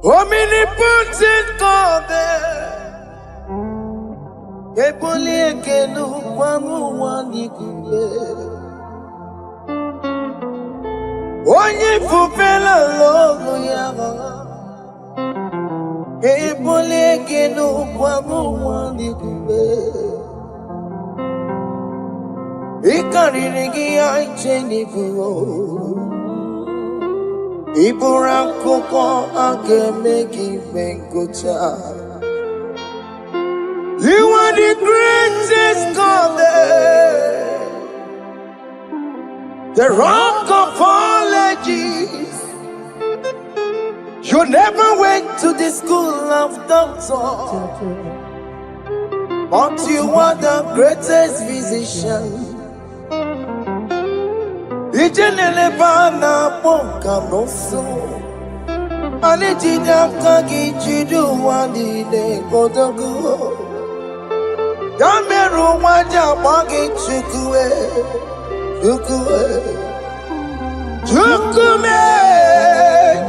Omnipotent God, Eboli ekelu kwangu wanikule. Onye fupela logo yaga, Eboli ekelu kwangu wanikule. Ikariri aicheni fuo, Iburakoko akemeki venkocha. You are the greatest God, the rock of all ages. You never went to the school of doctor, but you are the greatest physician. Ijenele bana ponka noso, anejida kagi jidu wani ne kodogo. Yameru waja wagi chukue, chukume.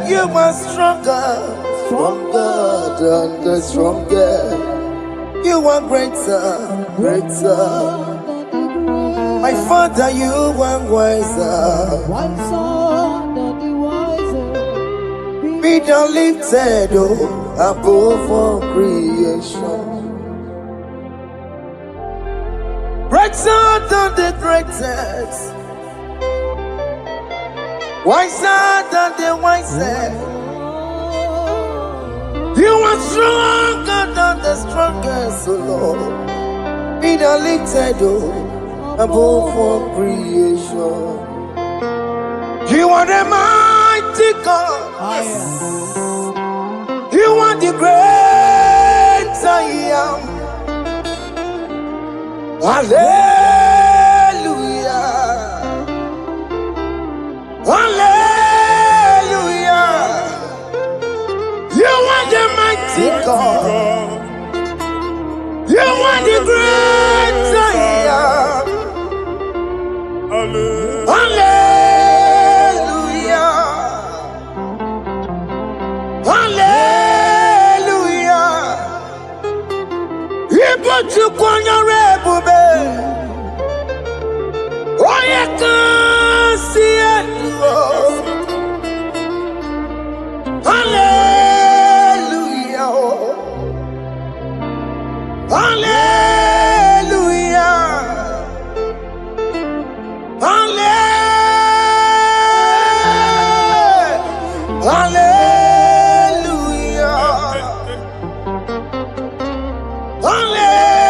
You are stronger than the strongest. You are greater. My Father, you are wiser. Be thou lifted above all creation. Greater than the greatest. Wiser than the wisest. You are stronger than the strongest, O Lord. Be thou lifted above all creation. You are the mighty God. Yes. You are the great I am. Hallelujah. Hallelujah. You are the mighty God. You are the great I am. Hallelujah. Hallelujah. Ibotu kwanya rebube. Oye kasi eluo. Hallelujah. Hallelujah. Hallelujah. Hallelujah. Hallelujah.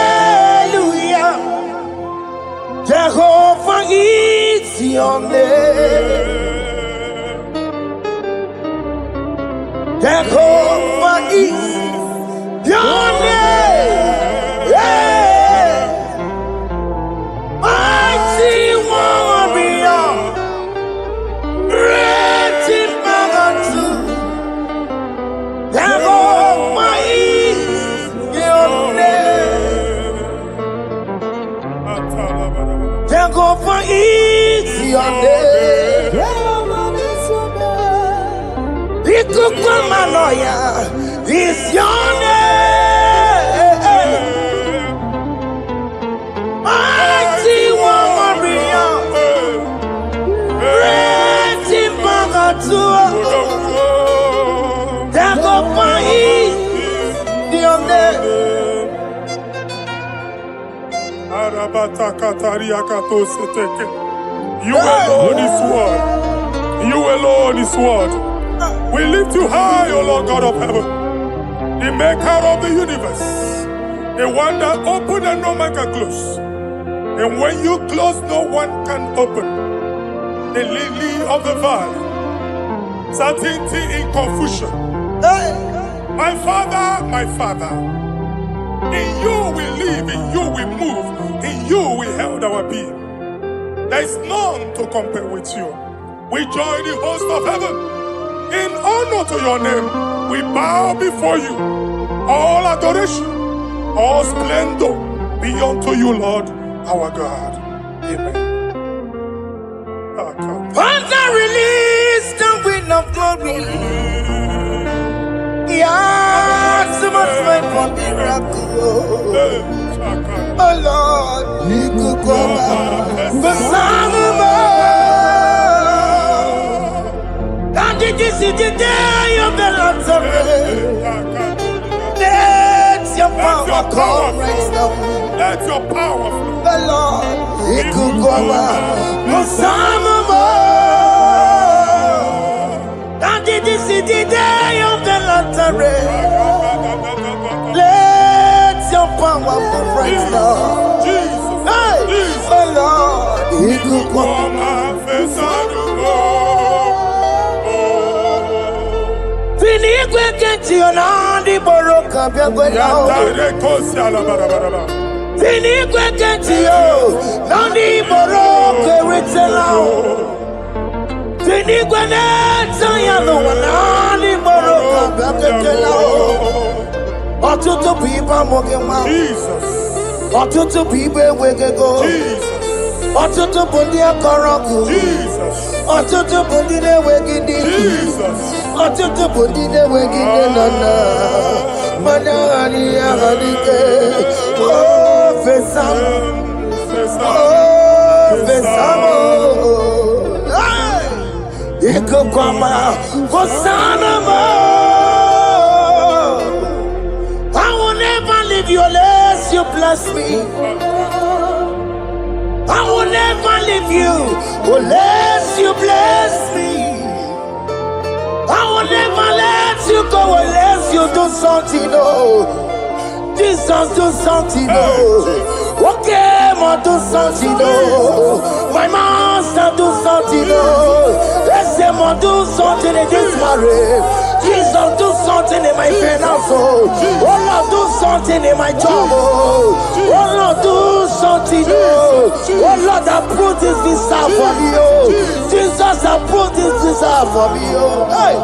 Hallelujah. Jehovah is your name. Jehovah is your name. Yeah. Mighty warrior, great in magnitude. Jehovah is your name. Jehovah is your name. Ikukumanoya is your name. Mighty warrior, great in magnitude. Jehovah is your name. You alone is word. You alone is word. We lift you high, O Lord God of heaven, the maker of the universe, the one that opened and no man can close. And when you close, no one can open. The lily of the valley, certainty in confusion. My Father, in you we live, in you we move, our being. There is none to compare with you. We join the host of heaven. In honor to your name, we bow before you. All adoration, all splendor be unto you, Lord, our God. Amen. Father, release the wind of glory. Yeah, so much fight for miracle. Oh Lord, you could come out. The Son of God. And this is the day of the Lord's rain. Let your power come right now. Let your power flow. The Lord, you could come out. The Son of God. And this is the day of the Lord's rain. Let your power come right now. Jesus, Hey, Jesus. oh Lord, you could come out. Fini kwekenti onandi boroka byagwela. Fini kwekenti yo nandi boroka ritela. Fini kweneta ya no nandi boroka byagwela. Otutu pipa mogema. Jesus. Otutu pipa wegego. Jesus. Otutu bundi akoroku. Jesus. Otutu bundi ne wegidi. Jesus. Otutu bundi ne wegidi nana. Manani agadike. Oh fesam. Oh fesam. Iko kwama kosana mo. I will never leave you unless you bless me. I will never leave you unless you bless me. I will never let you go unless you do something. Oh, Jesus, do something. Oh, okay, ma do something. Oh, my master, do something. Oh, let's say, ma do something in this marriage. Jesus, do something in my finance. Oh, Lord, do something in my job. Oh, Lord, do something. Oh, Lord, approve this visa for me. Oh, Jesus, approve this visa for me. Oh, hey.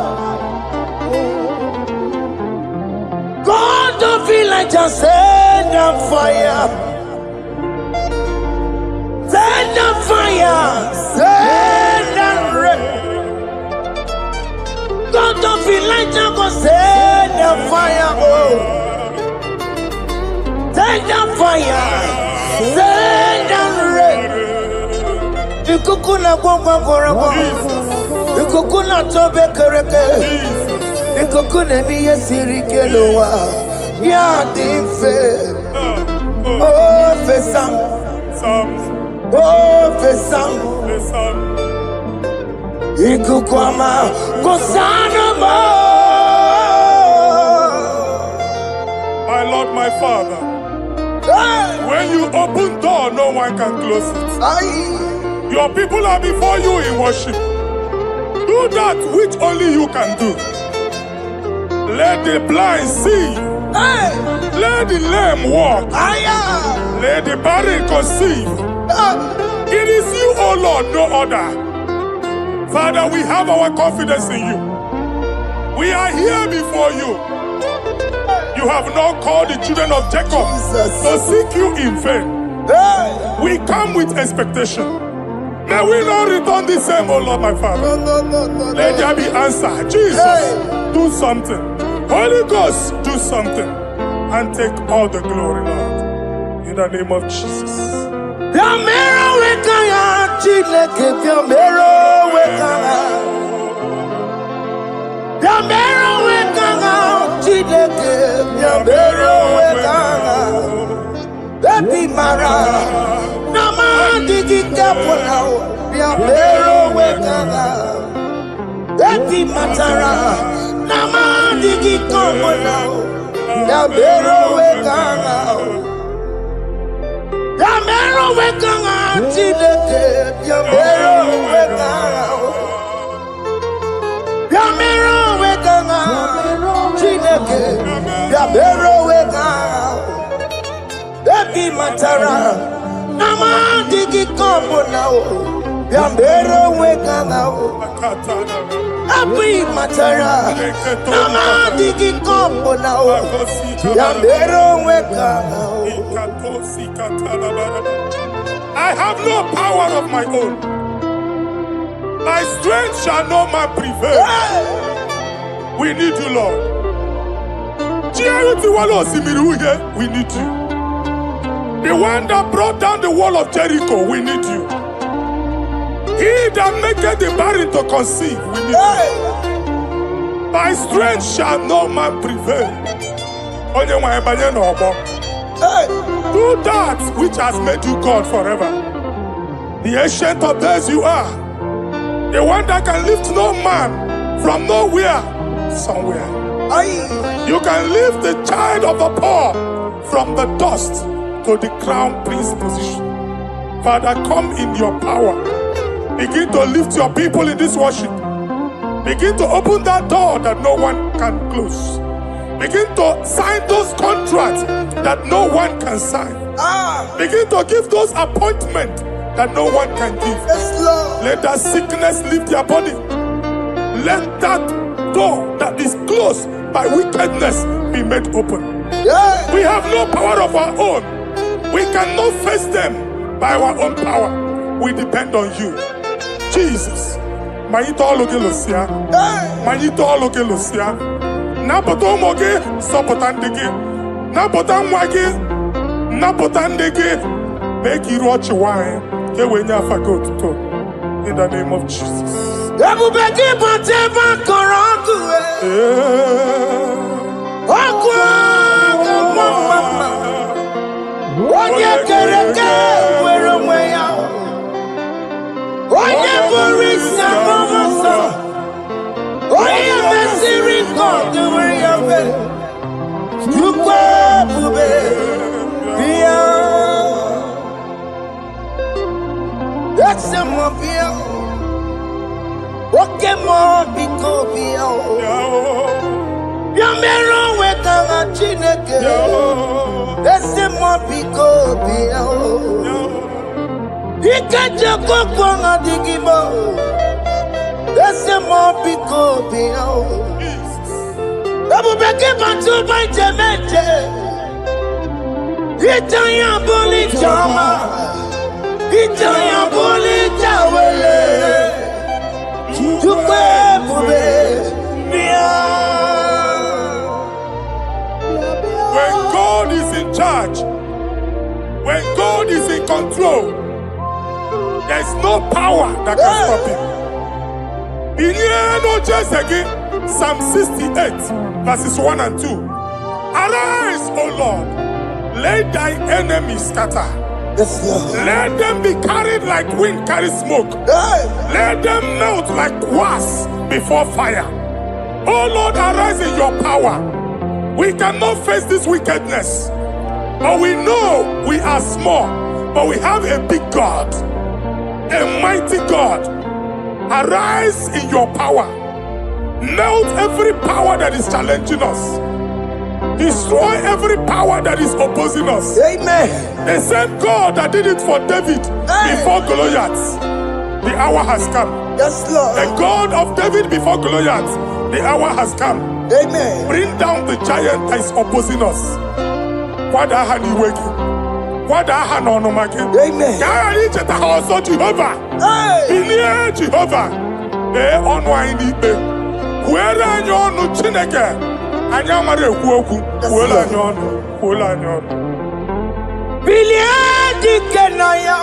God, don't feel like just send a fire. Send a fire. Send a rain. God don't feel like just go send the fire, oh. Send the fire, send the rain. The kukuna gwangwa gwangwa, the kukuna tobe kereke, the kukuna miye sirike loa, ya dimfe, oh fesam, oh fesam. Ikukwama kosana mo. My Lord, my Father, when you open door, no one can close it. Your people are before you in worship. Do that which only you can do. Let the blind see. Let the lame walk. Let the barren conceive. It is you, O Lord, no other. Father, we have our confidence in you. We are here before you. You have not called the children of Jacob to seek you in vain. We come with expectation. May we not return the same, oh Lord, my Father. Let there be answer. Jesus, do something. Holy Ghost, do something. And take all the glory, Lord. In the name of Jesus. Baby Mara, Namandi Kapona, Yamero Wekana, Baby Matara, Namandi Kapona, Yamero Wekana, Yamero Wekana, Chileke, Yamero Wekana, Yamero Wekana, Chileke, Yamero Wekana. Baby Matara, Namandi digi kombo now. Yambero weka now. Abi matara. Nama digi kombo now. Yambero weka now. I have no power of my own. My strength shall not man prevail. We need you, Lord. We need you. The one that brought down the wall of Jericho, we need you. He that maketh the barren to conceive, we need you. By strength shall no man prevail. Do that which has made you God forever. The ancient of days you are. The one that can lift no man from nowhere, somewhere. You can lift the child of the poor from the dust to the crown prince position. Father, come in your power. Begin to lift your people in this worship. Begin to open that door that no one can close. Begin to sign those contracts that no one can sign. Begin to give those appointments that no one can give. Let that sickness leave their body. Let that door that is closed by wickedness be made open. We have no power of our own. We cannot face them by our own power. We depend on you. Jesus. Manito Logelosia. Manito Logelosia. Napotomoge, Sopotandege. Napotamwage. Napotandege. Make you watch wine. In the name of Jesus. Okay, more because Yamero weka chineke. That's the more because Ikaja kokwanga digimo. That's the more because Abu Bakr Bantu by Jemeje. Itaya boli jama. Itaya boli jawele. When God is in charge, when God is in control, there's no power that can stop him. Psalm 68, verses 1 and 2. Arise, O Lord, let thy enemies scatter. Let them be carried like wind carries smoke. Let them melt like wax before fire. Oh Lord, arise in your power. We cannot face this wickedness, but we know we are small, but we have a big God, a mighty God. Arise in your power. Melt every power that is challenging us. Destroy every power that is opposing us. Amen. The same God that did it for David before Goliath, the hour has come. Yes, Lord. The God of David before Goliath, the hour has come. Amen. Bring down the giant that is opposing us. Amen. Jehovah. Jehovah. Where are you on Chineke? Anyamare kuoku, kuola nyono, kuola nyono. Biliadi kenaya,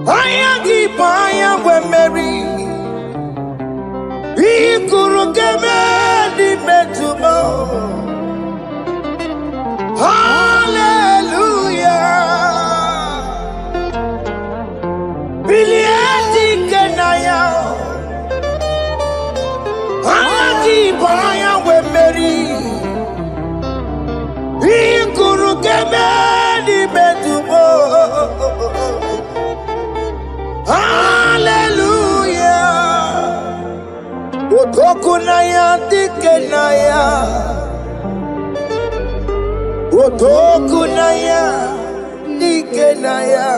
ayagi paya we Mary. Ikuru kemedi metumo. Hallelujah. Biliadi kenaya. Baya we Mary, Ikuru kemedi metumo. Hallelujah. Otoku naya dike naya. Otoku naya Nikenaya.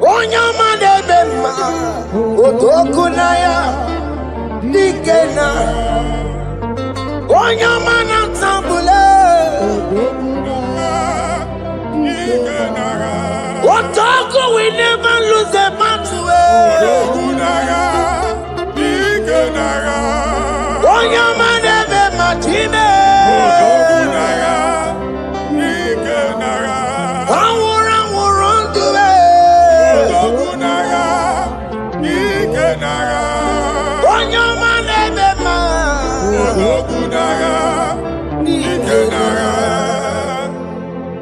Onyama de bema. Otokunaya. Nikena. Onyama na tambule. Otoku, we never lose a battle. Onyama de bema chime.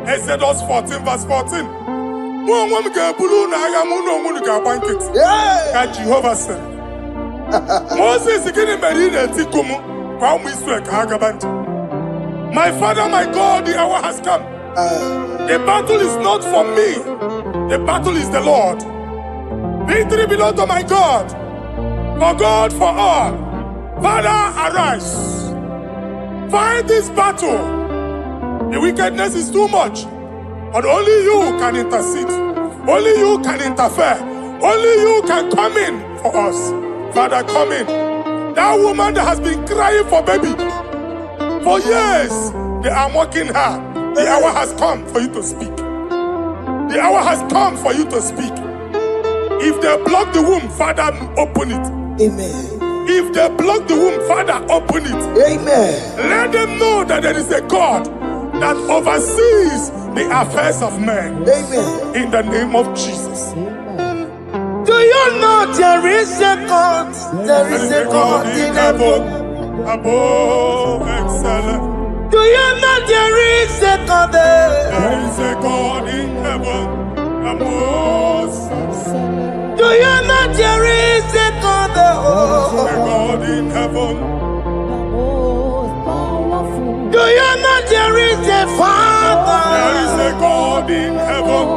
Exodus 14 verse 14. Jehovah said, Moses my father, my God, the hour has come. The battle is not for me. The battle is the Lord. Victory belongs to my God. For God, for all. Father, arise. Fight this battle. The wickedness is too much. But only you can intercede. Only you can interfere. Only you can come in for us. Father, come in. That woman that has been crying for baby for years, they are mocking her. The hour has come for you to speak. The hour has come for you to speak. If they block the womb, Father, open it. Amen. If they block the womb, Father, open it. Amen. Let them know that there is a God that oversees the affairs of men. Amen. In the name of Jesus. Do you know there is a God? There is a God in heaven. Above excellent. Do you know there is a God there? There is a God in heaven. Above excellent. Do you know there is a God there? There is a God in heaven. Do you know there is a Father? There is a God in heaven.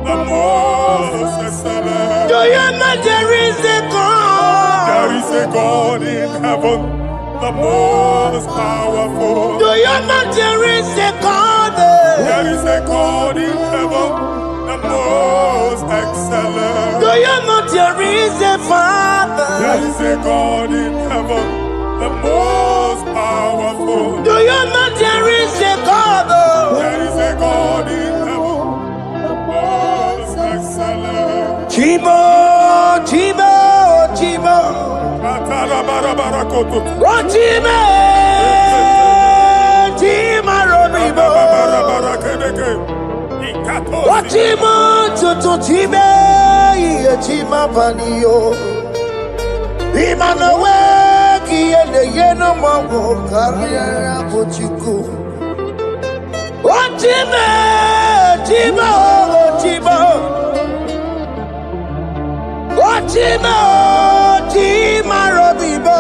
The most excellent. Do you know there is a God? There is a God in heaven, the most powerful. Do you know there is a God? There is a God in heaven, the most excellent. Do you know there is a Father? There is a God in heaven, the most powerful. Do you know there is a God? There is a God in heaven, the most excellent. Chimo, Chimo, Chimo. Oh, Chimo, Chimo, Robibo. Oh, Chimo, Chutu, Chimo, Chimo, Panio. Imanowe, Kiene, Yeno, Mawo, Carriera, Pochiku. Oh, Chimo, Chimo, Chimo. Chima, Chima, Robibo.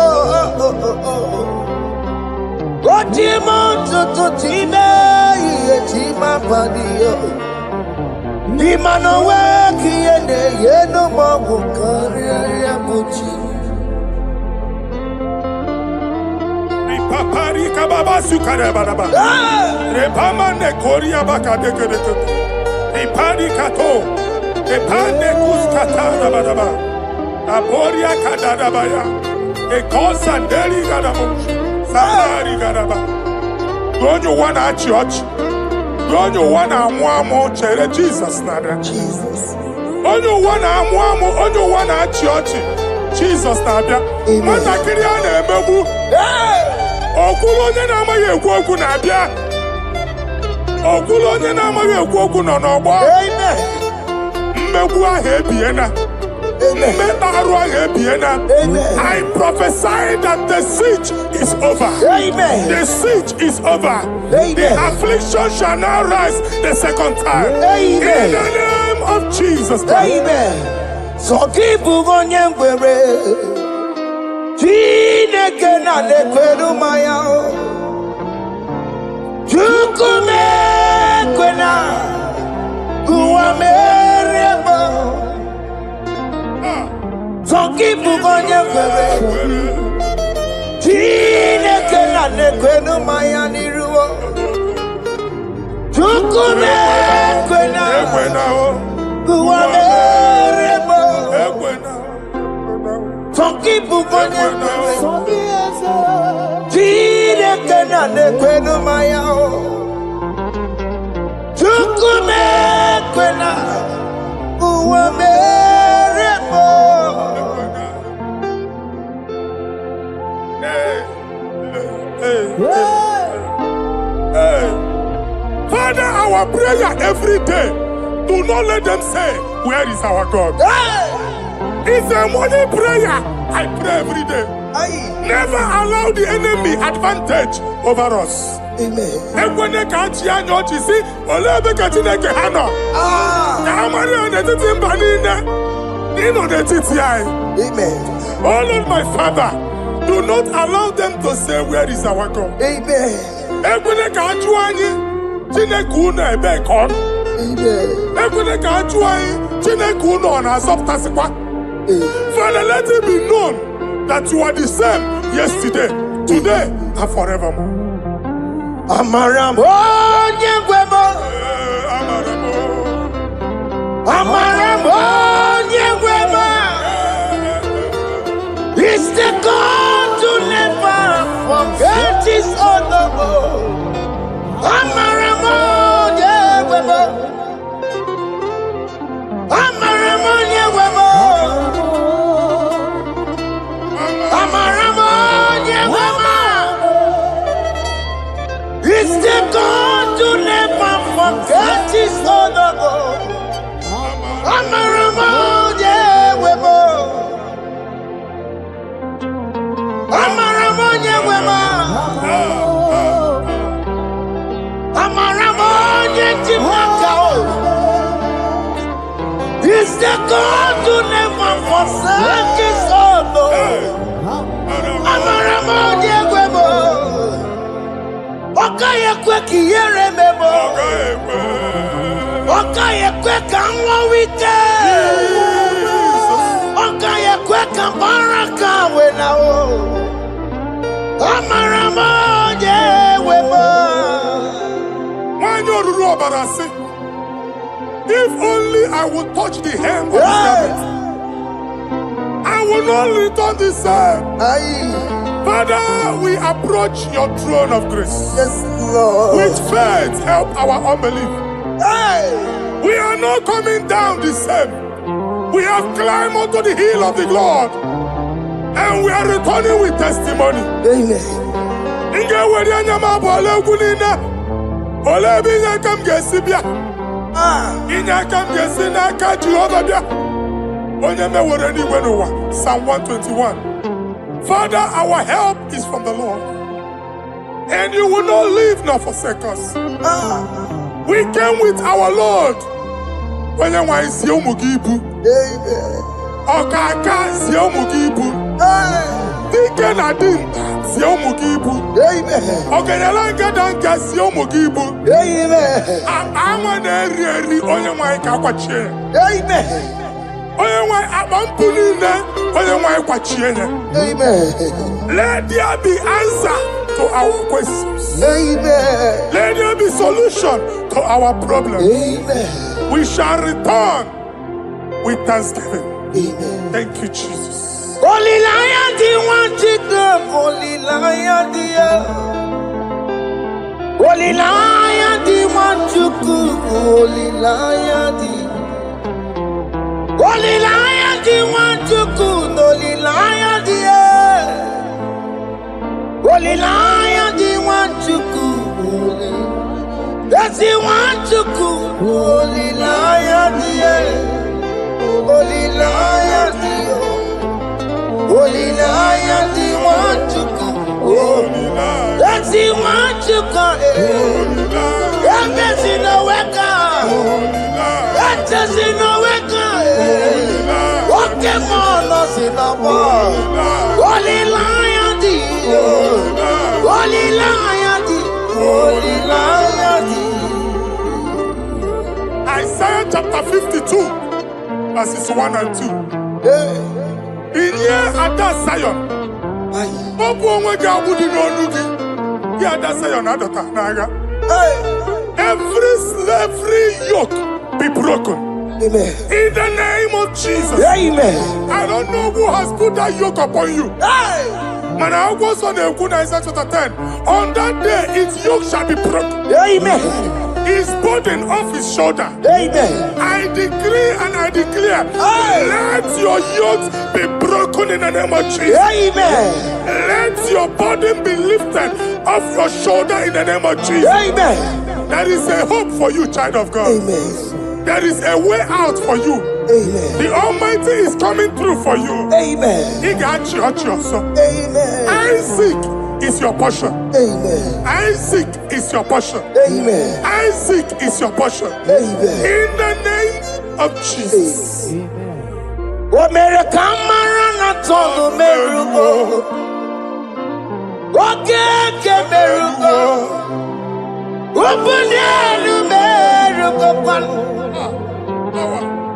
Chima, Chima, Chima, Padio. Chima, no work, Yeno, Mabu, Carriera, Pucci. Papari Kababa Sukarababa. Repamane Korea Bakadeke. Repari Kato. Epande kuskatana badaba. Aboria kadadabaya. Ekosandeli gadabo. Samari gadaba. Don't you want a church? Don't you want a mwamo chere Jesus nada? Jesus. Don't you want a mwamo? Don't you want a church? Jesus nada. Mata kiriane emebu. Okulonye na amaye ekwoku nabia. Okulonye na amaye ekwoku no n'ogbo. Amen. I prophesy that the siege is over. Amen. The siege is over. Amen. The affliction shall now rise the second time. Amen. In the name of Jesus Christ. Amen. So keep on your way. Chineke na lekweru maya. Chukume kwena. So keep on your way. Chineke na lekweru maya niruo. Chukume kwena. Guameremo. Forgive Guameremo. Tire kena ne kwenu mayao. Chukume kwena. Guameremo. Father, our prayer every day, do not let them say, where is our God? It's a morning prayer. I pray every day. Never allow the enemy advantage over us. Amen. Amen. Oh Lord, my Father, do not allow them to say, where is our God? Amen. Amen. Father, let it be known that you are the same yesterday, today, and forevermore. Amaramo, Nyegwemo. Amaramo, Nyegwemo. It's the God to never forget his honor. Amaramo, Nyegwemo. Amaramo, Nyegwemo. Amaramo, Nyegwemo. It's the God to never forget his honor. Amaramo, Nyegwemo. Amaramo, Nyegwemo. Amaramo, Nyegwemo. It's the God to never forsake his honor. Amaramo, Nyegwemo. Okaye kwe kiyere memo. Okaye kwe kanwa wite. Okaye kwe kambaraka wenao. Amaramo, Nyegwemo. If only I would touch the hem of his garment, I will not return the same. Father, we approach your throne of grace. Yes, Lord. With faith, help our unbelief. We are not coming down the same. We have climbed onto the hill of the Lord, and we are returning with testimony. Amen. Psalm 121. Father, our help is from the Lord, and you will not leave nor forsake us. We came with our Lord. Amen. Let there be answer to our questions. Amen. Let there be solution to our problems. Amen. We shall return with thanksgiving. Amen. Thank you, Jesus. Holy Lion, the one to come. Holy Lion, the Holy Lion, the one to come. Holy Lion, the Holy Lion, the one to come. Holy Lion, the Holy Lion, the one to come. That's the one to come. Holy Lion, the Holy Lion, the Holy Lion, the one to come. That's the one to come. That's in the wake-up. That's in the wake-up. Walk him on us in the world. Holy Lion, the Holy Lion, the Holy Lion, the Isaiah chapter 52, verses 1 and 2. In here at that Zion, every slavery yoke be broken. Amen. In the name of Jesus. Amen. I don't know who has put that yoke upon you. Hey. Man, I was on the Isaiah chapter 10. On that day, its yoke shall be broken. Amen. His burden off his shoulder. Amen. I decree and I declare, Hey. let your yokes be broken in the name of Jesus. Amen. Let your burden be lifted off your shoulder in the name of Jesus. Amen. There is a hope for you, child of God. Amen. There is a way out for you. Amen. The Almighty is coming through for you. Amen. He got you, so. Amen. Isaac is your portion. Amen. Isaac is your portion. Amen. Isaac is your portion. Amen. In the name of Jesus. America marana tolo merugo. Okeke merugo. Ubunelu merugo pan.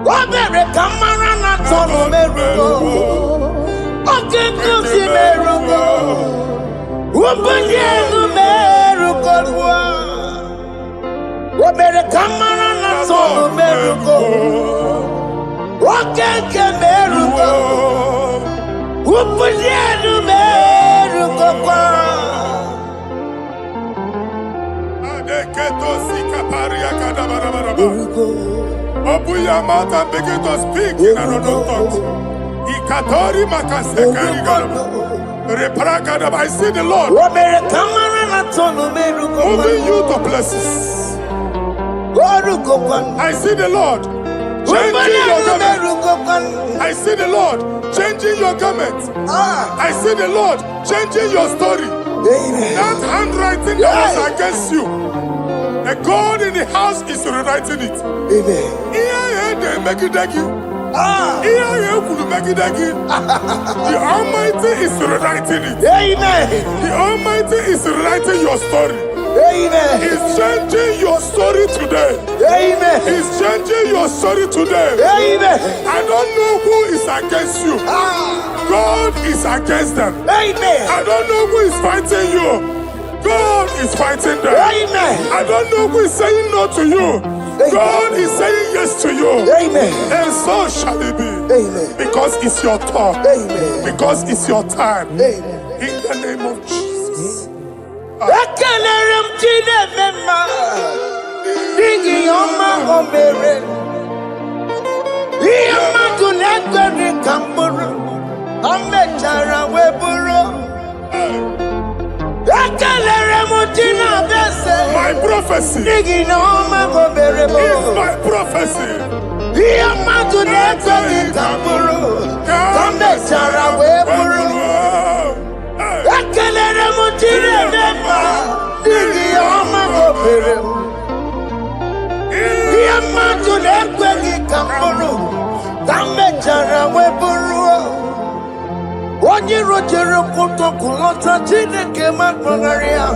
America marana tolo merugo. Okeke si merugo. Ubunelu merugo. America marana tolo merugo. Okeke merugo. Ubunelu merugo pan. Open your mouth and begin to speak in another tongue. Ikatori makasekari garaba. Reprakadaba. I see the Lord moving you to places. I see the Lord changing your garment. I see the Lord changing your garment. I see the Lord changing your story. That handwriting that was against you, the God in the house is rewriting it. They make it like you. The Almighty is rewriting it. The Almighty is rewriting your story. He's changing your story today. He's changing your story today. I don't know who is against you. God is against them. I don't know who is fighting you. God is fighting them. I don't know who is saying no to you. God is saying yes to you. And so shall it be. Because it's your turn. Because it's your time. In the name of Jesus. My prophecy is my prophecy. Onye rojere kutokulota Chineke makpọgharịa.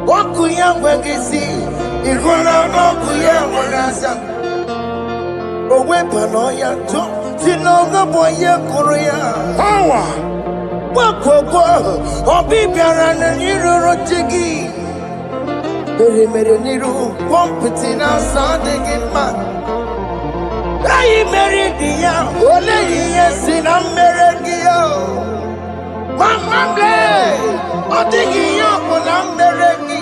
Ọkụ ya nweghị isi, ịhụla n'ọkụ ya nwere asa. O wepụla ya tụ, si n'ọgọ bụ onye kụrụ ya. Power. Gbakọkọ, obi bịara na n'iruru chi gị. Mere n'iru, kpọmpụtị na-asa adịghị mma. Anyị mere dị ya, ole ihe si na mmere gị ya. Mama ble, ọ dịghị ihe ọ bụ na mmere gị.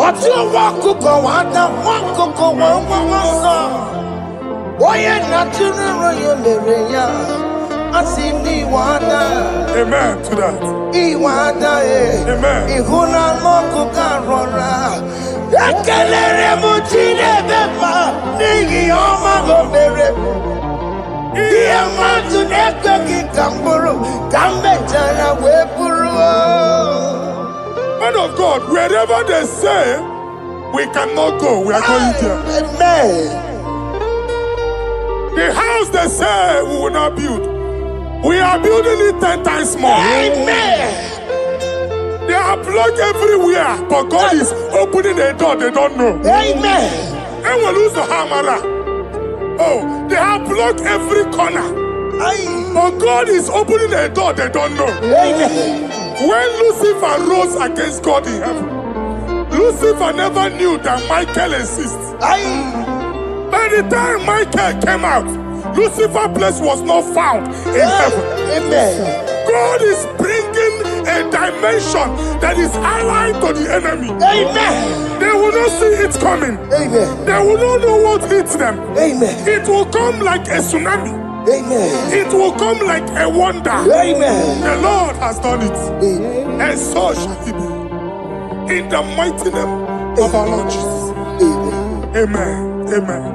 Ọtụ ụwa ọkụkọ wada, nwa ọkụkọ nwa nwa nsọ. Onye na-atụrụ ya mere ya, asị n'iwe ada. Amen to that. Iwe ada Amen. Ịhụ na anụ ọkụkọ arọra. Ekelere m Chineke ma n'ihi ọma o mere. Ihe mmadụ na-ekweghị ka m bụrụ, ka m mechara wee bụrụ. Man of God, wherever they say we cannot go, we are going there. Amen. The house they say we will not build, we are building it 10 times more. Amen. They are blocked everywhere, but God is opening a door they don't know. Amen. And we lose the hammer. Oh, they have blocked every corner, but God is opening a door they don't know. Amen. When Lucifer rose against God in heaven, Lucifer never knew that Michael exists. By By the time Michael came out, Lucifer's place was not found in heaven. Amen. God is bringing a dimension that is allied to the enemy. Amen. They will not see it coming. Amen. They will not know what hits them. Amen. It will come like a tsunami. Amen. It will come like a wonder. Amen. The Lord has done it. Amen. And so shall it be. In the mighty name of our Lord Jesus. Amen. Amen. Amen.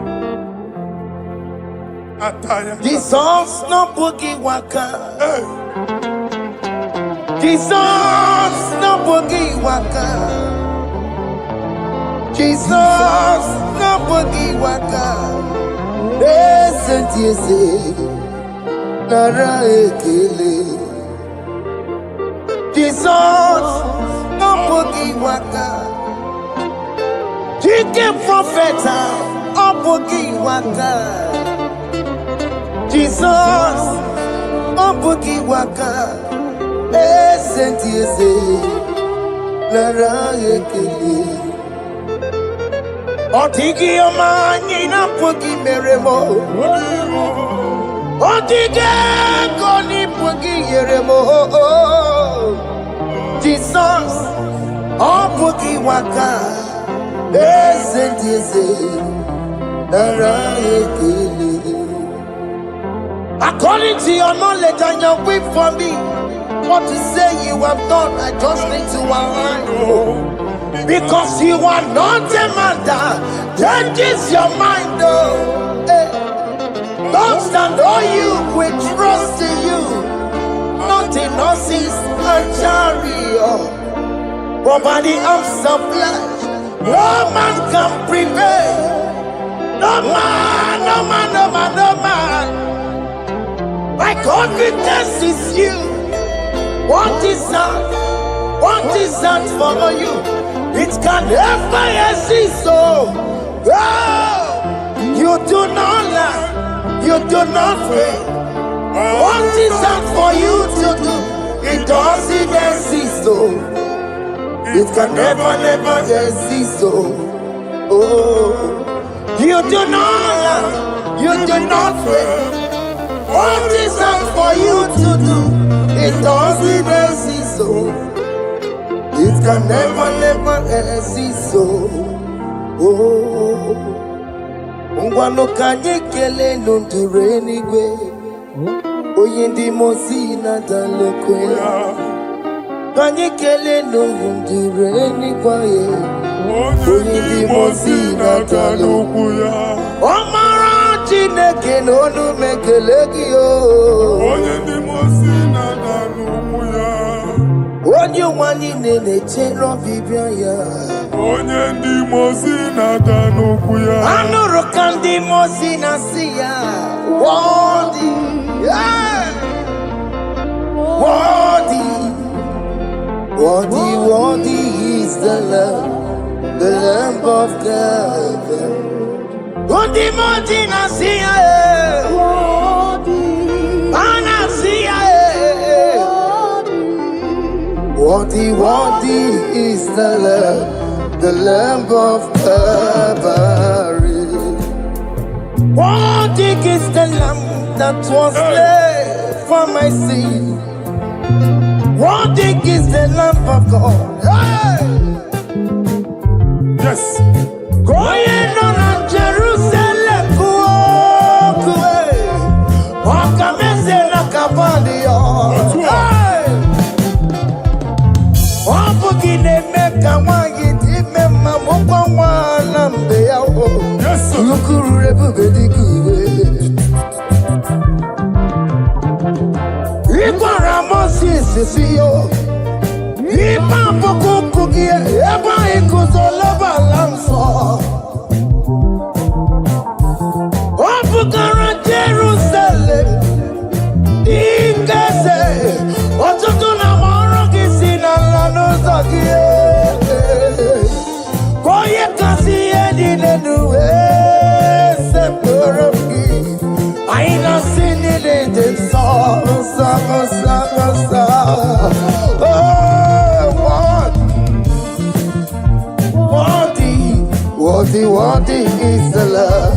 Ataya. Jesus no boogie waka. Hey. Jesus no boogie waka. Jesus no boogie waka. Listen to you say, Nara ekele. Jesus no boogie waka. Jike profeta no boogie waka. Jesus no boogie waka. Listen to you say, Nara ekele. Otigi omani na pogi meremo. Otige koni pogi yeremo. Jesus, oh pogi waka. Esentiese, nara ekele. According to your knowledge and your will for me, what to say you have done, I just need to align. Because you are not a man that changes your mind, oh. Hey. Don't stand on you, we trust in you. Not in horses and chariot, but by the arms of flesh, no man can prevail. No man, no man, no man, no man. My confidence is you. What is that? What is that for you? It can never exist, so you do not lie, you do not fail. What is that for you to do? It doesn't exist, so it can never, never exist, so you do not lie, you do not fail. What is that for you to do? It doesn't exist, so it can never, never exist, so Ngwano kanye kele nundure nigwe Oyindi mosi na dalekwe Kanye kele nundure nigwe Oyindi mosi na dalekwe Omara chineke nonu mekelegi yo Oyindi mosi na dalekwe Onye wani nene chero bibia ya Onye ndi mosi na danukwu ya Anụrụ ka ndị mosi na si ya Worthy, yeah. Worthy, worthy, worthy is the Lamb of God. Ndị mosi na si ya Ana si ya Worthy, worthy is the Lamb of Calvary. Worthy is the Lamb that was slain for my sin. Worthy is the Lamb of God. Hey! Yes. Going on Jerusalem, walk a mess in a cabadio. Yes, sir. Jerusalem, I ain't not seen it in the song. Worthy is the Lamb.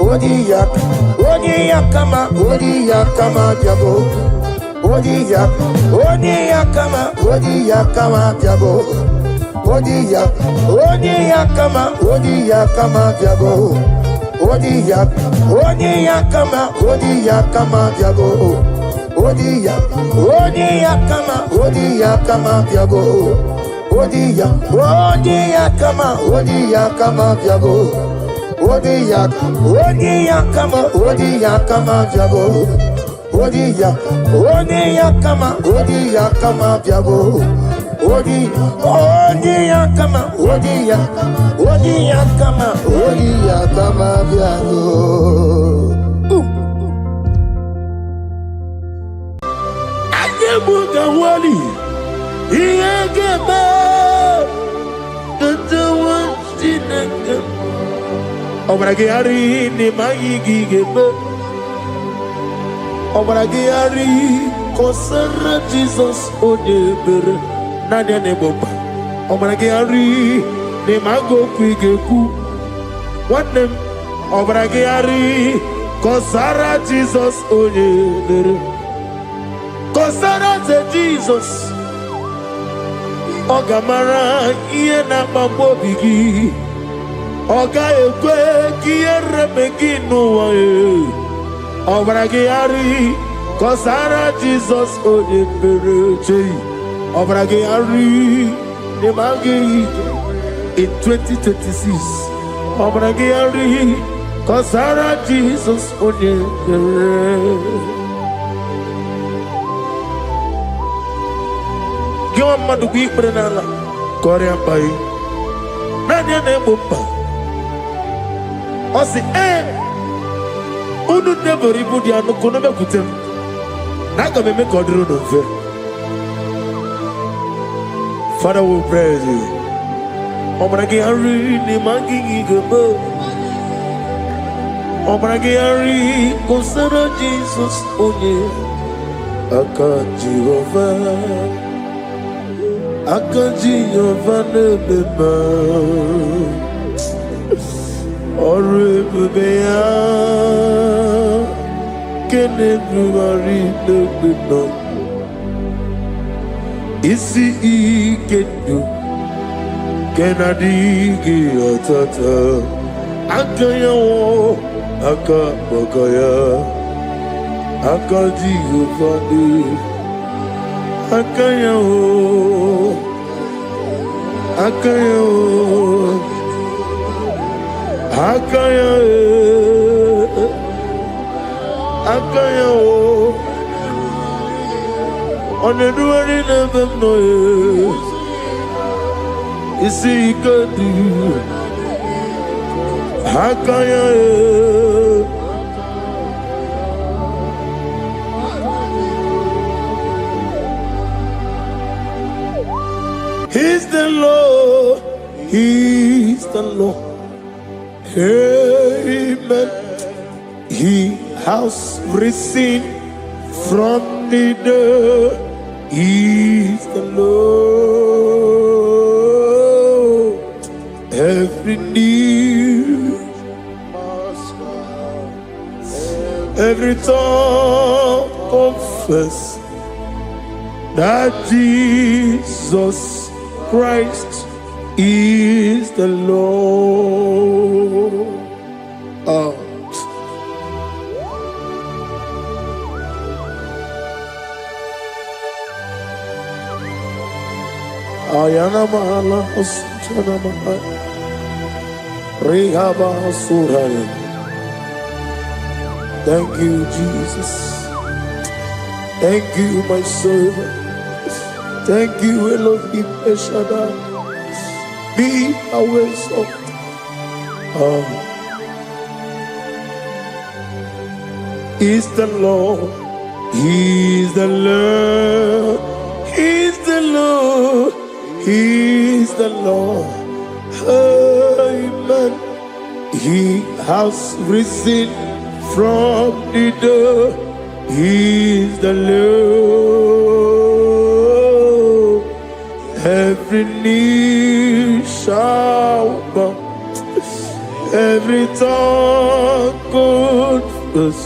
Odiyak, Odiyakama, Odiyakama, Jabo. Odiyak, Odiyakama, Odiyakama, Jabo. Odiyak, Odiyakama, Odiyakama, Jabo. Odiyak, Odiyakama, Odiyakama, Jabo. Odiyak, Odiyakama, Odiyakama, Jabo. Odiyak, Odiyakama, Odiyakama, Jabo. Odiyak, Odiyakama, Odiyakama, Jabo. Odiyak, Odiyakama, Odiyakama, Jabo. Odiyakama, Odiyakama, Odiyakama, Jabo. Ayebuga wali, iyagaba, katawa sinaka. Obragari ni mayigigebe. Obragari kosara Jesus odebere. Nadia ne boba. Obragari ni mago kwigeku. Wanem. Obragari kosara Jesus odebere. Kosara te Jesus. Ogamara iye na mambo bigi. Oga ekwe kiere meginu wae. Obragari kosara Jesus odebere. Obragari nemagi in 2026. Obragari kosara Jesus odebere. Giwa madugi prenala Korea pai. Nanya ne bomba. Osi unu never ibu di anu kono be kutem. Naga me kodro no fe. Father, we praise you. Obragi hari ni mangi gebo. Obragi hari kosara Jesus onye. Aka Jehovah nebeba. Orebeya kenebari nebeba. Isi ikenu kenadigi atata. Akayawo akabakaya. Jehovah Akayawo Oneduari nebem noye Isi ikadu He's the Lord, He's the Lord. Amen. He has risen from the dead. He's the Lord. Every knee, every tongue confess that Jesus Christ is the Lord. Ayana mahala osana mahala Rehaba suraya. Thank you, Jesus. Thank you, my servant. Thank you, Elohim Eshadai. Be our salt. Is the Lord. He's the Lord. He's the Lord. He's the Lord. Amen. He has risen from the dead. He's the Lord. Every knee shall bow, every tongue confess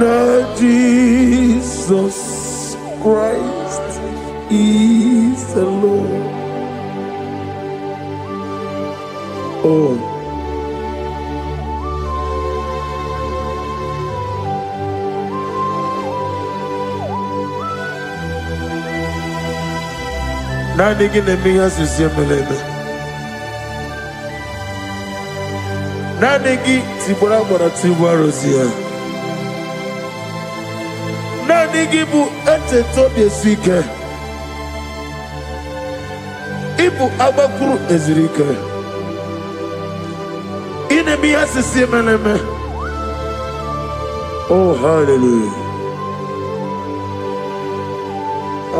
that Jesus Christ is the Lord. Oh. Nani gine mi asisi meleme. Nani gi tibora bora tibora zia. Nani gi bu ete tobi sike. Ibu abakuru ezirike. Ine mi asisi meleme. Oh, hallelujah.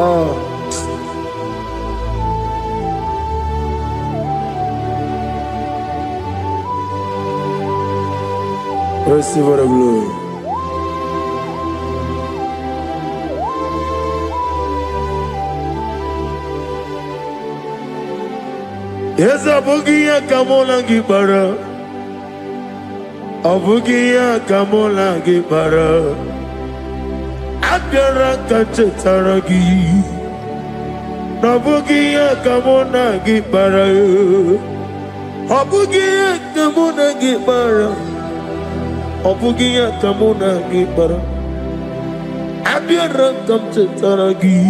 Oh. Receive the glory. Yes, Abugia Kamola Gibara. Abugia Kamola Gibara. Abdara Kachetaragi. Abugia Kamona Gibara. Abugia Kamona Gibara. Obugia kamuna gibara, abiyara kamche taragi.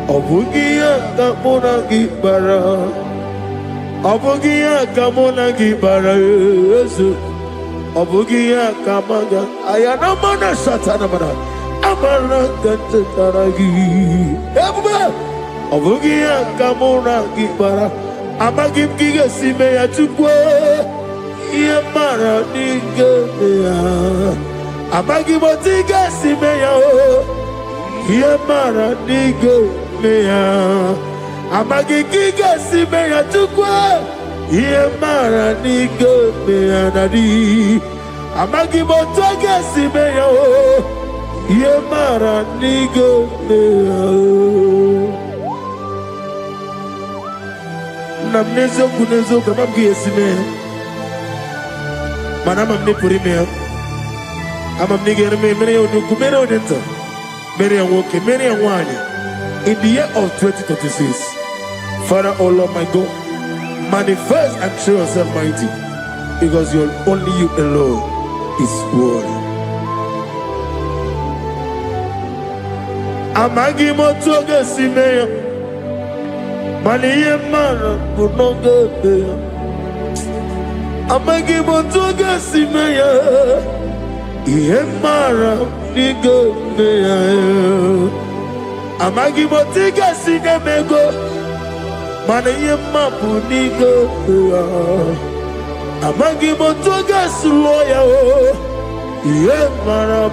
Obugia kamuna gibara, obugia kamuna gibara. Obugia kamaga, ayana mana satana mana, amara kamche taragi. Obugia kamuna gibara, amagim giga sime ya chukwe. Yemara nigeya, amagi botiga simeya o. Yemara nigeya, amagi giga simeya tukwa. Yemara nigeya nadi, amagi botiga simeya o. Yemara nigeya. Namnezo kunezo kamamgi yesimeya. Manama mne puri me ama mne gere me mere onuku mere odenta mere woke mere wanya. In the year of 2026, Father, oh Lord my God, manifest and show yourself mighty, because only you alone is worthy. Amagi motoge simeya maniye mara kunoge. Amagi motoga simeya, Yemara nigo meya. Amagi motiga sinemego, mana yemapu nigo meya. Amagi motoga suloya o, Yemara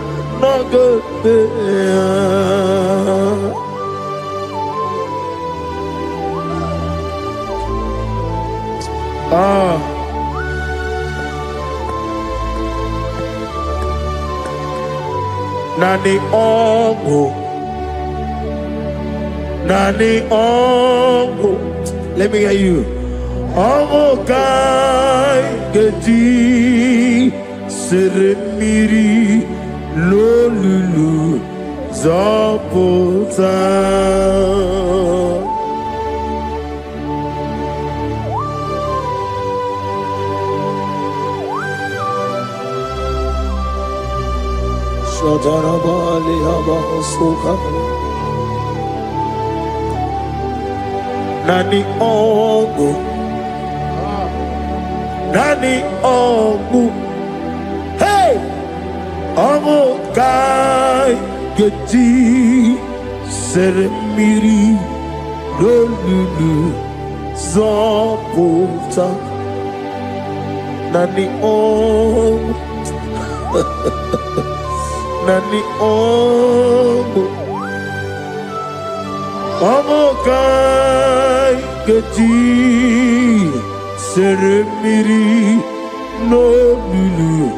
nogo meya. Ah. Nani ongo, nani ongo. Let me hear you. Ongo kai geti seremiri lolulu zapota. Shadarabali Habahosuka Nani Ongu Nani Ongu. Hey! Ongu Kai Geti Seremiri Lolulu Zapota Nani Ongu. Nani ongo, ongo kai geti seremiri no lulu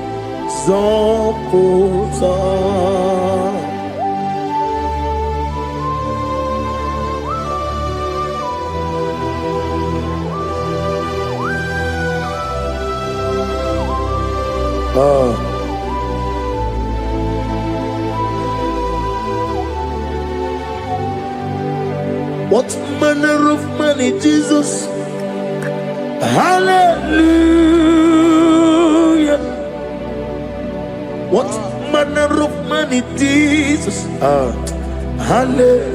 zapota. What manner of money, Jesus? Hallelujah. What manner of money, Jesus? Hallelujah.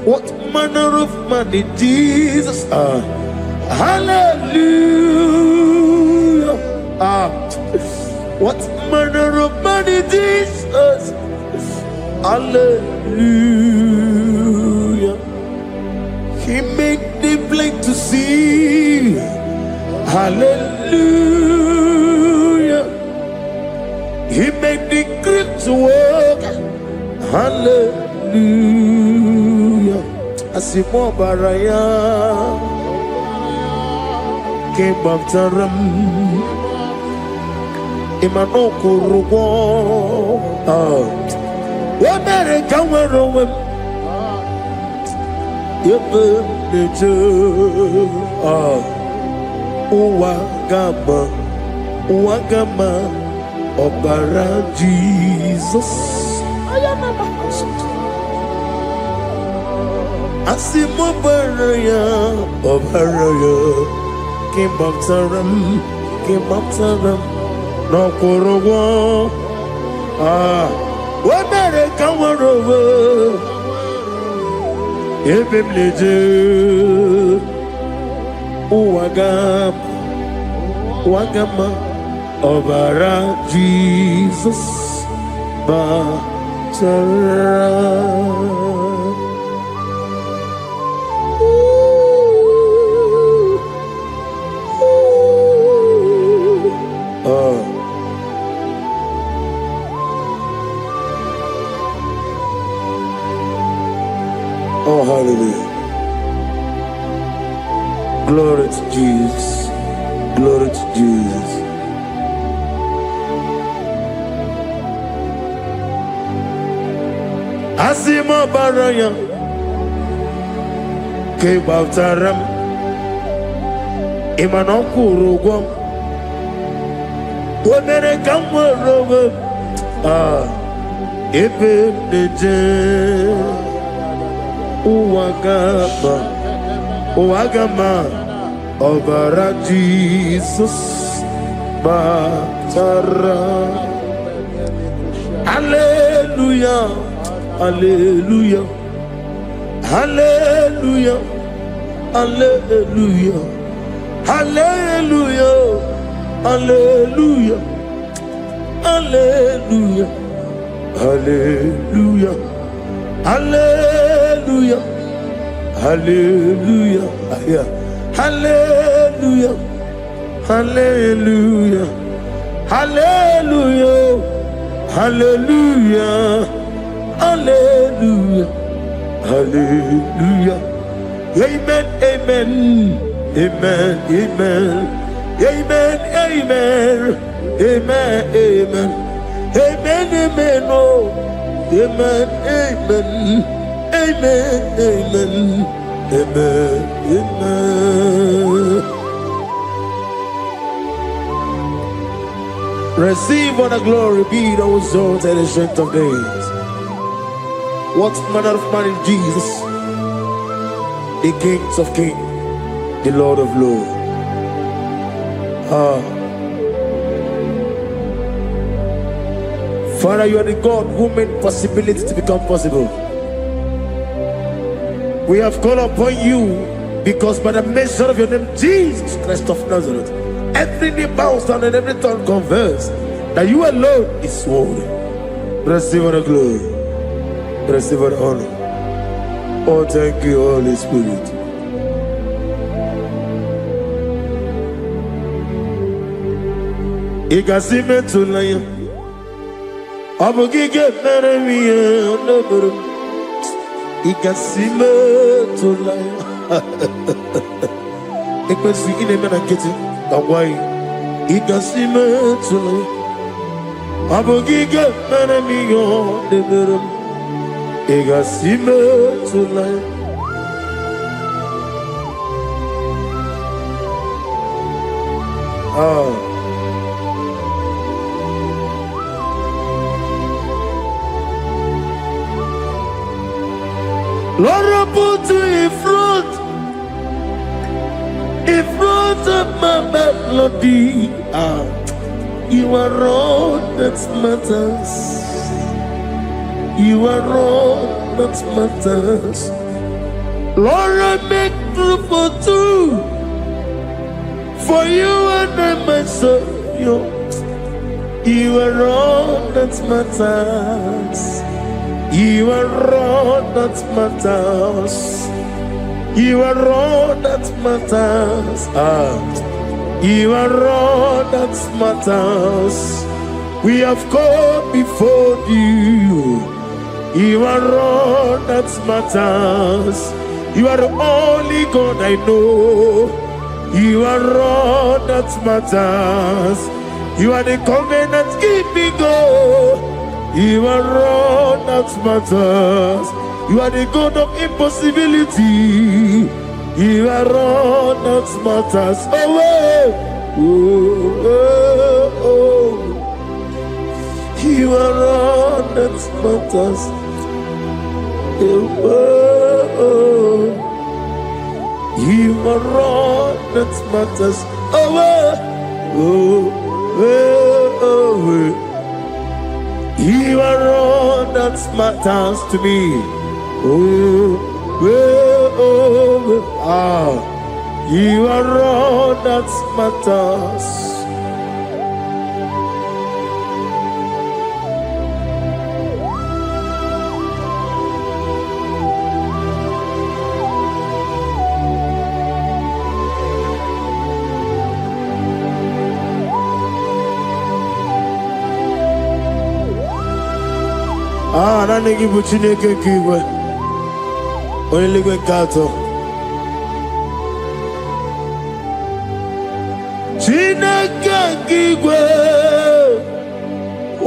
What manner of money, Jesus? Hallelujah. What manner of money, Jesus? Hallelujah. He made the blind to see. Hallelujah. He made the crippled to walk. Hallelujah. Asimo baraya kebabtaram imano kurugo wabere kawerowe yebe neje uwagama obara Jesus asimo baraya obaraya kebabtaram no kurugo wabere kawerowe yebe neje uwagama obara Jesus batara. Oh, hallelujah. Glory to Jesus. Glory to Jesus. Asimo baraya kebabtaram imano kurugom wonere kamwerowe ebe neje uwagama obara Jesus batara. Hallelujah. Hallelujah. Hallelujah. Hallelujah. Hallelujah. Hallelujah. Hallelujah. Hallelujah. Hallelujah. Hallelujah. Hallelujah. Hallelujah. Hallelujah. Hallelujah. Hallelujah. Hallelujah. Amen. Amen. Amen. Amen. Amen. Amen. Amen. Amen. Amen. Amen. Oh. Amen. Amen. Amen. Amen. Amen. Amen. Receive all the glory, be thou exalted and strength of days. What manner of man is Jesus? The King of kings, the Lord of lords. Father, you are the God who made possibility to become possible. We have called upon you because by the mention of your name, Jesus Christ of Nazareth, every knee bows down and every tongue confess that you alone is worthy. Receive all the glory. Receive all the honor. Oh, thank you, Holy Spirit. Ikasime tulaya, abogige meremiye neberu. Ikasime tulaya. Ikasi inemena kiti kawai. Ikasime tulaya, abogige meremiye neberu. Ikasime tulaya. Lord, I put you in front of my melody. You are all that matters. You are all that matters. Lord, I make room for two. For you and I myself, you are all that matters. You are all that matters. You are all that matters. You are all that matters. We have come before you. You are all that matters. You are the only God I know. You are all that matters. You are the covenant keeping God. You are all that matters. You are the God of impossibility. You are all that matters. You are all that matters. You are all that matters. You are all that matters to me. You are all that matters. Nani gibu Chineke kigwe. Onyeligwe kato. Chineke kigwe.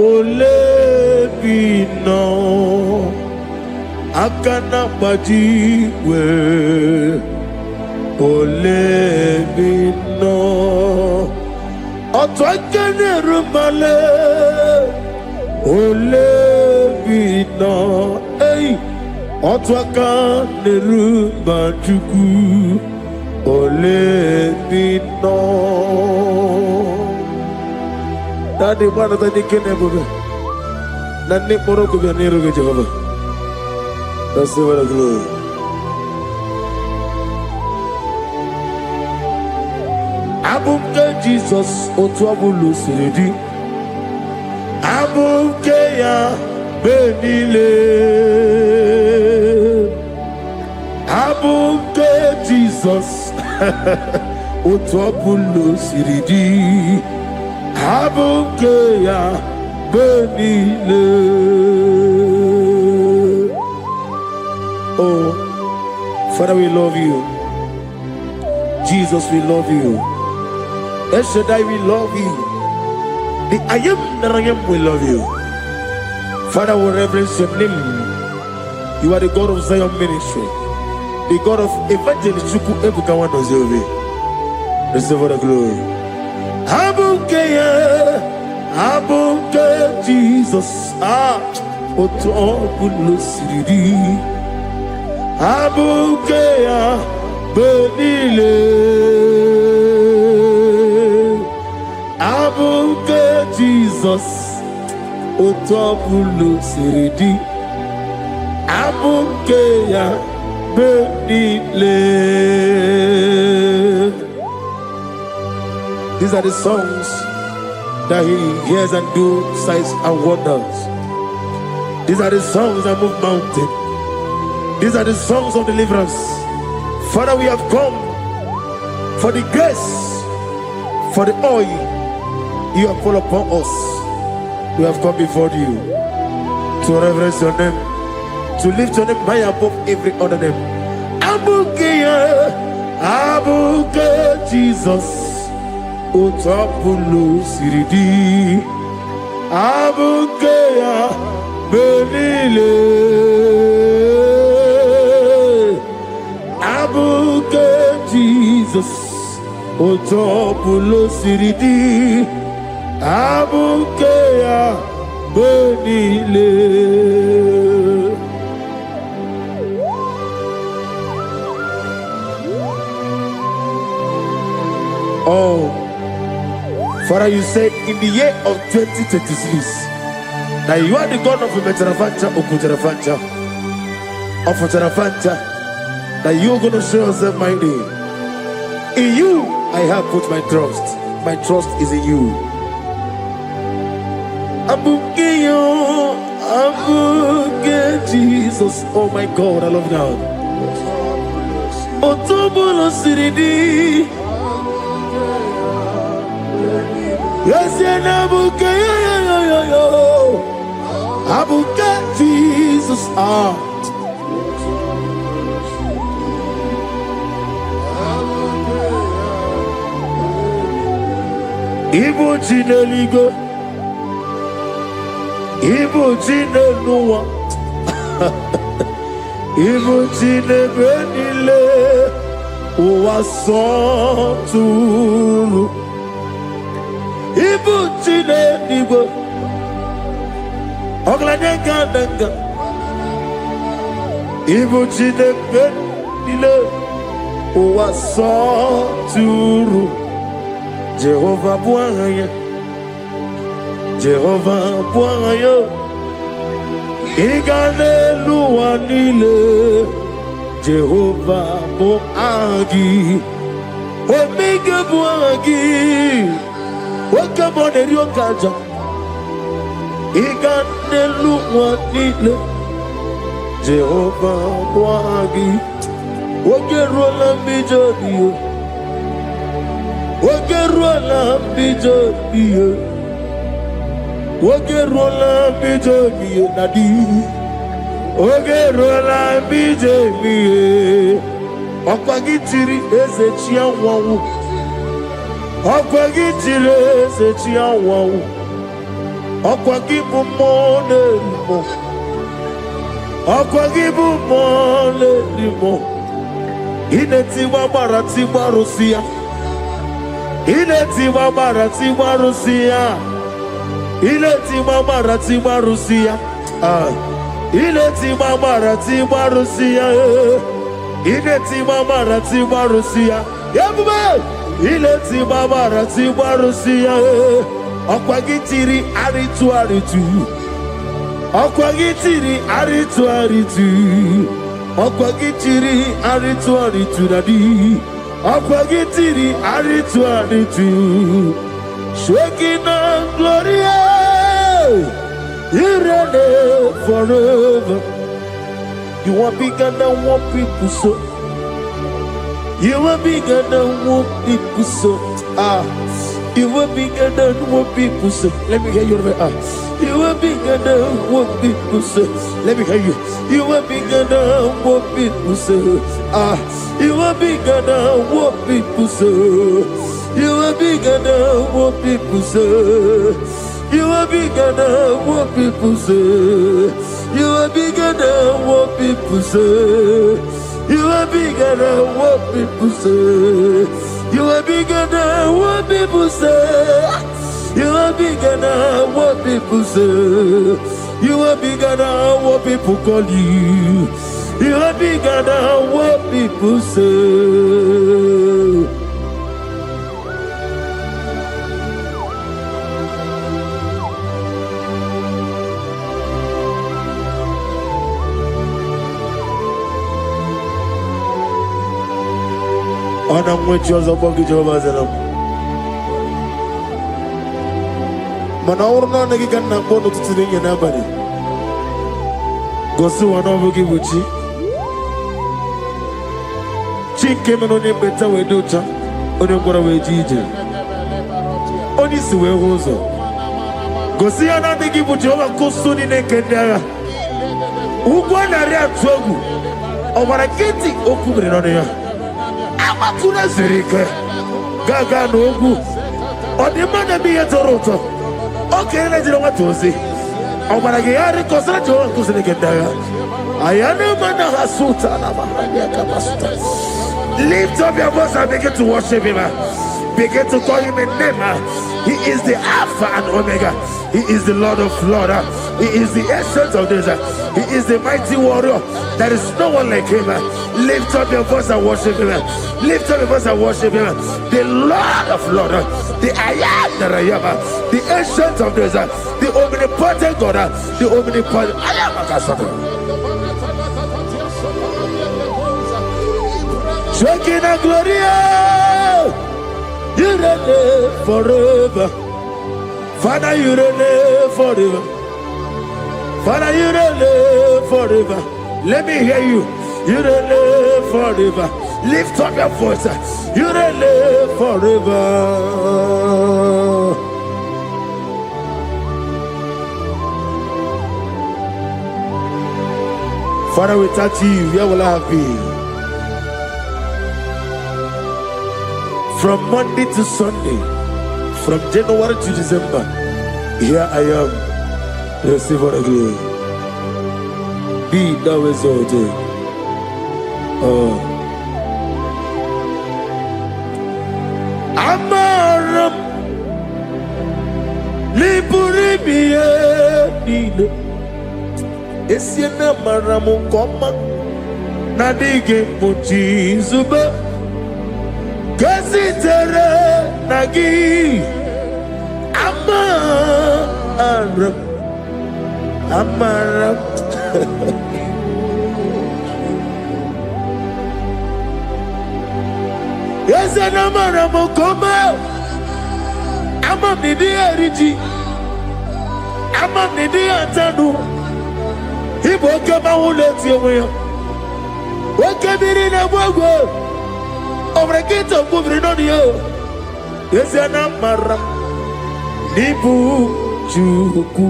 Olebino. Akana bajiwe. Olebino. Otwakene rumale. Olebino, hey, otwaka nerumba chuku. Olebino. Daddy, what are the Keneboga? Nani Moroko Ganero Jehovah. That's the word of glory. Abumka Jesus, Otwabulu Siridi. Abukeya benile, abuke Jesus, utwapulo siridi, abukeya benile. Oh, Father, we love you. Jesus, we love you. El Shaddai, we love you. The I am that I am will love you. Father, we reverence your name. You are the God of Zion ministry, the God of evangelist Chuku Ebukawan Ozeovi. Receive all the glory. Abuke Jesus. Otobulo siridi. Abuke benile. Abuke Jesus, Otobulo siridi. Abuke ya benile. These are the songs that he hears and do signs and wonders. These are the songs that move mountain. These are the songs of deliverance. Father, we have come for the grace, for the oil you have poured upon us. We have come before you to reverence your name, to lift your name high above every other name. Abuke Jesus, Otobulo siridi. Abuke benile. Abuke Jesus, Otopulo siridi Abukea Benile. Oh, Father, you said in the year of 2026 that you are the God of Metarafanta, Okutarafanta, of Tarafanta, that you are going to show yourself mighty. In you, I have put my trust. My trust is in you. Abukeyo, Abuke Jesus. Oh my God, I love you now. Otobulo siridi. Yes, Abukeyo, Abuke Jesus. Ibu Chineligo, Ibu Chineluwa, Ibu Chinebenile, Uwasoturu, Ibu Chineligo, Oglanenga, Ibu Chinebenile, Uwasoturu. Jehovah Bwaya, Jehovah Bwaya, Igalelua nile, Jehovah Boagi, Omega Boagi, Wakabone Ryokaja, Igalelua nile, Jehovah Boagi, Wakerola Mijodio. Wakerola bijobiye, Wakerola bijobiye nadi, Wakerola bijobiye. Okwagitiri ezechia wawu, Okwagitiri ezechia wawu, Okwagibu mone limo, Okwagibu mone limo. Inetiwa baratiwa Rusia. Iletiwa baratiwa Rusia. Iletiwa baratiwa Rusia. Iletiwa baratiwa Rusia. Iletiwa baratiwa Rusia. Yabube. Iletiwa baratiwa Rusia. Okwagitiri aritu aritu. Okwagitiri aritu aritu. Okwagitiri aritu aritu nadi. Akwagitiri aritu aritu, Shekinah Gloria, you reign forever. You are bigger than what people so. You are bigger than what people so. You are bigger than what people say. Let me hear you. You are bigger than what people say. Let me hear you. You are bigger than what people say. You are bigger than what people say. You are bigger than what people say. You are bigger than what people say. You are bigger than what people say. You are bigger than what people say. You are bigger than what people say. You are bigger than what people say. You are bigger than what people call you. You are bigger than what people say. Ana mwechoza kwa kichwa zenu. Mana urna negi kanna bono tutsirinye nabari. Gosu wana vugi buchi. Chike meno ni mbeta wedocha. Oni mkora wejije. Oni siwe hozo. Gosi ana negi buchi owa kusu ni nekendaya. Ugwa na rea tuogu. Omara kiti okubri nane ya. Amatuna zirike gaga n'ogwu ọdịmma bi ya tọrọ ụtọ oke na-ejiri nwata ozi ọ gwara gị ya rịkọsịrị Jehova nkụziri gị ndị agha aya na-eme na ha sụta na mahadum aka masụta Lift up your voice and begin to worship him. Begin to call him a name. He is the Alpha and Omega. He is the Lord of Lords. He is the Ancient of Days. He is the mighty warrior. There is no one like him. Lift up your voice and worship him. Lift up your voice and worship him. The Lord of Lords, the I am that I am, the Ancient of Days, the omnipotent God, the omnipotent I am. Shekinah Gloria, you reign forever. Father, you reign forever. Father, you reign forever. Let me hear you. You reign forever. Lift up your voice. You reign forever. Father, without you, where will I have been? From Monday to Sunday, from January to December, here I am. Receive all the glory. Be thou exalted. Amaram Liburibie Nino Esiena Maramu Koma Nadige Muchizuba Gazitere Nagi Amaram Yes, and Amaram Koma Amam Nidi Ariji Amam Nidi Antanu He woke up my whole let you away. Woke up in a wogo over a gate of moving on you. Yes, and Amaram Nibu Juku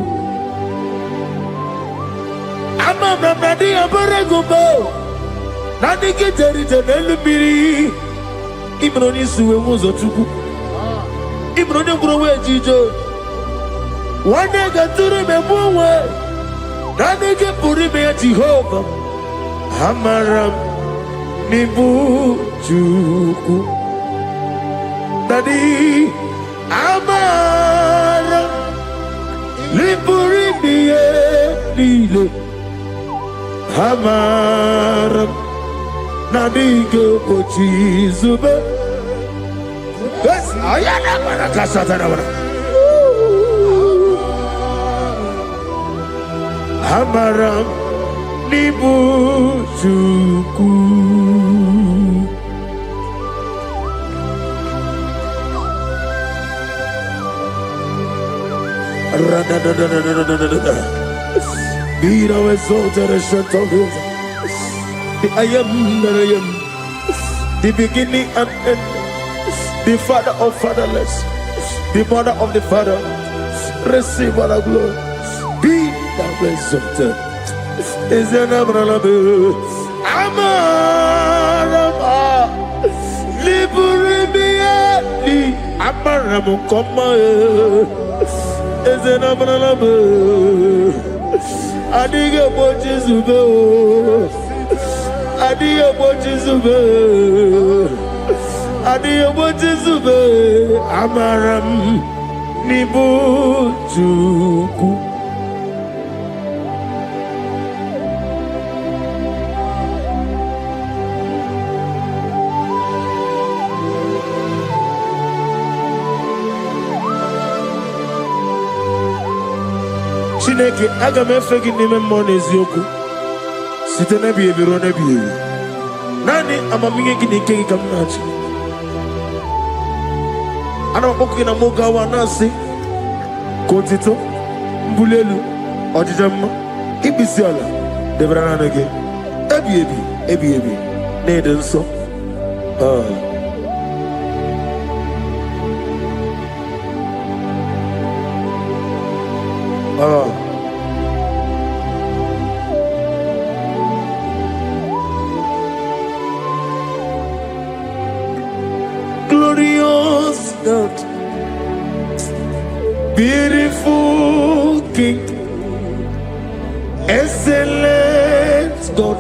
Amam Nadi Abaragubo Nadi Kitari Janelubiri Ibroni Suwe Mozotuku Ibroni Browe Jijo one day got to remember where Nadi Puri me Jehovah Amaram Nibu Juku Nadi Amaram Niburi Nile Amaram Nadiga Pochizube. Yes, I am a Casatana. Amaram Nibu Chuku. Be thou exalted and shut of his. The I am that I am, the beginning and end, the father of fatherless, the mother of the father. Receive all the glory. Be thou exalted. Is an Abraham, Amarama, Liburibi, Abraham, come, is an Abraham. Adiga Bochizube, Adiga Bochizube, Adiga Bochizube, Amaram Nibu Juku. Chineke aga me fegi n'ime mmụọ n'eziokwu site n'ebi ebi ruo n'ebi ebi. Naanị amamihe gị na ike gị ka m na-achị. Ana m akpọku gị na mụ gawa na-asị ka otito mbuli elu ọdịda mma ikpisi ala debere naanị gị ebi ebi ebi ebi na-ede nsọ. Glorious God, beautiful King, excellent God,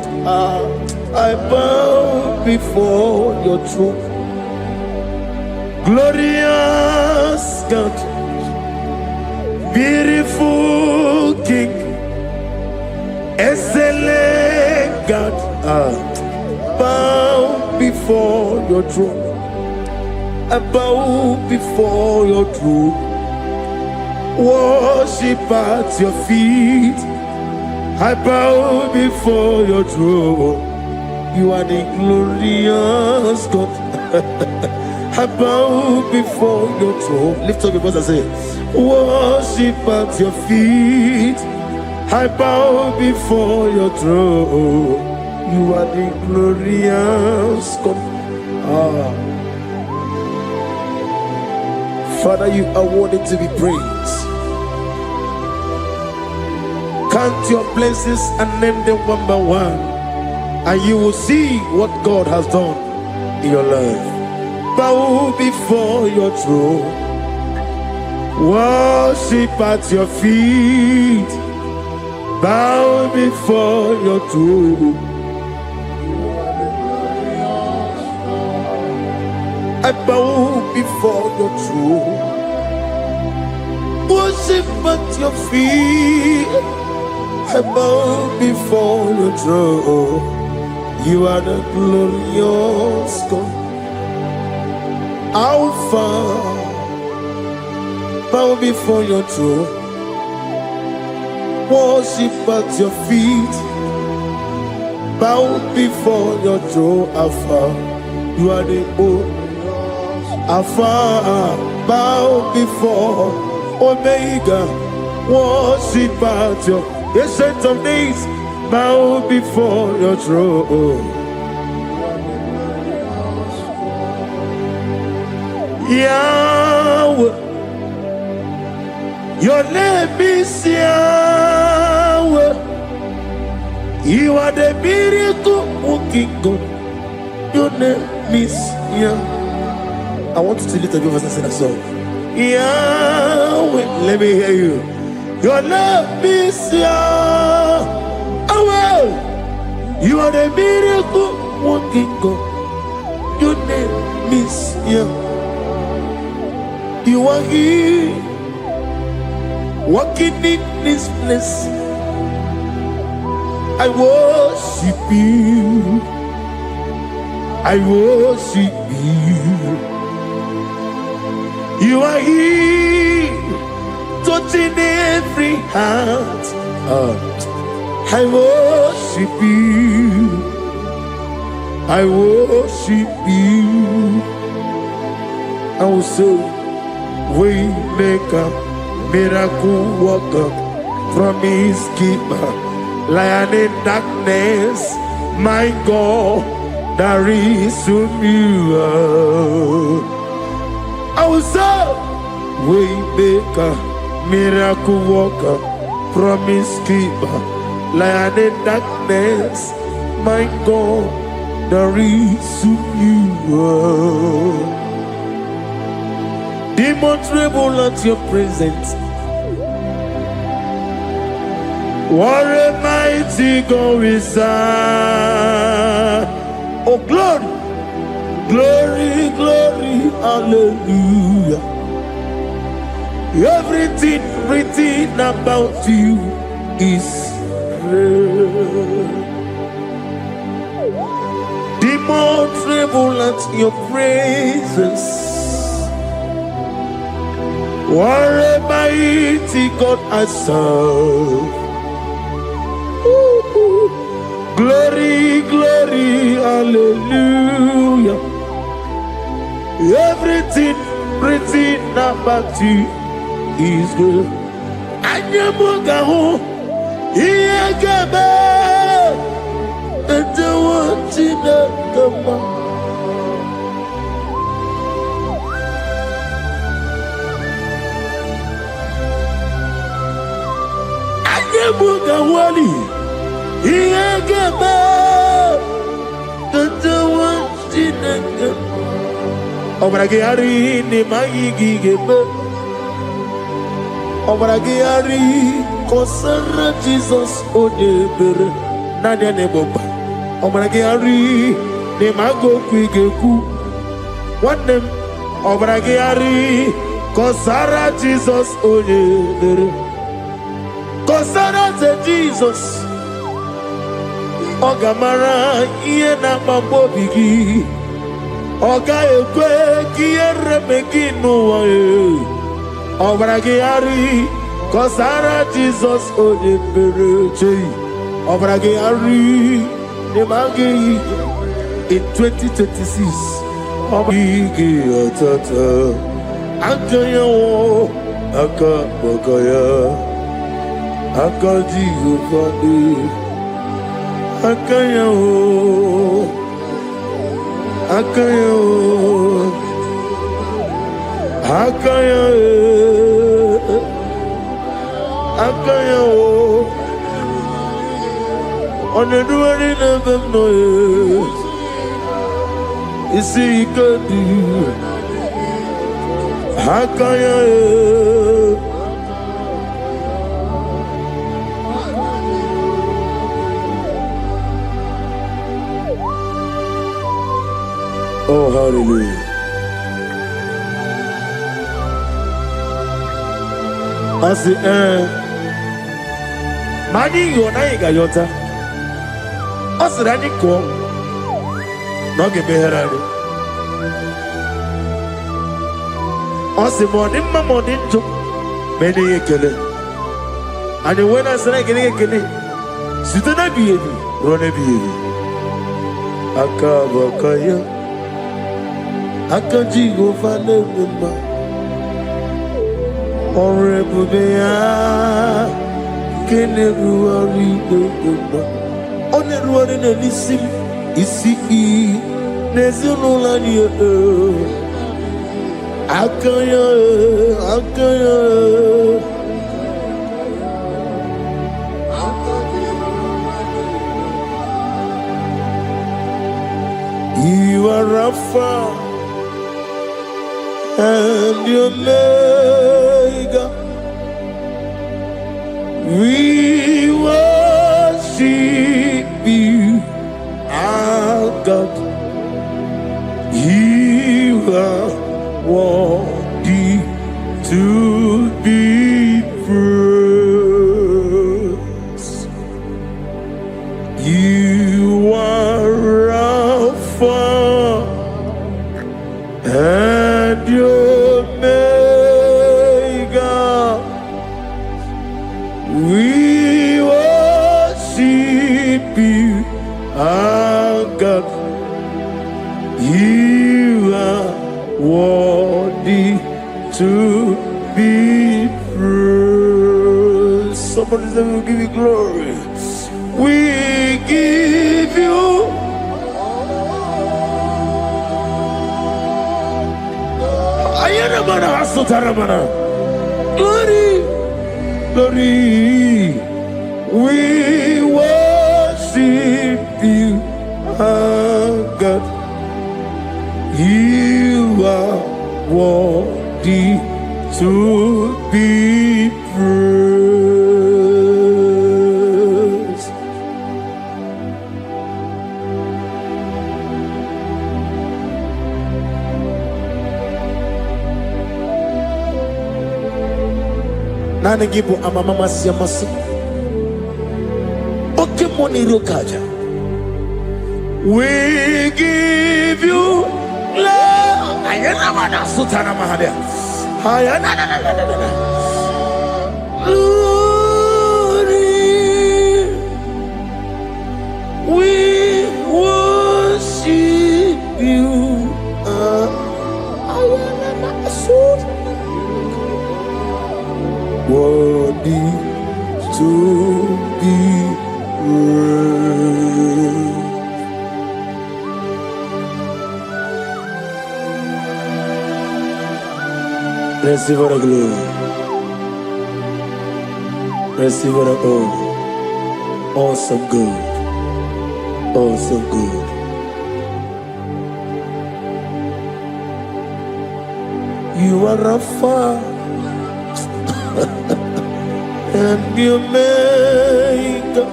I bow before your throne. Glorious God, beautiful King, excellent God, bow before your throne. I bow before your throne, worship at your feet. I bow before your throne. You are the glorious God. I bow before your throne. Lift up your voice and say, worship at your feet. I bow before your throne. You are the glorious God. Father, you are worthy to be praised. Count your blessings and name them one by one, and you will see what God has done in your life. Bow before your throne, worship at your feet. Bow before your throne. I bow before your throne, worship at your feet. I bow before your throne. You are the glorious God. Alpha, bow before your throne, worship at your feet. Bow before your throne, Alpha. You are the old Alpha. Bow before Omega, worship at your Ancient of Days. Bow before your throne. Yahweh, your name is Yahweh. You are the miracle working God. Your name is Yahweh. I want you to lift up your voice and sing a song. Yahweh, let me hear you. Your name is Yahweh. You are the miracle working God. Your name is Yahweh. You are here, walking in this place. I worship you. I worship you. You are here, touching every heart. I worship you. I worship you. I will say, Waymaker, miracle worker, promise keeper, lion in darkness, my God, there is whom you are. I will say, Waymaker, miracle worker, promise keeper, lion in darkness, my God, there is whom you are. Demons tremble at your presence. What a mighty God we serve. Oh, glory, glory, glory, hallelujah. Everything written about you is real. Demons tremble at your presence. What a mighty God I serve. Glory, glory, hallelujah. Everything written about you is good. Anyamugaho, Iyagaba, and the one in the Bugawali, Iyagaba, the one in the Obragiari, Nimaigi, Obragiari, Kosara Jesus, Odeber, Nadia Neboba, Obragari, Nemago Quigeku, one name, Obragari, Kosara Jesus, Oye, Kosara Jesus, Ogamara, Iena Mambo Bigi, Oga Ekwe, Kiere Megino, Obragari, Kosara Jesus, Oye, Obragari, Nemagi in 2026. Omigi atata akaya wo akabakaya akaji ufani akaya wo akaya wo akaya akaya wo. On the doing of them noise, you see, you could do. How can you? Oh, hallelujah. I say, Mani, you're not Yota. Asirani ko no ge beherani Osimo nimma modinjo meni ekele ani wena sara gele ekele sitana biyebi rone biyebi akabakaya akaji go fale mma orebubeya kene ruari do Only running and listen, isi nezulani akaya. You are Alpha and Omega. We worship you, our God. You are worthy to be praised. You are Alpha and Omega. We worship you, our God. You are worthy to be praised. Somebody say, we'll give you glory. We give you glory, glory. We worship you, our God. You are worthy to be praised. Nani gibu amamama siyamasi oke moni rokaja. We give you love. Ayana mana sutana mahadia. Ayana na. Glory. We worship you. Ayana mana sut. Worthy to be praised. Receive our glory. Receive our honor. Awesome God. Awesome God. You are Alpha and Omega.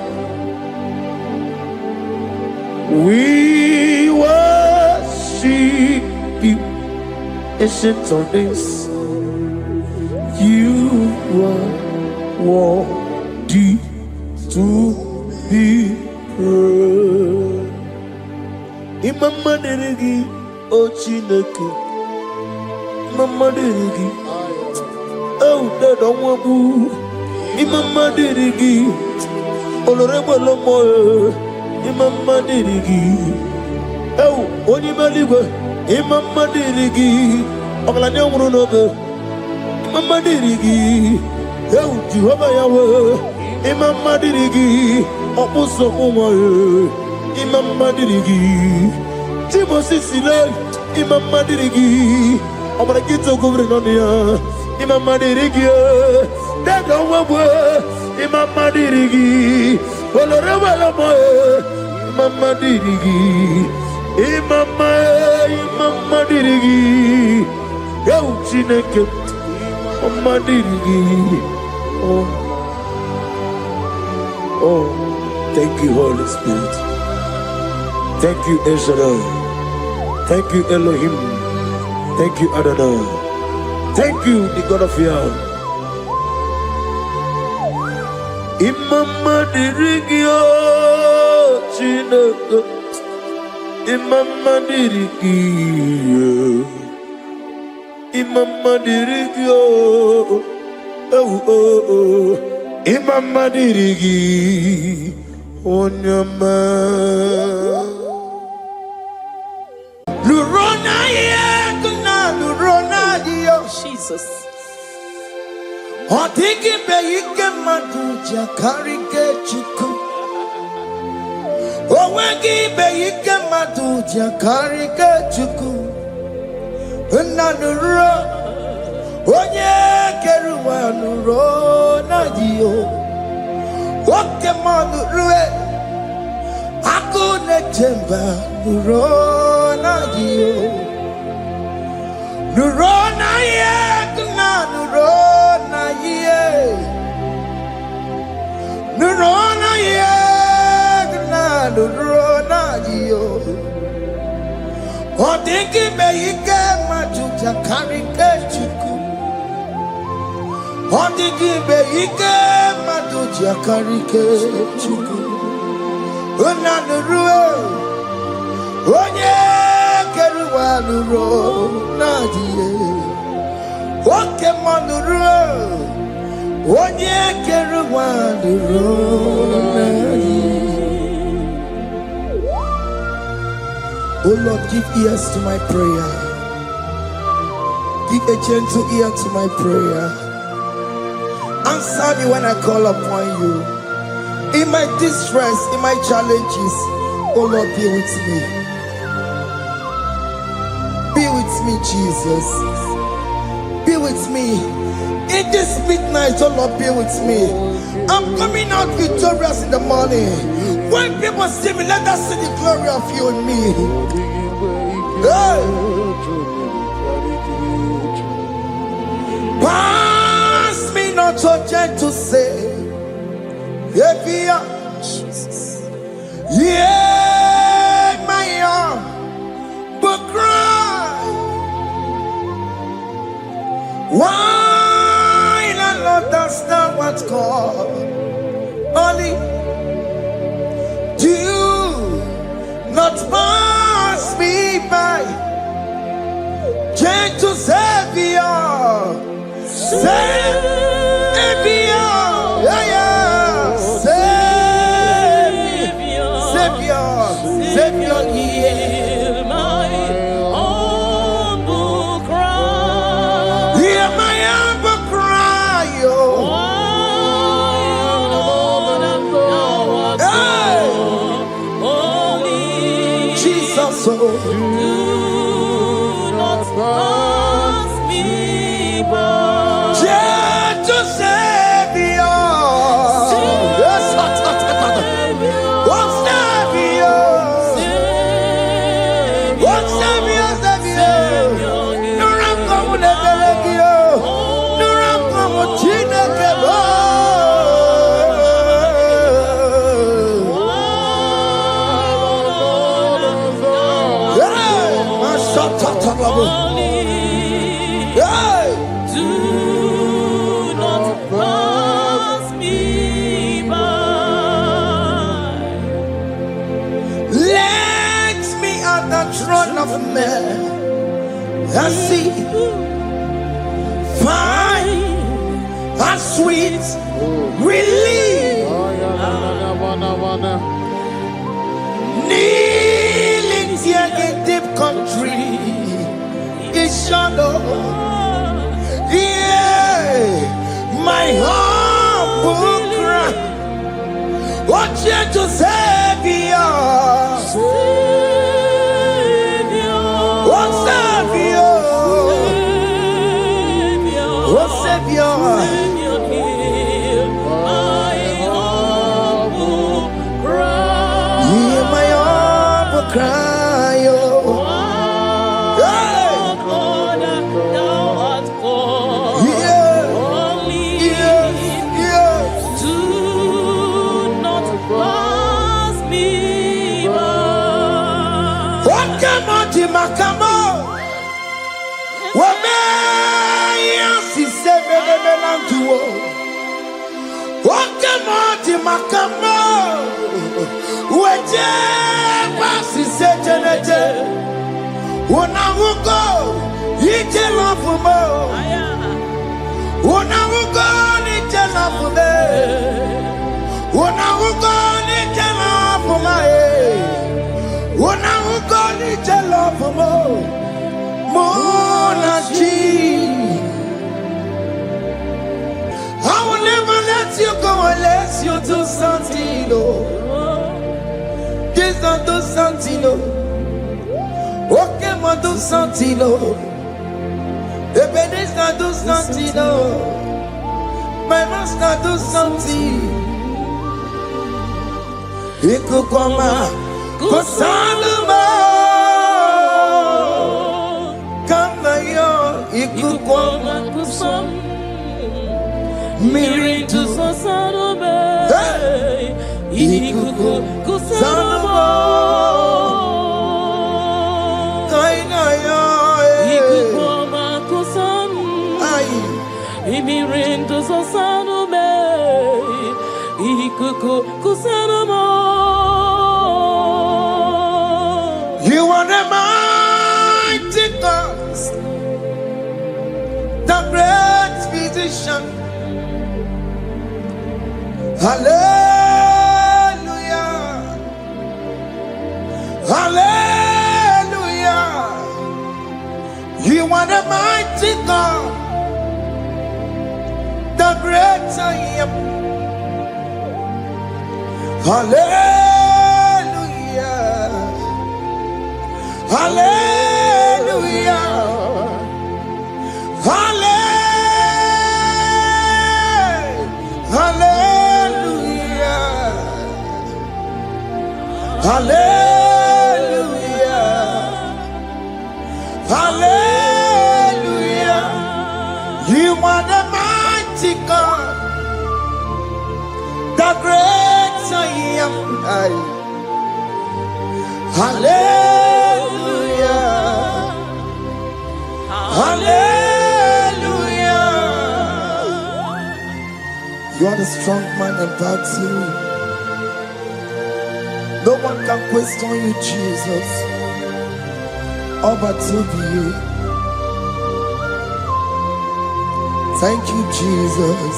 We worship you, ancient of days. You are worthy to be praised. Imama deregi o Chineke, Imama deregi o Dadonwabu, Imama deregi olorebo lomo, Imama deregi o Onimaligwe, Imama deregi oglanya wurunobe, Imama deregi o Jehovah Yahweh, Imama deregi opuso umoye, Imama dirigi, Timosi Sile, Imama dirigi, Omarakito Governonia, Imama dirigi, Dada Wabwe, Imama dirigi, Olorewalamoe, Imama dirigi, Imama dirigi, Yo Chineke, Imama dirigi, oh, thank you, Holy Spirit. Thank you, El Shaddai. Thank you, Elohim. Thank you, Adonai. Thank you, the God of Yah. Imama dirigio, Chineke. Imama dirigio. Imama dirigio. Oh. Imama dirigi. Onyama. Jesus. Otiki beike maduja karike chiku. Owegi beike maduja karike chiku. Nanuro. Onye keruwa nuro na dio. Oke manurue. Akune chemba nuro na dio. Nurona ye, nurona ye, nurona ye, nurona yo. Odingi beike majuja karike chiku. Odingi beike majuja karike chiku. Una nurue, onye. Nuro nadie, oke manuro, onye keruwa nuro nadie. Oh Lord, give ears to my prayer. Give a gentle ear to my prayer. Answer me when I call upon you. In my distress, in my challenges, oh Lord, be with me. Be with me, Jesus. Be with me. In this midnight, oh Lord, be with me. I'm coming out victorious in the morning. When people see me, let us see the glory of you in me. Hey. Pass me not so gentle, say, Jesus. Yeah, my arm, but cry. Why the Lord does not what's called only do not pass me by, gentle Savior, Savior, yeah, Savior, Hear my humble cry. Hear my humble cry, Jesus, do not pass me by. gentle Savior, Only Hey. do not pass me by. Let me at the throne of men and see, find a sweet relief. Kneeling here in deep country is shadow. Yeah, my humble cry. What you to Savior? What Savior? What Savior? Hear my humble cry. Oh. Hey. Yeah. Yes. Yes. Do not pass me by. What come on to my come on? What man see seven and two? What come on to my come on? What was he said? When I will go, he tell off for more. When I will go, he tell off for there. When I will go, he tell off for my head. When I will go, he tell off for more. I will never let you go unless you do something. This not do something. Okay, ma do something. Baby, this not do something. My master do something. He could come out. Go Mirintu sasarobe, ikuko kusanobo, ikuko makusam, mirintu sasarobe, ikuko kusanobo. You are the mighty God, the great physician. Hallelujah. Hallelujah. You are the mighty God, the great I am. Hallelujah. Hallelujah. Hallelujah. Hallelujah. Hallelujah. You are the mighty God, the great I am. Hallelujah. Hallelujah. You are the strong man in battle. No one can question you, Jesus. All but to be you. Thank you, Jesus.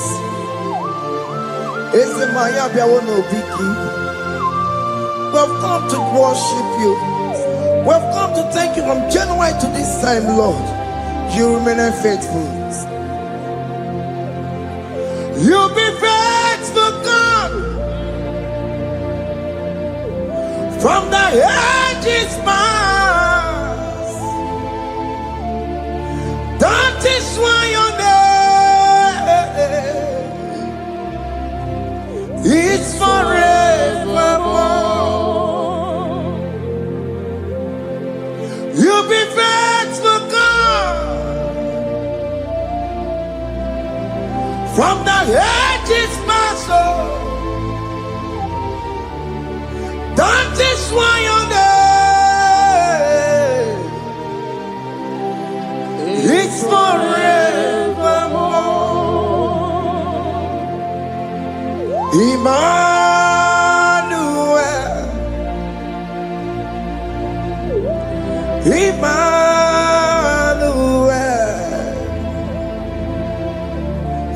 We've come to worship you. We've come to thank you from January to this time, Lord. You remain faithful. You be faithful, God. From the ages past, that is why your name is forevermore. You be faithful, God. From the ages past, that is why your name Emmanuel,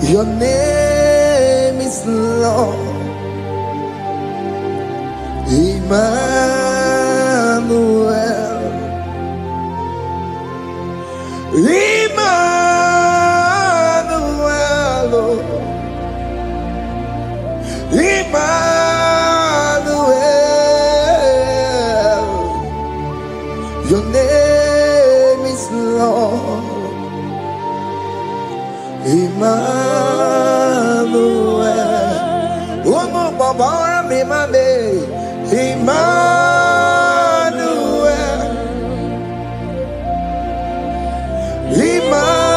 your name is Lord. Emmanuel, Emmanuel, Emmanuel, your name is Lord. Emmanuel, oh no, Baba, me mame. Emmanuel, Emmanuel,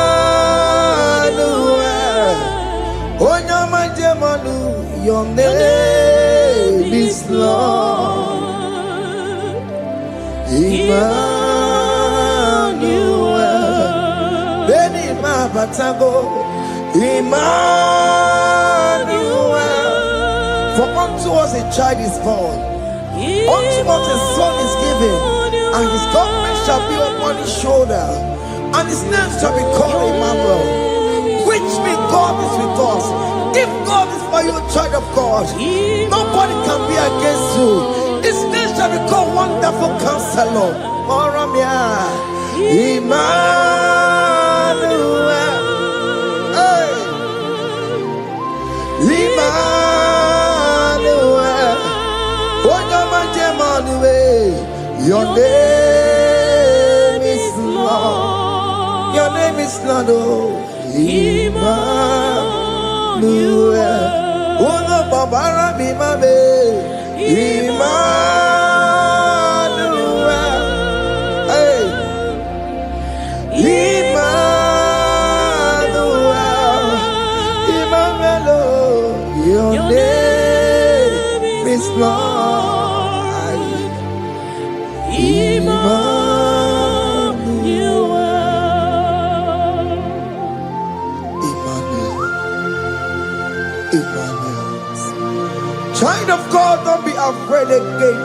oh no, my Jemanu, your name is Lord. Emmanuel, Beni Mabatago, Emmanuel, for unto us a child is born, unto us a son is given, and his government shall be upon his shoulder, and his name shall be called Emmanuel, which means God is with us. If God is for you, child of God, nobody can be against you. His name shall be called Wonderful Counselor. Emmanuel, hey. Emmanuel, your name is Lord. Your name is Lord. Oh, Emmanuel. Oh no, Baba, be my baby. Emmanuel. Hey, Emmanuel. Emmanuel. Your name is Lord. Emmanuel. Child of God, don't be afraid again.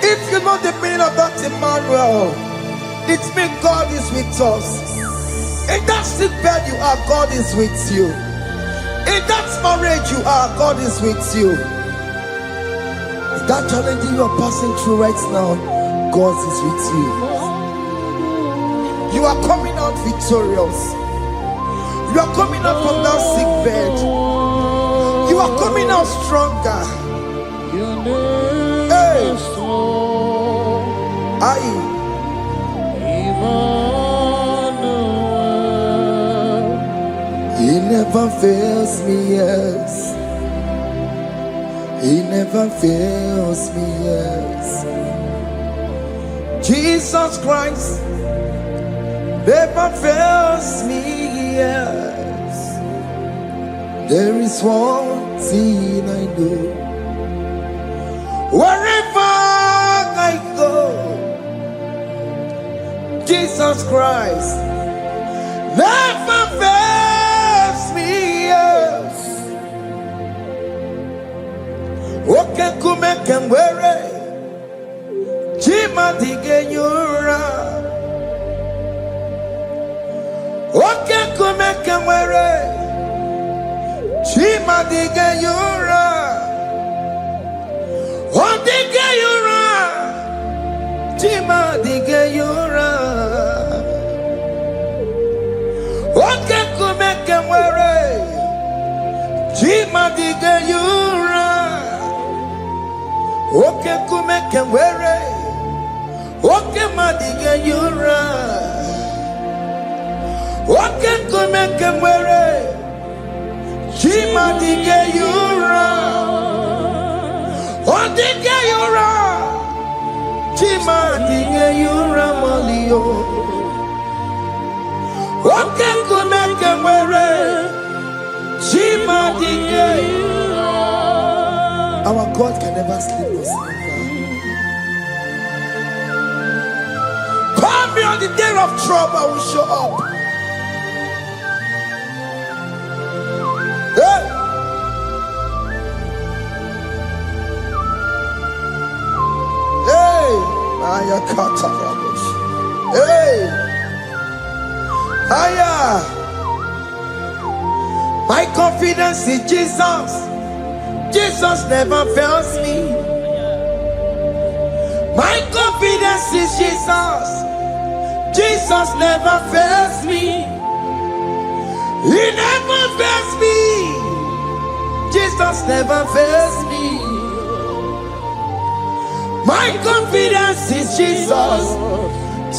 If you know the meaning of that Emmanuel, it means God is with us. In that sick bed you are, God is with you. In that marriage you are, God is with you. In that challenge you are passing through right now, God is with you. You are coming out victorious. You are coming out from that sick bed. You are coming out stronger. Hey, He never fails me, yes. He never fails me, yes. Jesus Christ never fails me, yes. There is one thing I know. Wherever I go, Jesus Christ never fails me, yes. Okay, come and wear it. Jima digenyura. Okay, come and wear it. Jima digenyura. Oh, digenyura. Jima digenyura. Okay, come and wear it. Jima digenyura. Okay, come and wear it. Okay, madiga yura. Okay, come and wear it. Jima diga yura. Oh, diga yura. Jima diga yura malio. Okay, come and wear it. Jima diga yura. Our God can never sleep or slumber. Call me on the day of trouble, I will show up. Hey, hey, Hey, higher. My confidence in Jesus. Jesus never fails me. My confidence is Jesus. Jesus never fails me. He never fails me. Jesus never fails me. My confidence is Jesus.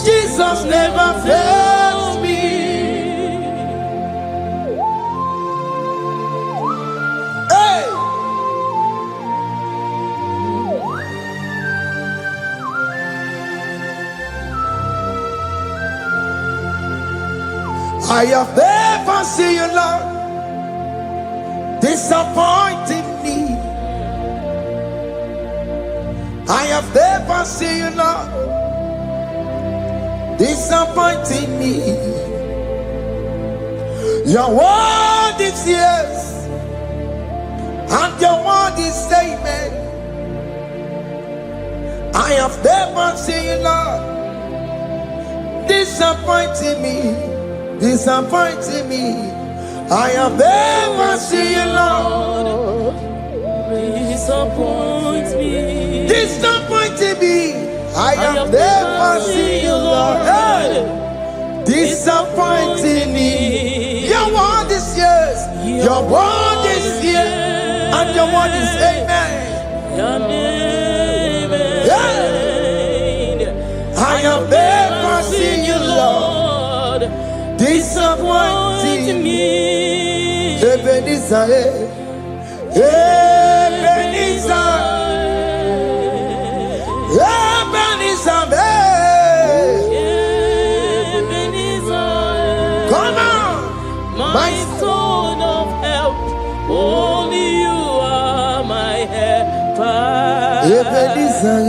Jesus never fails me. Hey! I have never seen you, Lord, disappointing me. I have never seen you, Lord, disappointing me. Your word is yes, and your word is amen. I have never seen you, Lord, disappointing me. Disappointing me. I have never seen you, Lord, disappoint me. disappointing me. I have never seen you, Lord, hey, disappointing me. Your word is yes, your word is yes, and your word is amen. Your name is I have never seen you, Lord, disappointing me. Ebenezer, Ebenezer, Ebenezer, come on, my stone of help. Only you are my helper. Ebenezer,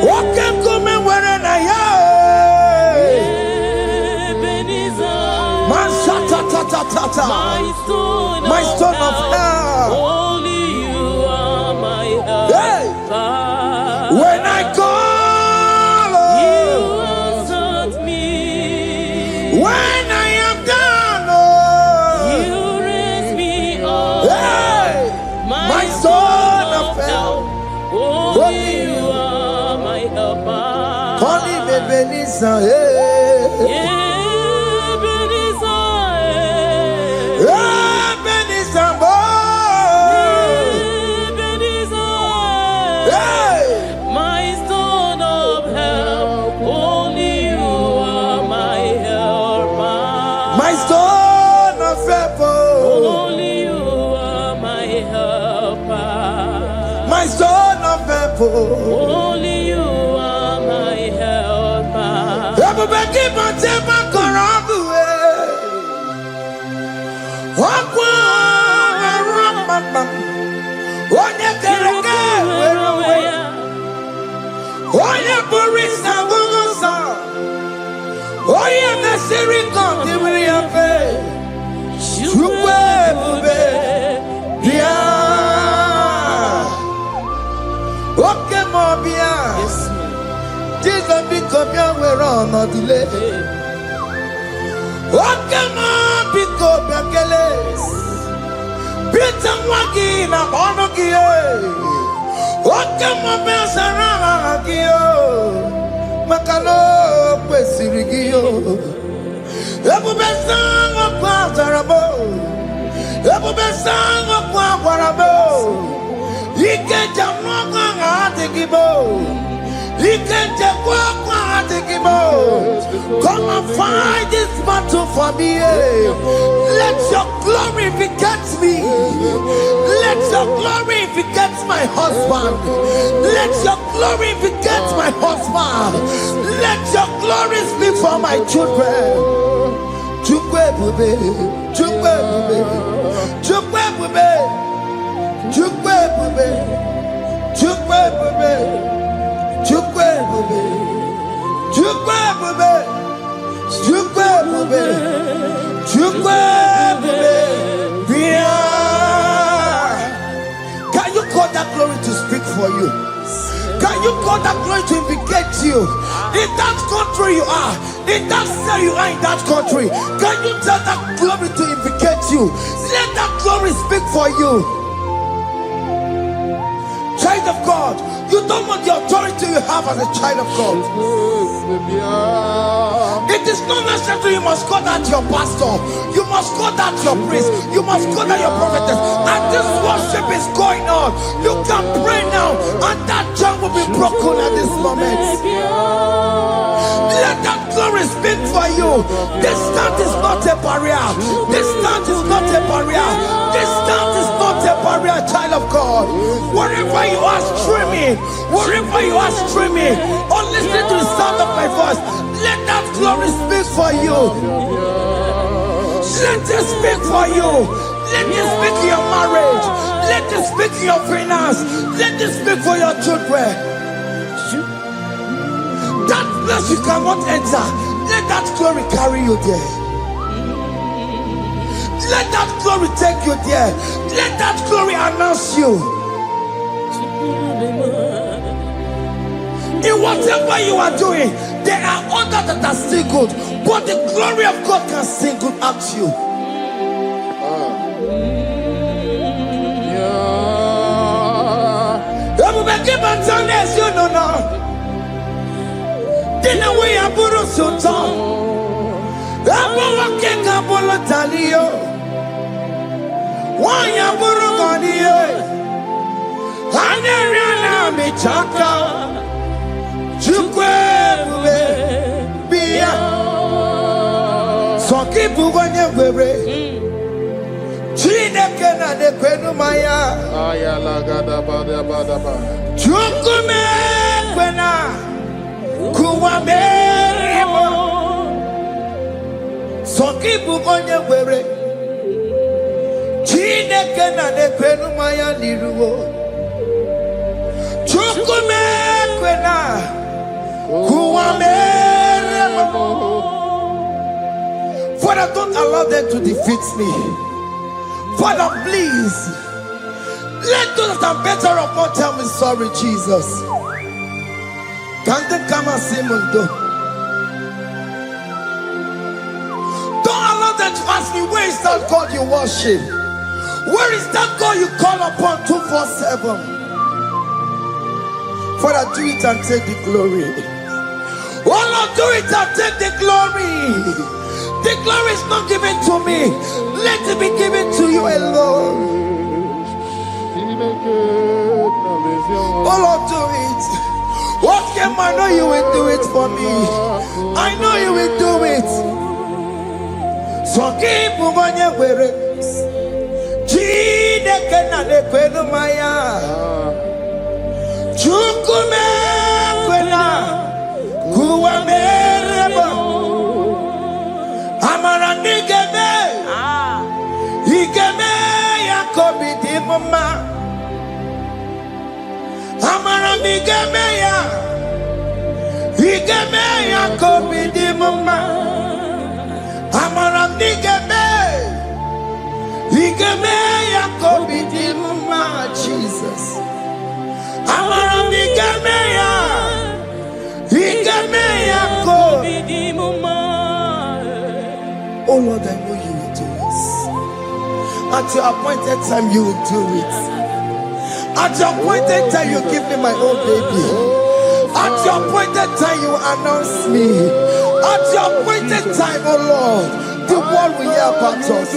what can come and where I my stone of help. Only you are my help. Hey. When I call, you answered me. When I am down, you raise me up. Hey. My stone of help. Only you are my helper. Call him Ebenezer, my stone of help. Only you are my helper. My stone of help. Only you are my helper. Everybody keep on taking my corrupt way. Jesus be copia we're on a delay. What come on, pick up your keles? Beat and waggy in a bonoki. What come on, Bessaragio? Macalo, Pessirigio. Ebu Bessan of Quatarabo. Ebu Bessan of Quatarabo. He can't jump on the gibo. He can just walk on the gibo. Come and fight this battle for me. Let your glory beget me. Let your glory beget my husband. Let your glory beget my husband. Let your glory speak for my children. Chukwe bube, chukwe bube, chukwe bube, chukwe bube, chukwe bube. Chukwe bube, chukwe bube, chukwe bube, chukwe bube. Can you call that glory? for you? Can you call that glory to vindicate you? In that country you are, in that cell you are in that country, can you tell that glory to vindicate you? Let that glory speak for you. Child of God, you don't want the authority you have as a child of God. It is not necessary you must call that your pastor, you must call that your priest, you must call that your prophetess. And this worship is going on. You can pray now, and that jam will be broken at this moment. Let that glory speak for you. Distance is not a barrier. Distance is not a barrier. Distance is not a barrier, child of God. Wherever you are streaming, wherever you are streaming, or listening to the sound of my voice, let that glory speak for you. Let it speak for you. Let it speak in your marriage. Let it speak in your finance. Let it speak for your children. That place you cannot enter, let that glory carry you there. Let that glory take you there. Let that glory announce you. In whatever you are doing, there are others that are still good, but the glory of God can still good at you. You know now. Dina we aburu sultan. Abo wake kabolo talio. Why aburu goniye. Aneriana michaka. Chukwe bube biya. Soki buganye bebe. Chineke na de kwenu maya. Ayala gada bada bada ba. Chukume kwena. Kuwa meremo. Soki bugonye were. Chineke na de kwenu maya liruwo. Chukume kwena. Kuwa meremo. Father, don't allow them to defeat me. Father, please. Let those that are better off not tell me sorry, Jesus. Can they come and see me? Don't allow them to ask me, where is that God you worship? Where is that God you call upon 247? Father, do it and take the glory. Oh Lord, do it and take the glory. The glory is not given to me. Let it be given to you alone. Oh Lord, do it. What can I know you will do it for me? I know you will do it. So keep moving your way. Chineke na de kwenu maya. Chukume kwena. Kuwa mereba. Amara nigeme. Igeme ya kobidi mama. Amara nigeme ya. Igeme ya kobidi mama. Amara nigeme. Igeme ya kobidi mama. Jesus. Amara nigeme ya. Igeme ya kobidi mama. Oh Lord, I know you will do it. At your appointed time, you will do it. At your appointed time, you give me my own baby. At your appointed time, you announce me. At your appointed time, oh Lord, the world will hear about us.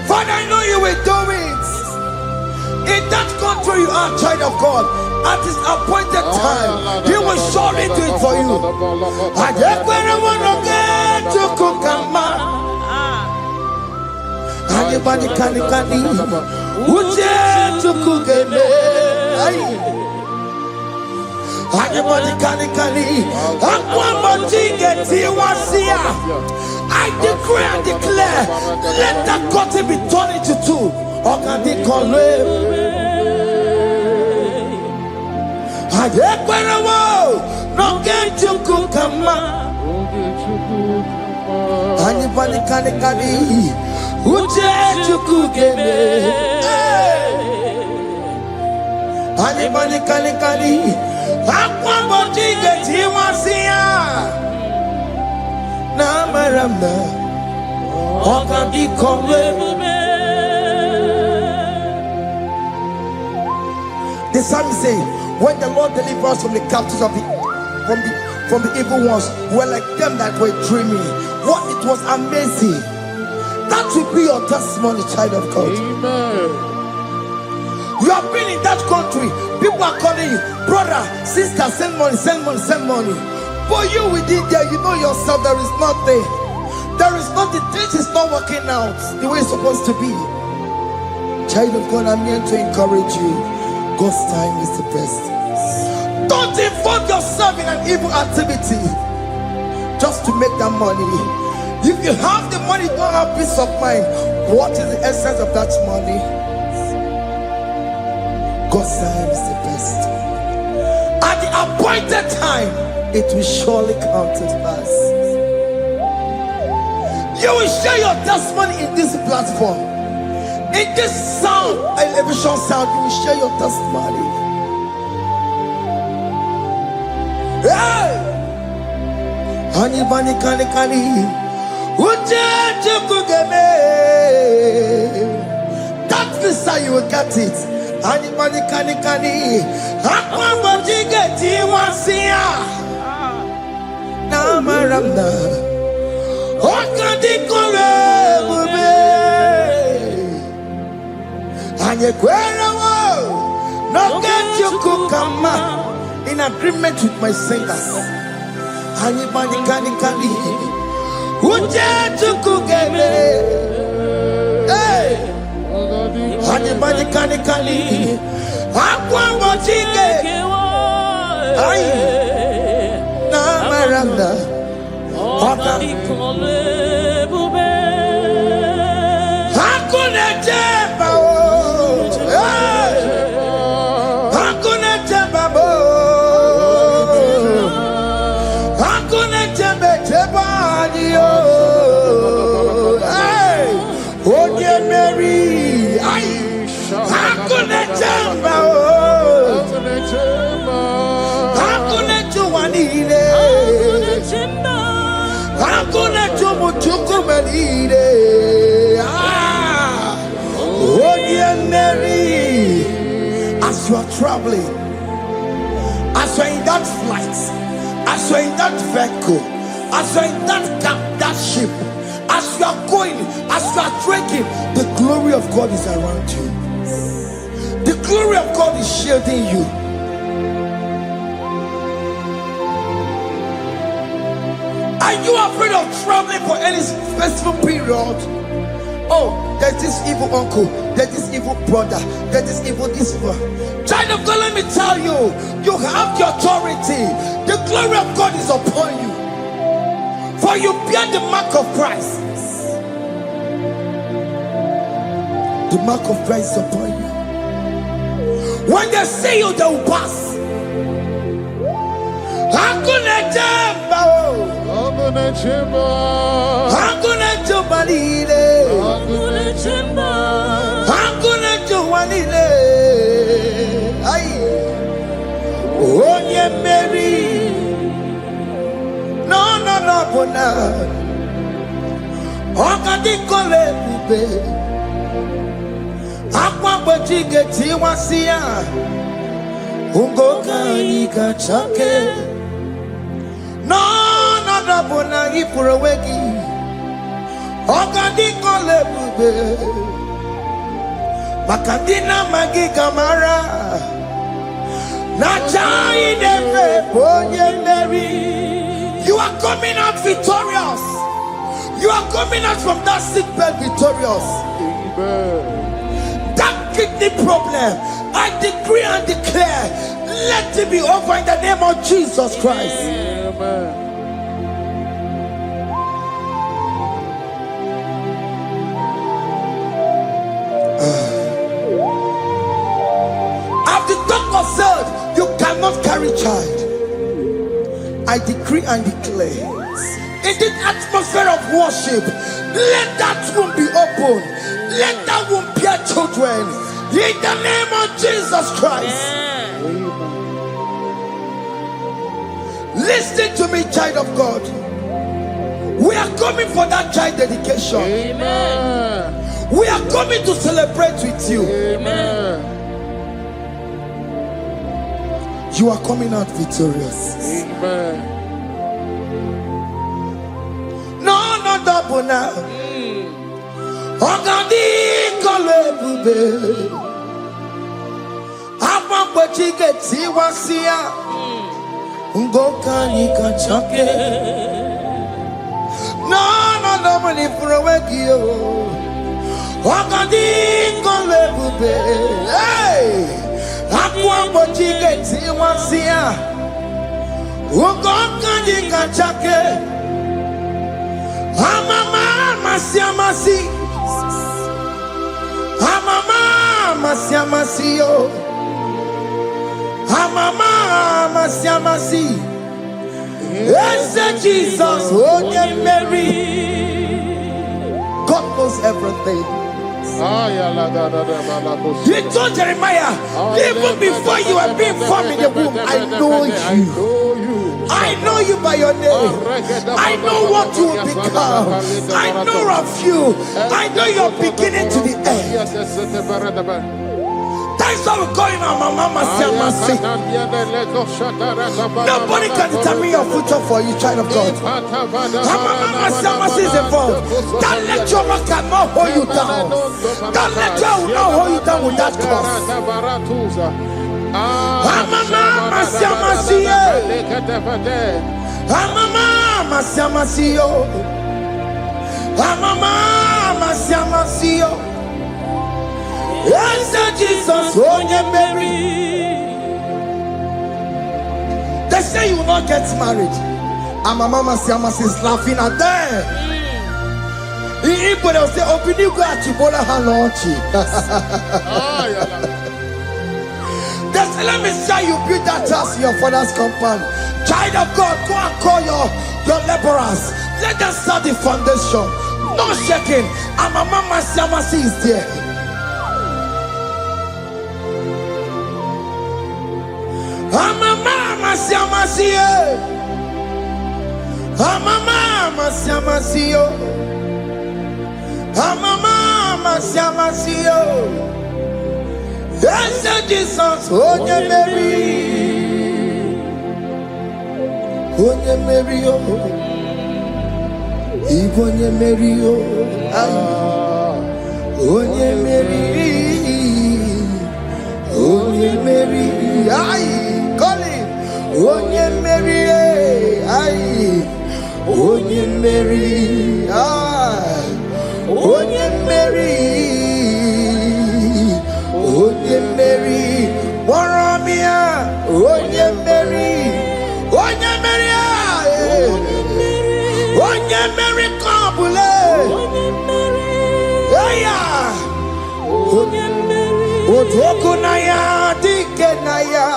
Father, I know you will do it. In that country, you are a child of God. At his appointed time, he will surely do it for you. I just want to get to Kukama. Anybody can Uje to Kugeme. Anybody can I decree and declare, let that curtain be torn into two. Or can they call him? No get to Kukama. Anybody can Uje to Kugeme. Anybody kali. Aqua bojiga tiwasia. Na maramba. Oka di kombe. The psalmist say, when the Lord delivers us from the captives of from the evil ones, were like them that were dreaming. What it was amazing. That will be your testimony, child of God. Amen. You have been in that country. People are calling you, brother, sister, send money, send money, send money. But you within there, you know yourself, there is nothing. There is nothing. This is not working out the way it's supposed to be. Child of God, I'm here to encourage you. God's time is the best. Don't involve yourself in an evil activity just to make that money. If you have the money, you don't have peace of mind. What is the essence of that money? God's time is the best. At the appointed time, it will surely come to pass. You will share your testimony in this platform. In this sound, elevation sound, you will share your testimony. Hey! Anybody kali. That visa you will get it. Anybody kali. Aqua bojiga tiwasia. Na maranda. Oka di kombe. No get you kukama in agreement with my singers. Anybody kali. Uje tukugeme. Hey. Anybody kali. Aqua bojiga. Ay. Na maranda. Oka. Hakuna jeba. As you are traveling, as you are in that flight, as you are in that vehicle, as you are in that ship, as you are going, as you are drinking, the glory of God is around you. The glory of God is shielding you. Are you afraid of traveling for any specific period? Oh, there's this evil uncle, there's this evil brother, there's this evil this one. Child of God, let me tell you, you have the authority. The glory of God is upon you. For you bear the mark of Christ. The mark of Christ is upon you. When they see you, they will pass. Hakuna jamba, hakuna jamba, hakuna jamba lile, hakuna jamba, hakuna jamba lile. Ay, onye Mary, no bona. Okadi kole bube, akwa bojiga tiwasia, ungoka ika chake. No bona ipurowegi. Okadi kole bube, makadina magi kamara. Nachai neve bonye Mary. You are coming out victorious. You are coming out from that sick bed victorious. Amen. That kidney problem, I decree and declare, let it be over in the name of Jesus Christ. Amen. As the doctor said, you cannot carry child. I decree and declare, in the atmosphere of worship, let that womb be open. Let that womb bear children. In the name of Jesus Christ. Listen to me, child of God. We are coming for that child dedication. Amen. We are coming to celebrate with you. Amen. You are coming out victorious. Amen. No, not double now. Ogadi kolebube. Apa pochike tiwasia. Ngoka nikachake. No, no, double ifurowekio. Ogadi kolebube. Hey! Apa pochike tiwasia. Ngoka nikachake. Amama masiamasi. Amama masiamasio. Amama masiamasi. Yes, Jesus, oh yeah, Mary. God knows everything. You told Jeremiah, even before you were being formed in the womb, I know you. I know you by your name. I know what you will become. I know of you. I know your beginning to the end. That's how we're going on, Mama Siamasi. Nobody can determine your future for you, child of God. Mama Siamasi is involved. Don't let your man cannot hold you down. Don't let your will not hold you down with that cause. Mama Siamasi. Mama Siamasi. Mama Siamasi. Yes, Jesus, oh yeah, Mary. They say you will not get married, and my mama Siamasi is laughing at them. People will say, "Open you go at Chibola Hanochi." They say, "Let me say you build that house in your father's compound." Child of God, go and call your laborers. Let them start the foundation. No shaking, and my mama Siamasi is there. Mama Siamasi. Mama Siamasi. Mama Siamasi. Yes, Jesus, oh yeah, Mary. Oh yeah, Mary, oh. Even yeah, Mary, oh. Oh yeah, Mary. Oh yeah, Mary. Aye. Call him. Oh yeah, Mary. Aye. Oh yeah, Mary. Aye. Oh yeah, Mary. Oh yeah, Mary. Waramia. Oh yeah, Mary. Oh yeah, Mary. Oh yeah, Mary. Kabule. Oh yeah, Mary. Oh Tokunaya. Dikenaya.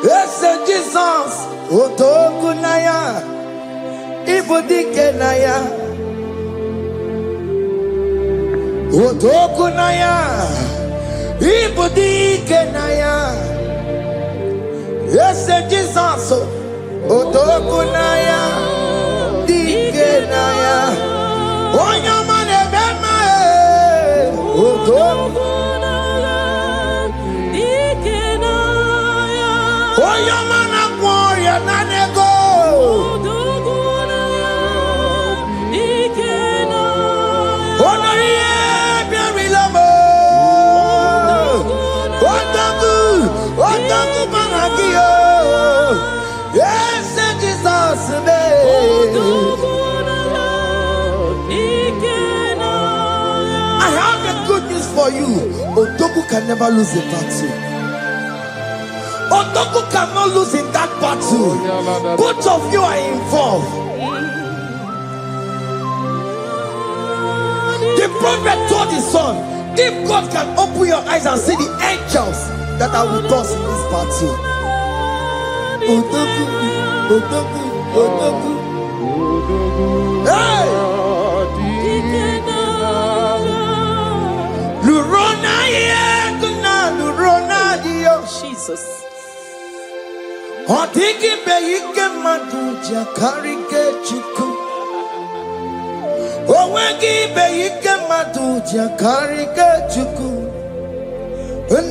Yes, Jesus, Otokunaya, Ibudikenaya, Otokunaya, Ibudikenaya. Yes, Jesus, Otokunaya, Dikenaya. Oyamane Bema, Otokunaya. Oyamana Gloria Nanego. Onoye Biarilamo. Otagu Banagio. Yes, Jesus name. I have a good news for you. Otagu can never lose a battle. Otoku cannot lose in that battle. Both of you are involved. The prophet told his son, if God can open your eyes and see the angels that are with us in this battle. Otoku, Otoku, Otoku. Hey! Luro Jesus. Odigi be ike madu jakarike chuku. Owegi be ike madu jakarike chuku.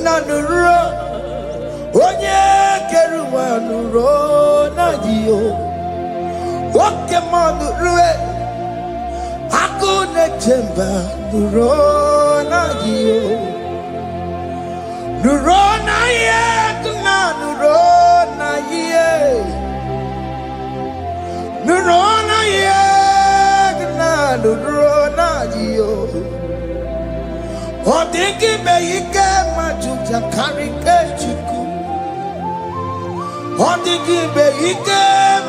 Nanuro onye keruwa nuro na dio. Oke manu rue akune chemba nuro na dio. Nuro na ye kuna nuro na ye. Nuro na ye kuna nuro na dio. Odigi be ike majuja karike chuku. Odigi be ike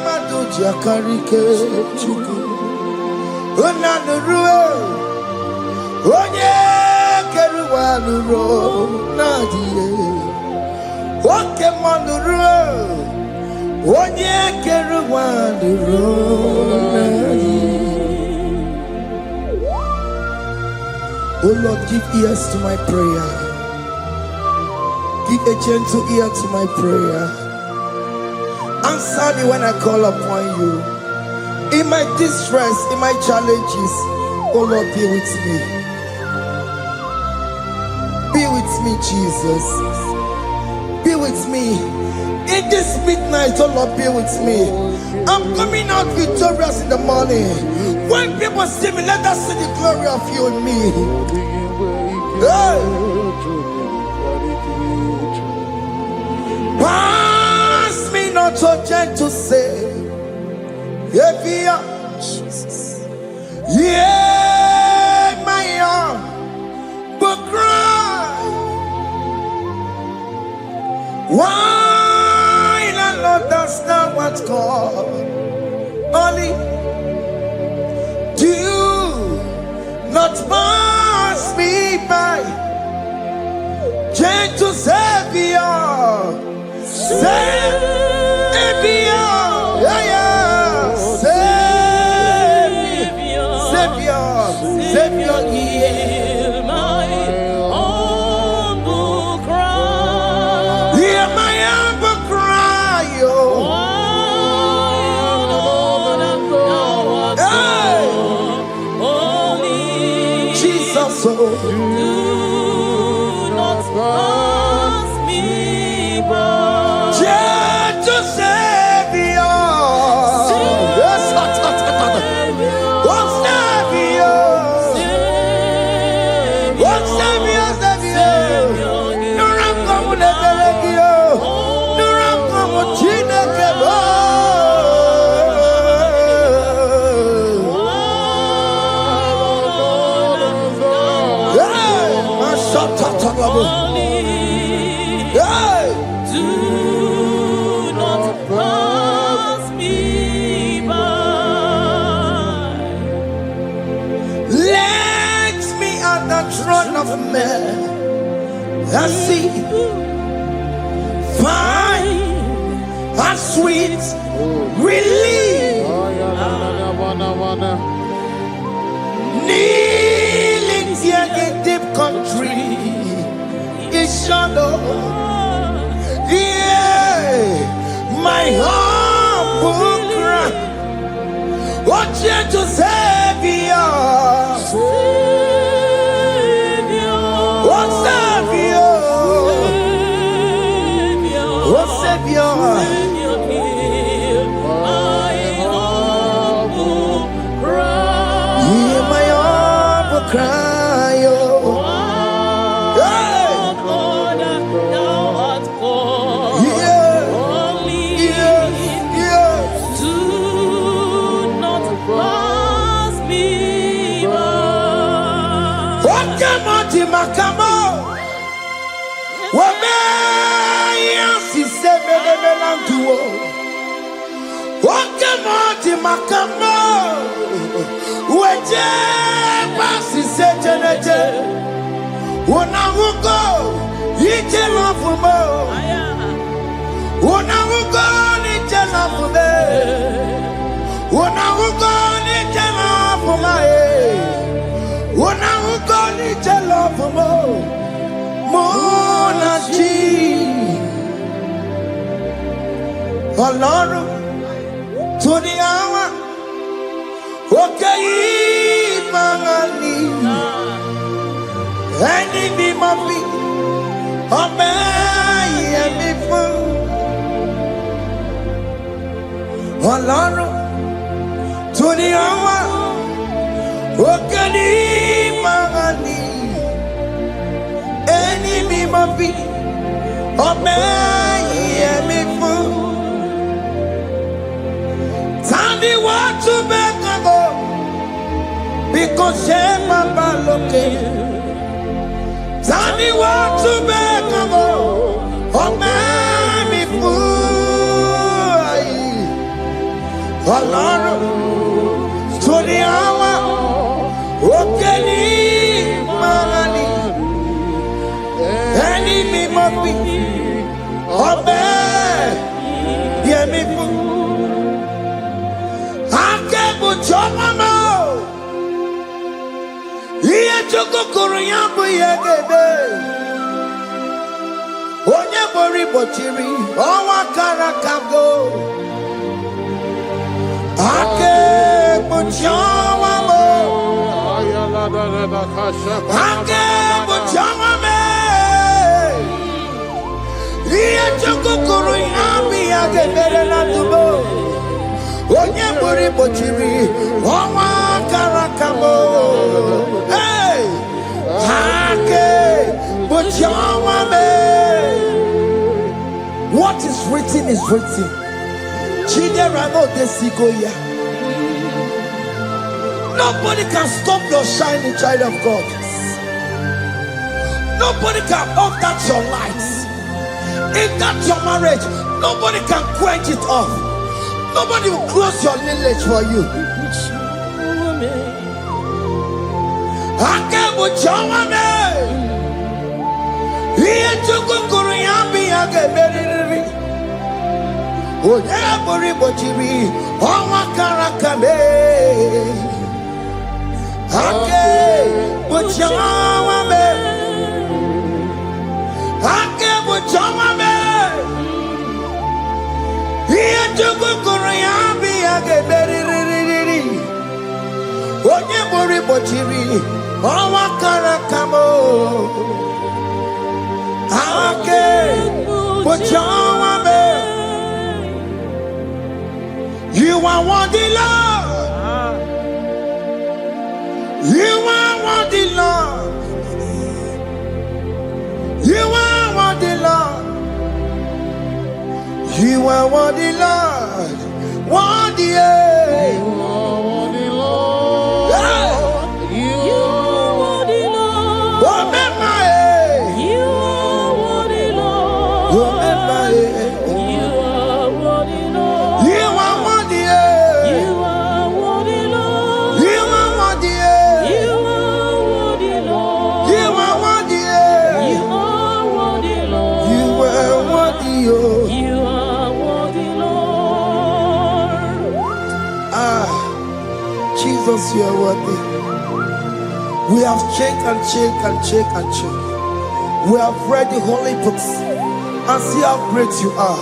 majuja karike chuku. Unanurue onye keruwa nuro nadie. Oke manurue onye keruwa nuro nadie. Oh Lord, give ears to my prayer. Give a gentle ear to my prayer. Answer me when I call upon you. In my distress, in my challenges, oh Lord, be with me. Be with me, Jesus. Be with me. In this midnight, oh Lord, be with me. I'm coming out victorious in the morning. When people see me, let us see the glory of you in me. Hey. Pass me not so gentle, say, Jesus. Yeah, my arm, but cry. Why not understand what's called? Only do not pass me by. Gentle Savior, Savior, yeah, yeah. Savior, hear my humble cry. Hear my humble cry, oh. Jesus, oh. Do not pass me by. Gentle Savior. Yes, do not pass me by. Let me at the throne of men. Let's see. Find a sweet relief. Kneeling here in deep country is shadow. Yeah, my humble cry. What you to Savior? What Savior? What Savior? Hear my humble cry. Hear my humble cry, oh. Makamo, Wabaya, si seven and two. Wakamoti Makamo, Waje, Passi Sejanete, Wanamuko, Yitelafumo, Wanamuko, Yitelafume, Wanamuko, Yitelafume. Wanamuko, Yitelafumo, Monachi. Ọlọ́run tó ní àwa òkè yìí máa ní ẹni mímọ́ bí ọmọ ẹ̀yẹmí fún. Ọlọ́run tó ní àwa òkè yìí máa ní ẹni mímọ́ bí ọmọ ẹ̀yẹmí fún. Tani wọ́n tún bẹ́ẹ̀ kan bọ̀ bí kò ṣe bàbá lókè. Tani wọ́n tún bẹ́ẹ̀ kan bọ̀ ọmọ mi fún ayé. Ọlọ́run tó ní àwa òkè ní máa ní ẹni mímọ́ bí ọmọ yẹmí fún. Chomamo Iye chukukuru yambu yegede Onye bori bochiri Owa karakago Ake buchomamo Ake buchomame Iye chukukuru yambu yegede na tubo Onye bori bochiri Owa karakamo Hey Hake Bochawame. What is written is written. Chidera desigoya. Nobody can stop your shining, child of God. Nobody can off that your light. If that's your marriage, nobody can quench it off. Nobody will close your lineage for you. Onye bori bochiri Owa karakamo Ake Bochawame. You are worthy, Lord. You are worthy, Lord. You are worthy, Lord. You are worthy, Lord. Worthy, Jesus, you are worthy. We have checked and checked and checked and checked. We have read the holy books and see how great you are,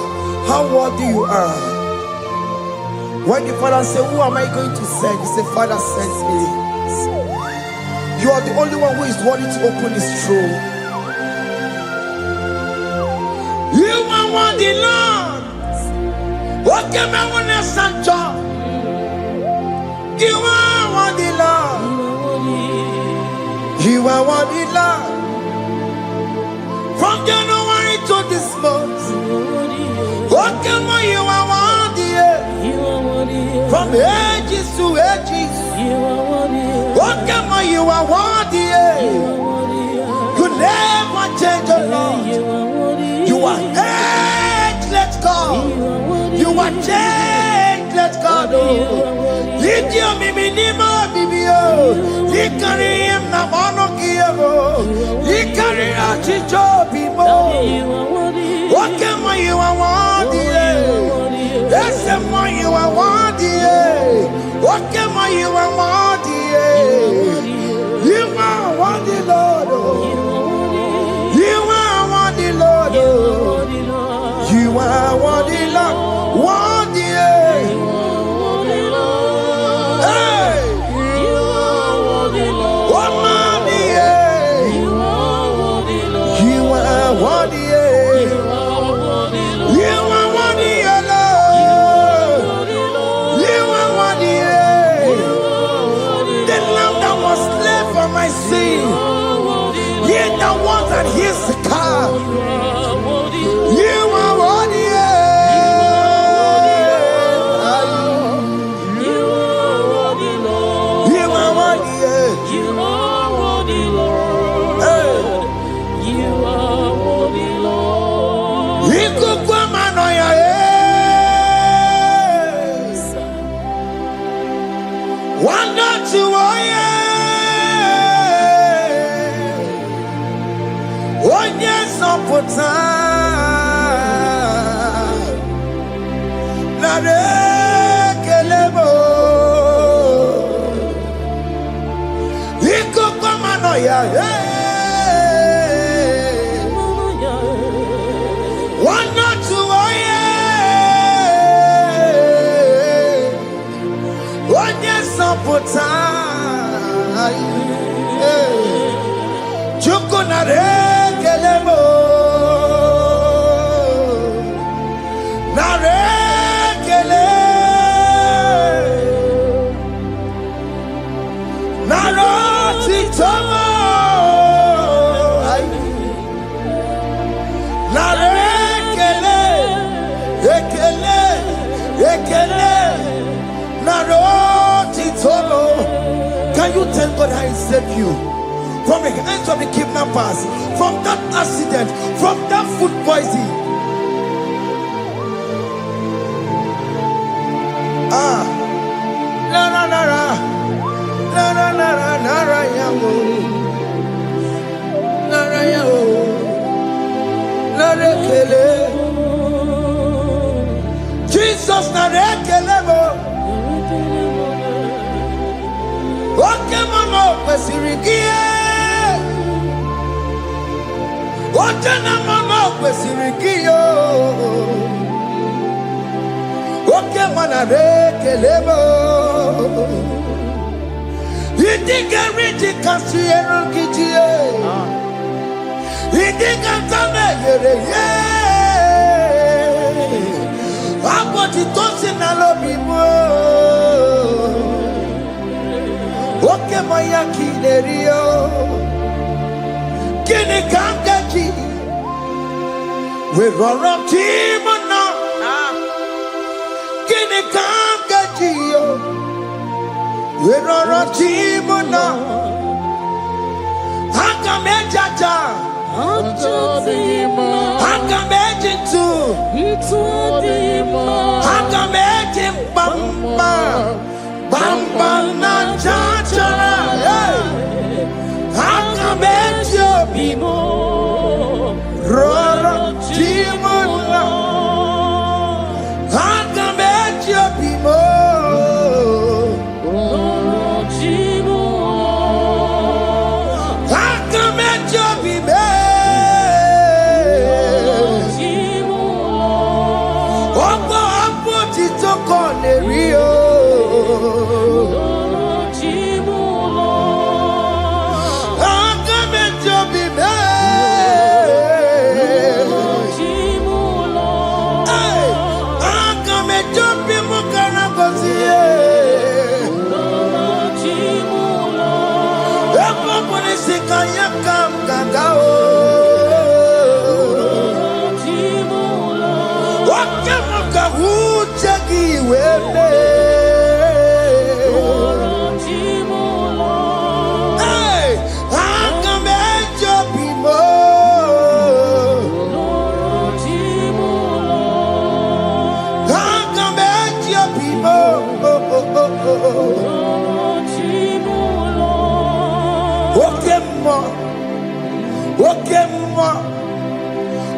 how worthy you are. When the Father said, who am I going to send? He said, Father, send me. You are the only one who is worthy to open this throne. You are worthy, Lord. What can I want to send you? You are worthy, Lord. You are worthy, Lord. From January to this month, what can you are worthy? From ages to ages, what can you are worthy? You never change, Lord. You are ageless, God. You are changeless, God. Litio miminimo bibio, likari na monokia, likari achicho bibo. What can you are worthy? That's the more you are worthy. What can you are worthy? You are worthy, Lord. You are worthy, Lord. You are worthy, Lord. worthy. Hey, what money? You are worthy. You are worthy, Lord. You are worthy. The lamb that was slain for my sin. He the one that heals the car. You are worthy. You are worthy, Lord. You are worthy. You are worthy, Lord. You are worthy, Lord. You could come and one not to oh yes, on put time. Nare kelebo. Iko kama no ya. One not to oh yes, on put time. Chuko nare. Can you tell God how He saved you from the hands of the kidnappers, from that accident, from that food poisoning? Jesus narekelebo. Oke mama kwesirigie. Oke na mama kwesirigio. Oke mana rekelebo. Idiga riji kasi erugijie. Idiga tame yere ye. Aboti tosi na lobi mo. Oke maya kinerio. Kini kangaji. We roro timona. Kini kangaji yo. We roro timona. Hanga mejaja. Hanga mejintu. Hanga mejimbamba. Bamba na chachara. Hanga mejo bimo. Roro timona. Hanga mejo bimo.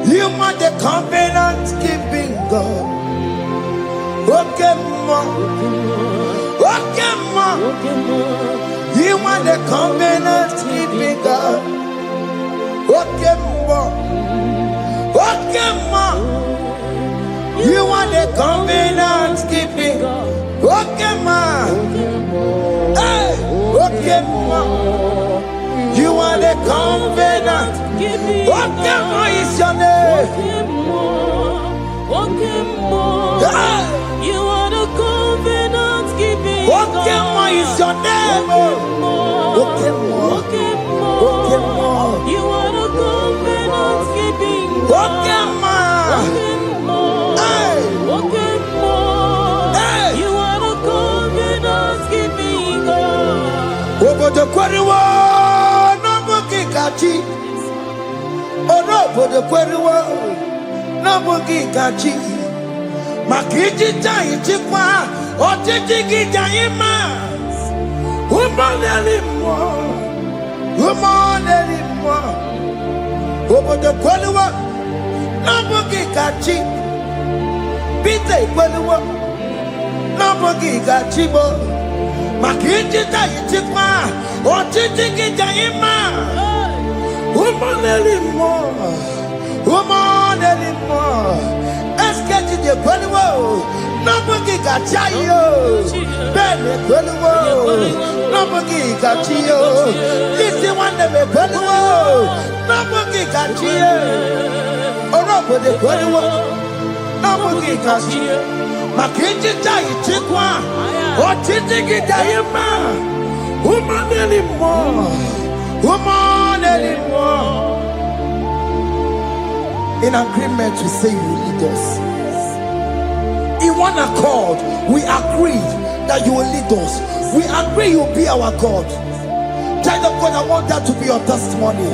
You are the covenant keeping God. Okay, ma. You are the covenant keeping God. Okay, ma. You are the covenant keeping. Okay, man. Hey, okay, man. You are the covenant. Okay, man is your name. Hey. You are the covenant keeping. Okay, man is your name. Okay, man. Okay, man. You are the covenant keeping. Okay, man. Hey. Hey. You are the covenant keeping. Over the quarry, no booking catchy. Oh, no, for the quarry, no booking catchy. Makiji Jai Chikwa, or Tiki Jaima. Woman anymore. Woman anymore. Over the quarry, no booking catchy. Pite quarry, no booking catchy. Makiji Jai Chikwa, or Tiki Jaima. Woman anymore. Woman anymore. Get to the Quenwo, nobody got Chayo, Benny Quenwo, nobody got Chio, listen one of the Quenwo, nobody got Chio, or over the Quenwo, nobody got Chio, Makinji Jai Chikwa, or Titiki Diama, woman anymore. In agreement, we say you lead us. In one accord, we agree that you will lead us. We agree you will be our God. Child of God, I want that to be your testimony.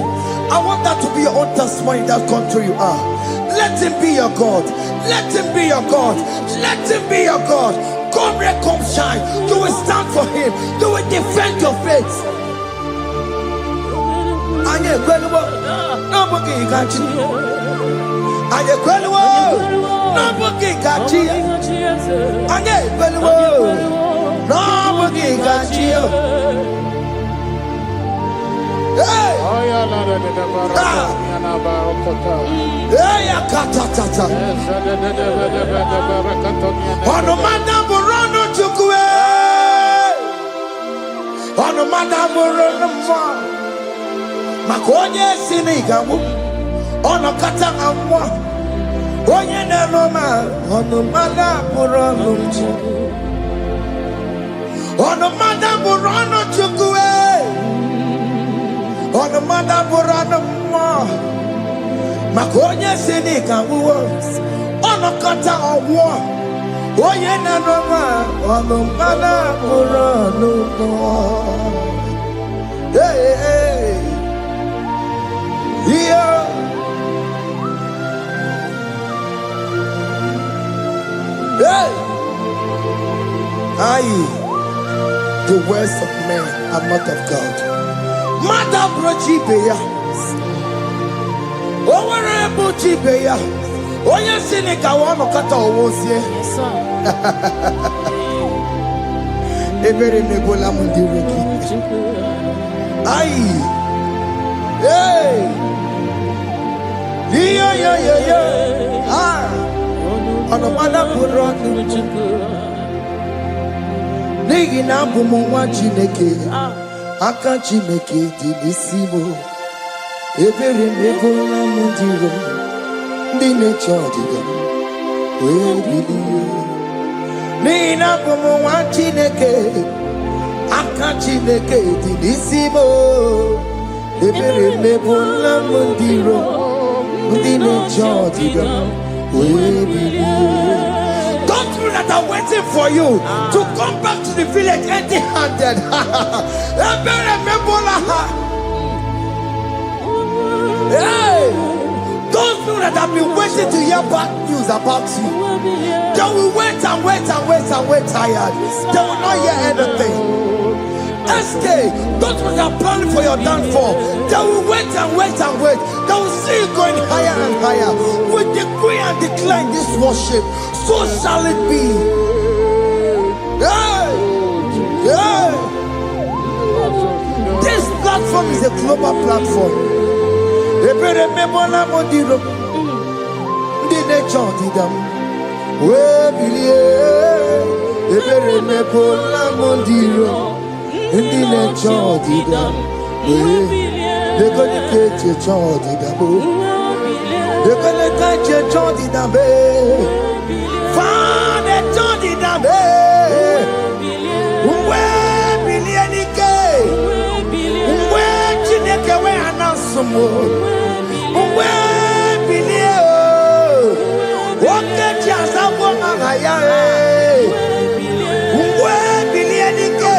I want that to be your own testimony in that country you are. Let him be your God. Let him be your God. Let him be your God. Come rain, come shine. You will stand for him. You will defend your faith. And you're incredible. Nobody can cheat. And you're incredible. Nobody can cheat. And you're incredible. Nobody can cheat. Hey! Hey, akatata. Ono madamu rono chukwe. Ono madamu rono mwa. Makonye sinigamu. Ono kata amwa. Onye neroma. Ono madamu rono chukwe. Ono madamu rono chukwe. Ono madamu rono mwa. Makonye sinigamu. Ono kata amwa. Onye neroma. Ono madamu rono mwa. Hey, hey. Yeah. Hey. Aye. The words of men are not of God. Mother brochibeya. Owerebo chibeya. Oya sinika wano kata owosie. Ebere mebola mundireki. Aye. Hey. Yeah. Ah. Ono mana buronu. Nigi na bumu Chineke. Aka Chineke di nisimo. Ebere mebola mundiro. Ndi nature diga. We believe. Nigi na bumu Chineke. Aka Chineke di nisimo. Ebere mebola mundiro. Ndi nature diga. We believe. Those people that are waiting for you to come back to the village empty-handed. Hey, those people that have been waiting to hear bad news about you, they will wait and wait tired. They will not hear anything. SK, those people that are planning for your downfall, they will wait and wait. They will see you going higher and higher. We decree and declare this worship, so shall it be. Hey. This platform is a global platform. we believe. Ebere mepo la mondiro. Indi le chodida. De goni keche chodida bo. De goni keche chodida be. Fane chodida be. We believe ni ke. We chineke we anasumo. We believe. Oke chiasa wo ngaya. We believe ni ke.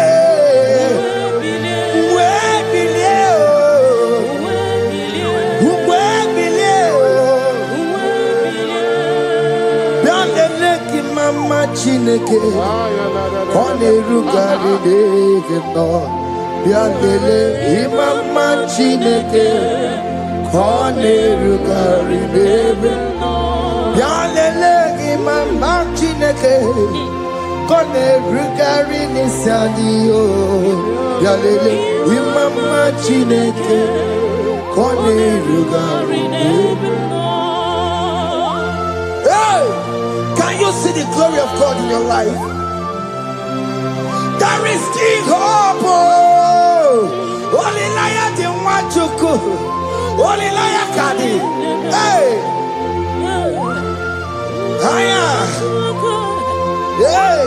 Mama Chineke, Kone Rugari Devino, Biandele, Mama Chineke, Kone Rugari Devino, Biandele, Mama Chineke, Kone Rugari Nisadio, Biandele, Mama Chineke, Kone Rugari Devino. Can you see the glory of God in your life? There is still hope. Only liar didn't want to go. Only liar can. Hey. Hiya. Hey.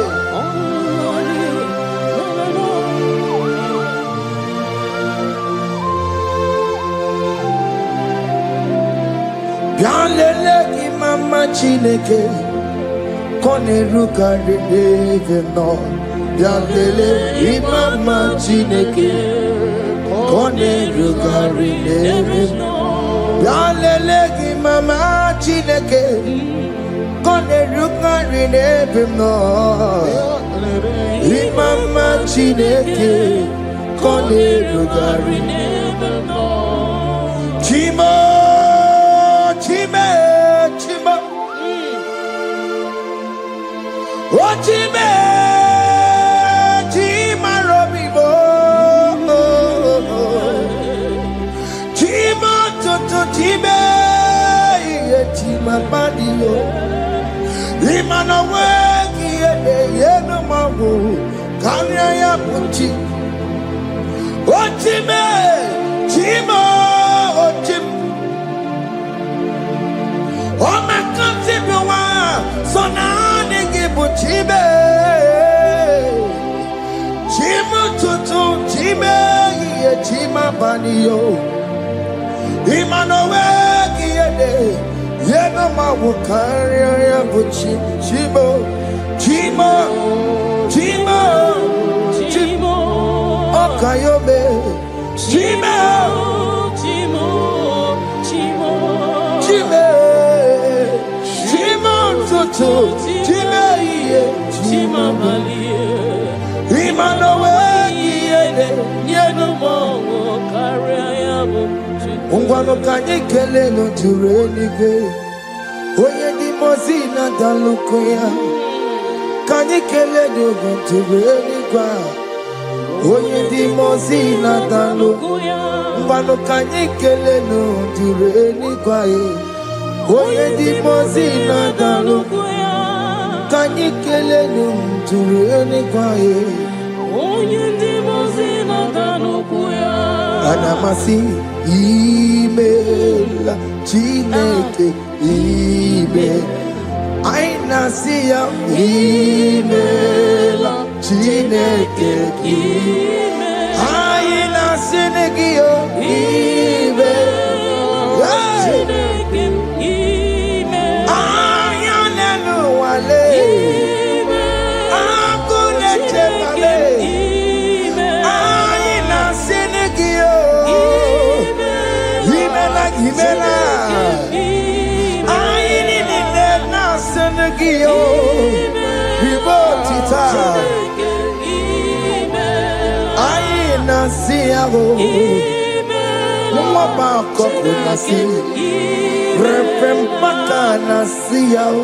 Bianlele ki mama Chineke. Kone rugari devino, biandele imama Chineke. Kone rugari devino, biandele imama Chineke. Kone rugari devino, imama Chineke. Kone rugari devino. Chimo, chime, chimo. Ochime, chima robibo, chima toto chime, chima badio, imano wegi yeno mawu, kanya ya puchi. Ochime, chima, ochim, omakanti biwa, sona. Chime, chima tutu, chime, ye chima banio. Imanowe kiede, ye no mawukari ya buchi. Chimo, chimo, chimo, chimo. Okayobe, chimo, chimo, chimo, chime, chimo tutu, chime. Chima balie, imanowe yede, yeno mongo karia yabo. Ungwano kanye kele no turenike, oye di mozina dalukoya. Kanye kele no turenikwa, oye di mozina dalukoya. Ungwano kanye kele no turenikwa, oye di mozina dalukoya. Kanye kele nuntureni kwae onye ndi mozina danukuya anamasi imela Chineke ime aina siya imela Chineke ime aina sinegio ime Chineke ime ayanenu wale Imela, I need it now, Senegio, Ribotita, I Nasiago, Mabako Nasi, Repempaka Nasiao,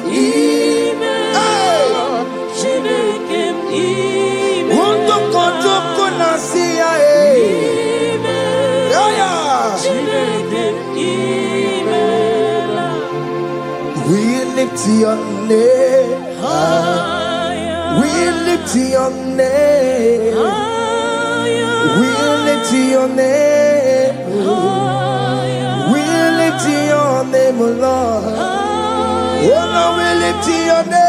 Wonto Koto Nasia, we lift your name. We lift your name. We lift your name. We lift your name, Lord. Oh Lord, we lift your name.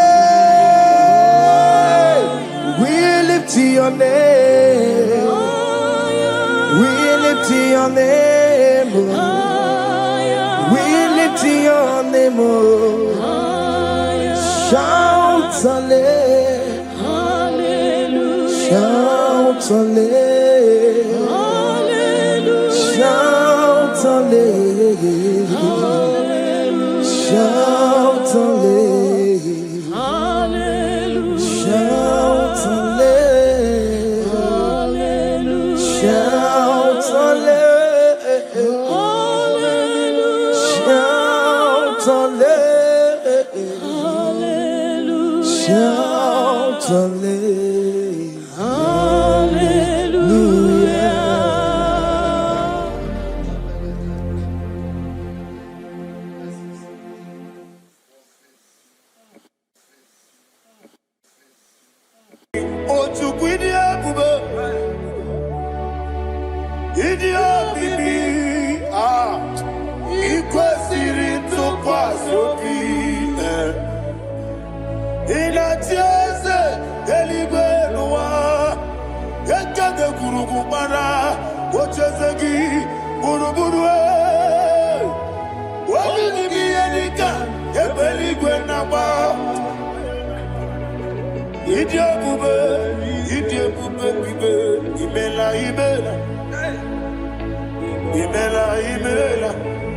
We lift your name. We lift your name. We lift your name. Shout hallelujah. Shout hallelujah. Shout hallelujah. Shout hallelujah. Shout hallelujah. Shout hallelujah. Shout hallelujah. Shout hallelujah.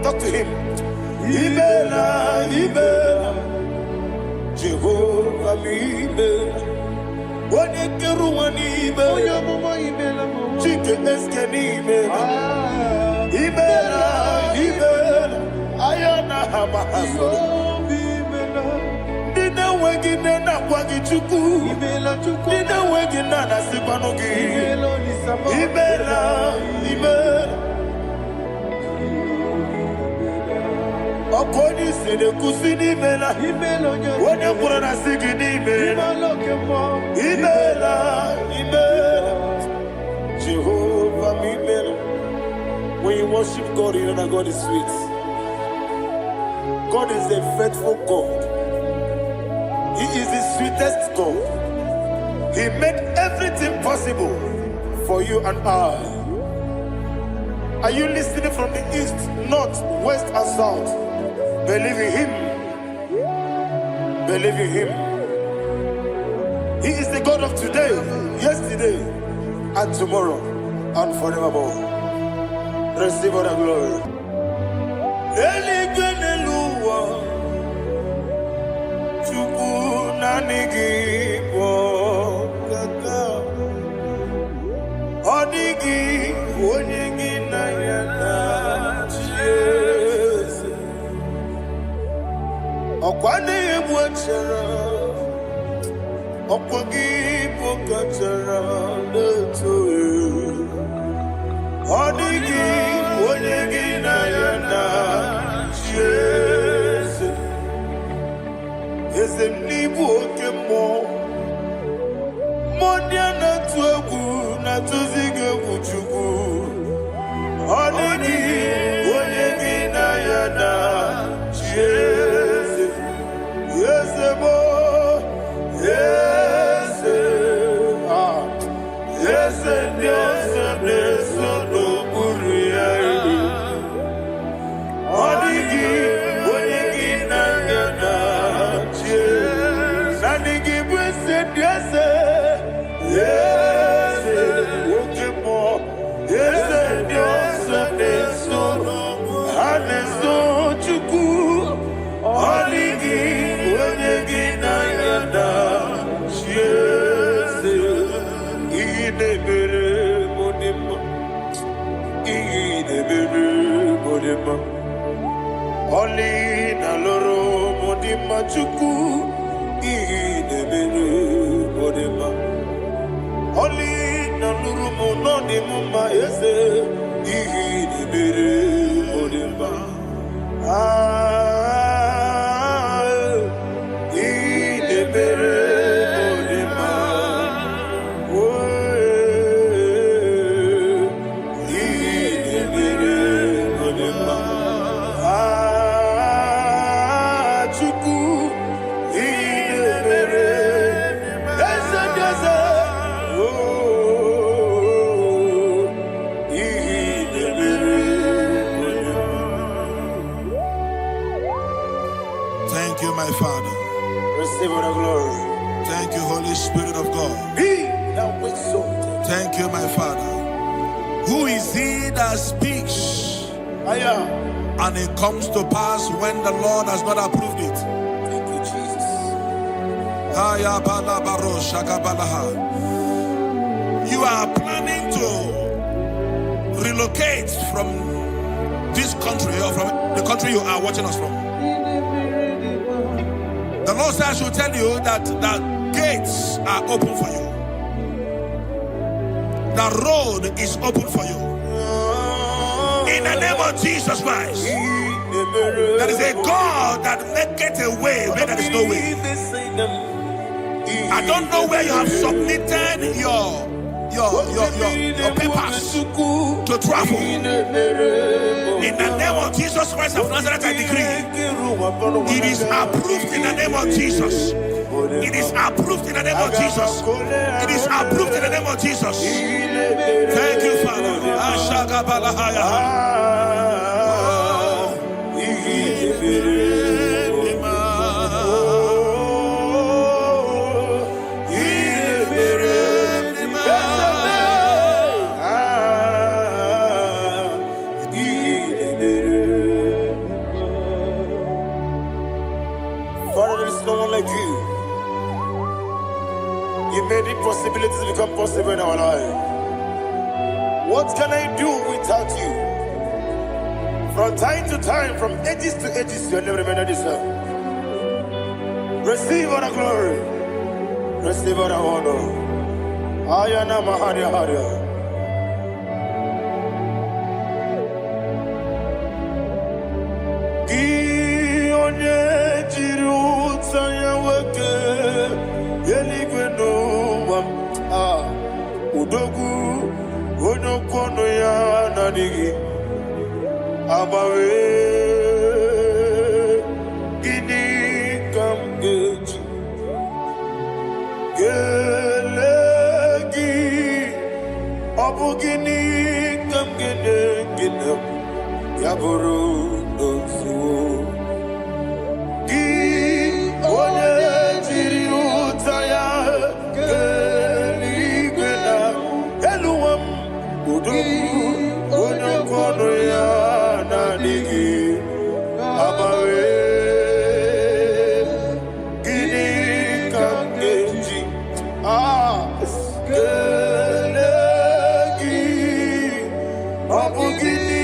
Talk to him. Ibela. Jehovah Ibela. Wanekeruani Ibela. Chike eskeni Ibela. Ibela. Ayana hamahaso. Dina wegina na kwagi chuku. Dina wegina na sipanogi. Ibela. Okoni sede kusini mela. Wone kurana sigini mela. Ibela. Jehovah Ibela. When you worship God, you know that God is sweet. God is a faithful God. He is the sweetest God. He made everything possible for you and I. Are you listening from the east, north, west, and south? Believe in him. Believe in him. He is the God of today, yesterday, and tomorrow, and forevermore. Receive all the glory. Okwane yemwachara Okwagi pokachara Letoe Odigi Onyegi na yana Jese Eze mnibu oke mo Modia na tuegu Na tuzige kuchugu Odigi Onyegi na yana Jese Oli na loro modima chuku idebere modima Oli na loro monodima ese idebere modima idebere Thank you, my Father. Receive all the glory. Thank you, Holy Spirit of God. Be thou exalted. Thank you, my Father. Who is he that speaks and it comes to pass when the Lord has not approved it? Thank you, Jesus. You are planning to relocate from this country or from the country you are watching us from. The Lord says I should tell you that the gates are open for you. The road is open for you. In the name of Jesus Christ. There is a God that maketh a way where there is no way. I don't know where you have submitted your papers to travel. In the name of Jesus Christ of Nazareth, I decree it is approved in the name of Jesus. It is approved in the name of Jesus. It is approved in the name of Jesus. Thank you, Father. Father, there is no one like you. You made impossibilities become possible in our life. What can I do without you? From time to time, from ages to ages, you never remain the same. Receive all the glory. Receive all the honor. Ayana Maharia Haria. Udogu Onokono ya Nadigi Abawe Gini Kamgeji Gelegi Abu Gini Kamgene Gina Yaburu Dosu Gi Onye Jiri Utaya Onokono ya Nadigi Abawe Gini Kamgeji Gelegi Abu Gini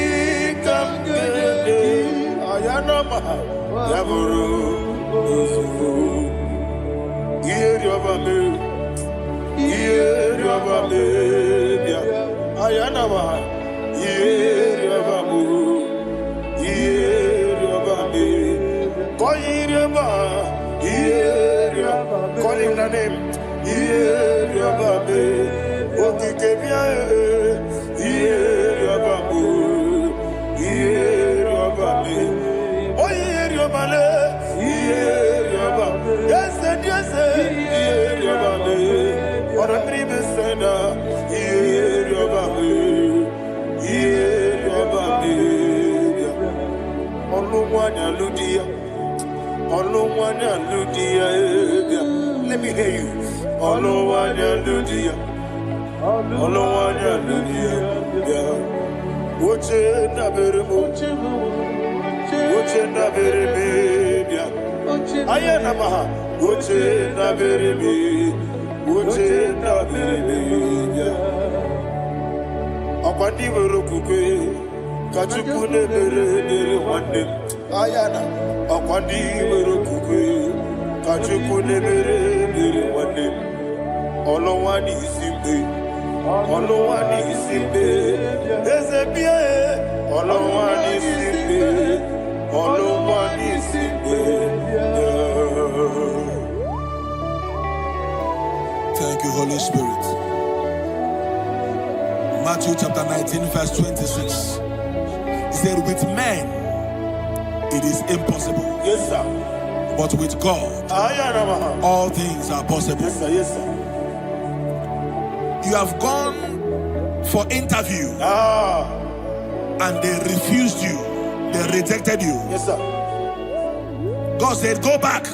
Kamgene Ayanama Yaburu Uzufu Yeri Obame Yeri Obame Ayanama Yeri Obamu Yeri Obame Koyireba Yeri Obame Call him the name Yeri Obame Okikebia Yeri Obamu Yeri Obame Oyeri Obale Yeri Obame Yes Yeri Obame Or a tribe sender Yeri Obame Yeri Obame Olumwanya Ludia Olumwanya Ludia Let me hear you Olumwanya Ludia Olumwanya Ludia Uche na beremo Uche na bereme Ayana maha Uche na bereme Uche na bereme Akwandi werokukwe Kachuku ne bere wande Ayana Akwandi werokukwe Kachuku ne bere wande Olowani isimbe Olowani isimbe Ezebie Olowani isimbe Olowani isimbe Thank you, Holy Spirit. Matthew chapter 19, verse 26. He said, with men it is impossible. Yes, sir. But with God, all things are possible. Yes, sir. Yes, sir. You have gone for interview and they refused you. They rejected you. Yes, sir. God said, go back.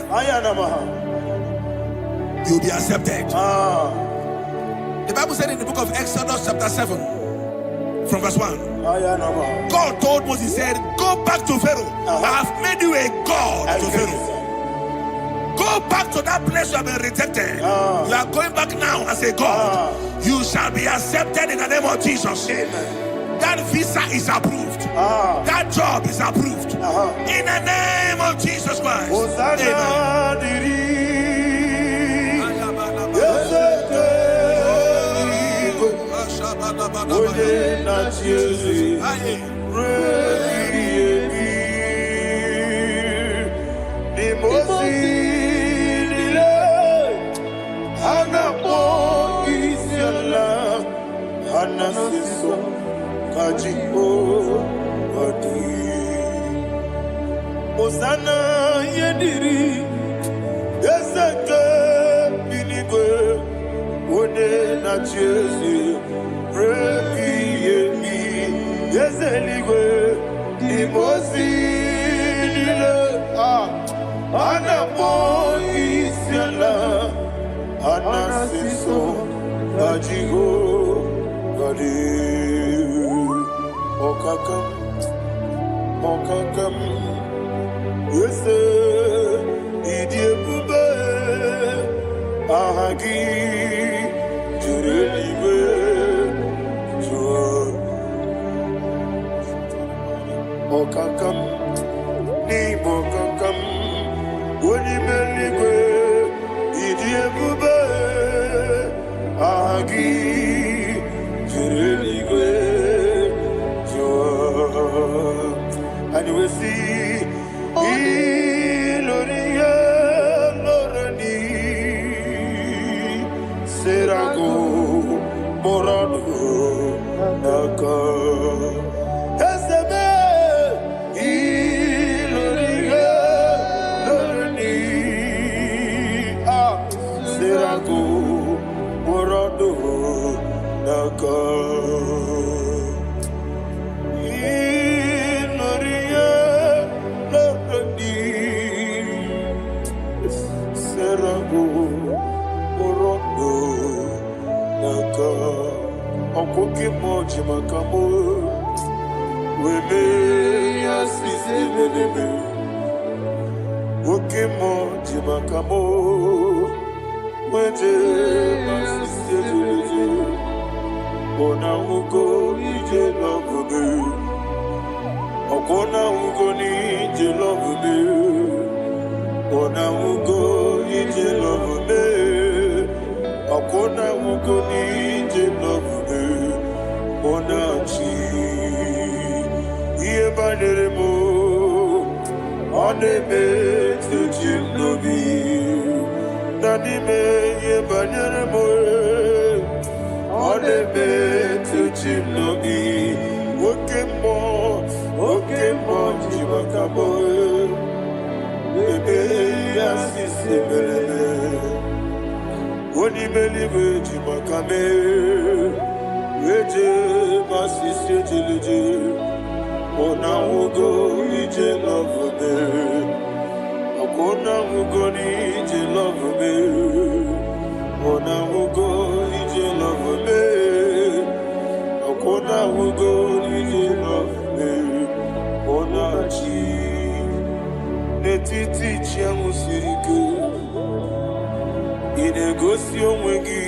You'll be accepted. The Bible said in the book of Exodus chapter 7 from verse 1, God told Moses, he said, go back to Pharaoh. I have made you a God to Pharaoh. Go back to that place you have been rejected. You are going back now as a God. You shall be accepted in the name of Jesus. That visa is approved. That job is approved. In the name of Jesus Christ. Osana yediri yeseke binigwe one na Jesu rebi yemi yeseligwe imosi nile anapo isiala anasiso ajigo gadi okakam Yese idie bube ahagi jurelibe jua okakam ni bokakam woni meligwe idie bube ahagi jurelibe jua and we see Iloria Lorani Serago Morado Naka Eseme Iloria Lorani Serago Morado Naka Okoke moji makamo wele yasise meleme Oke moji makamo weje masise jeje Ona ugo ije love me Okona ugo ni ije love me Ona ugo ije love me Okona ugo ni ije love me Onachi Iye baneremo Oneme Tujim nobi Nanime Iye baneremo Oneme Tujim nobi Okemo Jimakabo Ebe Yasisi Meleme Oni Melibe Jimakame Weje masisi jilije Ona ugo ije love me Okona ugo ni ije love me Ona ugo ije love me Okona ugo ije love me Ona chi Netiti chiamu sirike Inegosi onwegi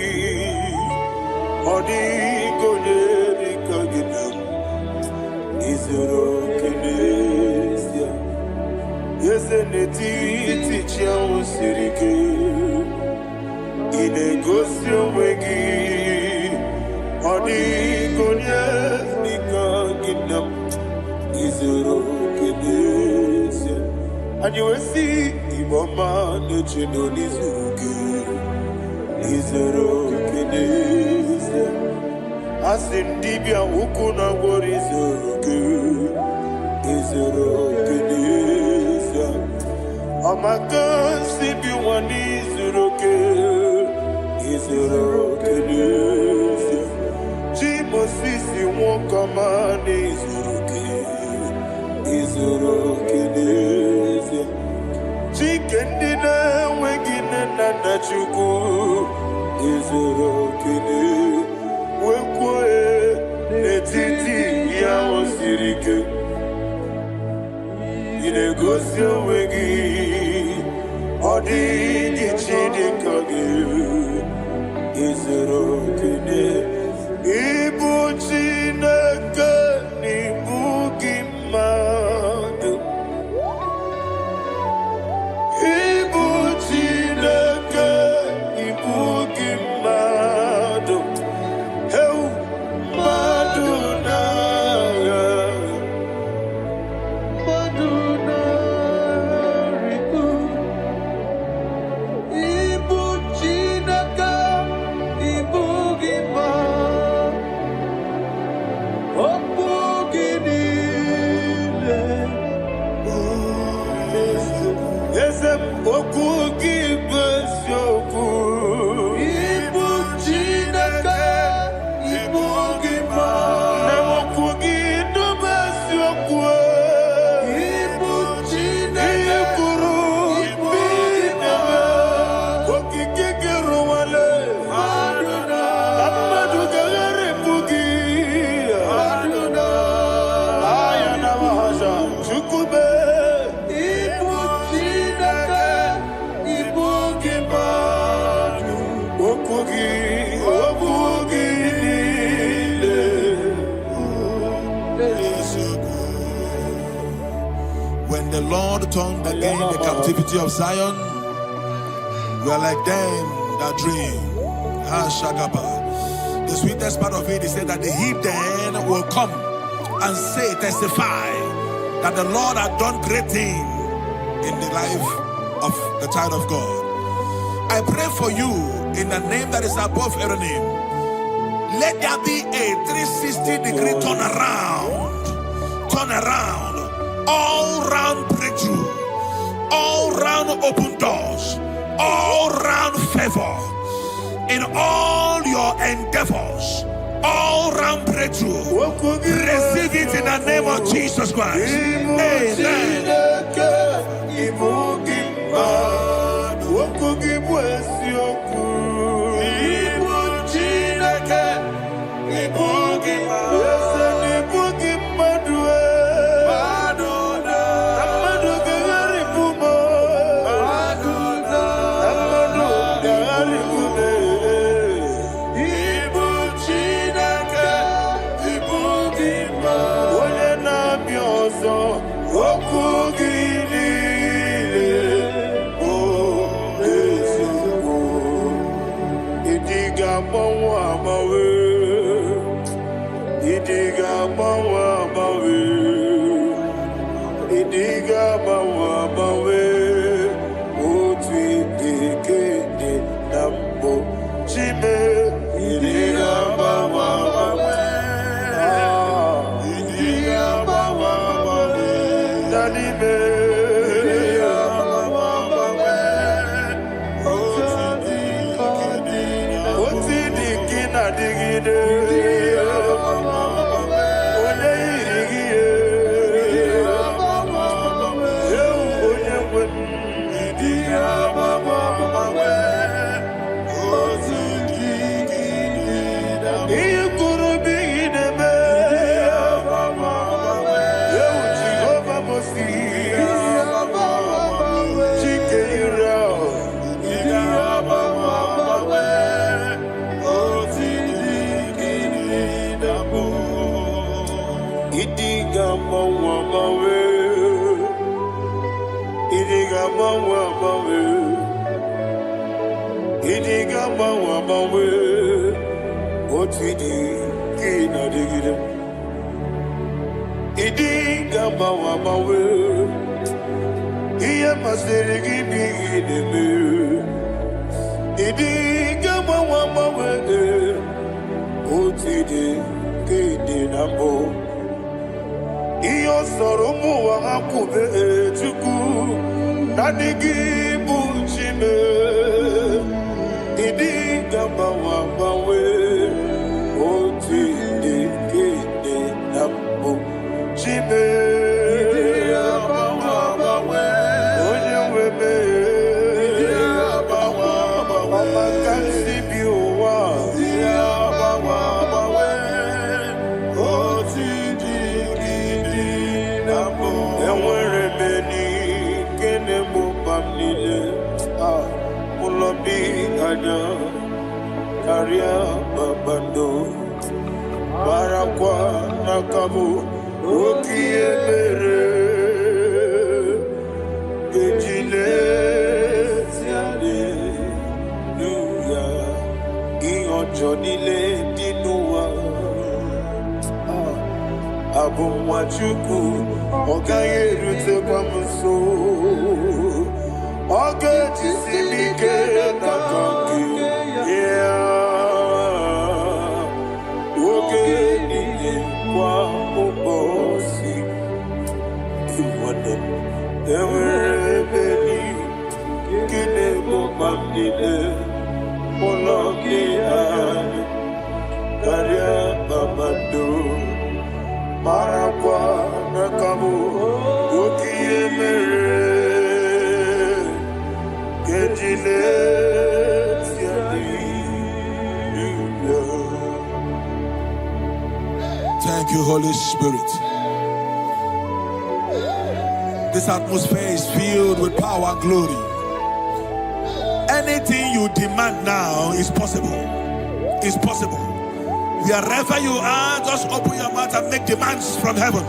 Odigonye dikaginam Izero kenesia Yese netiti chiamu sirike Inegosi onwegi Odigonye dikaginam Izero kenesia And you will see Iboma nechino nizuruke Izero kenesia Asindibia ukuna gori Izero kenesia Amakan sibi wani Izero kenesia Jimo sisi wakamani Izero kenesia When the Lord turned again the captivity of Zion, we are like them that dream. The sweetest part of it is that the heathen will come and say, testify, that the Lord had done great things in the life of the child of God. I pray for you in the name that is above every name. Let there be a 360-degree turn around, all round breakthrough, all round open doors, all round favor in all your endeavors, all round breakthrough. Receive it in the name of Jesus Christ. Amen. And we're di anya karya babando barakwa nakamu okie mere ejile siale nuya iyojo nile dinuwa abumwachuku ogaye rute kwamuso oge tisimike nakanki oge niye kwa ubosi iwane ewere beni kine mubamdile ologi ani karya babando marakwa nakamu okiye mere kejile Thank you, Holy Spirit. This atmosphere is filled with power and glory. Anything you demand now is possible. It's possible. Wherever you are, just open your mouth and make demands from heaven.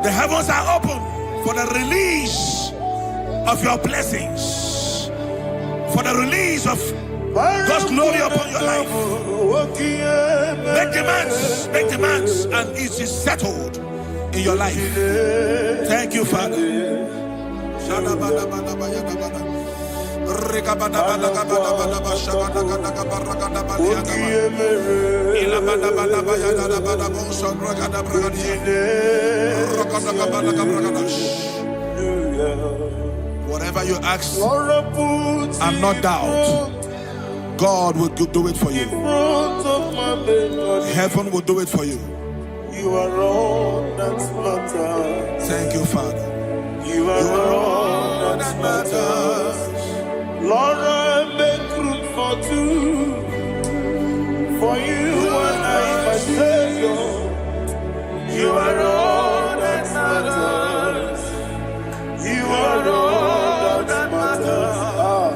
The heavens are open for the release of your blessings, for the release of God's glory upon your life. Make demands, and it is settled in your life. Thank you, Father. Whatever you ask and not doubt, God will do it for you. Heaven will do it for you. You are all that matters. Thank you, Father. You are all that matters. Lord, I make room for two. For you and I, my Savior. You are all that matters. You are all that matters.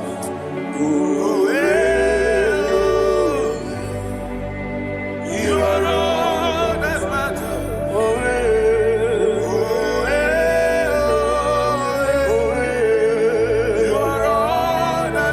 You are all that matters. You are all that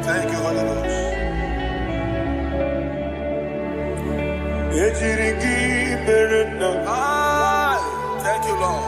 Thank you, Holy Ghost. Thank you, Lord.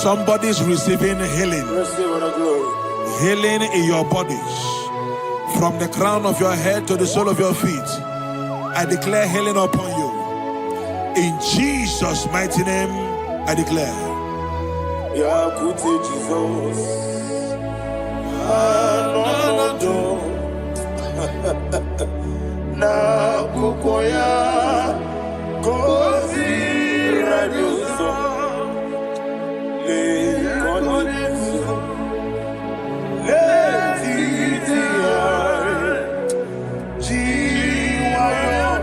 Somebody's receiving healing. Receive the glory. Healing in your bodies. From the crown of your head to the sole of your feet. I declare healing upon you. In Jesus' mighty name, I declare. Jesus. Na kukoya kozi radioso le kononisu le titiare jiwayo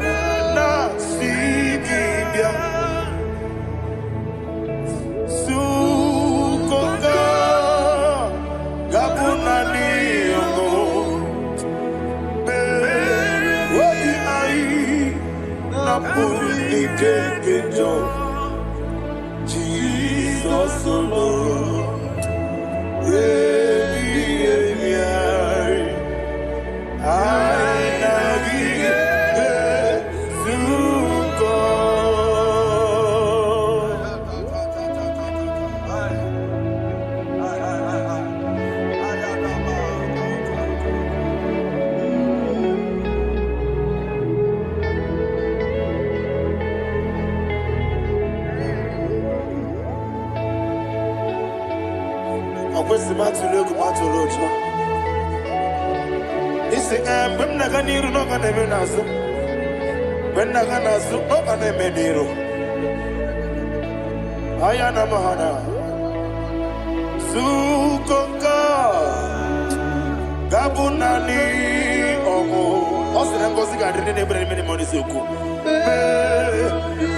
na sigibia sukoka gabunani yongo Jesus alone, This is when Naganiru no Ganemenazo. When Naganazo, no Ganemediro. Ayana Mahana Sukoka Gabunani Omo. Also, I'm going to get many money. Suku.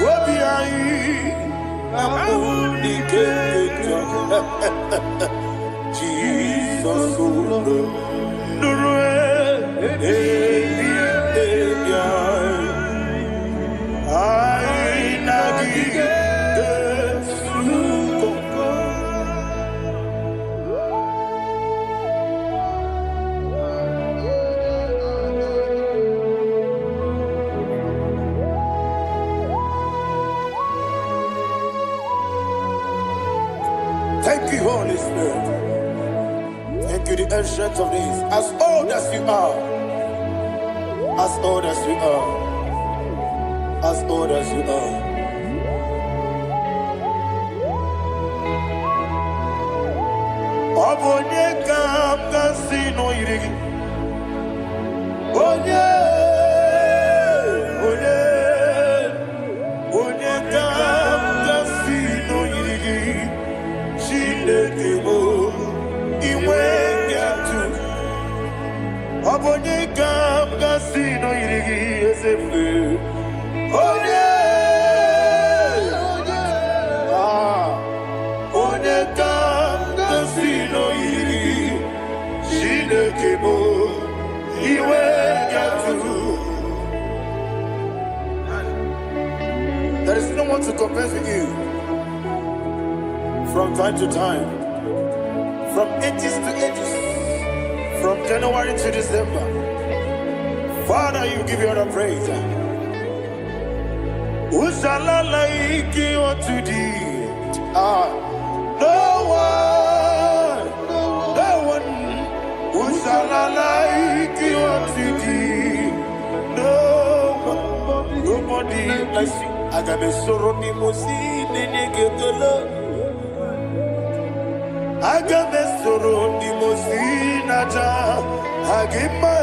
Wabiai Namuni Kejo. Jesus, thank you, Holy Spirit. Thank you, the ancient of days. As old as you are. As old as you are. As old as you are. Obonye kam kasino irigi. Onye. Onye kam kasino irigi. Shindekimo. Abonye kam kasino irigi esefu. Onye kam kasino irigi shinekemo iwe gatu. There is no one to compare with you. From time to time, from ages to ages, from January to December. Father, you give your praise. Usala like you to thee. No one. Usala like you to thee. Nobody like you. I got a sorrow me mosi nenegetola. Agamesoro di mosinata Agima.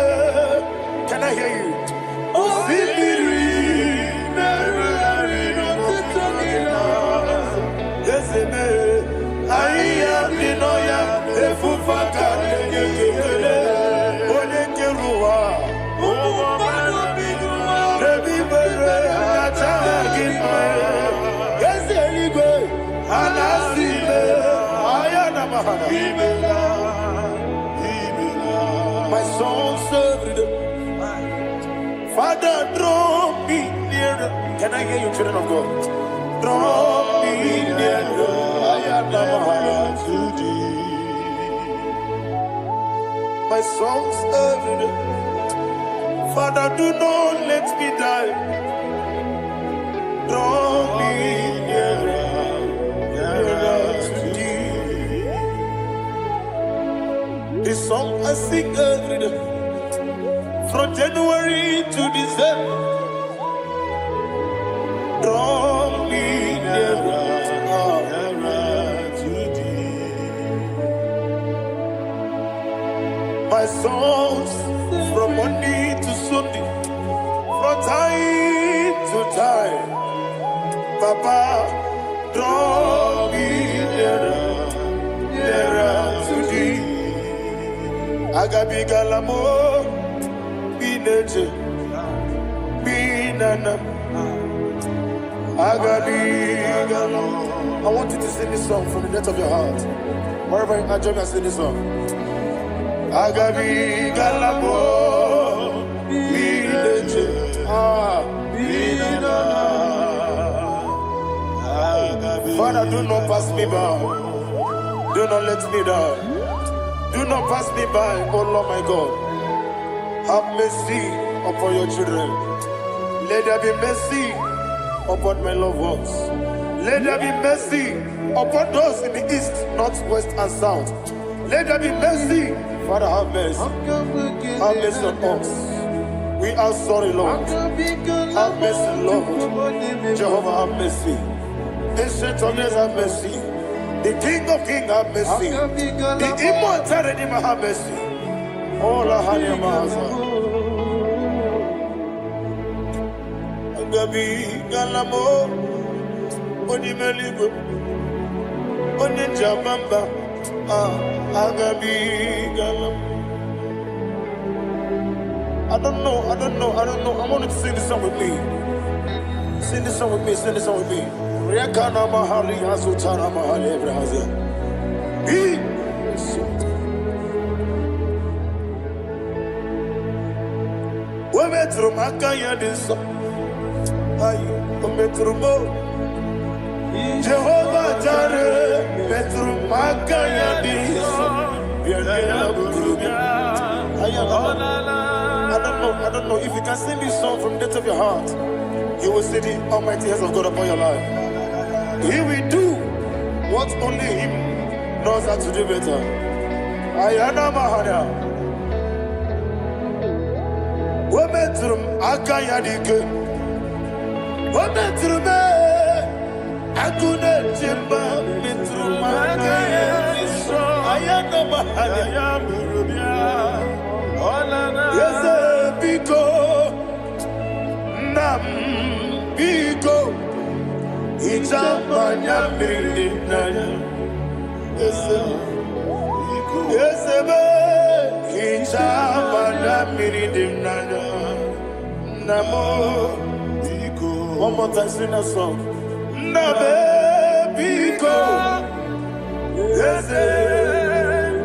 Can I hear you? Osibiri Deseme Aya Dinoya Efufaka Negekele Onekerua Rebi Bere Nata Agima Yeseligwe Anasime my soul served. Father, draw me nearer. Can I hear you, children of God? Draw me nearer. I am to thee. My soul served. Father, do not let me die. Draw me nearer. This song I sing every day. From January to December. Draw me nearer to thee. My songs from Monday to Sunday, from time to time. Papa, draw me nearer to thee. Agabi galamo, be nature, be nana. Agabi galamo. I want you to sing this song from the depth of your heart. Wherever you are, join me and sing this song. Agabi galamo, be nature, be nana. Father, do not pass me by. Do not let me down. Do not pass me by, oh Lord my God. Have mercy upon your children. Let there be mercy upon my loved ones. Let there be mercy upon those in the east, north, west, and south. Let there be mercy. Father, have mercy. Have mercy on us. We are sorry, Lord. Have mercy, Lord. Jehovah, have mercy. Ancient of days, have mercy. The King of Kings, have mercy. The immortal Redeemer, have mercy. Oh, la Hanyamaza. Agabi Galamo, Onimeligo, Oninjabamba, Agabi Galamo. I don't know. I want you to sing this song with me. Sing this song with me. Rekana mahali azutana mahali Brazil. We metro makaya diso. Ayo, we metro mo. Jehovah Jireh, metro makaya diso. I don't know if you can sing this song from the depth of your heart. You will see the almighty hands of God upon your life. He will do what only Him knows how to do better. Ayana Mahana. Wometrum Akayadike. Wometrum Akuna Jimba Metrum Akayadike. Ayana Mahana. Yes, Biko Nam Biko. Ijamanya mirinaya, Yesebe. Ijamanya mirinaya, Namo Biko. One more time, sing that song. Nabe Biko, Yese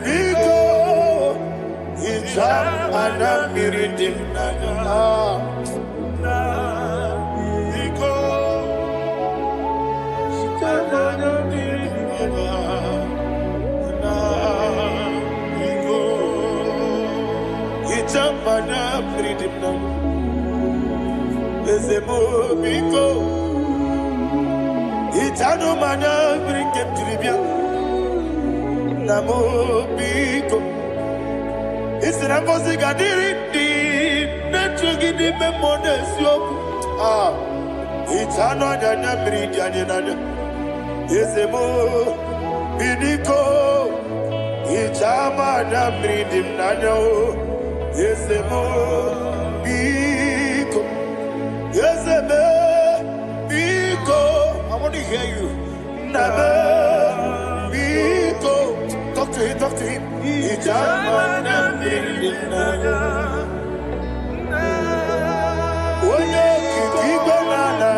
Biko. Ijamanya mirinaya. Mana freedom now. Ezemo biko. Itano mana bring him to the bien. Namo biko. Isra kosi kadiri di. Netu gidi me modes yo. Itano dana bring yanina. Ezemo biko. Itama na bring him nanya. Yes, Biko. Yes, Biko. I want to hear you. Nabe Biko. Talk to him. Ijamana Biko. Oye Kiko Nana.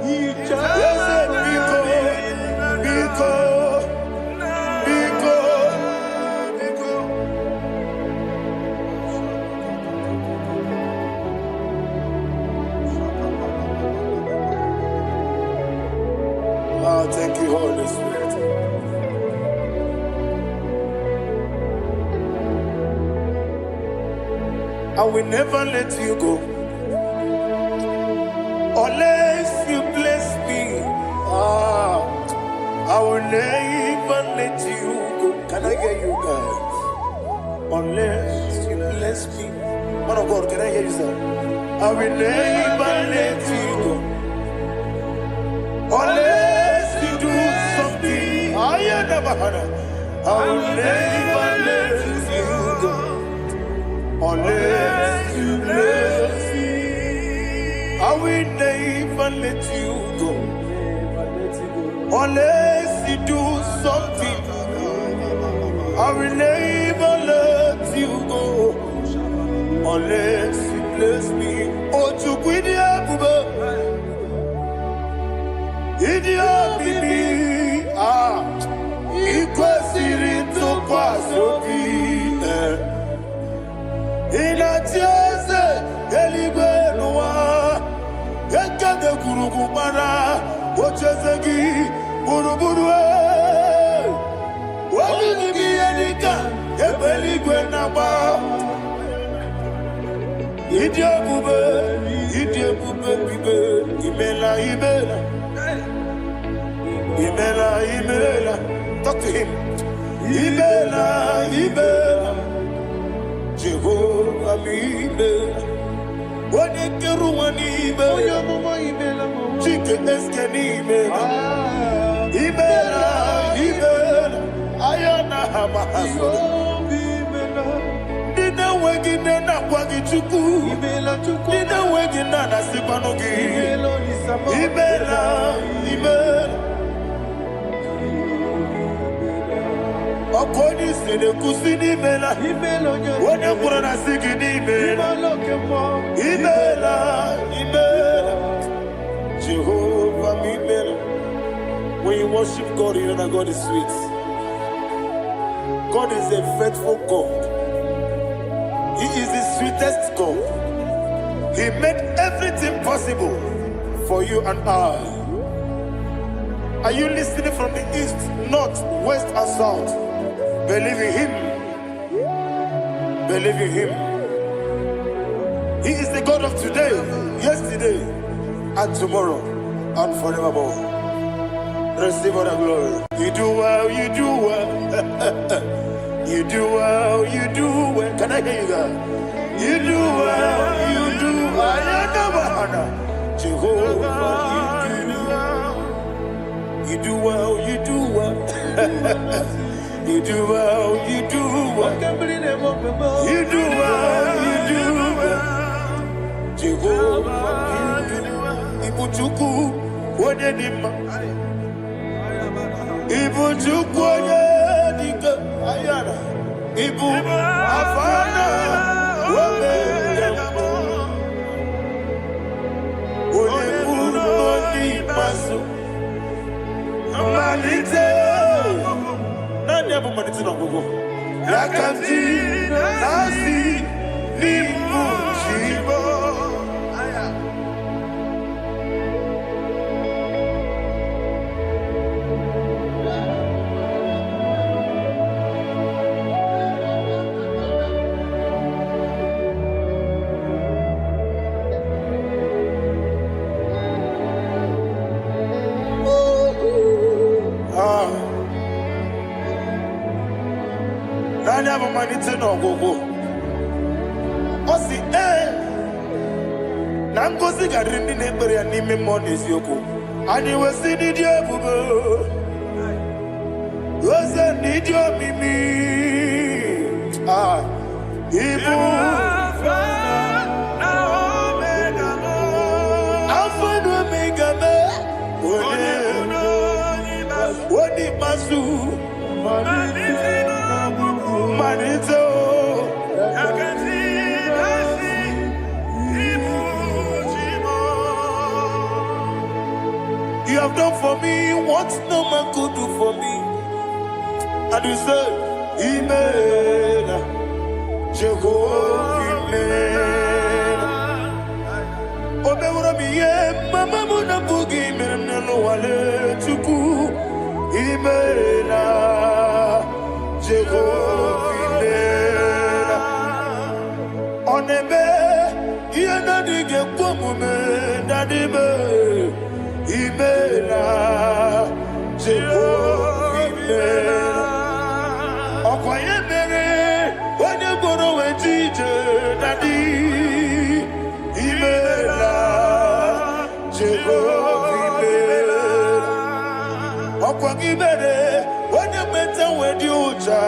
Yes, Biko. Biko. Thank you, Holy Spirit. I will never let you go unless you bless me. I will never let you go. Can I hear you guys? unless you bless me. Man of God, can I hear you say? I will never let you go unless you do something. I never had I will never let you go unless you bless me. I will never let you go unless you do something. I will never let you go unless you bless me. Oh, to quit the idiot, baby. Ah, equal series to pass your feet. In a chance, Elibenua, Ekade Kurugumana, Ochesegi, Buruburu. What will be any gun? Ebeligwenaba. Idia Bube, Imela, Imela. Talk to him. Imela, Jehovah, Imela. What a Keruani, Imela. Chicken Eskani, Imela. Ayana Hamahaso. Dina wegina na kwagichuku. Dina wegina na sipanogi. Imela. Okoni sede kusini mela. Wone kurana sigini mela. Imela. Jehovah Imela. When you worship God, you know that God is sweet. God is a faithful God. He is the sweetest God. He made everything possible for you and I. Are you listening from the east, north, west, and south? Believe in Him. Believe in Him. He is the God of today, yesterday, and tomorrow, and forevermore. Receive all the glory. You do well, you do well. You do well, you do well. Can I hear you guys? You do well, you do well. Jehovah, you do well, you do well. You do well, you do well. You do well, you do well. Jehovah, Ibuchuku, Wodedima. Ibuchuku, Wodedika, Ayana. Ibu, Afana, Wodedima. Wodedima, Masu. Manite. Nani abu manite na gogo. Yakanti, Nasi, Nimu, Shibo. Nani abu manite na gogo. Osi Nangozi garini nebere ya nime monezi yoko. Ani wesi nidio bubo. Wese nidio mimi. Ibu. Alpha and Omega me. Wodi masu. Manito. You have done for me what no man could do for me. And you say, Imela, Jehovah, Imela. Omewura miye, mama muna bugi, mena no wale chuku. Imela, Jehovah, Imela. Onebe, yena dige kwamume, nadime. Imela, Jehovah, Imela. Okoye mere, onye ije dadi imela Jehovah imela Okwa gibere onye meta wedi uja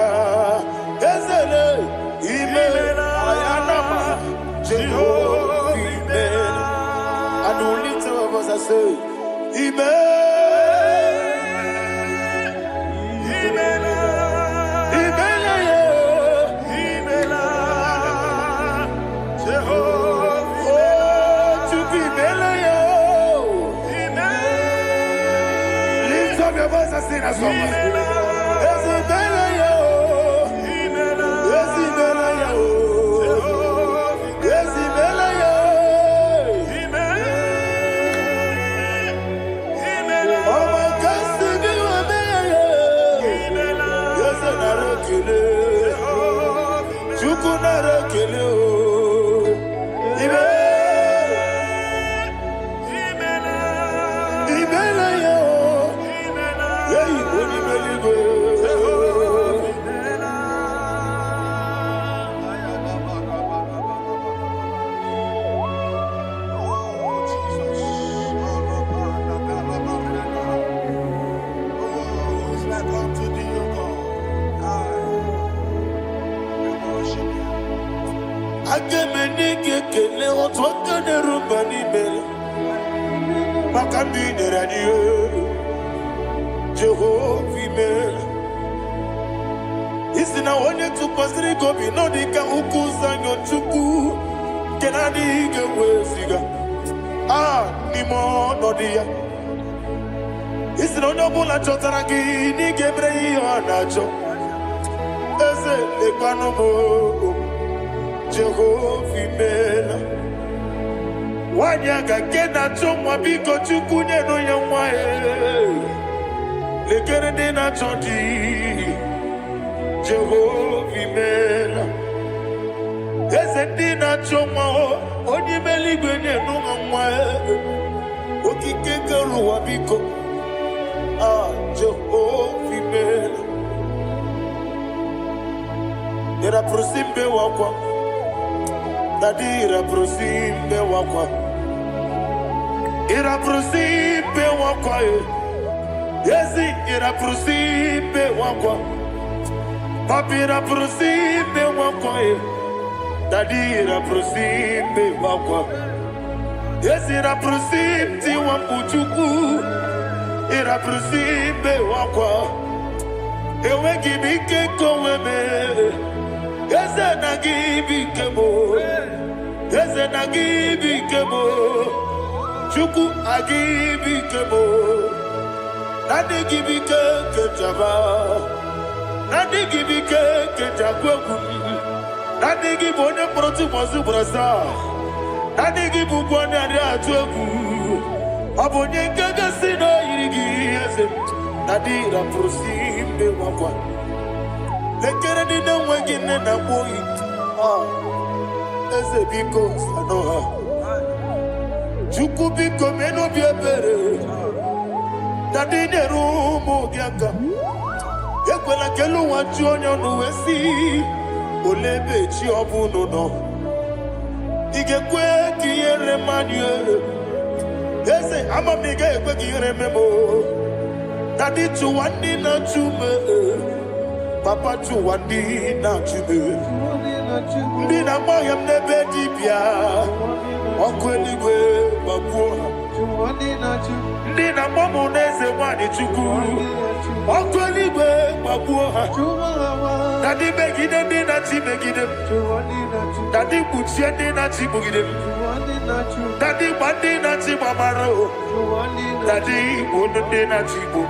ezele imela ayanama Jehovah imela and the little of us I say imela Yes, Jehovah imela Isina onye tupasiri gobi no dika ukuza nyochuku kenadi gewesiga nimo no dia Isina onye bula chotara gi ni gebre anacho eze lekwano mo Jehovah imela Wanyaga kena chomwa biko chukunye no yamwa Lekere de na chonti Jehovah imela Eze na chomwa Oni meligwe nye no yamwa Okike keru wa biko Jehovah imela Era prosimbe wakwa Dadira prosimbe wakwa Ira prosimbe wakwa Yesi ira prosimbe wakwa Papi ira prosimbe wakwa Dadira prosimbe wakwa Yesi ira prosimti wampuchuku Ira prosimbe wakwa Ewe gibike koweme Yese na gibike mo Yese na gibike mo Chuku agibike mo Nadi gibike kejaba Nadi gibike kejakwegu Nadi gibone proti mozu brasa Nadi gibubone ade atwegu Abonye kega sino yirigi yese Nadi ra prosimbe wakwa Lekere di na wegine na boyi Eze biko sanoha Chuku biko meno biebere Dadi neru mogiaka Ekwela kelu wanchu onyo nuwesi Olebe chi obuno no Igekwe kiyere manye Eze ama mige ekwe kiyere memo Dadi chuwandi na chume Papa chuwandi na chume Ndi na moyam nebe dibia Okweligwe babuha Ndi na momo neze wani chuku Okweligwe babuha Dadi begide ndi na chi begide Dadi kuchie ndi na chi bugide Dadi bandi na chi mamaro Dadi bono ndi na chi bu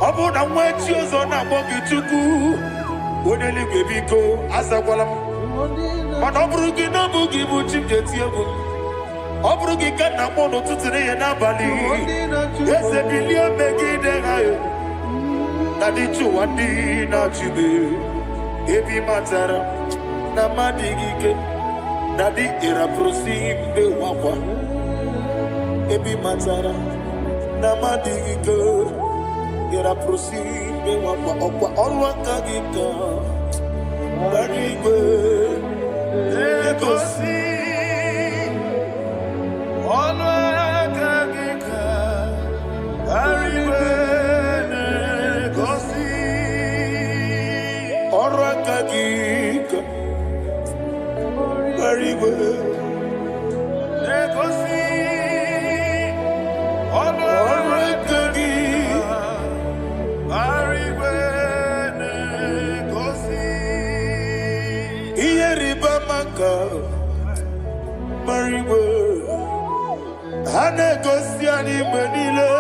Obu na mwechi ozo na mogi chuku Oneligwe biko asakwalam Mana oburu gị na bụ gị bụ chi m ga-eti egwu ọ bụrụ gị ka nna m n'ụtụtụ n'ihe n'abalị eze bilie megide ha na dị chụwa ndị na-achụbe ebe ị matara na mmadụ gị ike na dị ịrapụrụsi mbe wakwa ebe ị matara na mmadụ gị ike ịrapụrụsi mbe wakwa ọkwa ọrụ aka gị ka very good. Negosi, Onwakagika, very good. Negosi, Onwakagika, very good. Negosi, Onwakagika, very good. Negosi, Iyeriba Maka, very good. Hanegosiani Benile,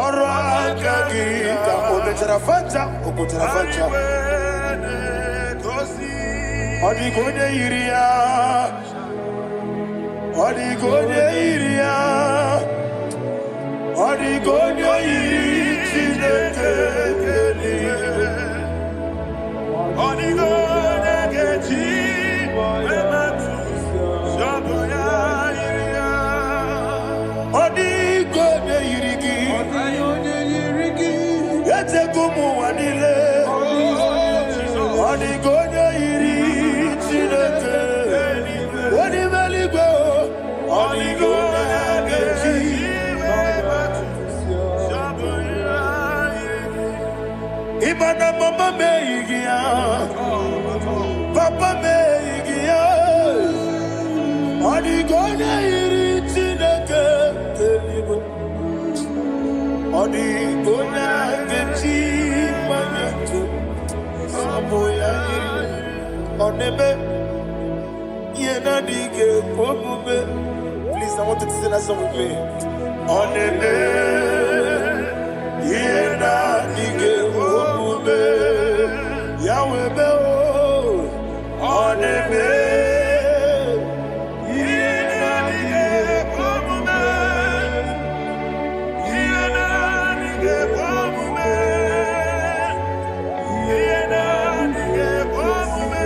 Onwakagika, Obetarafanta, Obetarafanta. Odigode iria, Odigode iria, Odigode irineke, Odigode geji, Ematu, Shaboya iria, Odigode irigi, Yetekumu wanile, Odigode iri. Imana mama meigia, papa meigia, Odigode iri chineke, Odigode geji manyetu, Samoya iri, Oneme. Please, I want you to sing that song with me. On the day, Yena Dige Obube, Yahweh Beo. On the day, Yena Dige Obube, Yena Dige Obube, Yena Dige Obube.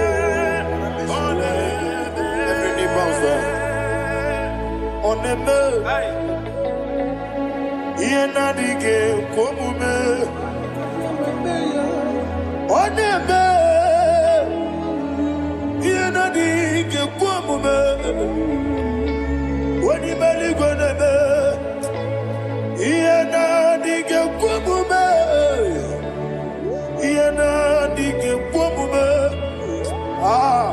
On the bed, Yena Dige Obube, on the bed, Yena Dige Obube. When you marry gonna be, Yena Dige Obube, Yena Dige Obube. Ah,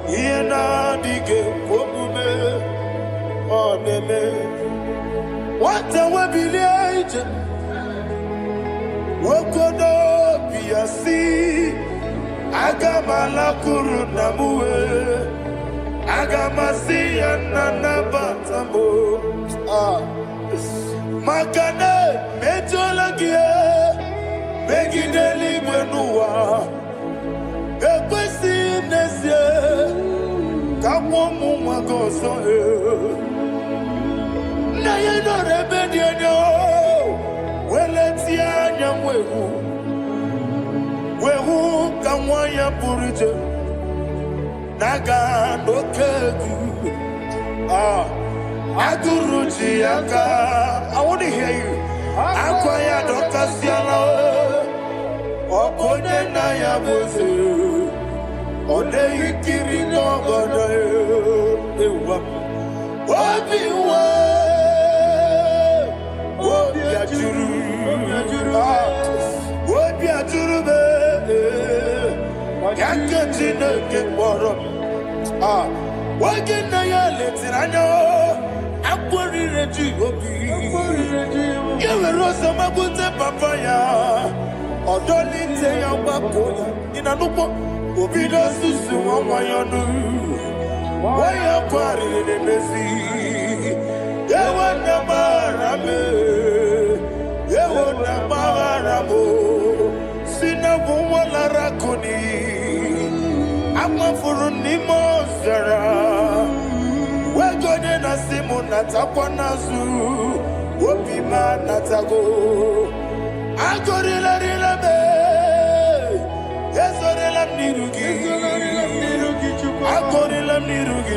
Yena Dige Obube. On the bed, what a webby, what could be a sea? Agamala Kurunamue, Agamasi and Nanabatambo. Ah, Makane, Metolagia, Begideli Benua, Equisi Nesia, Kamomu Magoso. Naija rebediano, weletia nyamwehu, wehu kamwaya purije, naga nokegu, aguruji aka. I want to hear you. Akwaya dokasiala, okonye na ya bozu, ode ikiri nogoda ewa, obiwa. What you do, Yakajina get more. Ah, what can I let it? I know I'm worried to you. You will also put a papaya or don't say your baboya in a look. Obidos to someone why you do. Why you quarried in the sea? You want the marame. You want the maramo. Sina wala rakoni. I'm a for Nimozara. We're going to Simon Natapanazu. Wopima Natago. I got it. Yes, I love Nirugi. I got it. Nirugi.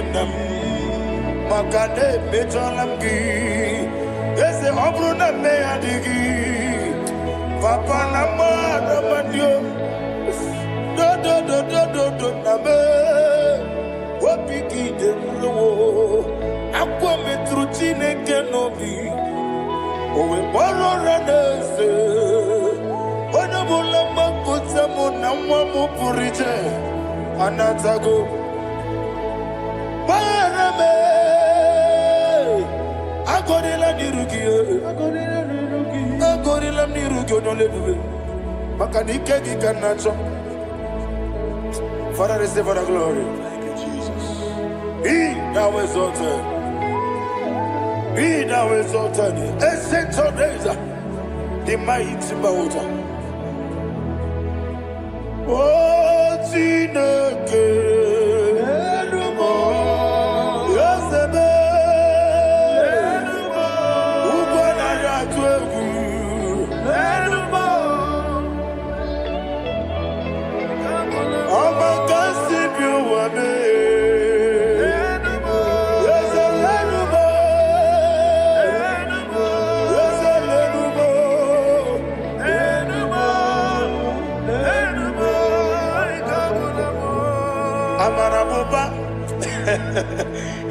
Makane Bejolamgi. Yes, the Obruna Meadigi. Papa Nama Ramandio. Do. Chineke n'obi o wee kpọrọ Raneze onye ọbụla mgbapụta mụ na nwa m pụrụ iche anatago gbara m agọrịla n'iru gị agọrịla m n'iru gị onye ebube maka na ike gị ka na-achọ. Father, receive the glory. Thank you, Jesus. Be thou exalted. Be thou exalted. Ancient of days, the mighty mountain. Oh, Chineke.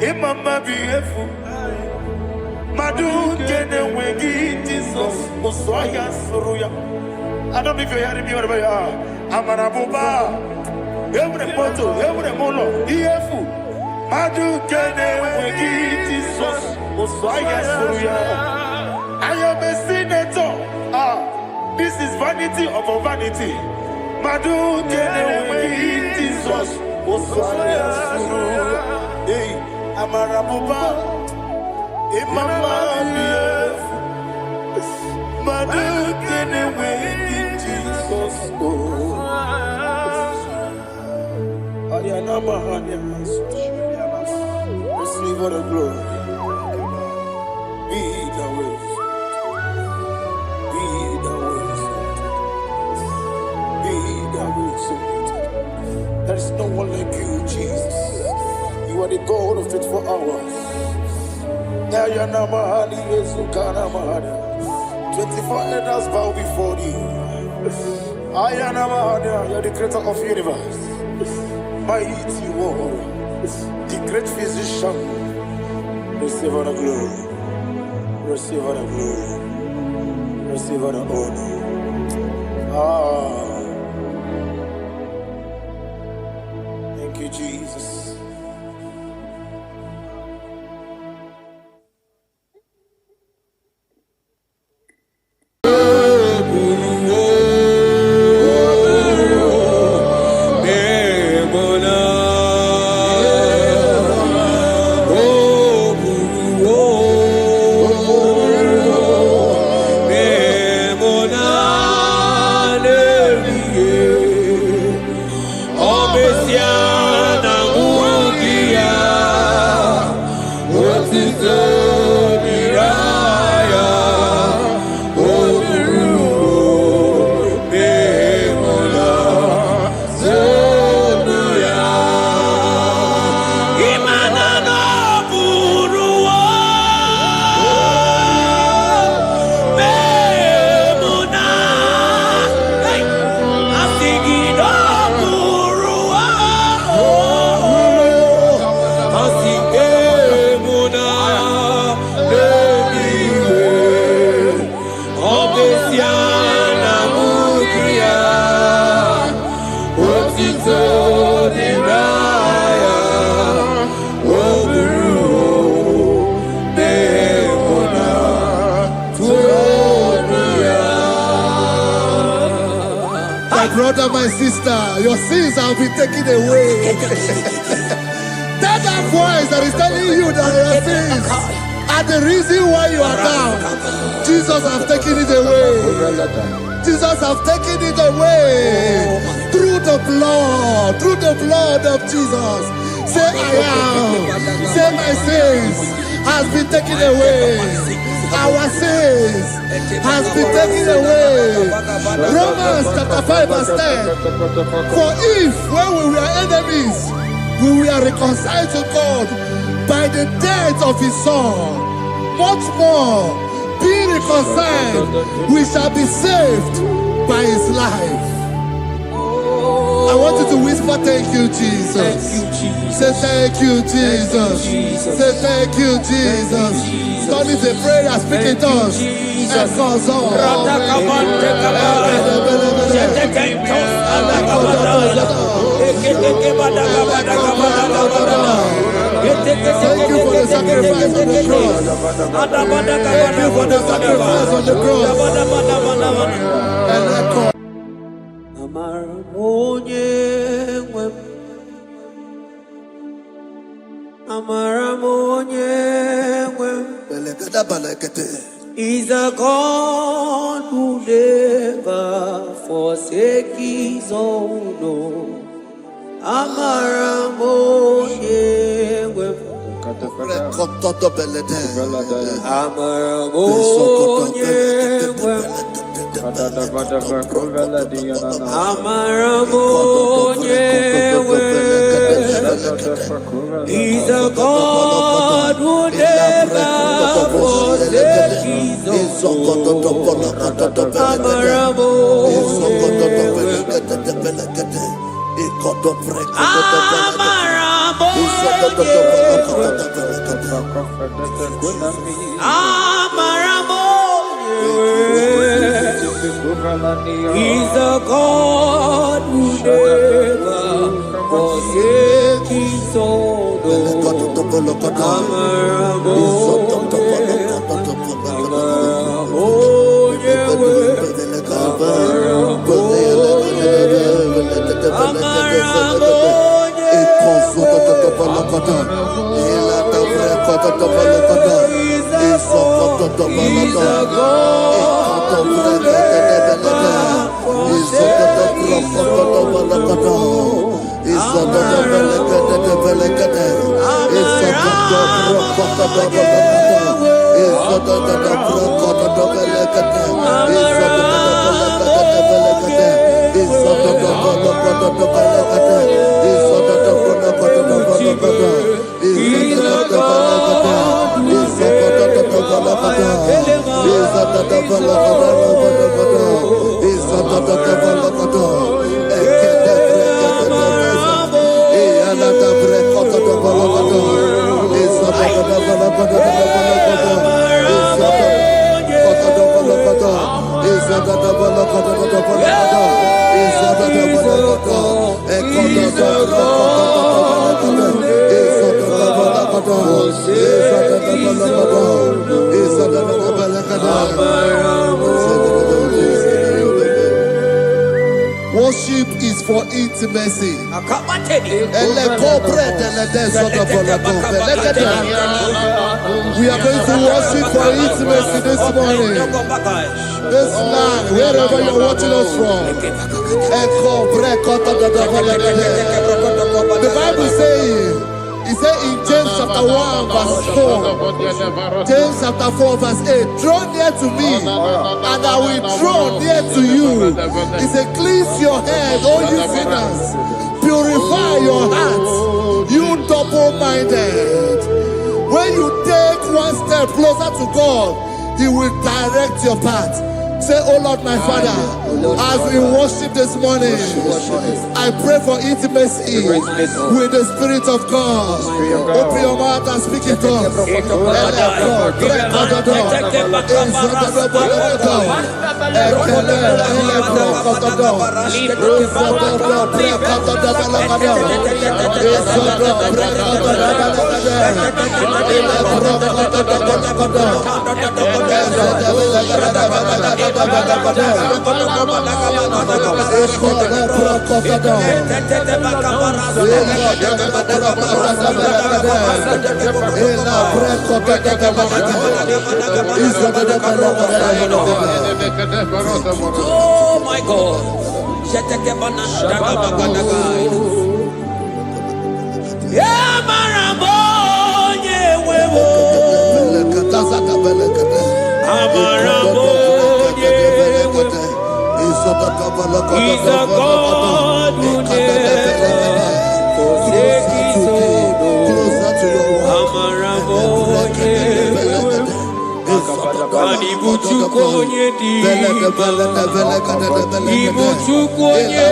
Imama biyefu Madu kene wegi Jesus Uswaya suruya. I don't know if you're hearing me wherever you are. Amarabuba Every poto, every molo Iyefu Madu kene wegi Jesus Uswaya suruya. I am a senator. This is vanity of a vanity. Madu kene wegi Jesus Uswaya suruya. Hey, Amarabuba, Imama, Madu, get away in Jesus. Receive all the glory. Be the way. Be the way. Be the way. There is no one like you, Jesus. You are the God of 24 hours. 24 elders bow before you. You are the creator of the universe. Mighty warrior, the great physician. Receive all the glory. Receive all the glory. Receive all the honor. Thank you, Jesus. Brother, my sister, your sins have been taken away. That voice that is telling you that your sins are the reason why you are down. Jesus has taken it away. Jesus has taken it away. Through the blood of Jesus. Say I am. Say my sins has been taken away. Our sins has been taken away. Romans chapter 5 verse 10. For if when we were enemies, we were reconciled to God by the death of his son, much more, being reconciled, we shall be saved by his life. I want you to whisper Papa, thank you, Jesus. Thank you, Jesus. Say thank you, Jesus. Say thank you, Jesus. Turn it a prayer, speak in tongues. Thank you for the sacrifice on the cross. Thank you for the sacrifice on the cross. And echo. He's a God who never forsake his own. He's a God who never forsake his He's a God who never forsake his own. Worship is for intimacy. We are going to worship for intimacy this morning. This land, wherever you're watching us from. The Bible says, it said in James chapter 1 verse 4, James chapter 4 verse 8, draw near to me and I will draw near to you. It said, cleanse your head, all you sinners, purify your hearts, you double-minded. When you take one step closer to God, He will direct your path. Say, oh Lord, my Father, as we worship this morning, I pray for intimacy with the Spirit of God. Open your mouth and speak it to us. Oh my God. He's a God who never forsake his own. Ibuchukonye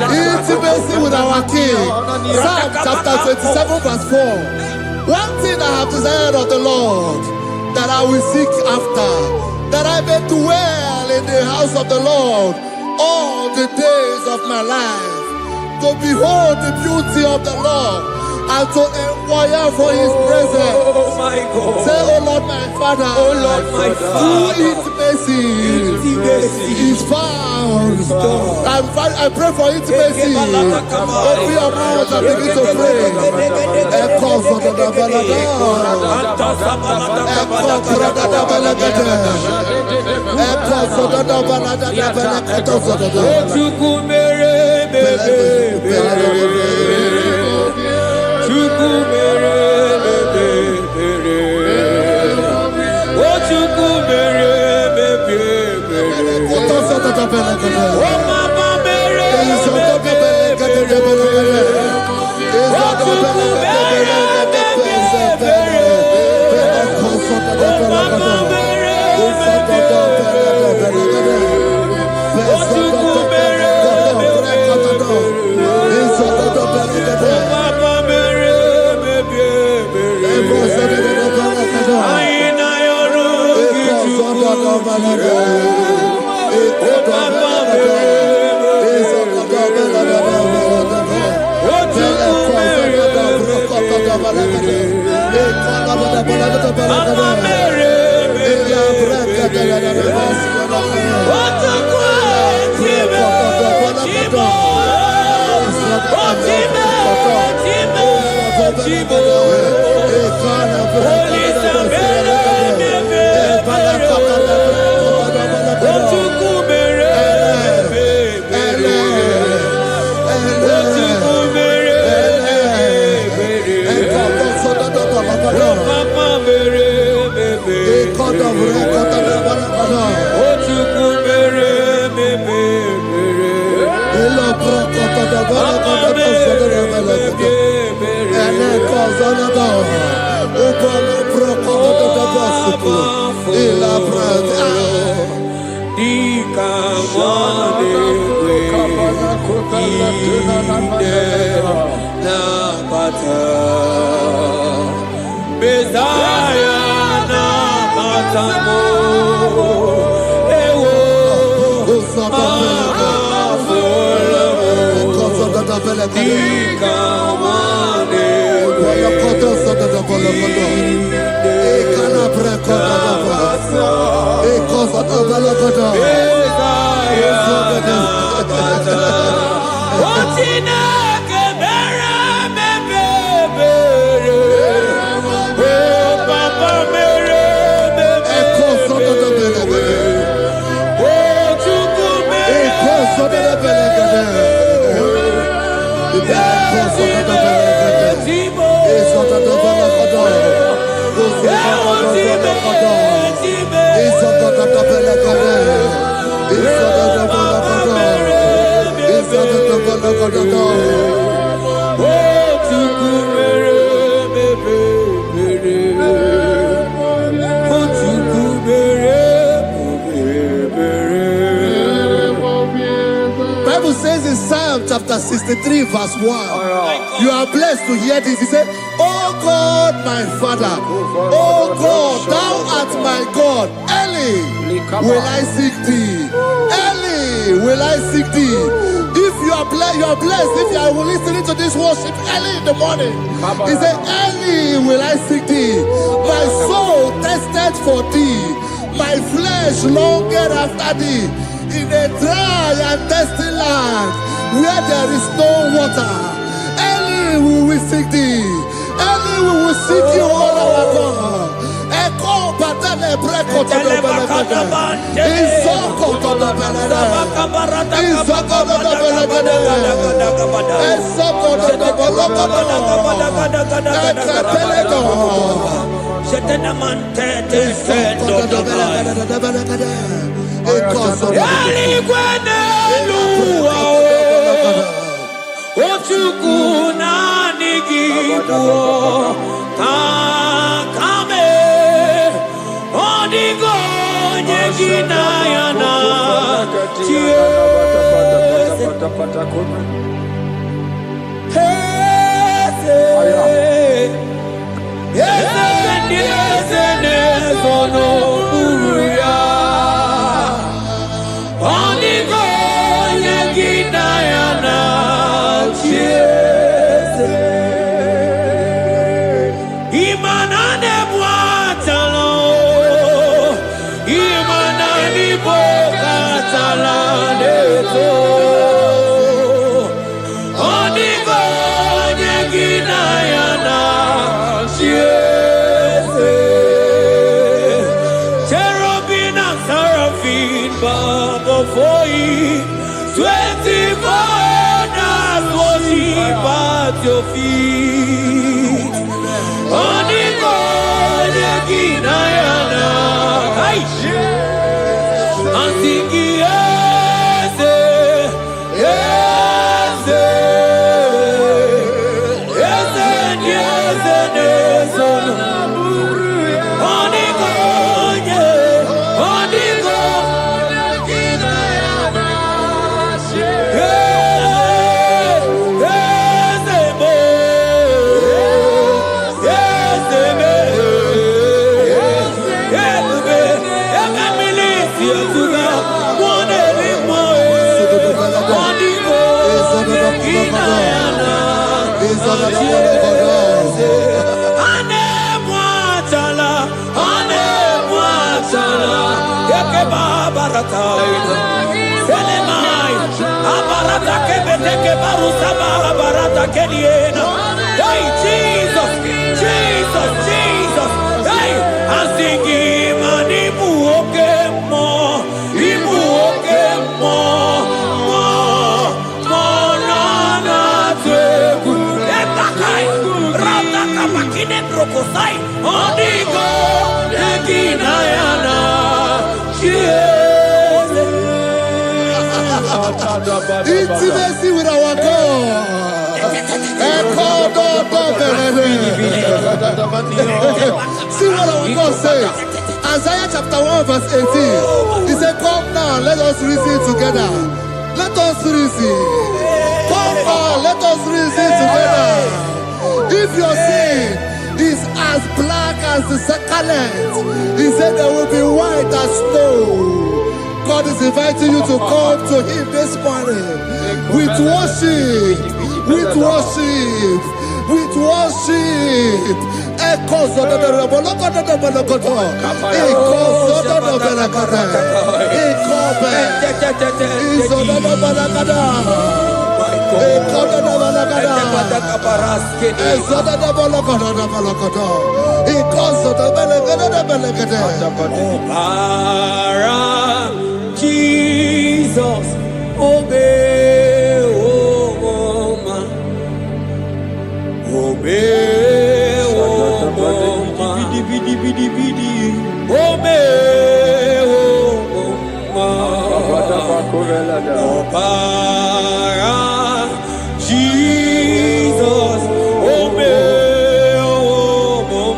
Intimacy with our King. Psalm chapter 27 verse 4. One thing I have desired of the Lord, that I will seek after, that I may dwell in the house of the Lord all the days of my life, to behold the beauty of the Lord and to inquire for his presence. Oh my God. Say, oh Lord my Father, Oh Lord my Father, through intimacy is found. I pray for intimacy. Open your mouth and begin to pray. Echo for the Balada. Echo for the Oh, says in Psalm chapter 63 verse 1, you are blessed to hear this. He said, oh God, my Father, oh God, thou art my God. Early will I seek thee. Early will I seek thee. If you are blessed, if you are listening to this worship early in the morning, he said, early will I seek thee. My soul tested for thee, my flesh longed after thee, in a dry and thirsty land where there is no water. Early will we seek thee. Early we will seek you, all our God. Echo batale breko to the belagada. Isoko to the belagada. Isoko to the belagada. Isoko to the belagada. Ekapelego. Shetenamante te sendo the belagada. Ochukuna nigibo kakame odigo nyegina yana for you, 24 hours worship at your feet. Onigo Yaginayana, and sing yes, yes, yes, yes, yes, Onigo, Onigo. Hey, Jesus, Jesus, Jesus. Hey, I'm singing, man, imu oke mo, na teku. Etakai, rata kapakine brokosai, onigo, neginayana, intimacy with our God. See what our God says. Isaiah chapter 1 verse 18. He said, come now, let us reason together. Let us reason. Come on, let us reason together. If your sin is as black as the scarlet, he said there will be white as snow. God is inviting you to come to him this morning with worship, with worship, with worship. Echoes of the Jesus, obey, oh man, obey, oh man, obey, oh man, Jesus, obey, oh man.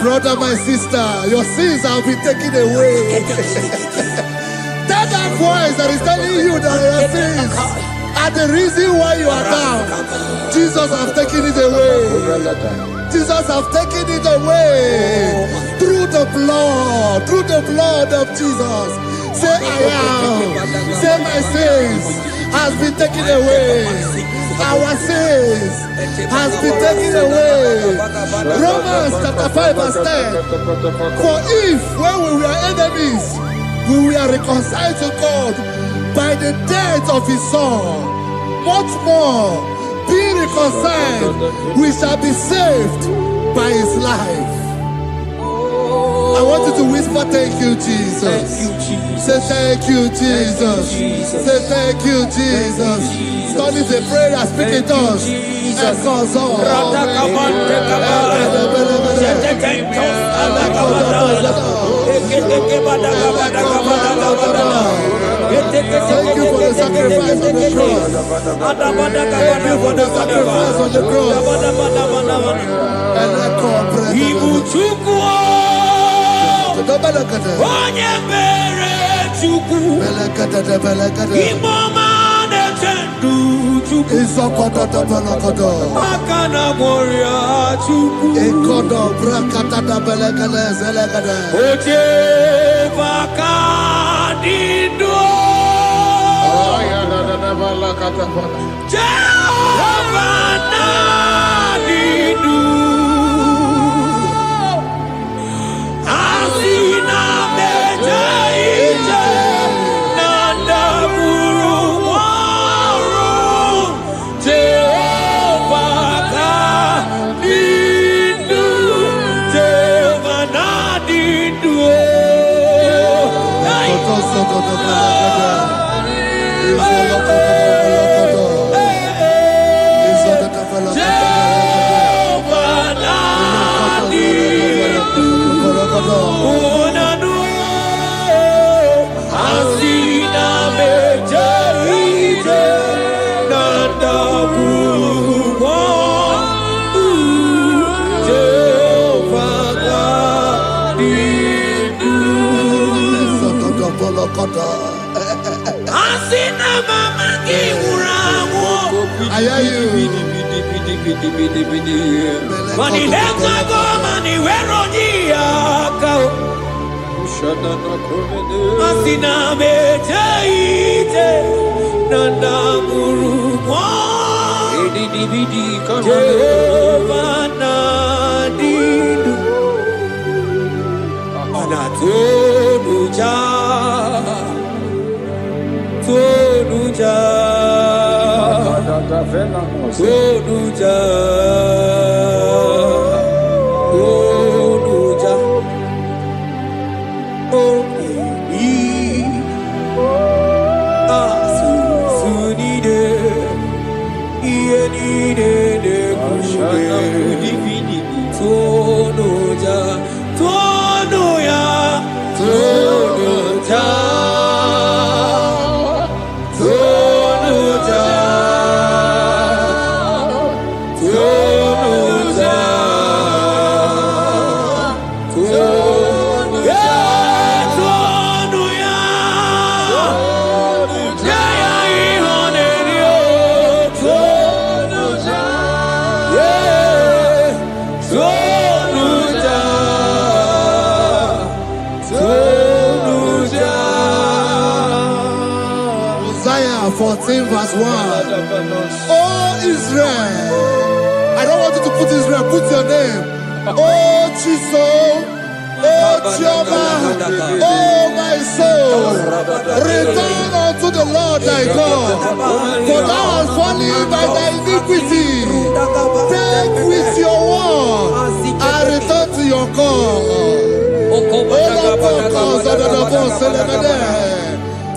Brother, my sister, your sins have been taken away. That voice that is telling you that your sins are the reason why you are down. Jesus has taken it away. Jesus has taken it away. Through the blood of Jesus. Say I am. Say my sins has been taken away. Our sins has been taken away. Romans chapter 5 verse 10. For if when we were enemies, we were reconciled to God by the death of his son, much more, being reconciled, we shall be saved by his life. I want you to whisper, thank you, Jesus. Thank you, Jesus. Say thank you, Jesus. Say thank you, Jesus. Turn it a prayer, speak in tongues. Thank you for the sacrifice on the cross. Thank you for the sacrifice on the cross. I hear you. 18 verse 1. Oh Israel, I don't want you to put Israel, put your name. Oh Chiso, oh Chioma, oh my soul, return unto the Lord thy God, for thou hast fallen by thy iniquity. Take with your word and return to your God.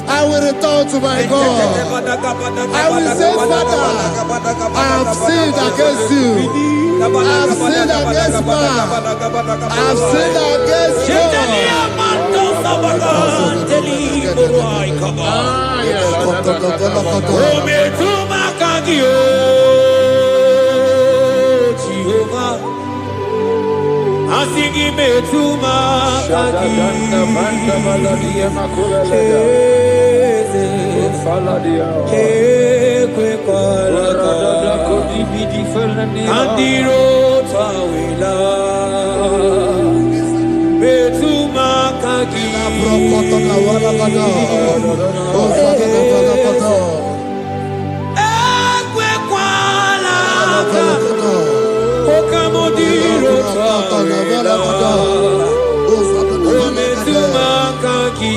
I will return to my God. I will say, Father, I have sinned against you. I have sinned against man. I have sinned against God. Asingi metuma kaki kwe kwalaka andiro tawila metuma kaki kwe kwalaka Okamodiro tawila ometuma kaki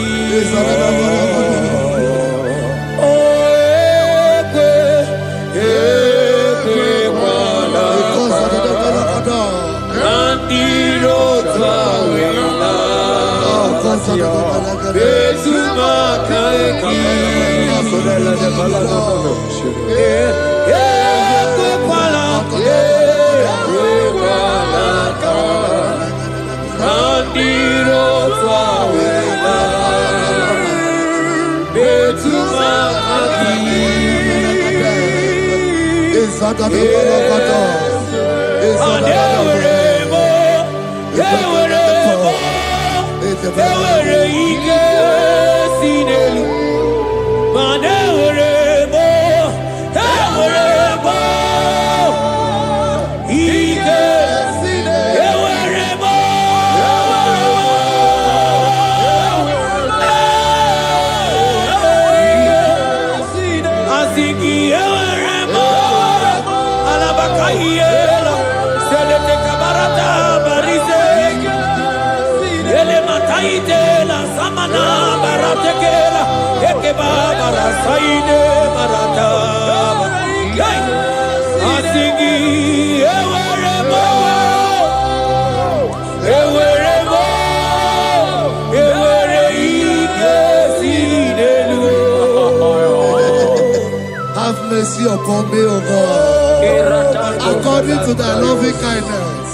Have mercy upon me, O God, according to thy loving kindness,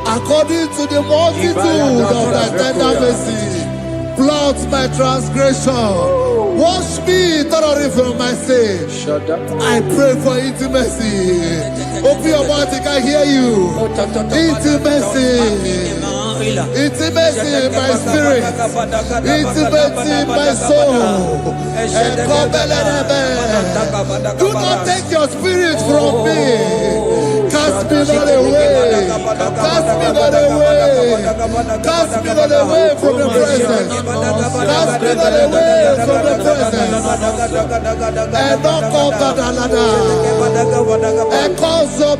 according to the multitude of thy tender mercy. Blot my transgression, wash me thoroughly from my sin. I pray for intimacy. Open your mouth, I can hear you. Intimacy. Intimacy in my spirit, intimacy in my soul. Do not take your spirit from me. Cast me not away. Cast me not away. Cast me not away from the presence. Cast me not away from the presence. And not come back another. And cause so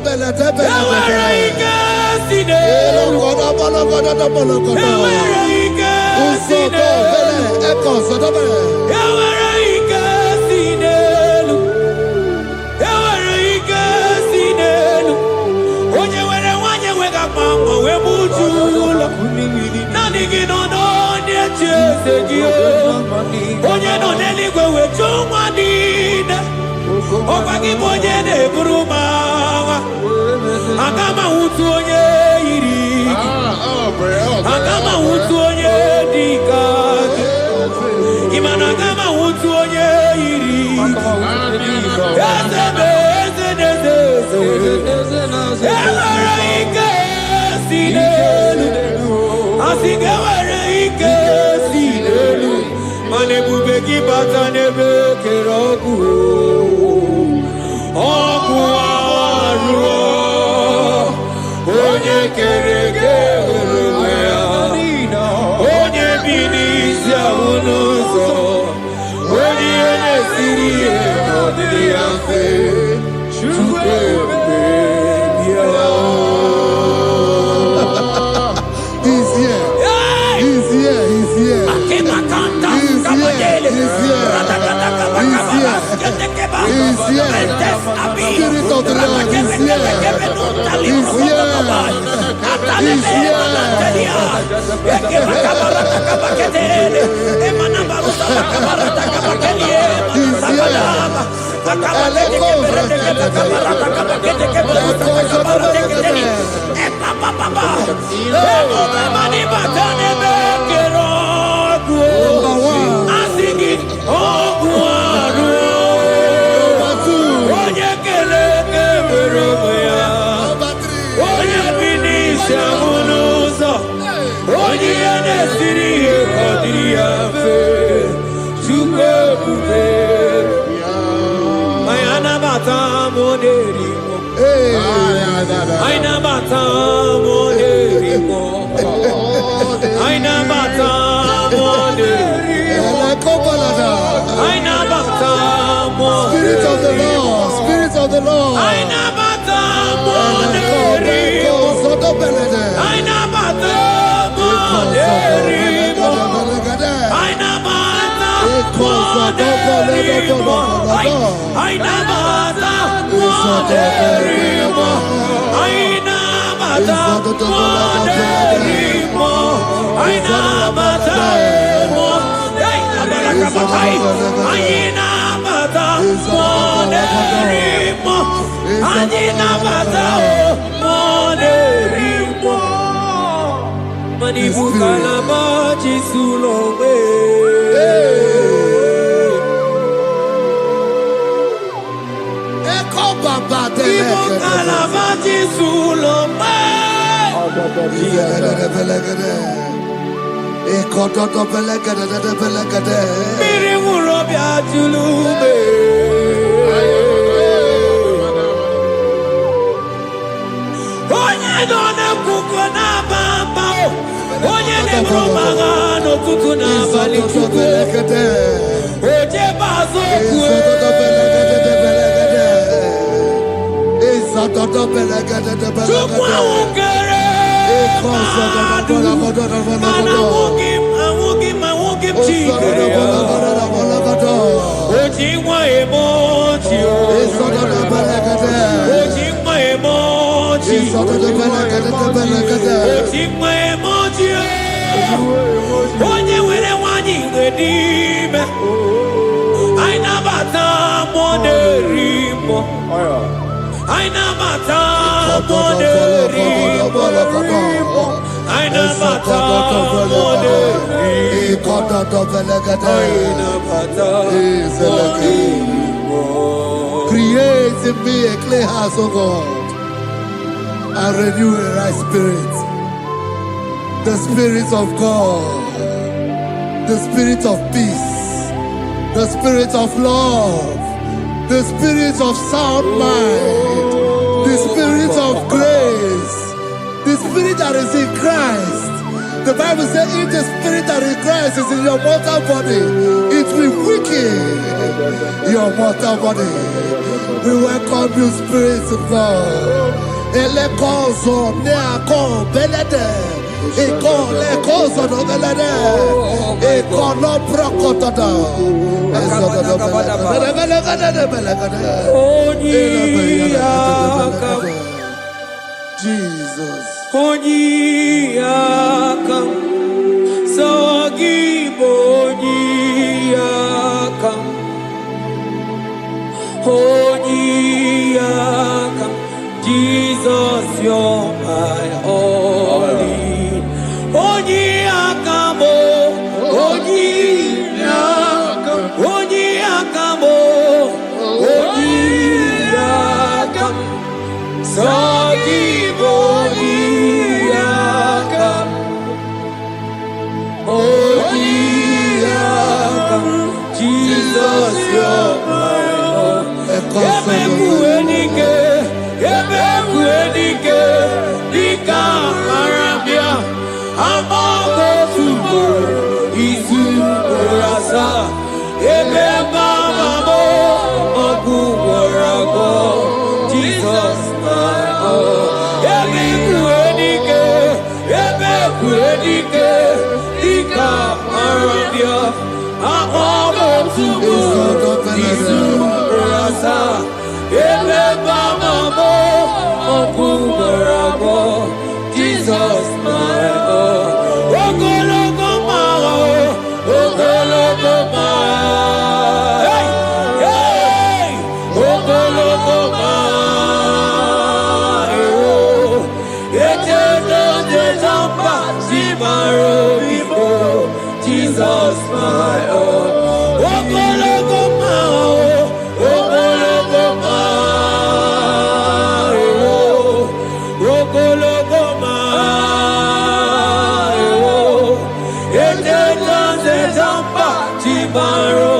Agama utu onye iri Agama utu onye dika Imana agama utu onye iri Ezebe Ewere ike sinelu Asingewere ike sinelu Manebube kibata nebe kerogu Ogu aruo Onye kereke uruya Onye binisi ahunuzo Onye nesiri He's here. He's here. He's here. He's here. He's here. Spirit of the Lord is here. He's here. He's Spirit of the Lord, Spirit of the Lord. Create in me a clean house, O God, and renew a right spirit. The Spirit of God, the Spirit of peace, the Spirit of love, the Spirit of sound mind, the Spirit of grace, the Spirit that is in Christ. The Bible says, if the Spirit that is in Christ is in your mortal body, it will weaken your mortal body. We welcome you, Spirit of God. Elekozo neako belede, ekolekozo no belede, ekolo prokotoda, Jesus. Onyiyakam, Sogibonyiyakam, Onyiyakam, Jesus, you're my only. Onyiyakam, Onyiyakam, Onyiyakam, Onyiyakam, Sogibonyiyakam. Oh Wedike, Ika, Arabia, Ahogo Tubu, Isu, Rasa, Eleba Mamo, Okubarabo, Jesus, my God. Ogologo Mao, Ogologo Mao, hey, hey, Ogologo Mao, Eterno de Zampa, Zimaro, Jesus, my God. Ogologo Mao, Ogologo Mao, Ogologo Mao, Eterno de Zampa, Zimaro,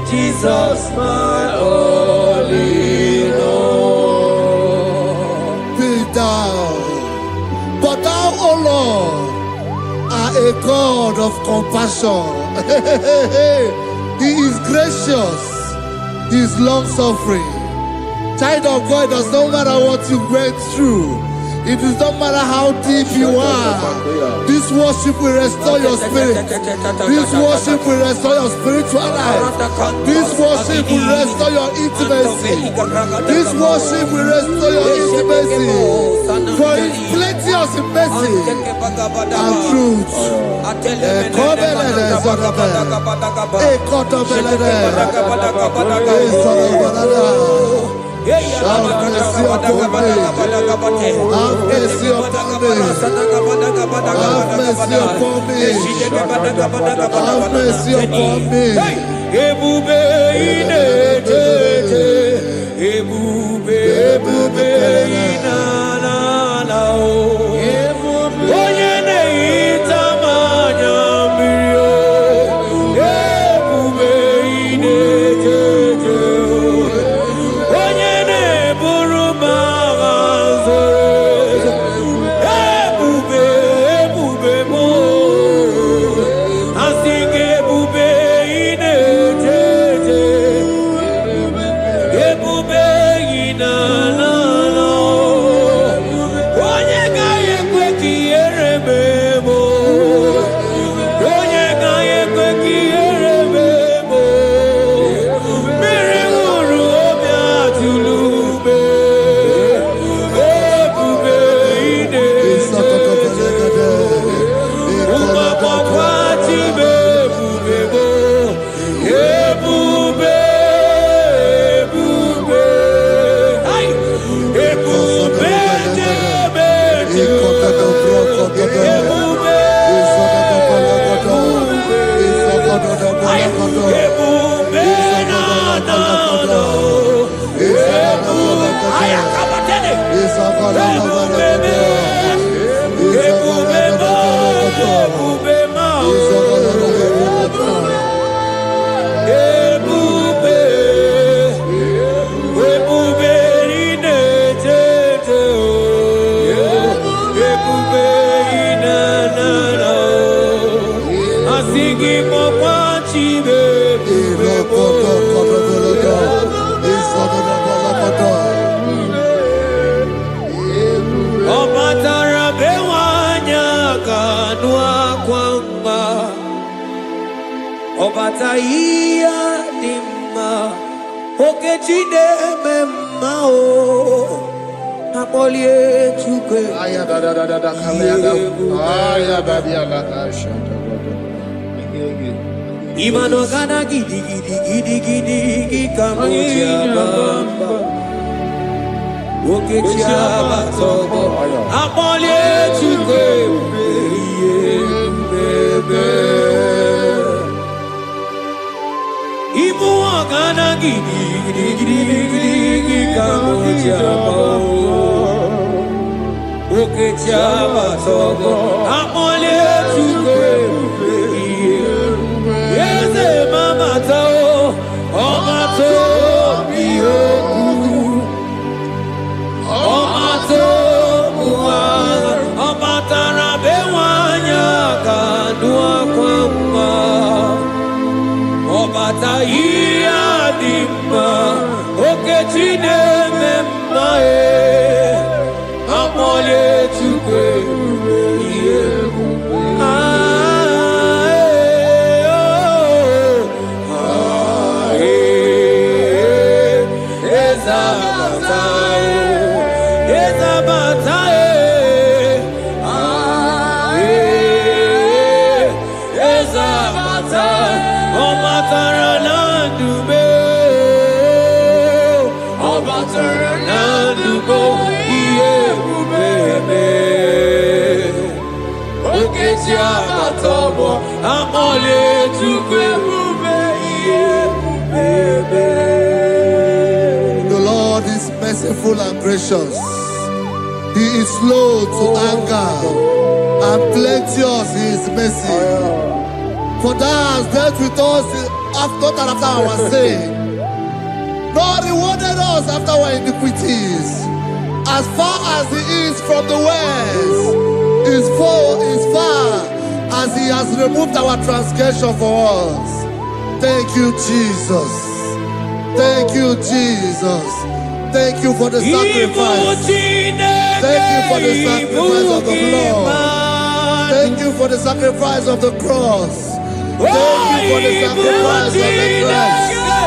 Jesus, my only Lord. Be thou, but thou, O Lord, are a God of compassion. He is gracious. He is long suffering. Child of God, it does not matter what you went through. It does not matter how deep you are. This worship will restore your spirit. This worship will restore your spiritual life. This worship will restore your intimacy. This worship will restore your intimacy. For His plenty of mercy and truth. Have mercy upon me. Have mercy upon me. Have mercy upon me. Have mercy upon me. Ebube inetete, ebube, ebube inalala o. Onye na-ehita mmanya mmiri o. Ebube inetete o. Onye na-eburu m agha zoro. Ebube, ebube m o. Asị gị ebube inetete. Ebube inalala o. Onye gaghị ekwe ka ihere mee m o. Onye gaghị ekwe ka ihere mee m o. Mmiri ṅụrụ obi atụrụ ume. Ebube inetete. Ụmụagbọghọ atibe ebube m o. Ebube, ebube. Ai! Ebube jebe jebe. Ebube, ai! Ebube na-ada ada. Ebube, ai, akabatele. Ebube me. Ebube ma. Ebube ma. Ebube, ebube inetete o. Ebube inanana o. Asị gị mọkwa chibe ebube mo. Ọ batara be nwanyị aka nụ akwa mma. Ọ bata ihe dị mma. Okechi na-eme mma o. Akpọlie Chukwu. Imano gana gidi gidi gidi gidi gidi kamoji abamba. Okechi abatogo. Akpọlie Chukwu ebube. Ibu ọgana gidi gidi gidi gidi gidi kamoji abamba. Okechi abatogo. Akpọlie Chukwu ebube. Eze mama tao, ọma to bi oku. Ọma to buwa, ọma tara be nwanyị aka nụ akwa mma. Ọbata ihe dị mma, Okechi na-eme mma e. Akpọlie Chukwu ebube ihe. merciful and gracious. He is slow to anger and plenteous in his mercy. For thou hast dealt with us not after our sin, nor rewarded us after our iniquities. As far as the east from the west is far as he has removed our transgression for us. Thank you, Jesus. Thank you, Jesus. Thank you for the sacrifice. Thank you for the sacrifice of the blood. Thank you for the sacrifice of the cross. Thank you for the sacrifice of the cross.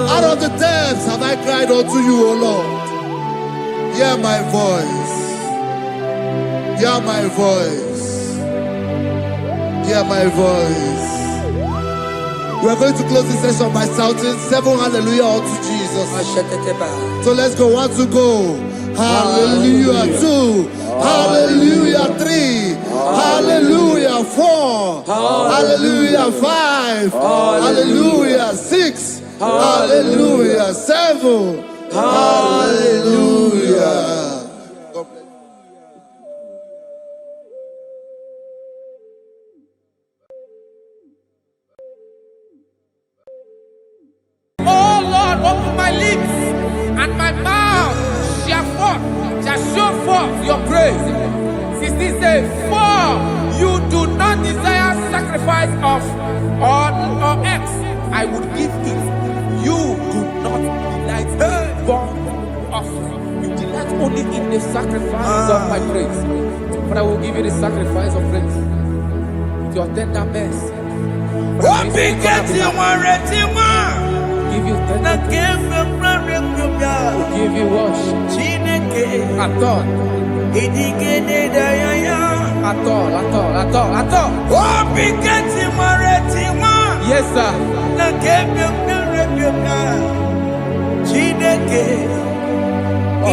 Out of the depths have I cried unto you, O Lord. Hear my voice. Hear my voice. Hear my voice. We are going to close this session by shouting 7 hallelujah unto Jesus. So let's go. 1, 2, go. Hallelujah 2. Hallelujah 3. Hallelujah 4. Hallelujah 5. Hallelujah 6. Hallelujah 7. Hallelujah. Oh Lord, open my lips, and my mouth shall show forth your praise. 16 says, for you do not desire sacrifice of or X, I would give it. You do not delight in burnt offering. You delight only in the sacrifice of my praise. But I will give you the sacrifice of praise with your tender mercy. Give give you na thanks. kembe mrare kubia We'll give you worship. Chineke At all. idigene dayaya At all. At all. At all. At all. obi kati mareti wa Yes, sir. na kembe mrare kubia Chineke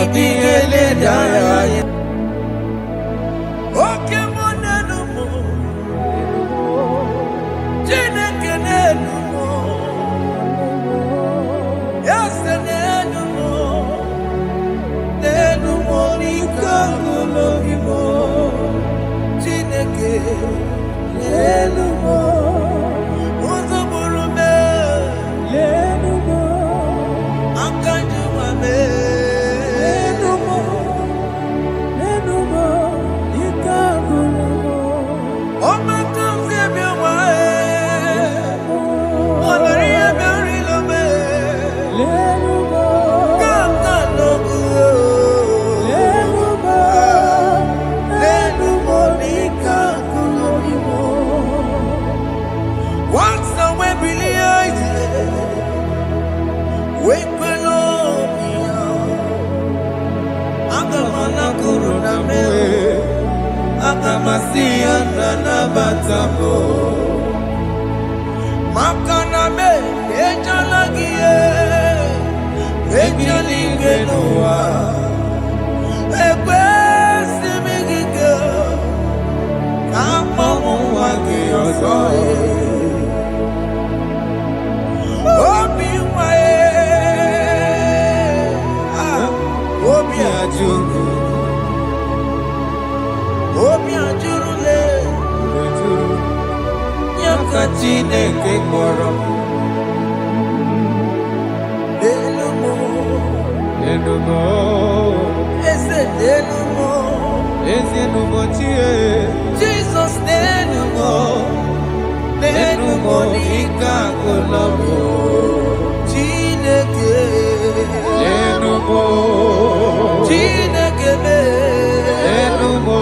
idigene dayaya oke monenu mo Chineke nenu mo yes nenu mo Nikangolobimo Chineke Lelumo Ozoburume Lelumo Akanjumame Lelumo Lelumo Nikangolobo Omakamzebiwae Onaria Berilome Lelumo Kakalobu Agamasia na batamo Makana me ejalagie ejaligenoa Ekwesi migige Kamomu wage ozoe Obi wae Obi ajugu Obi ajurule Yaka Chineke kpọrọ Lelumo Eze Lelumo tie Jesus Lelumo Nika kolobo Chineke Lelumo Chineke Lelumo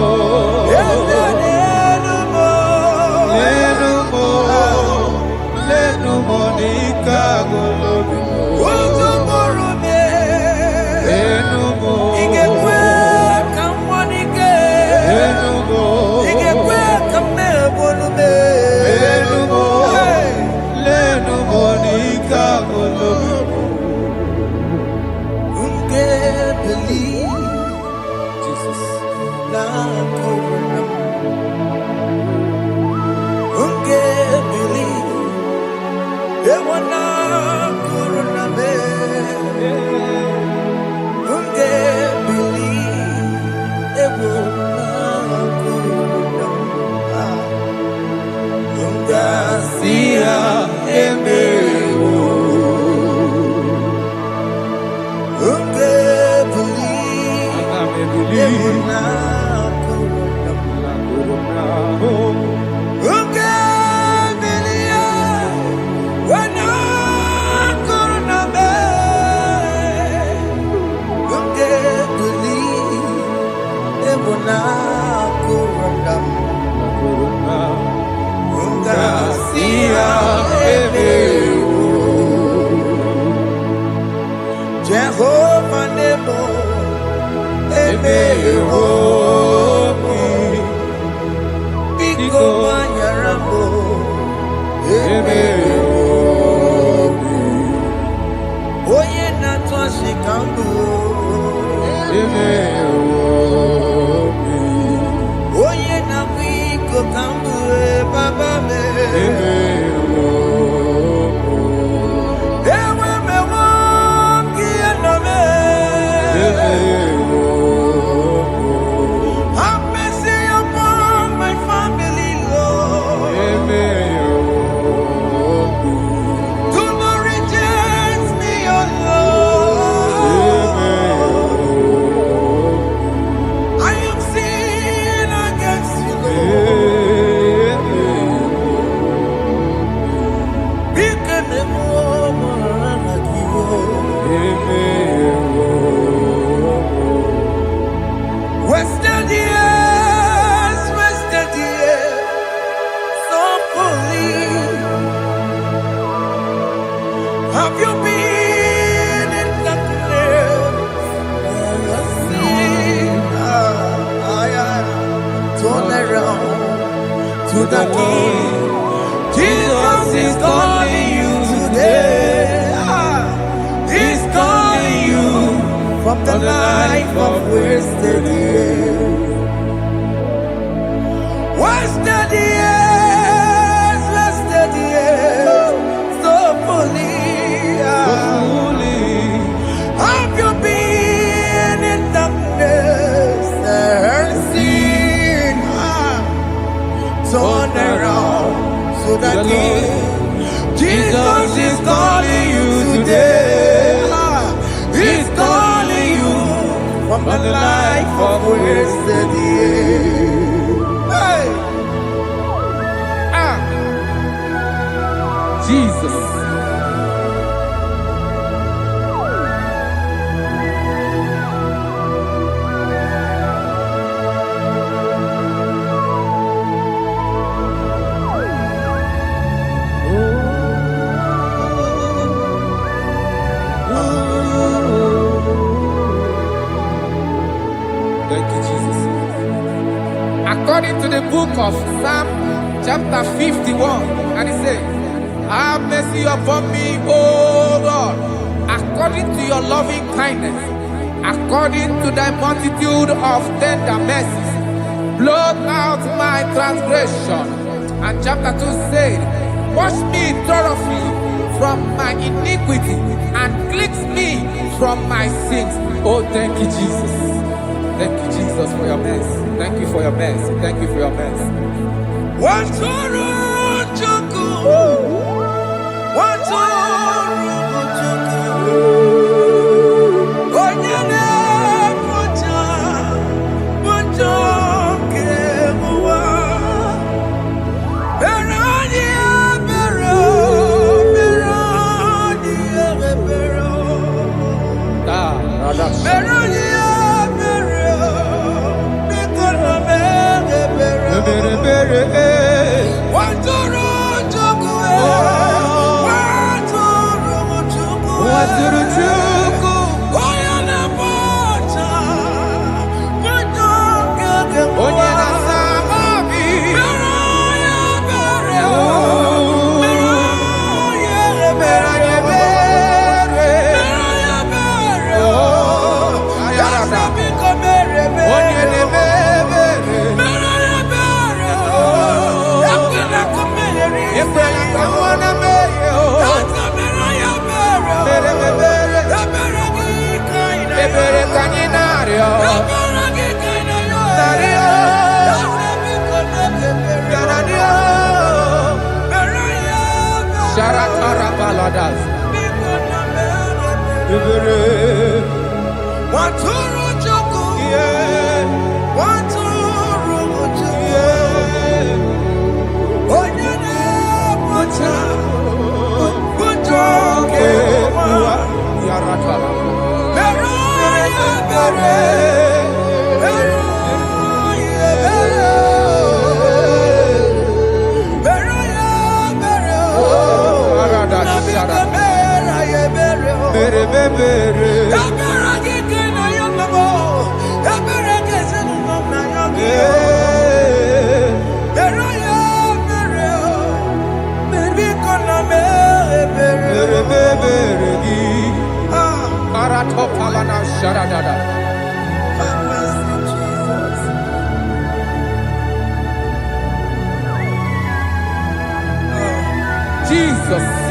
Jehovah Nebo Biko Manyarambo Oye Natwa Shikambu Oye Namiko Kambu Baba me turn around to the King. Jesus is calling you today. He's calling you from the life of wasted years. Wasted years, wasted years, so fully. Have you been in darkness and seen? Turn around to the King. Jesus is calling you today. He's calling you from the life of wasted years. Hey! Jesus. Thank you, Jesus. According to the book of Psalm chapter 51, and it says, have mercy upon me, O Lord, according to your loving kindness, according to thy multitude of tender mercies, blot out my transgression. And chapter 2 said, wash me thoroughly from my iniquity and cleanse me from my sins. Oh, thank you, Jesus. Thank you, Jesus, for your mercy. Thank you for your mercy. Thank you for your mercy. Jesus.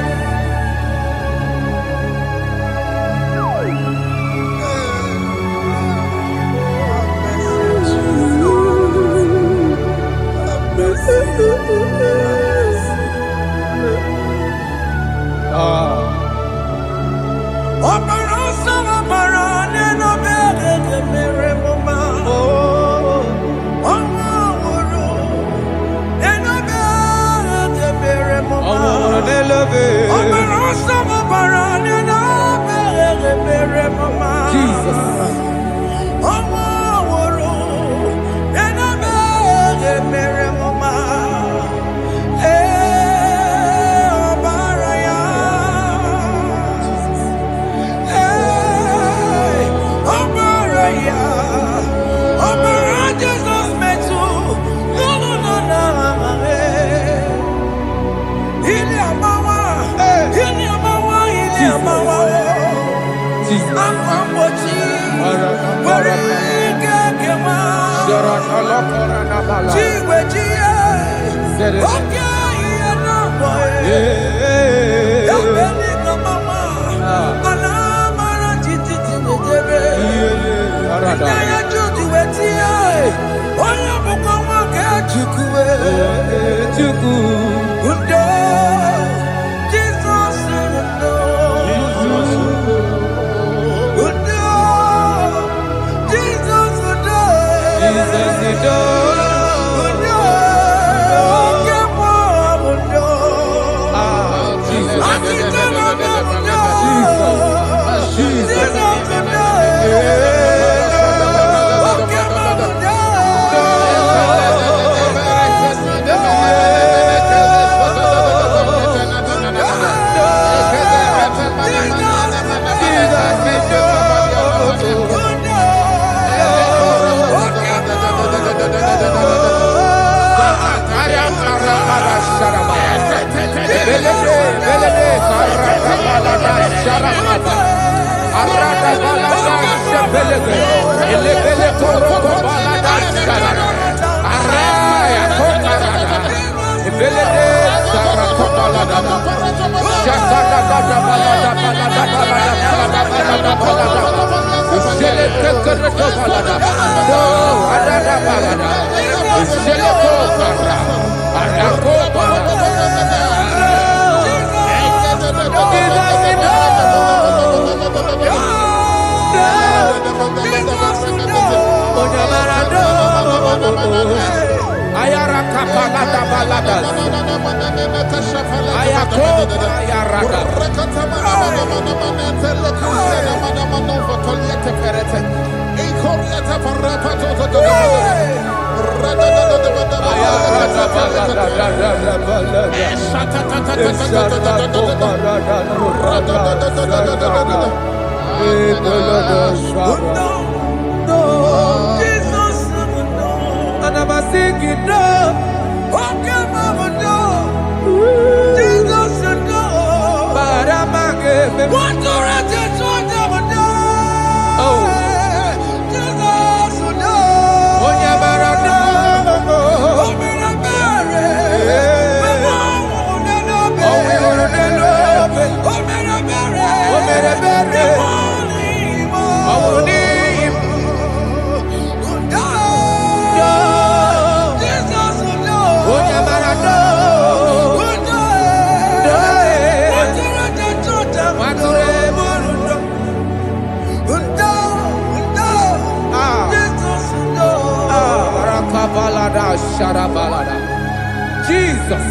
Jesus.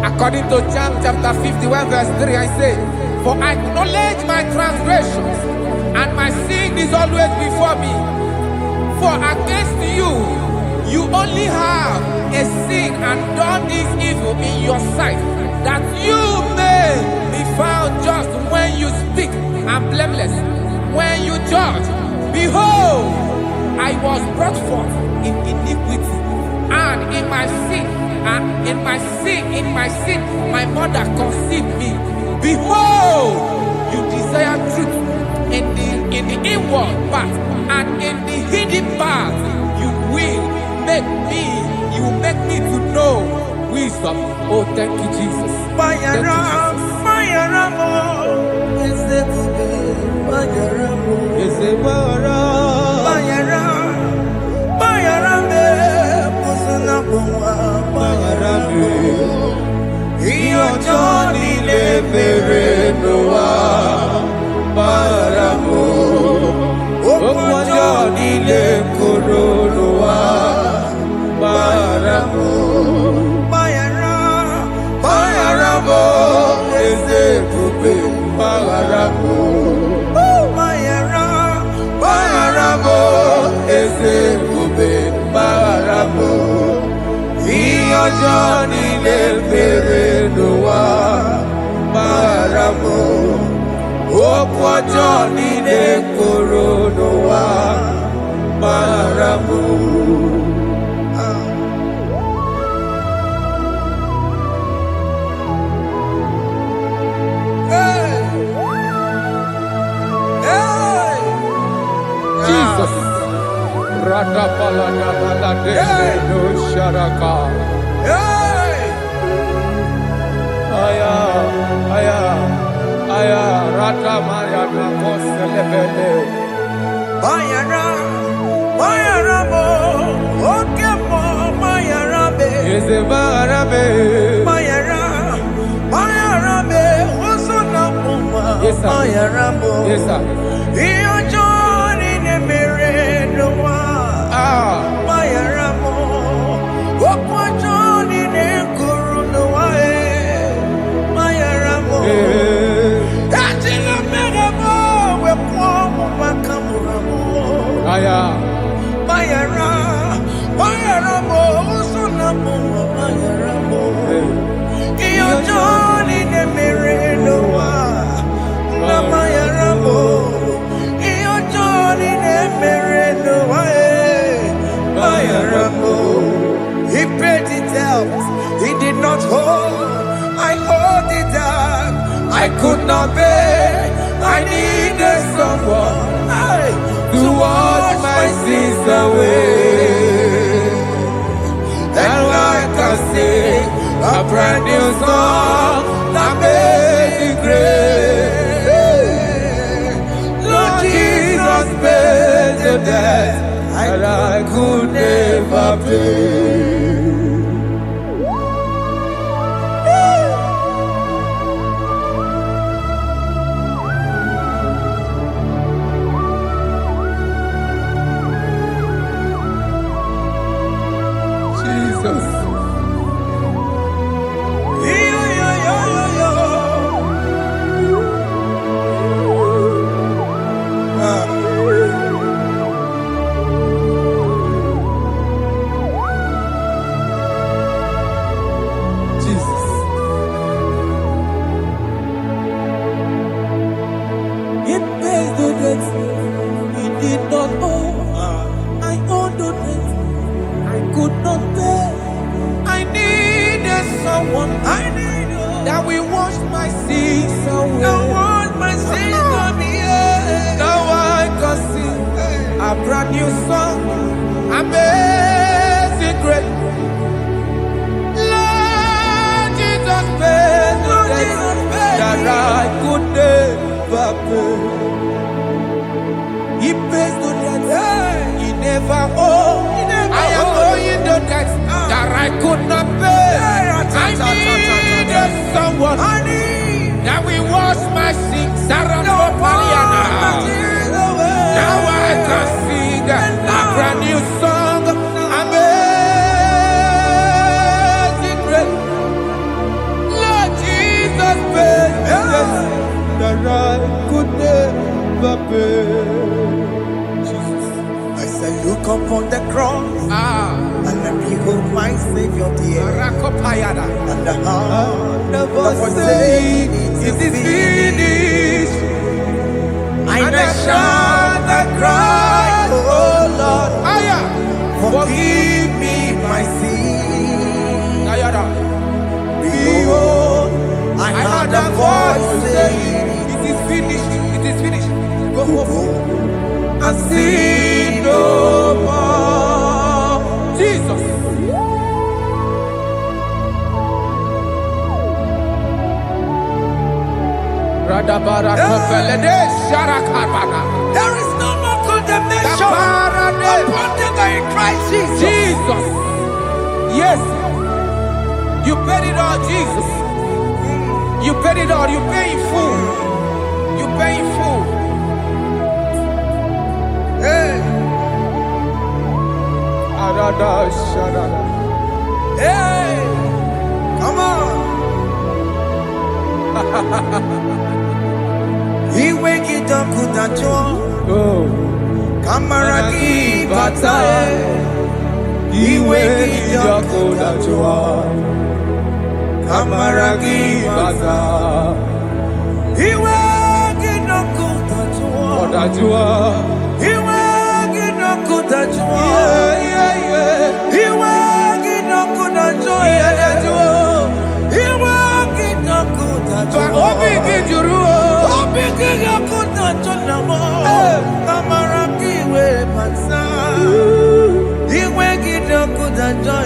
According to John chapter 51 verse 3, I say, for I acknowledge my transgressions, and my sin is always before me. For against you, you only have a sin and done this evil in your sight, that you may be found just when you speak, and blameless when you judge. Behold, I was brought forth in iniquity, and in my sin, my mother conceived me. Behold, you desire truth in the inward part, and in the hidden part, you will make me to know wisdom. Oh, thank you, Jesus. Thank Johnny le bere noa, baramo. Okwajo nine koronoa maramu. Jesus. Radapalada balade no sharaka. Aya, aya, aya, rata maya na koselebele. Bayara, bayara mo, oke mo, bayara be. Eze barabe. Bayara, bayara be, osona muma. Yes, sir. Bayara mo. Yes, sir. Iyo joni ne mere no wa. Bayara mo, okwa joni ne kuru no wa. Bayara mo. Ajila mere mo, we kwa mo makamura mo. Aya. Bayara, bayara mo, osona muma. Bayara mo. Iyo joni ne mere no wa. Na bayara mo. Iyo joni ne mere no wa. Bayara mo. He paid it out. He did not hold. I hold it down. I could not bear. I needed someone to wash my sins away. And I can sing a brand new song that made me great. Lord Jesus paid the debt that I could never pay. Jesus. Jesus. It pays the debt he did not owe. I owed the debt I could not pay. I needed someone that will wash my sins away. Now I can sing a brand new song. Amazing grace. Lord Jesus paid the debt that I could never pay. He pays the debt he never owed. I am owing the debt that I could not pay. I needed someone that will wash my sins. Now I can sing a brand new song. Amazing grace. Lord Jesus paid the debt that I could never pay. I say, look upon the cross and let me hold my Savior dear. And the heart The voice saying, it is finished. And I shout and cry, oh Lord, forgive me my sin. Behold, I I heard heard a a voice voice saying, saying, it is finished, it is finished. Go go home and sin no more. Jesus. There is no more condemnation upon them that in Christ Jesus. Jesus. Yes. You paid it all, Jesus. You paid it all. You pay in full. You pay in full. Hey, hey, come on. He wake it up with a joy. Kamaraki batae. He wake it up with a joy. Kamaraki batae. He wake it up kudajua. Iwe gino kudajua. Iwe gino kudajua. Iwe gino kudajua. Obi gijuru. Obi gino kudajua. Kamara kiwe pansa. Iwe gino kudajua.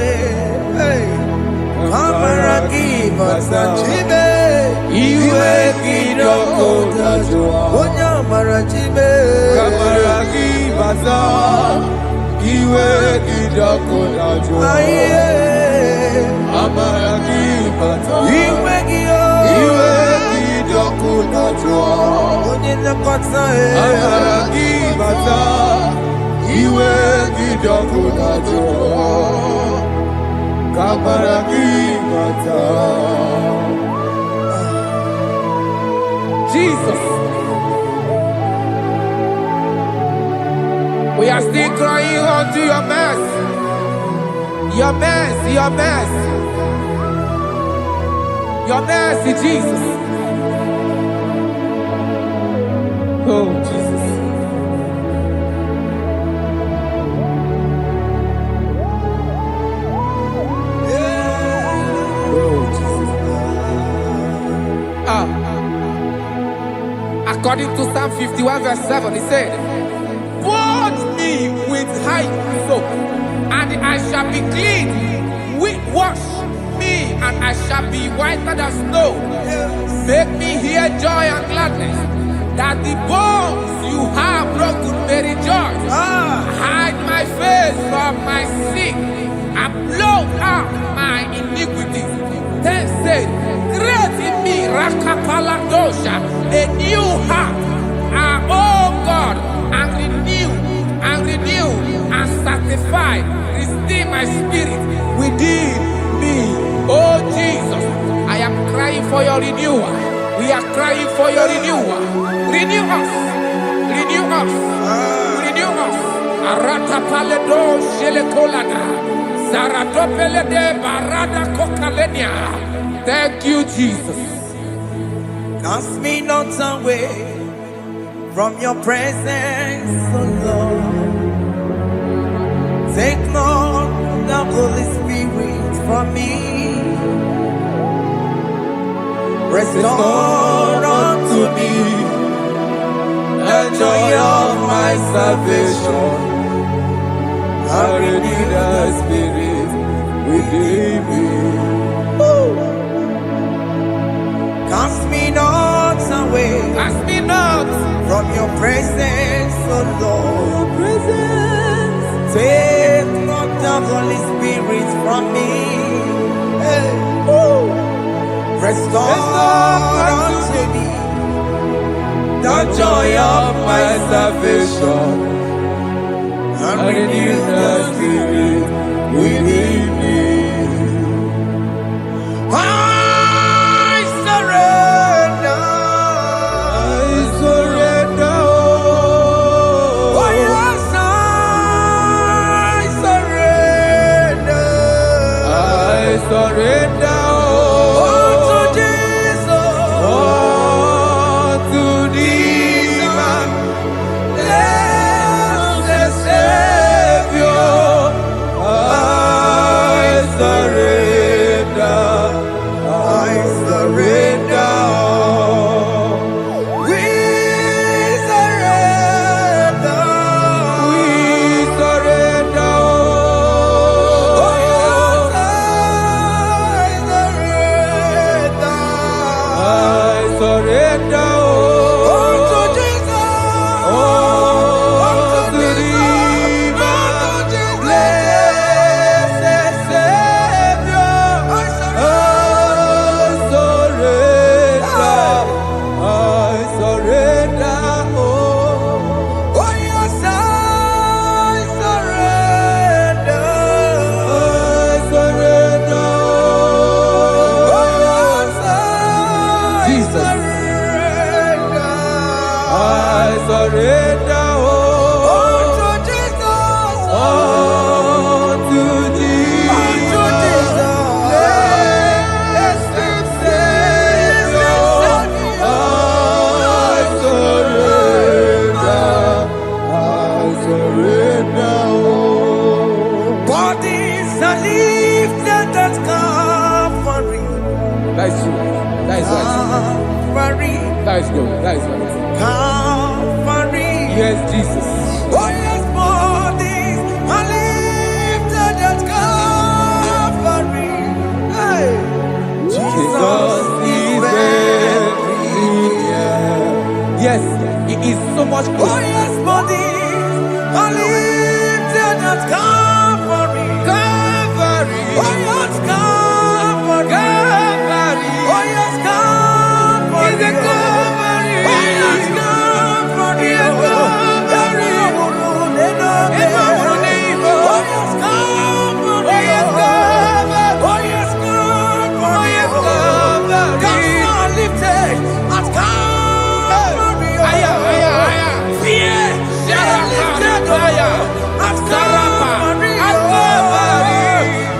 Kamara kiwe pansa. Iwe gino kudajua. Onya marachibe. Kamara kiwe pansa. Iwe gino kudajua. Kamara kiwe pansa. Iwe gino kudajua. Onye nakotsa. Kamara kiwe pansa. Iwe gino kudajua. Kamara kiwe pansa. Jesus, we are still crying unto your mercy, your mercy, your mercy, your mercy, Jesus. Oh, Jesus. Oh, Jesus. According to Psalm 51 verse 7, he said, "Wash me with hyssop, and I shall be clean. Wash me, and I shall be whiter than snow. Make me hear joy and gladness, that the bones you have broken may rejoice. Hide my face from my sin, and blot out my iniquities." Then said, "Create in me Rakapaladosha, a new heart, oh God, and renew, and sanctify, restore my spirit within me." Oh Jesus, I am crying for your renewal. We are crying for your renewal. Renew us, renew us, renew us. Aratapaledo shelekolada, zaratopelede barada kokalenia. Thank you, Jesus. Cast me not away from your presence, oh Lord. Take not the Holy Spirit from me. Restore unto me the joy of my salvation, and renew the spirit within me. Cast me not away, cast me not from your presence, oh Lord. Take not the Holy Spirit from me. Restore unto me the joy of my salvation, and renew the spirit within me. I surrender. Oh yes, I surrender. I surrender. That is good. That is good. Calvary. Yes, Jesus. Oh yes, bodies are lifted at Calvary. Hey. Jesus is very near. Yes, it is so much Oh closer. yes, bodies are lifted at Calvary. Calvary. Oh yes, Calvary. Calvary. Oh yes, Calvary. Is a Calvary. Oh yes, Calvary. Is a Calvary. Oh yes, Calvary. Oh yes, Calvary. Oh yes, Calvary. Oh yes, Calvary. Cast are lifted at Calvary. Aya, aya, aya. Fear is lifted at Calvary. At Calvary.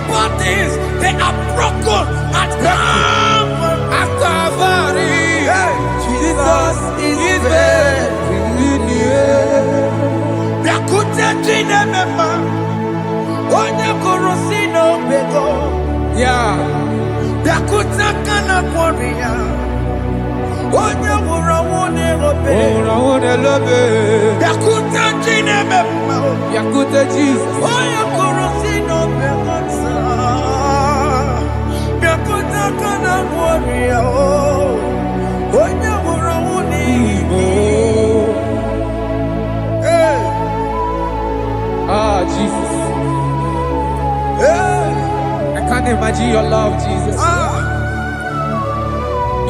Bodies, they are broken at Calvary. At Calvary. Jesus is very near. Yakutejine mema, onye korosi n'obego. Yeah. Yakutakana kworiya, onye wụrụ ọnwụ n'erobe. Oh, I want to love it. Yakutejine mema, Yakute Jesus. onye korosi n'obego nsa. Yakutakana kworiya, onye wụrụ ọnwụ n'igbo. Hey. Ah, Jesus. Hey. I can't imagine your love, Jesus.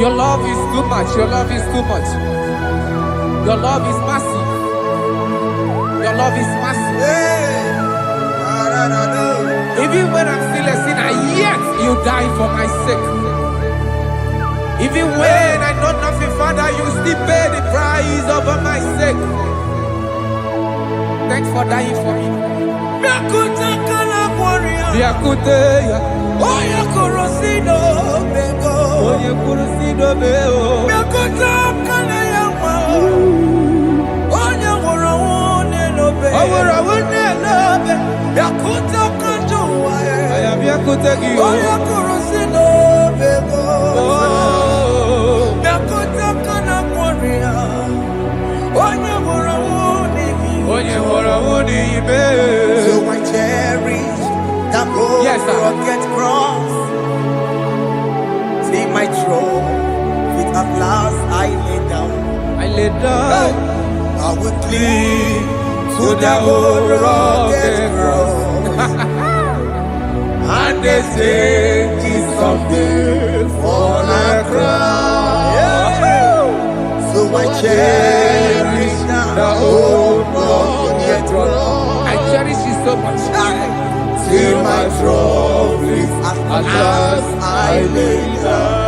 Your love is too much. Your love is too much. Your love is massive. Your love is massive. Hey. Even when I'm still a sinner, yet you die for my sake. Even when I know nothing, Father, you still pay the price over my sake. Thanks for dying for me. Yakutakana kworiya, Yakute, onye korosi n'obego. onye kurusido beo. Yakutakana yawa, onye wụrụ ọnwụ n'erobe. Owura wune lobe. Yakutakana uwaye, I am Yakute Gio. onye korosi n'obego. Oh, Yakutakana kworiya, onye wụrụ ọnwụ n'igbo. onye wora wuni ibe. So I cherish that old Yes, sir. rugged cross. See my throne, with at last I lay down. I lay down I will cling to the old rugged cross. and they say It's something for a crown. So I cherish the old rugged cross. I cherish you so much. Till my trophies at last I lay down.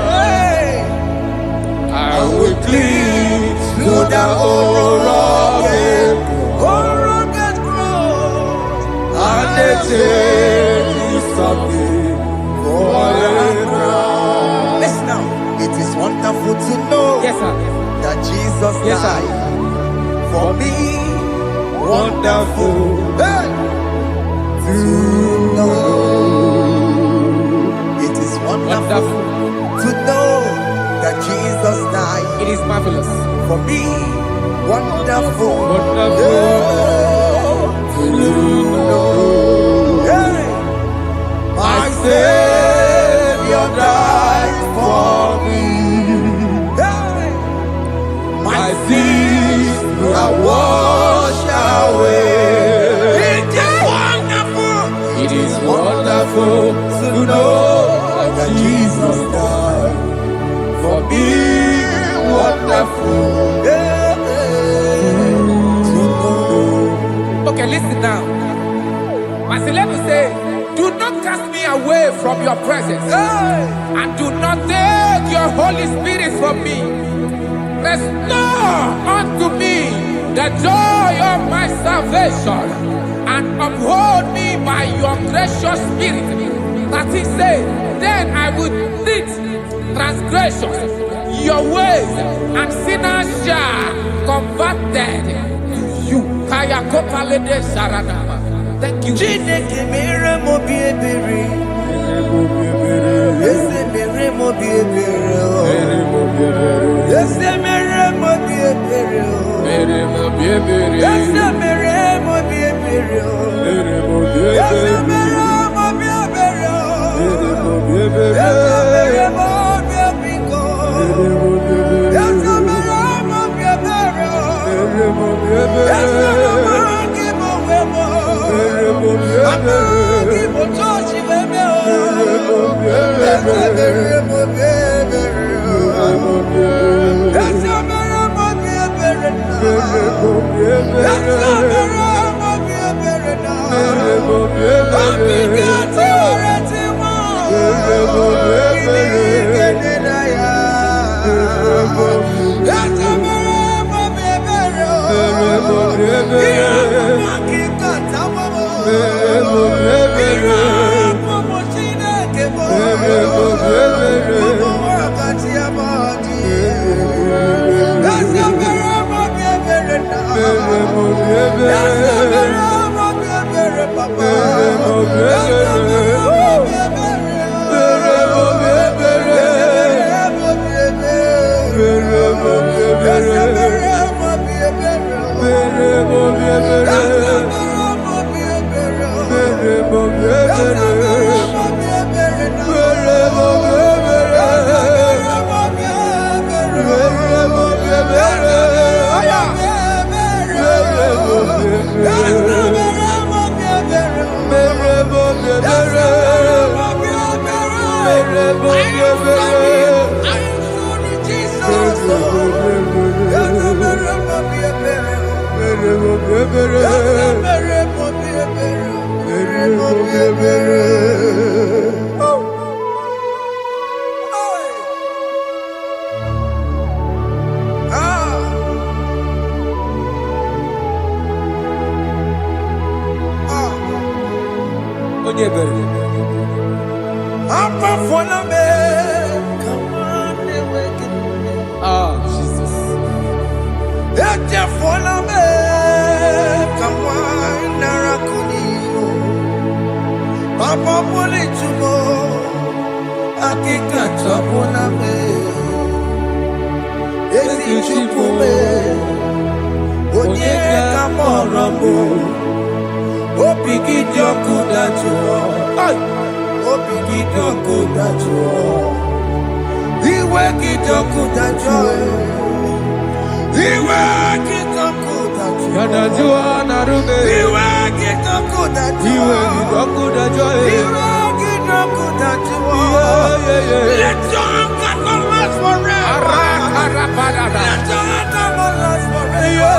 I will cling To the old rugged cross, and they say something for a crown. Listen now, it is wonderful to know yes, sir. that Jesus Yes, sir. died for me. Wonderful hey, to know. It is wonderful Wonderful. to know that Jesus died It is marvelous. for me. Wonderful. Wonderful. To know. Hey, my Savior died for me. Hey, my sins are washed away. It is wonderful. It is wonderful To know that Jesus died for me. wonderful. Yeah, to know. Okay, listen now. Verse 11 says, do not cast me away from your presence, Hey, and do not take your Holy Spirit from me. Restore unto me the joy of my salvation, and uphold me by your gracious spirit. That he said, then I would teach transgressions your ways, and sinners shall converted to you. Kaya kopalede sharanama. Thank you. Chineke mere mo bi ebere. Eze mere mo bi ebere o. Ese mere mo bi ebere o. Ese mere mo bi ebere o. Ese mere mo bi ebere o. Ese mere mo bi ebiko. Ese mere mo bi ebere o. Ese mere ki mo wemo. Ama ki mo chochi weme o. Ese mere mo bi ebere o. Ese mere mo bi ebere na. Ese mere mo bi ebere na. Obi ki ati ore ti mo. Kini kene na ya. Ese mere mo bi ebere o. Iya mo ki kata mo. Iya mo chine ke mo. Mo wakati ya madi. Ese mere mo bi ebere na. Ese mere mo bi ebere papa. Ese mere mo bi ebere. Ese mere mo bi ebere. Ese mere mo bi ebere. Jesus. Papa poli chumo, akika chapona me. Esi chupume, onye kamorambo. Opiki joku dachuo, opiki joku dachuo. Iwe kijoku dachuo, iwe kijoku dachuo. Yanajua narume. Iwe kijoku dachuo, Iwe kijoku dachuo. Iwe kijoku dachuo. Let your anger not last forever. Let your anger not last forever.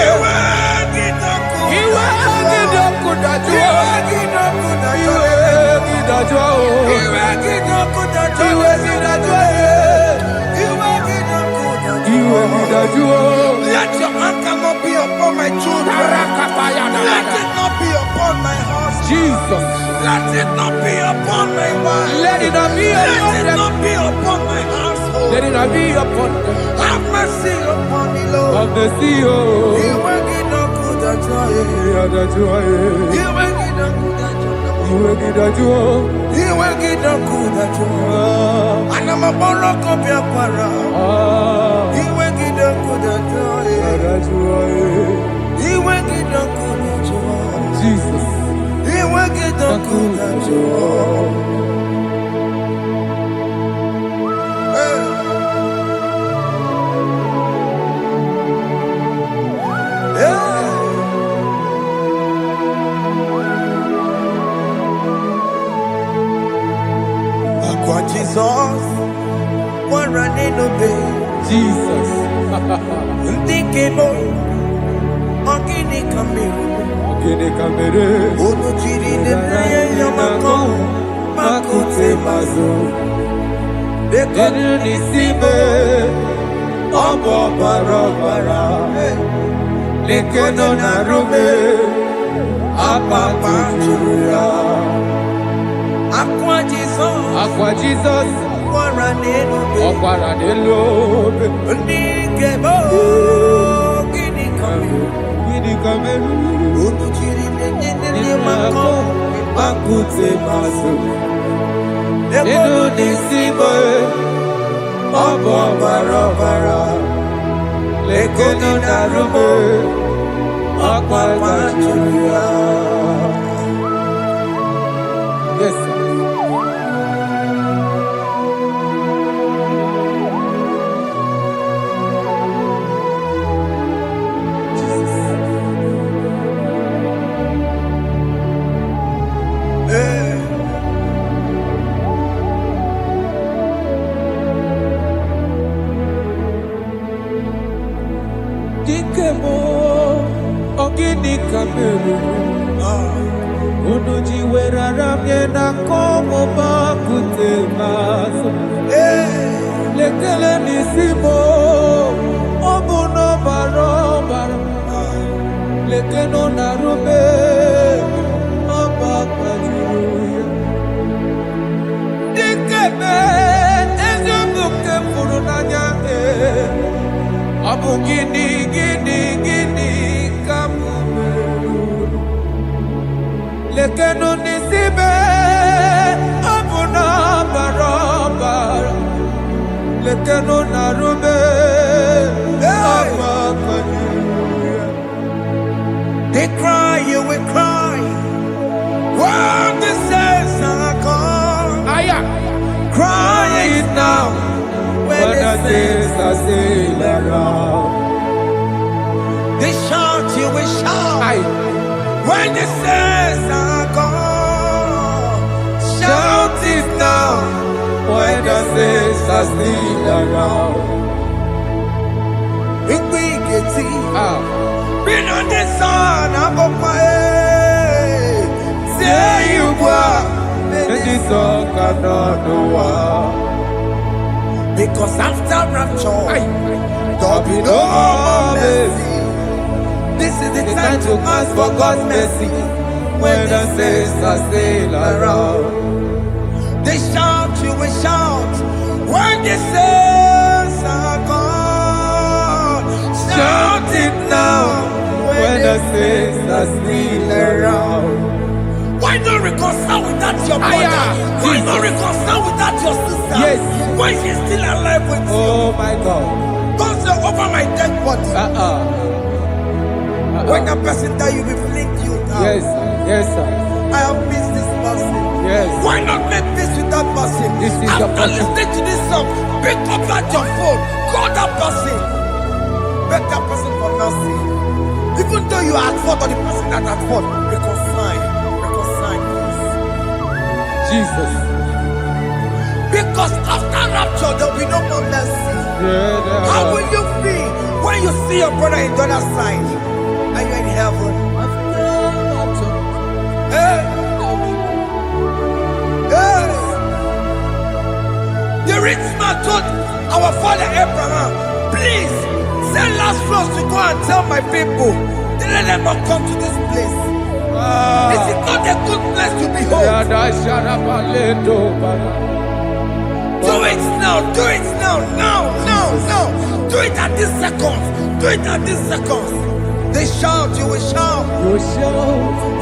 Iwe kijoku, Iwe kijoku dachuo. Iwe kijoku dachuo. Iwe kidachuo. Iwe kijoku dachuo. Iwe kidachuo. Iwe kijoku dachuo. Iwe kidachuo. Let your anger not be upon my children. Let it not be upon my husband. Jesus. Let it not be upon my wife. Let it not be Let upon it them. not be upon my household. Let it not be upon them. Have mercy upon me, Lord. Of the CEO. Iwe kijoku dachuo. Iwe kijoku dachuo. Iwe kidachuo. Iwe kijoku dachuo. Anamaboro kopya kwara. Iwe kijoku dachuo. Iwe kijoku dachuo. Jesus. Iwe kijoku dachuo. Akwa Jesus, one running obey. Jesus. Ndikemo, ogini kamiru. Kene kamere. Onujiri neneye yamako, makute mazo. Enu nisibe. Obo barobara. Lekeno narume. Apa turuya. Akwa Jesus, Akwa Jesus. one running obey. Ọkwara n'elobe. Ndikemo, ogini kamiru. Gịnị ka meru? Onujiri neneye yamako, makute mazo. Enu nisimo Obo barabara Lekeni narume Akwa machuya. Yes, sir. Dikemo ogini kameru Unuji werara miena komo bakute maso Lekele nisimo Obuno barobara Lekeno narume Abakajuya Dikeme Ezobuke furunanya Abu gini kamumeru Lekenu nisibe Abu na barabara Lekenu narube Abakajuya. They cry, you will cry. When the saints are gone, cry it now. When the saints are still around, They shout, you will shout. When the saints are gone, shout it now. When the saints are still around. Big big it's been on the sun, I'm on my head. Say you were, And this song cannot do what. because after rapture, There'll be no more mercy. this is the It's time to ask for God's mercy. when the saints are still around. They shout, you will shout. When the saints are gone, Shout it now when the saints are still around. Why not reconcile with that your brother? Why not reconcile with that your sister? Yes. Why she's still alive with you? Oh my God. Don't say over my dead body. When the person that you will fling you down. Yes, yes, sir. I have missed this person. Yes. Why not make peace with that person? This is the After person. listening to this song, pick up that your phone, call that person, beg that person for mercy. Even though you are at fault or the person that at fault, reconcile, please. Jesus. Because after rapture, there will be no more mercy. Yeah, How will you feel when you see your brother in the other side? Are you in heaven? Hey. Hey. The rich man told our father Abraham, please send Lazarus to go and tell my people, they let them not come to this place. This is not a good place to behold. Do it now, do it now, now. Do it at this second. Do it at this second. They shout, you will shout.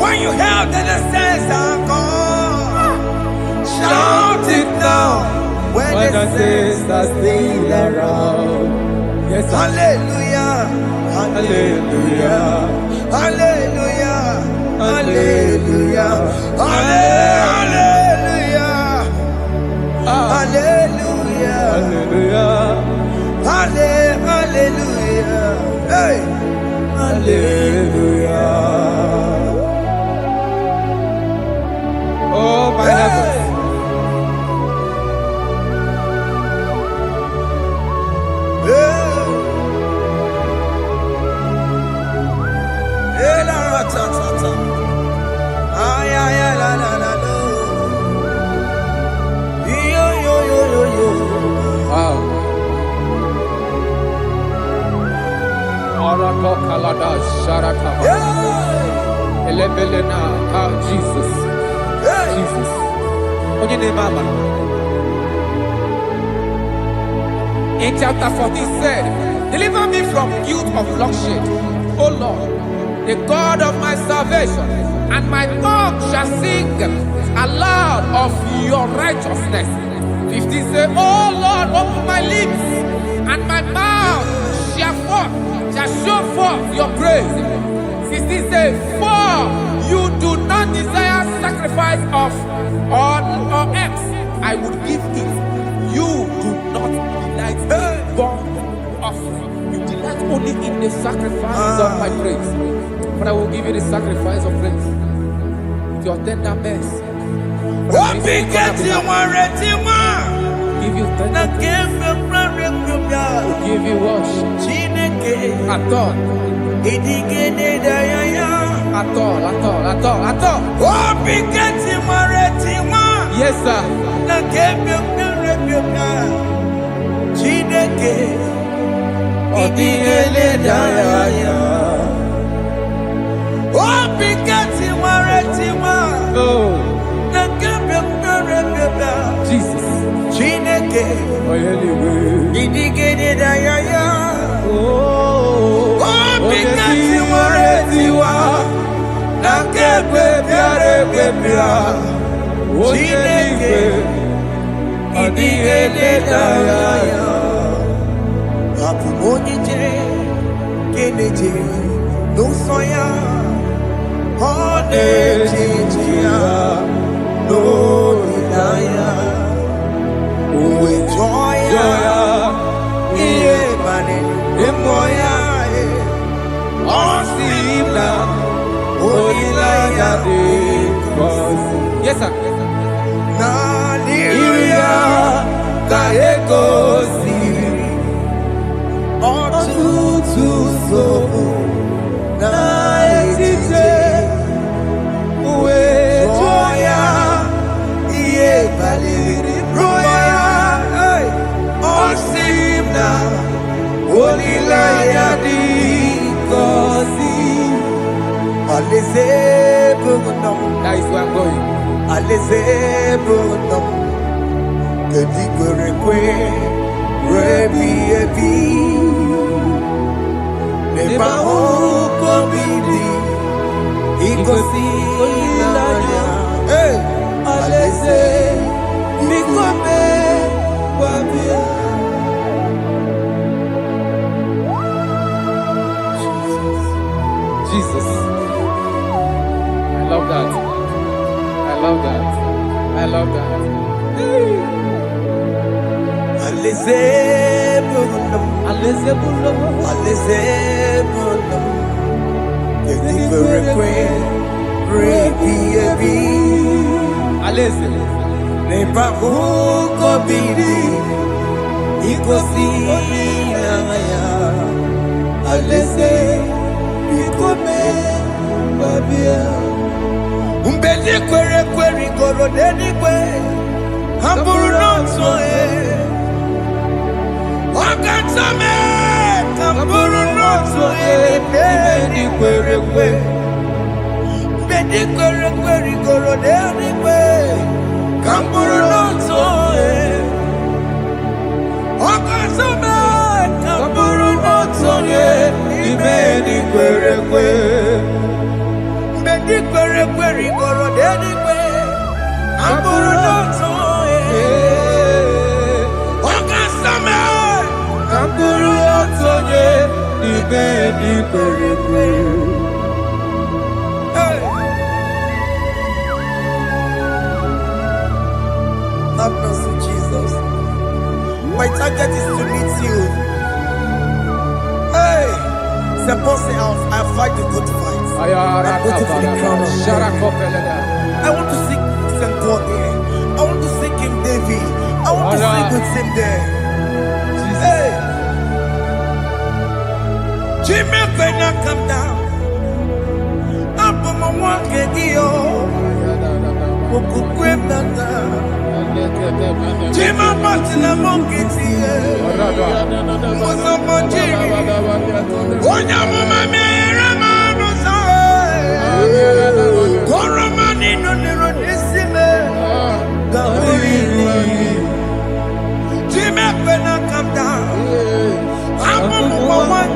When you hear that the saints are gone, shout it now. When the saints are still around. Yes, sir. Hallelujah, hallelujah, hallelujah, hallelujah, hallelujah, hallelujah, Hallelujah. hallelujah, hey, Hallelujah. Oh, my heavens. hey, la ra ta ta ta, ay ay ay la la la la, yo yo yo yo yo. Wow. Arato kalada sharataba. Yeah. Elebelena ka Jesus. Hey. Jesus. Onye ne mama. In chapter 14 said, deliver me from guilt of bloodshed, O Lord. the God of my salvation, and my tongue shall sing aloud of your righteousness. 15 say, oh Lord, open my lips, and my mouth shall show forth your praise. 16 say, for you do not desire sacrifice of or eggs, I would give it. You do not delight in burnt offering. You delight only in the sacrifice of my praise. But I will give you the sacrifice of praise with your tender mercy. Give you tender will give you worship. At all. Yes, sir. Jesus. Yes, sir. That is where I'm going. Jesus. I love that. I love that. I love that. Have mercy, Jesus. My target is to meet you. Hey, suppose I fight the good fight. I'm waiting for the crown of heaven. I want to seek St. God there. I want to seek King David. I want to sing with him there. Hey, Jimmy, when I come down, I'm on my walk again. Jima Martina Monkiti was a Monjiri. Onya Mama Rama Rosa. Koramani no Nero Nisime. Jima when I come down, I'm on my one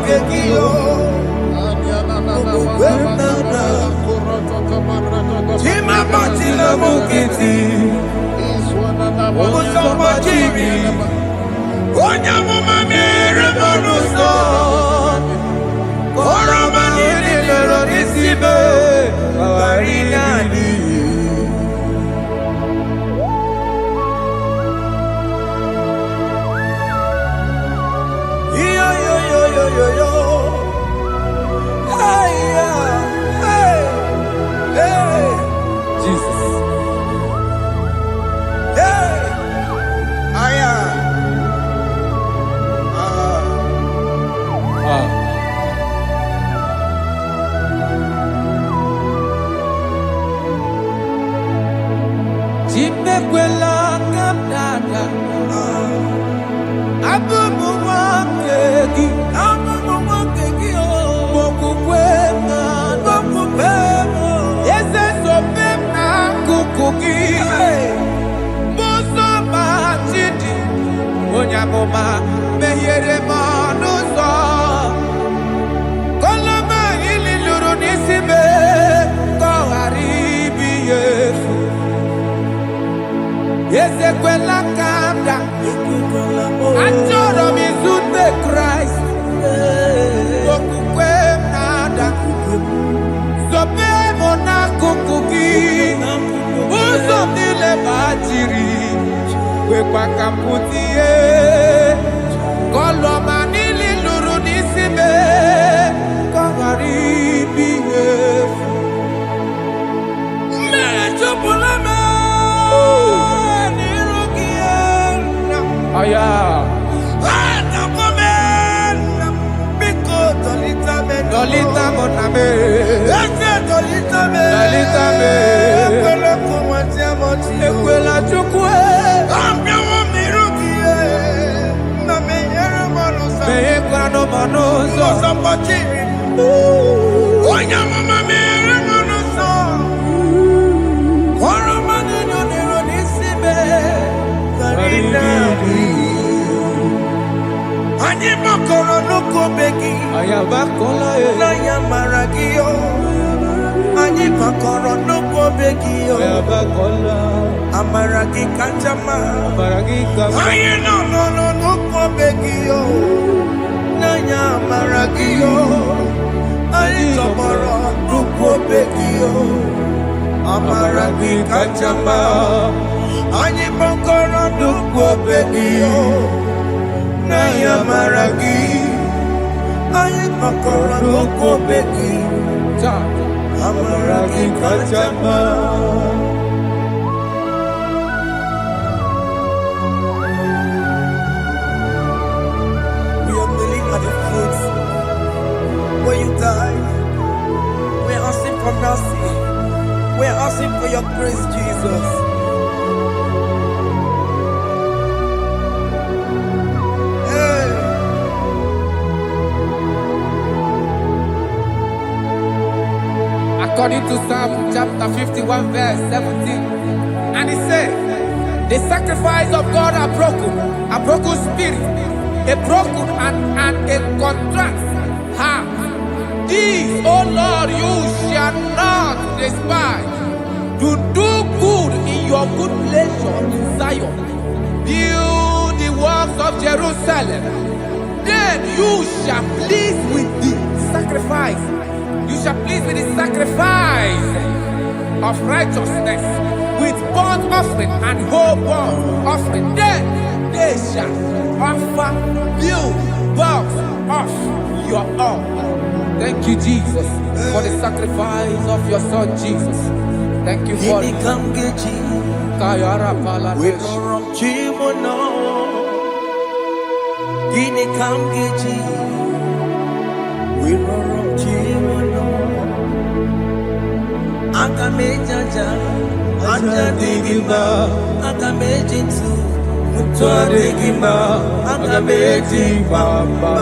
me, Marina. Yo, yo, yo, yo, yo, yo. Hey, hey, hey. Jesus. Hey. Aya. Chimekwela kamdada. Abubu wakegi. Abubu wakegi o. Mokukwe ma. Mokukwe ma. Yese sope na kukugi. Muso ma chidi. Onyamoma mehiere ma nuso. Koloma ili luru nisibe. Koharibi yefu. Ezekwela kamda. Achoro mizute Christ. Okukwe nada. Sope mona kukuki. Uzo nile bajiri. Wekwa kaputie. Koloma nili luru nisibe. Kogaribi yefu. Mechopulame. Aya. Dolita moname. Dolita me. Ekwela chukwe. Meye kwano manozo. Onya mama mere manozo. Kwaro manino nero nisibe. Ani makoro nuko begi. Ayabakola na yamaragio. Ani makoro nuko begi. Ayabakola. Amaragi kanjama. Amaragi kanjama. Aye no nuko begi. Na yamaragio. Ani tomorrow nuko begi. Amaragi kanjama. Ani makoro nuko begi. Naya maragi, aye makora loko beki, amaragi kachama. We are kneeling at the foot where you died. We are asking for mercy. We are asking for your grace, Jesus. According to Psalm chapter 51 verse 17. And he said, the sacrifice of God are broken spirit, a broken and a contrite heart. These, O Lord, you shall not despise. To do good in your good pleasure in Zion. Build the works of Jerusalem. Then you shall please with the sacrifice. You shall please with the sacrifice of righteousness, with burnt offering and whole burnt offering. Then they shall offer you bulks of your own. Thank you, Jesus, for the sacrifice of your Son, Jesus. Thank you for it. Akamejaja, ajadigima, akamejitu, mutuadigima, akamejibamba,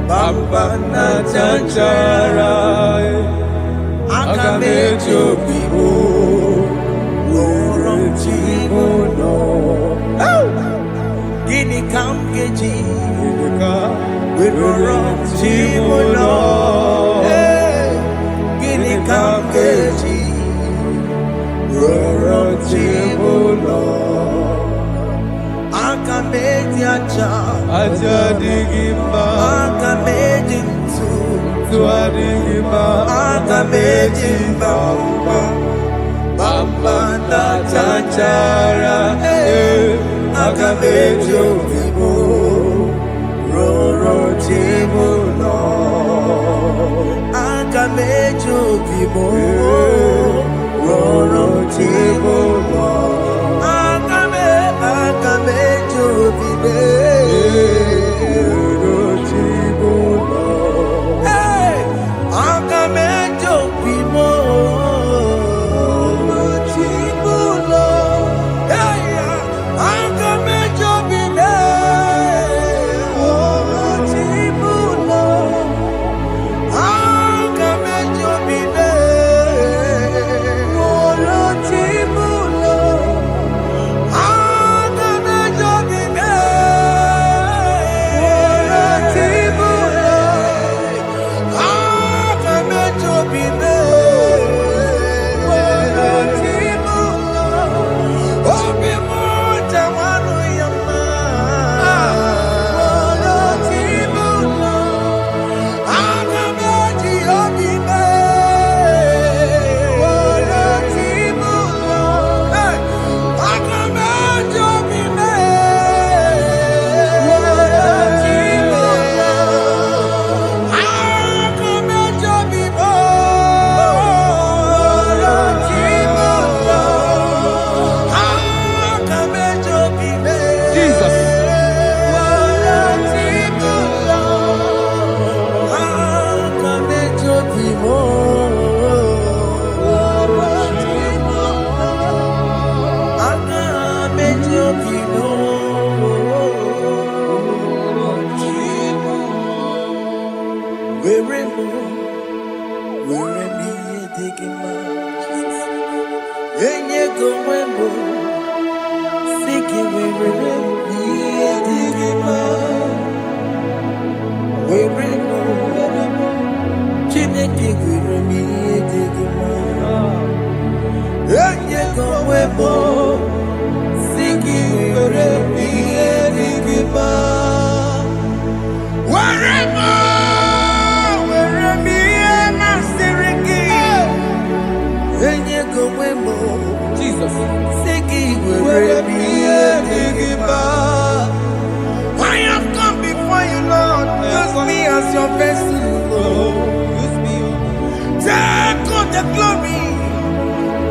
bamba na chanchara, akamejobibo, uromchimono. Gini kamgeji, uromchimono. Gini kamgeji, uromchimono. Akamejaja, ajadigima, akamejitu, Bamba na chanchara, agamejo vivo, roro tibo no, agamejo vivo, roro tibo no, agamejo vivo, roro tibo no, agamejo vivo. I have come before you, Lord. Use me as your vessel, Lord. Use me. Take all the glory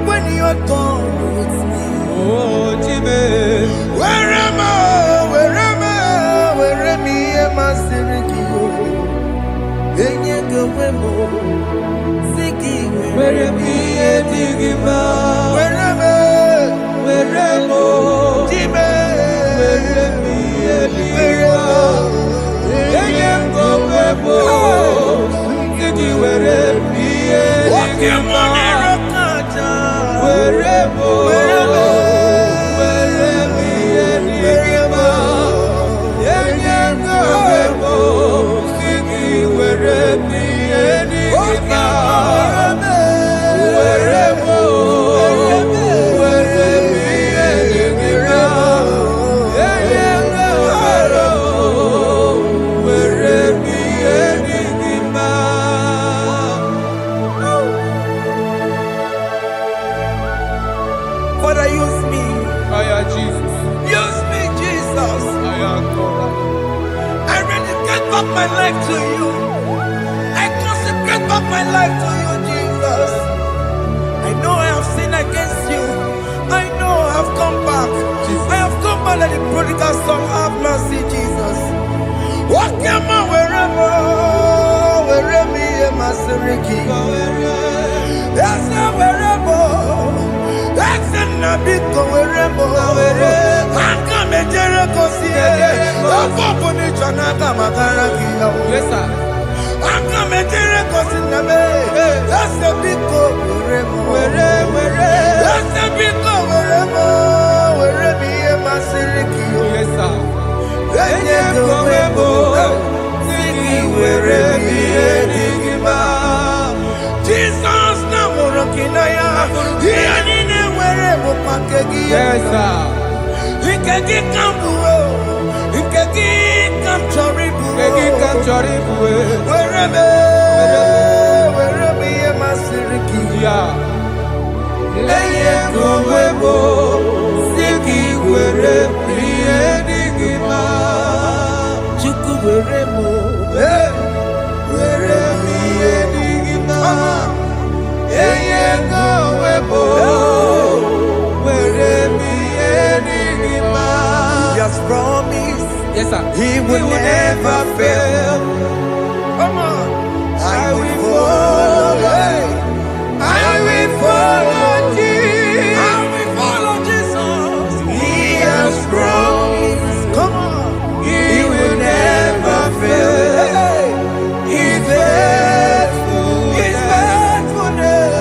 when you are done with me. Oh, Jimmy. Where am I? Where am I? Where am I? Where am Father, use me. Jesus. Use me, Jesus. I rededicate back my life to you. I consecrate back my life to you, Jesus. I know I have sinned against you. I know I have come back. Jesus. I have come back like the prodigal son. Have mercy, Jesus. Walk your man wherever me and my Seriki. That's not wherever. That's not big wherever. I come and Jericho see it. I'm going to Chanaka. Yes, sir. I come and Jericho see the man. That's a big wherever. That's a big wherever me and my Seriki. Yes, sir. Jesus na morokinaya yani wherever pakegi yes sir ikegi kambuo ikegi kamchoribu wherever Yes, sir. He will never fail. Come on. I will follow. I will follow Jesus. I will follow Jesus. He has promised. Come on. He will never fail. He's faithful. He's faithfulness.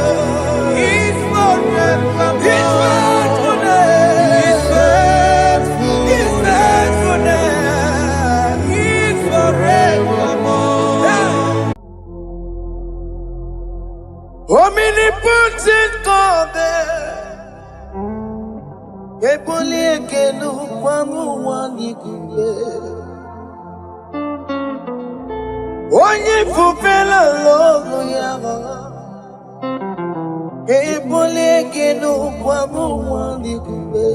He's forever. He's faithfulness. He's faithful. He's faithfulness. He's forevermore. Omnipotent God, Eboli ekelu kwangu wanikuye. Onye fupela logo yaga. Eboli ekelu kwangu wanikuye.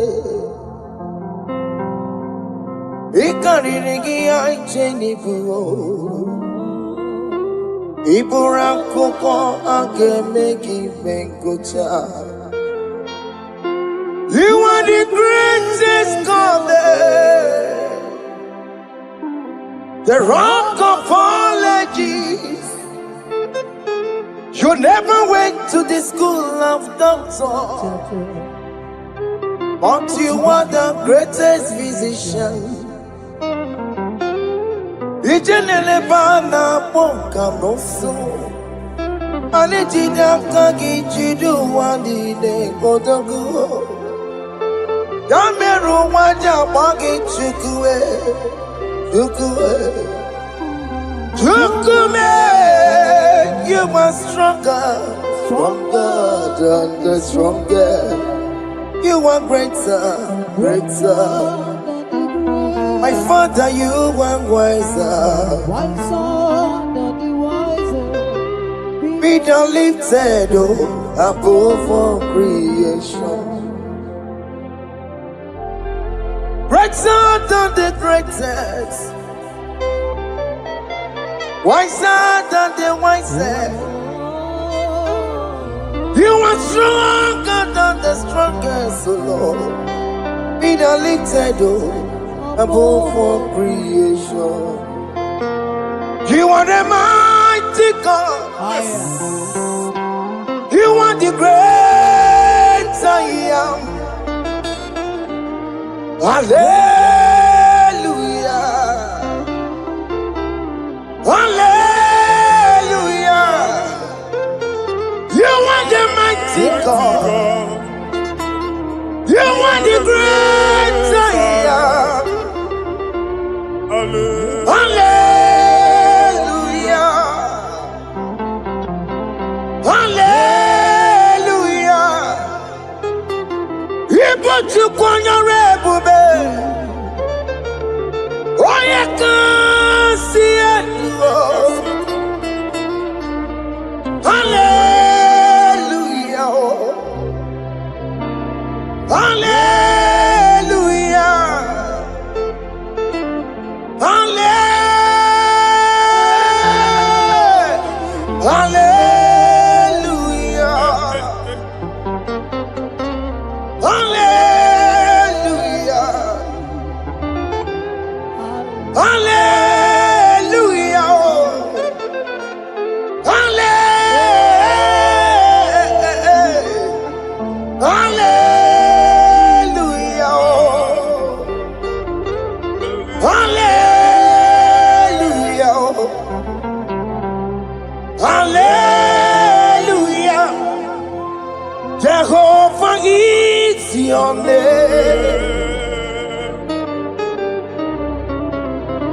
Ikarigi aicheni buo. Iburakoko agemegi venkocha. You are the greatest God there. The rock of all ages. You never went to the school of doctor, but you are the greatest physician. Ijenele bana ponka noso. Anijina kagi chidu wandi ne kodogu. Yameru waja wagi chukue. Chukue. Chukume. You are stronger. Stronger than the strongest. You are greater. Greater. My Father, you are wiser. Be thou lifted above all creation. Greater than the greatest. Wiser than the wisest. You are stronger than the strongest, O Lord. Be thou lifted above all creation. You are the mighty God. Yes. You are the great I am. Hallelujah. Hallelujah. You are the mighty God. You are the great I am. Hallelujah. Hallelujah. Ibo chukwanya rebube. Oye kasi edo. Hallelujah. Hallelujah. Hallelujah. Hallelujah. Hallelujah. Hallelujah. Jehovah is your name.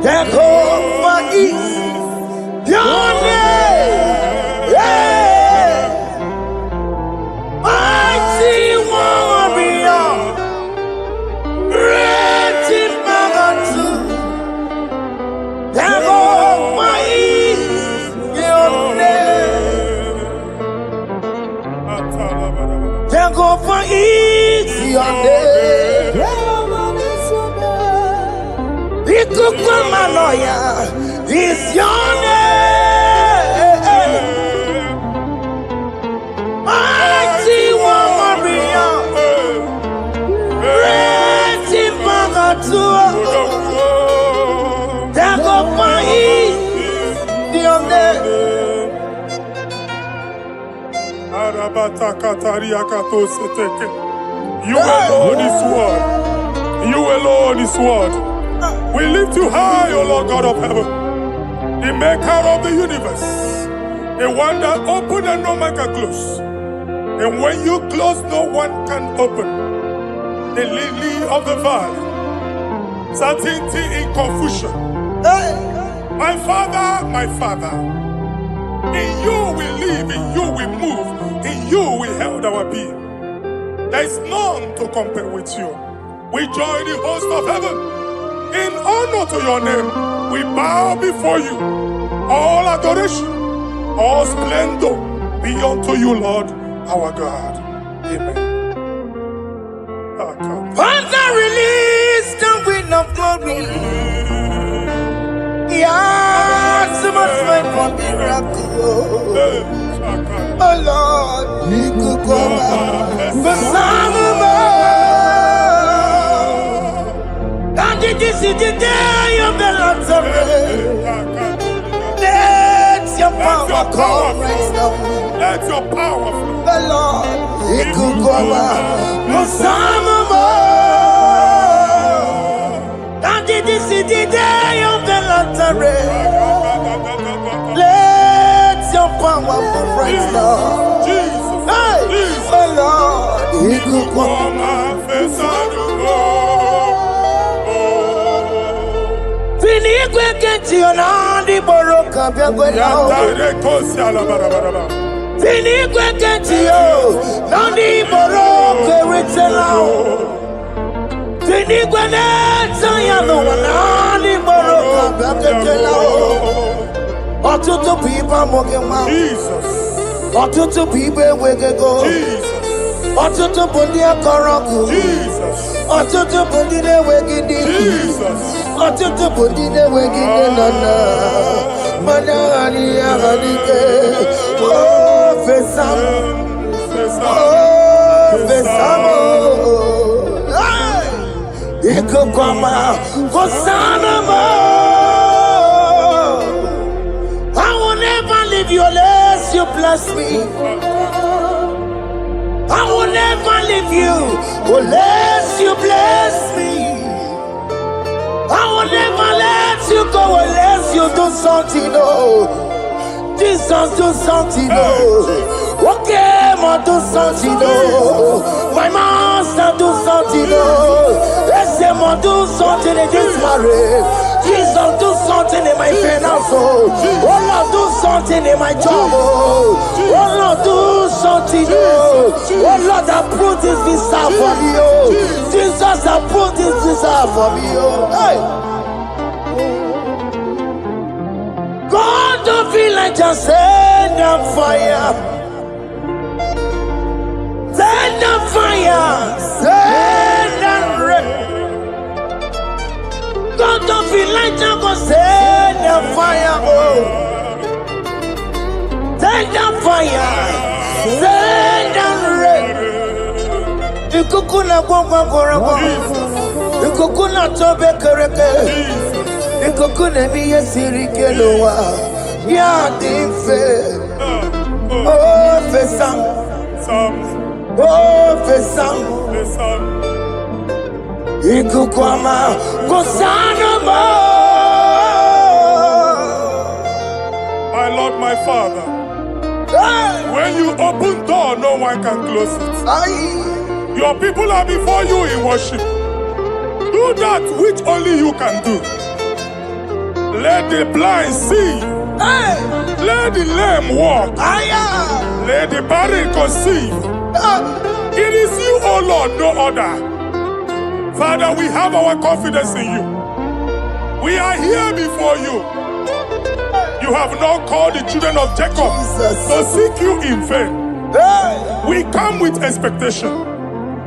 Jehovah is your name. Yeah. Mighty warrior. Great in magnitude. Jehovah is your name. Jehovah is your name. Ikukumanoya is your name. Mighty warrior. Great in magnitude. You alone is word. You alone is word. We lift you high, O Lord God of heaven, the maker of the universe, the one that opened and no man can close. And when you close, no one can open. The lily of the valley, certainty in confusion. My Father, in you we live, in you we move, in you we held our being. There is none to compare with you. We join the host of heaven. In honor to your name, we bow before you. All adoration, all splendor be unto you, Lord, our God. Amen. Father, release the wind of glory. Yeah, so much time for miracle. Oh Lord, you could go back. The Son of God. And this is the day of the Lord's rain. Let your power come right now. Let your power flow. The Lord, you could go back. The Son of God. And this is the day of the Lord's rain. Let your power come right now. Jesus, Hey, Jesus. oh Lord, you could go back. Fini kwekenti onandi boroka byagwela. Fini kwekenti yo nandi boroka ritela. Fini kweneta ya no nandi boroka byagwela. Otutu pipa mokewa. Jesus, Otutu pipe wegego. Jesus, Otutu bundi akoroku. Jesus, Otutu bundi ne wegidi. Jesus. Otutu bundi ne wegidi nana. Mana ani aganike. Oh fesam. Oh fesam. Iko kwama kosana mo. I will never leave you unless you bless me. I will never leave you unless you bless me. I will never let you go unless you do something. Oh, Jesus, do something. Oh, okay, ma do something. Oh, my master, do something. Oh, let's say, ma do something in this marriage. Jesus, do something in my finance. Oh, Lord, do something in my job. Oh, Lord, do something. Oh, Lord, approve this visa for me. Oh, Jesus, approve this visa for me. Oh, hey. God, don't feel like just send the fire. Send the fire. Send the rain. God, don't feel like just gonna send the fire. Oh, send the fire. Send the rain. Ikukuna kwa kwa. Ikukuna tobe kereke. Ikukuna miye sirikelowa. Ya dife. Oh fesam. Oh fesam. Ikukwama kosana mo. My Lord, my Father, when you open door, no one can close it. Your people are before you in worship. Do that which only you can do. Let the blind see. Let the lame walk. Let the barren conceive. It is you, O Lord, no other. Father, we have our confidence in you. We are here before you. You have not called the children of Jacob to seek you in vain. We come with expectation.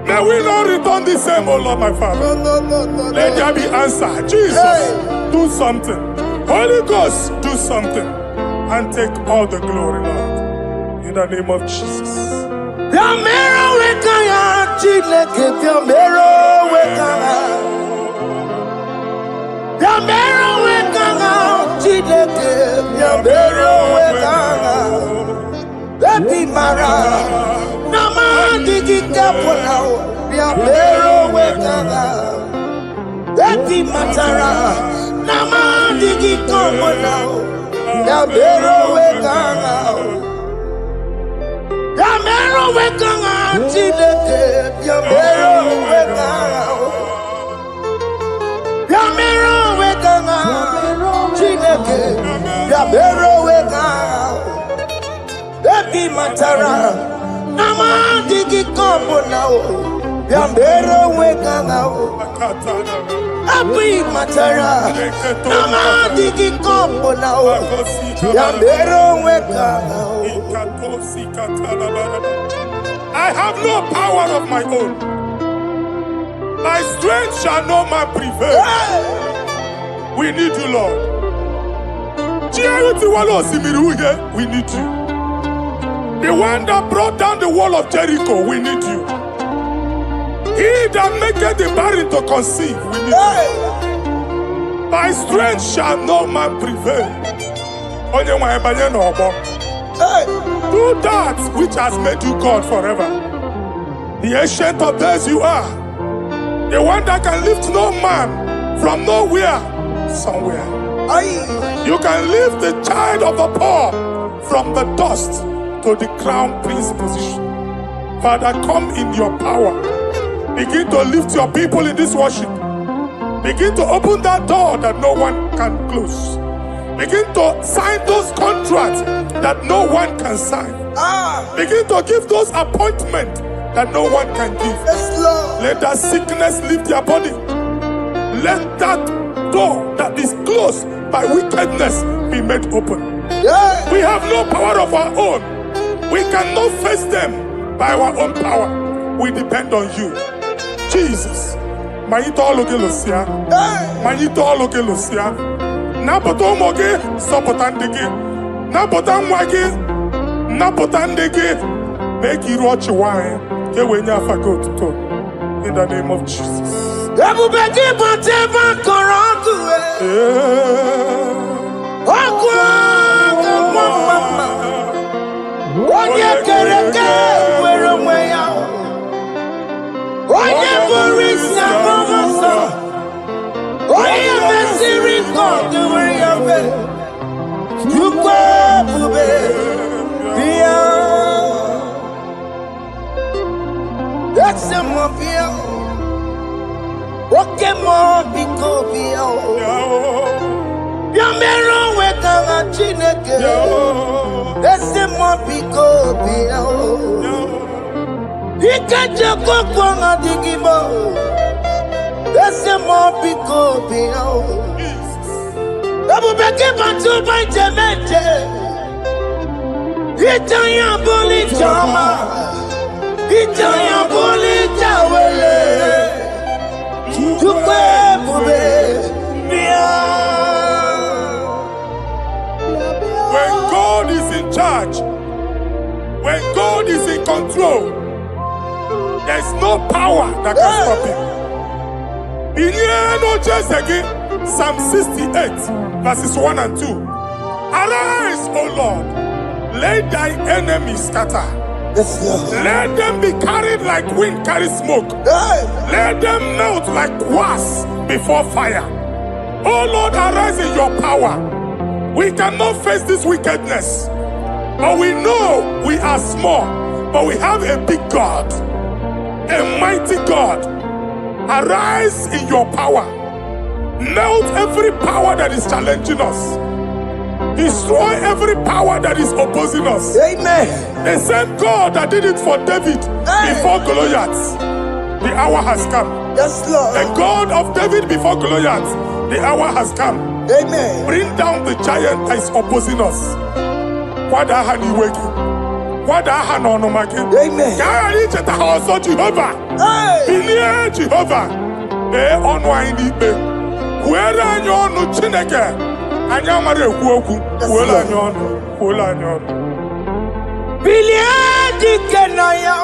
May we not return the same, O Lord, my Father. Let there be answer. Jesus, do something. Holy Ghost, do something. And take all the glory, Lord. In the name of Jesus. Epi mara, nama digi kapona, biambero wekanga. Epi matara, nama digi kapona, biambero wekanga. Biambero wekanga, chileke, biambero wekanga. Biambero wekanga, chileke, biambero wekanga. Epi matara, nama digi kombo now. Biambero weka now. Epi matara, nama digi kombo now. Biambero weka now. I have no power of my own. My strength shall no man prevail. We need you, Lord. We need you. The one that brought down the wall of Jericho, we need you. He that maketh the barren to conceive, we need you. By strength shall no man prevail. Do that which has made you God forever. The ancient of days you are. The one that can lift no man from nowhere, somewhere. You can lift the child of the poor from the dust to the crown prince position. Father, come in your power. Begin to lift your people in this worship. Begin to open that door that no one can close. Begin to sign those contracts that no one can sign. Begin to give those appointments that no one can give. Let that sickness leave their body. Let that door that is closed by wickedness be made open. We have no power of our own. We cannot face them by our own power. We depend on you. Jesus. Manito Logelosia. Manito Logelosia. Napotomoge, Sopotandege. Napotamwage. Napotandege. Make you watch wine. In the name of Jesus. Onye kereke were onwe ya. Onye bụrụ isi akpọrọ nsọ. Onye mesiri nke ọdụrụ ya mbe. Chukwu ebube bịa. Ese mọ bịa. Oke mọ biko bịa. Bịa mere onwe ka ha Chineke. Ese mo biko bia o. Ike jeko kwanga digimo. Ese mo biko bia o. Ebu beke batu baite meje. Itanya boli chama. Itanya boli chawele. Chukwe bube bia. When God is in charge, when God is in control, there's no power that can stop him. Psalm 68, verses 1 and 2. Arise, O Lord, let thy enemies scatter. Let them be carried like wind carries smoke. Let them melt like wax before fire. O Lord, arise in your power. We cannot face this wickedness, but we know we are small, but we have a big God, a mighty God. Arise in your power. Melt every power that is challenging us. Destroy every power that is opposing us. Amen. The same God that did it for David before Goliath, the hour has come. Yes, Lord. The God of David before Goliath, the hour has come. Amen. Bring down the giant that is opposing us. What are you working? What are you making? Amen. Jehovah. Hey. Jehovah. Onwine be. Where are you on Chineke? Anyamare kuoku. Where are you on? Where are you on? Biliadi kenaya.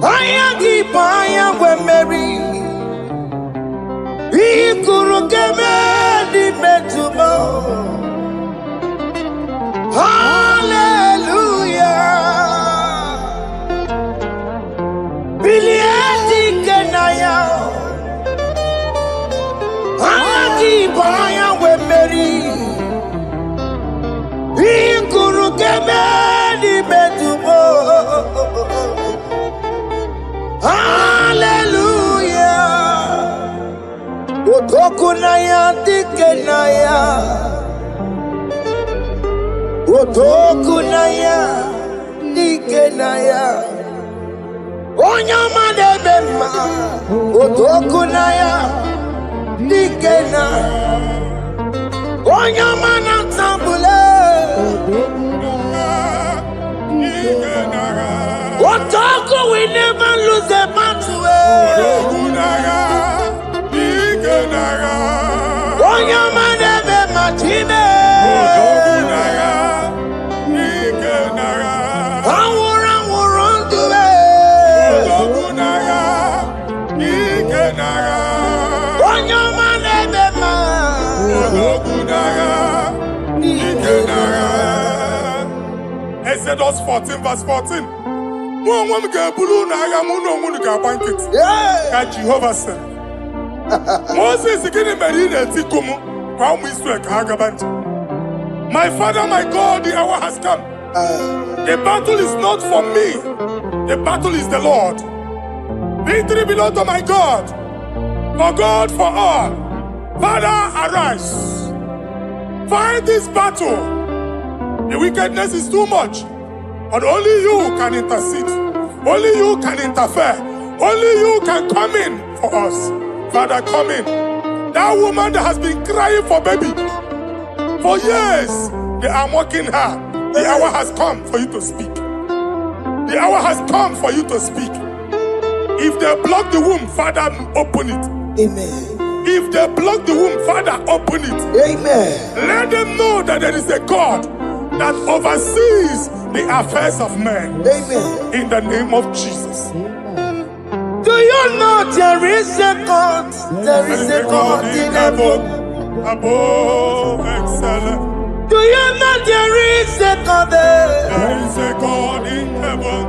Ayagi paya we Mary. Ikuru keme di metumo. Hallelujah. Ukemeni metumo. Hallelujah. Otokunaya dikenaya. Otokunaya dikenaya. Onyama de bema. Otokunaya dikena. Onyama na tambule. Otoku we never lose a battle. Onyama de bema chime. Exodus 14 verse 14. Jehovah said, Moses my father, my God, the hour has come. The battle is not for me, the battle is the Lord. Victory belongs to my God, for God, for all. Father, arise, fight this battle. The wickedness is too much, but only you can intercede. Only you can interfere. Only you can come in for us. Father, come in. That woman that has been crying for baby for years, they are mocking her. The hour has come for you to speak. The hour has come for you to speak. If they block the womb, Father, open it. Amen. If they block the womb, Father, open it. Amen. Let them know that there is a God that oversees the affairs of men. Amen. In the name of Jesus. Do you know there is a God? There is a God in heaven. Above excellent. Do you know there is a God there? There is a God in heaven.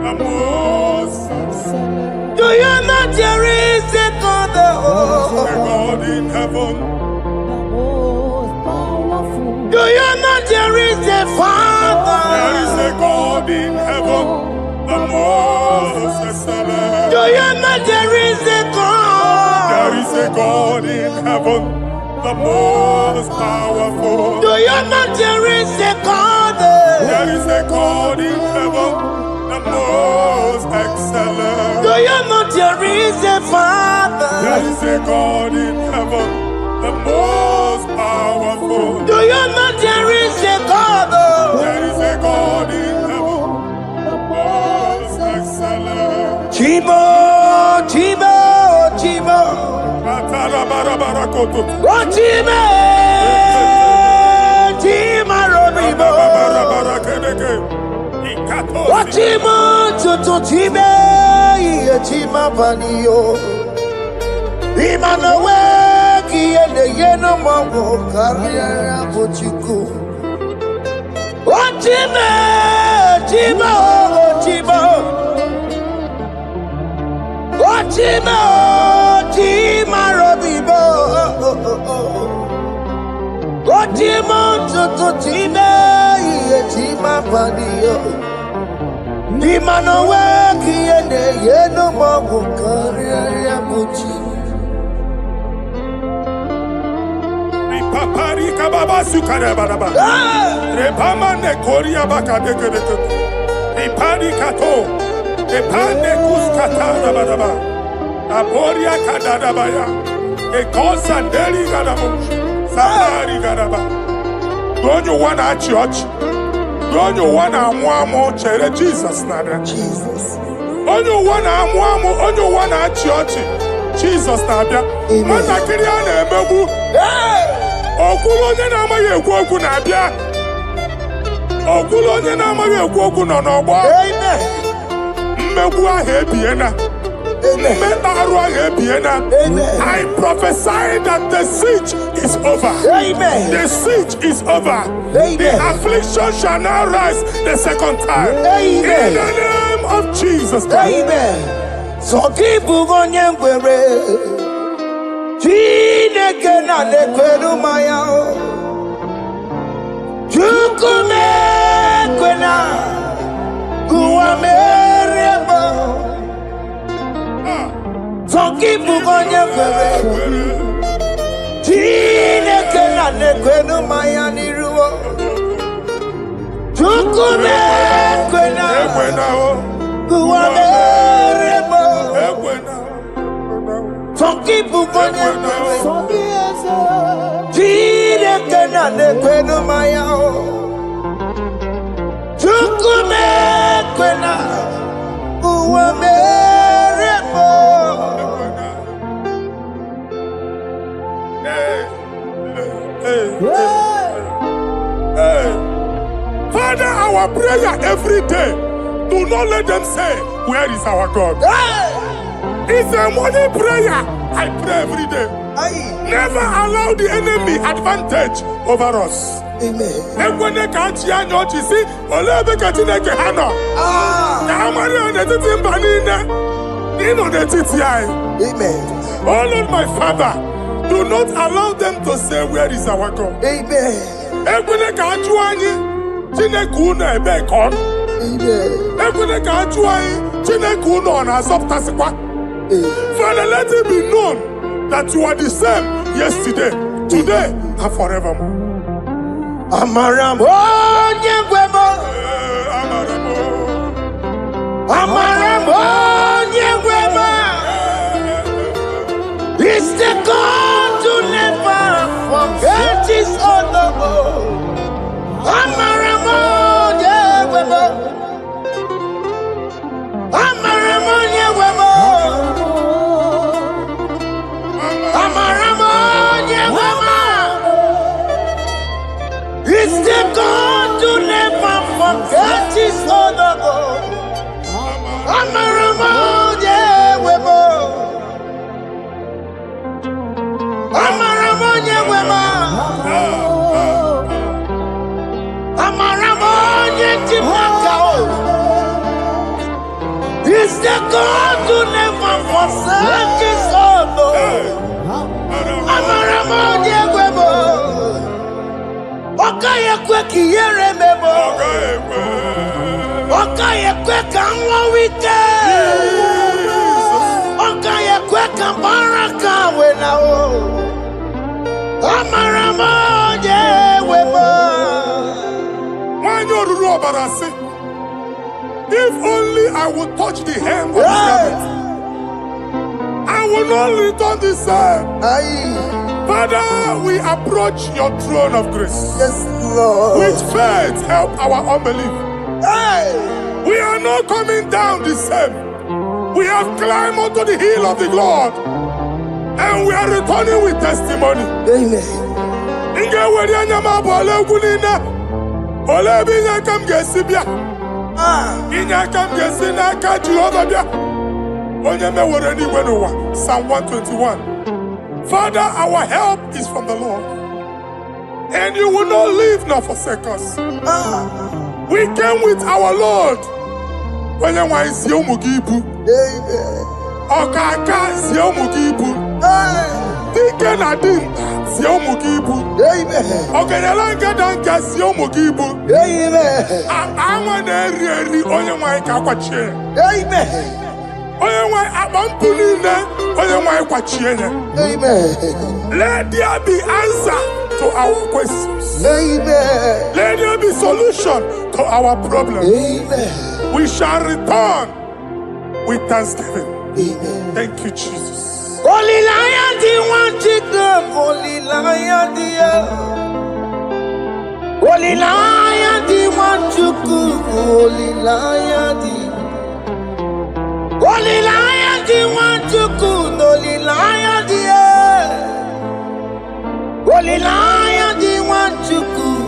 Above excellent. Do you know there is a God there? There is a God in heaven. Do you know there is a Father? There is a God in heaven, the most excellent. Do you know there is a God? There is a God in heaven, the most powerful. Do you know there is a God? There is a God in heaven, the most excellent. Do you know there is a Father? There is a God in heaven, the most powerful. Do you know there is a God? There is a God in heaven, the most excellent. Chimo, Chimo, Chimo. Oh, Chimo, Chimo, Robibo. Oh, Chimo, Tutu, Chimo, Chimo, Panio. Imanowe, Kiene, Yeno, Mamo, Carriera, Pochico. Oh, Chimo, Chimo, Chimo. Chima, Chima, Robibo. Chima, Tutu, Chima, Chima, Panio. Chima, no work, Yeno, Mago, Carriera, Pucci. Papari Kababa Sukarababa. Repamane Korea Bakadeke. Repari Kato. Repane Kuskatana Badaba. Aboria Kadabaya. A Kosandeli Gadabo. Salari Gadaba. Don't you want a church? Don't you want a Mwamo Chere Jesus Nada? Jesus. On you want a Mwamo, on you want a church. Jesus Nada. Mana Kiriana Mebu. Okulonye na amaghị ekwu okwu na-abịa. Okulonye na amaghị ekwu okwu nọ n'ọgbọ. Mmegbu ahụ ebiena. Mmeta arụ ahụ ebiena. I prophesy that the siege is over. Amen. The siege is over. Amen. The affliction shall now rise the second time. Amen. In the name of Jesus Christ. Amen. So keep onye ngwere. Chineke na nekweru maya. Chukwume. meremo. Tongi bugonye kwere. Chineke na nekwenu maya niruo. Chukume kwena. Uwa meremo. Tongi bugonye kwere. Chineke na nekwenu maya. Chukume kwena. Uwa meremo. Father, our prayer every day, do not let them say, where is our God? It's a morning prayer. I pray every day. Never allow the enemy advantage over us. Amen. When they can't hear you, see, Olebe Katina Kehana. Kamari on the Timbanina. Amen. Oh Lord, my Father, do not allow them to say, where is our God? Amen. When they can't hear you, Tinekuna Ebekon. Amen. When they can't hear you, Tinekuna on Azoptasikwa. Father, let it be known that you are the same yesterday, today, and forevermore. Amaramo nyegwemo. Amaramo nyegwemo. It's the God to never forget his honor. Amaramo nyegwemo. Amaramo nyegwemo. Amaramo nyegwemo. It's the God to never forget his honor. Amaramo nyegwemo. Amaramo nyegwemo. Amaramo nyegwemo. It's the God to never forsake his honor. Amaramo nyegwemo. Okaye kwe kiyere memo. Okaye kwe kanwa wike. Okaye kwe kambaraka wenao. Amaramo nyegwemo. If only I would touch the hem of his garment, I will not return the same. Father, we approach your throne of grace. Yes, Lord. With faith, help our unbelief. We are not coming down the same. We have climbed onto the hill of the Lord, and we are returning with testimony. Amen. Psalm 121. Father, our help is from the Lord, and you will not leave nor forsake us. We came with our Lord. Amen. Okaka Ziomugibu. Deacon Adim Ziomugibu. Amen. Ogenelanga Danka Ziomugibu. Amen. I want to really on your mic. Amen. Amen. Let there be answer to our questions. Amen. Let there be solution to our problems. Amen. We shall return with thanksgiving. Amen. Thank you, Jesus. Holy Lion, the one to come. Holy Lion, the Holy Lion, the one to come. Holy Lion, the Holy Lion, the one to come. Holy Lion, the Holy Lion, the one to come.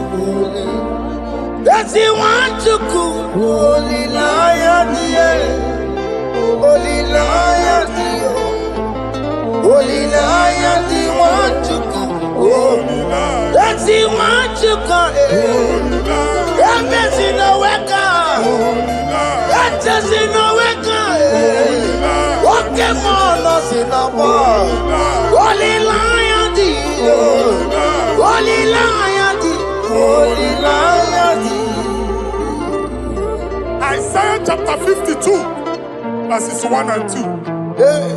That's the one to come. Holy Lion, the Holy Lion, the Holy Lion, the one to come. That's the one to come. That's in the wake-up. That's in the wake-up. Okay, man, that's in the wall. Holy Lion, the Holy Lion, the Holy Lion, the Isaiah chapter verses 1 and 2. Hey.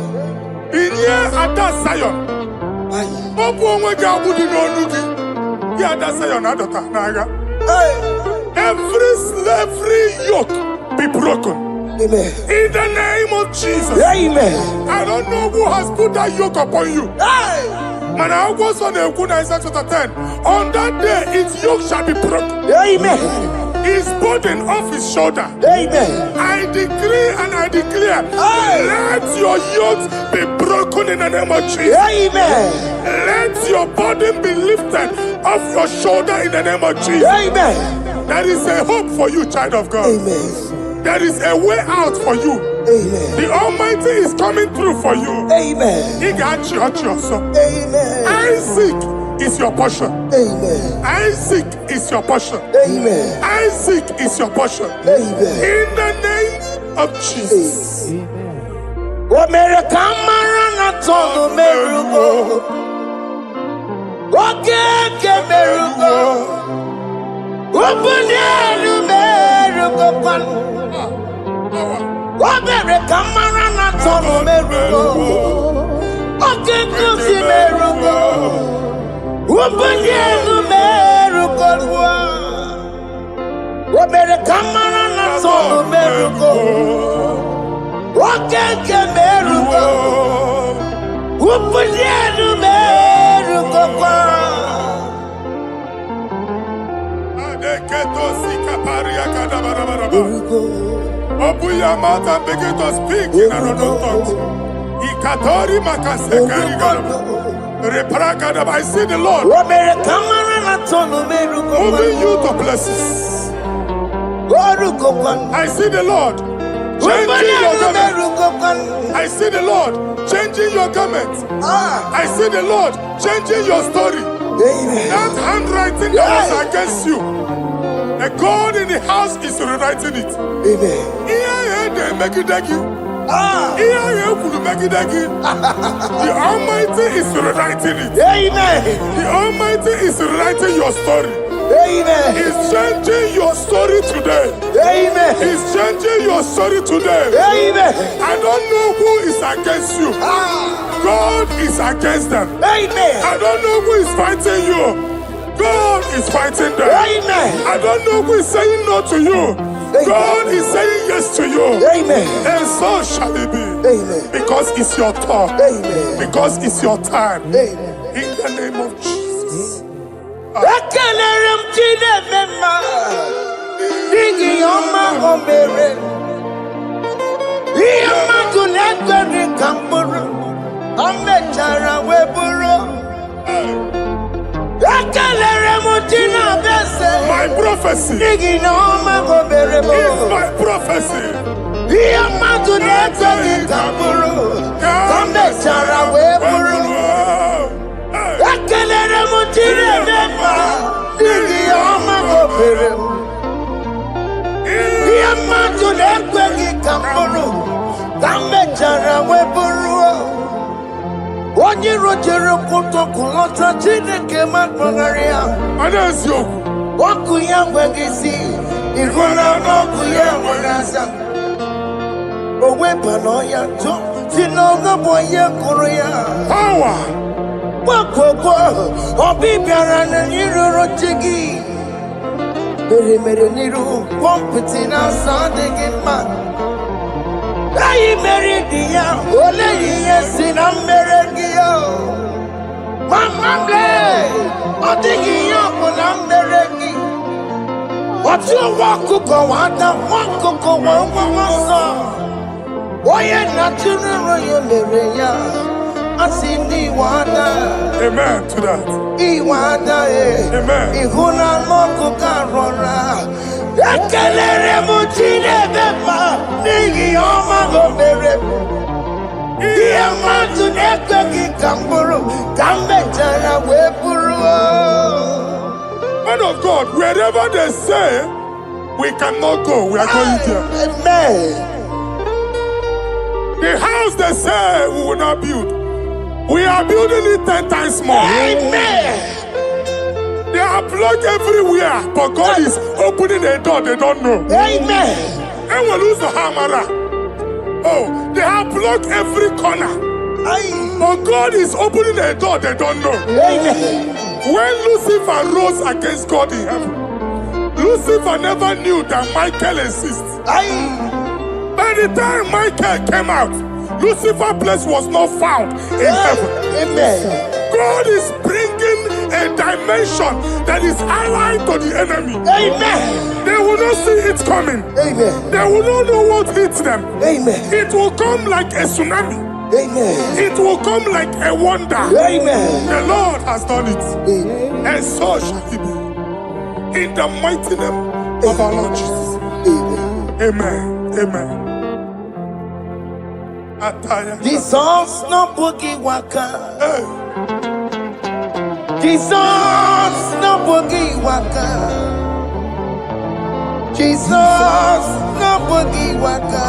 In here at that Zion, every slavery yoke be broken. Amen. In the name of Jesus. Amen. I don't know who has put that yoke upon you. Hey. Man, I was on the Naija chapter 10. On that day, its yoke shall be broken. Amen. His burden off his shoulder. Amen. I decree and I declare, Hey. let your yokes be broken in the name of Jesus. Amen. Let your burden be lifted off your shoulder in the name of Jesus. Amen. There is a hope for you, child of God. Amen. There is a way out for you. Amen. The Almighty is coming through for you. Amen. He got you, son. Amen. Isaac is your portion. Amen. Isaac is your portion. Amen. Isaac is your portion. Amen. In the name of Jesus. America marana tono merugo. Oke merugo. Ubunelu merugo pan. America marana tono merugo. Oke kusi merugo. Ubunelu merugo. America marana tono merugo. Oke merugo. Ubunelu merugo pan. Open your mouth and begin to speak in another tongue. Ikatori makasekari garaba. Reprakadaba. I see the Lord moving you to places. I see the Lord changing your garment. I see the Lord changing your garment. I see the Lord changing your story. That handwriting that was against you, the God in the house is rewriting it. Amen. The Almighty is rewriting it. Amen. The Almighty is rewriting your story. Amen. He's changing your story today. Amen. He's changing your story today. Amen. I don't know who is against you. God is against them. Amen. I don't know who is fighting you. God is fighting them. Amen. I don't know who is saying no to you. God is saying yes to you. Amen. And so shall it be. Amen. Because it's your turn. Amen. Because it's your time. Amen. In the name of Jesus. Ekelere Chineke mma, n'ihi ọma o mere. Ihe mmadụ na-ekweghị ka m bụrụ, o mechara wee bụrụ. Ekelere m Chineke eze, My prophecy n'ihi na ọma o mere m. is my prophecy. Ihe mmadụ na-ekweghị ka m bụrụ, o mechara wee bụrụ. Ekelere m Chineke mma, n'ihi ọma o mere m. Ihe mmadụ na-ekweghị ka m bụrụ, ka m mechara wee bụrụ. Onye rojere kwụtọkụ lọta Chineke ma kpọgharị ya. Ọkụ ya nweghị isi, ịhụ na ọkụ ya nwere asa. O webana ya ntụ, si n'ọgọ bụ onye kụrụ ya. Power. Gbakọkọ, ọbị bịara na n'iruru chi gị. Mere n'iru, kọmpụtị na-asa adịghị mma. Eyi mere dị ya, ole ihe si na mmere gị ya. Mama lee, ọ dịghị ihe ọ bụ na mmere gị. Ọtụ nwa ọkụkọ nwata, nwa ọkụkọ nwa nwa nsọ. Onye na-atụrụ ya mere ya. Amen to that. Amen. Ekelere m Chineke mma, n'ihi ọma o mere m. Ihe mmadụ na-ekweghị ka m bụrụ, ka m mechara wee bụrụ. Man of God, wherever they say we cannot go, we are going there. Amen. The house they say we will not build, we are building it 10 times more. Amen. They are blocked everywhere, but God is opening a door they don't know. Amen. And we lose the hammer. Oh, they have blocked every corner. Aye. But God is opening a door they don't know. Amen. When Lucifer rose against God in heaven, Lucifer never knew that Michael exists. Aye. By the time Michael came out, Lucifer's place was not found in heaven. Amen. God is bringing a dimension that is allied to the enemy. Amen. They will not see it coming. Amen. They will not know what hits them. Amen. It will come like a tsunami. Amen. It will come like a wonder. Amen. The Lord has done it. Amen. And so shall it be. In the mighty name of our Lord Jesus. Amen. Amen. Amen. Ataya. Jesus no boogie waka. Hey. Jesus no boogie waka. Jesus no boogie waka.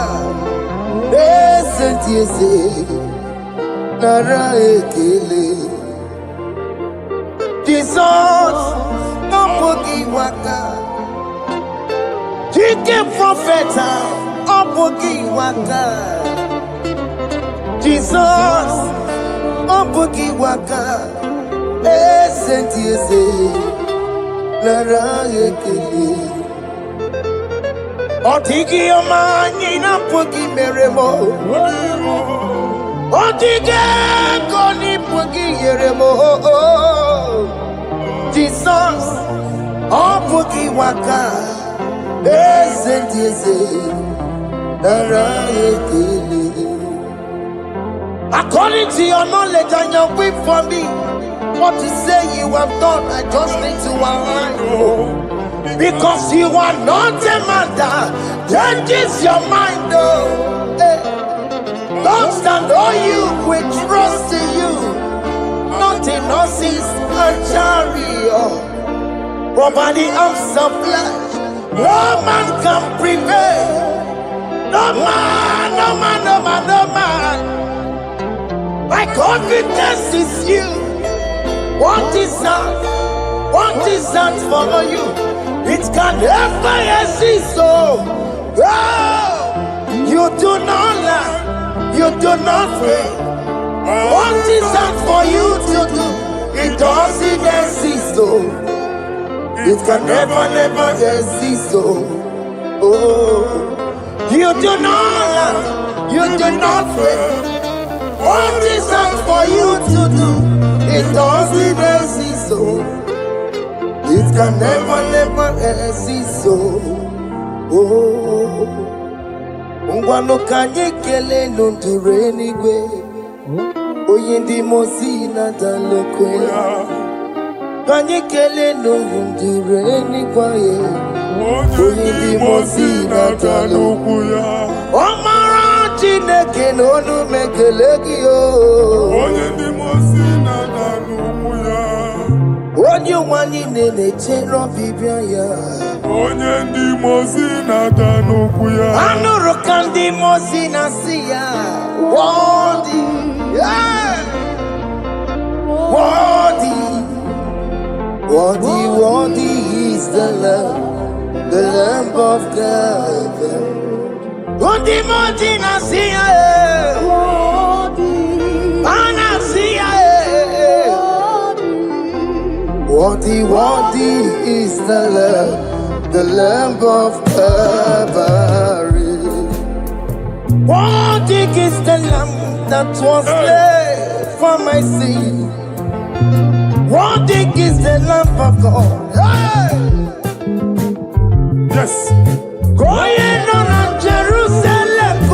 Listen to you say, Nara ekele. Jesus no boogie waka. Jike profeta no boogie waka. Jesus no boogie waka. Listen to you say, Nara ekele. Otigi omani na pugi meremo. Otige koni pugi yeremo. Jesus, oh pugi waka. Esentiese, according to your knowledge and your will for me, what you say you have done, I just need to align. Because you are not a man that changes your mind, oh. Hey. Don't stand on you, we trust in you. Not in horses and chariot, but by the arms of flesh, no man can prevail. No man, no man, no man, no man. My confidence is you. What is that? What is that for you? It can never exist, so you do not lie, you do not fail. What is that for you to do? It doesn't exist, so it can never exist, so you do not lie, you do not fail. What is that for you to do? It doesn't exist, so it can never exist, so Ungwano kanye kele nundure anyway. Oyindi mosi na dalokwe. Kanye kele nundure anyway. Oyindi mosi na dalokwe. Omara chineke nonu mekelegi yo. Oyindi mosi na dalokwe. Onye wani nene chero bibia ya. Onye ndi mozi na danuku ya. Anuru kandi mozi na siya. Worthy, yeah. Worthy is the Lamb of God. Undi mozi na siya. Ana siya. Worthy is the Lamb of Calvary. Worthy is the Lamb that was slain for my sin. Worthy is the Lamb of God. Hey! Yes. Going on Jerusalem,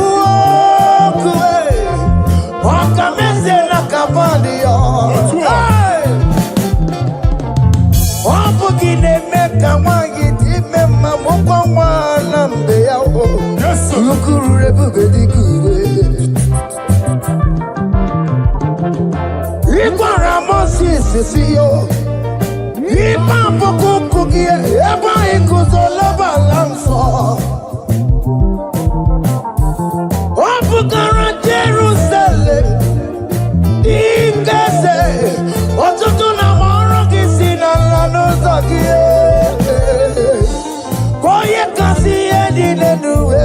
yes, Boy, you can see it in the new way.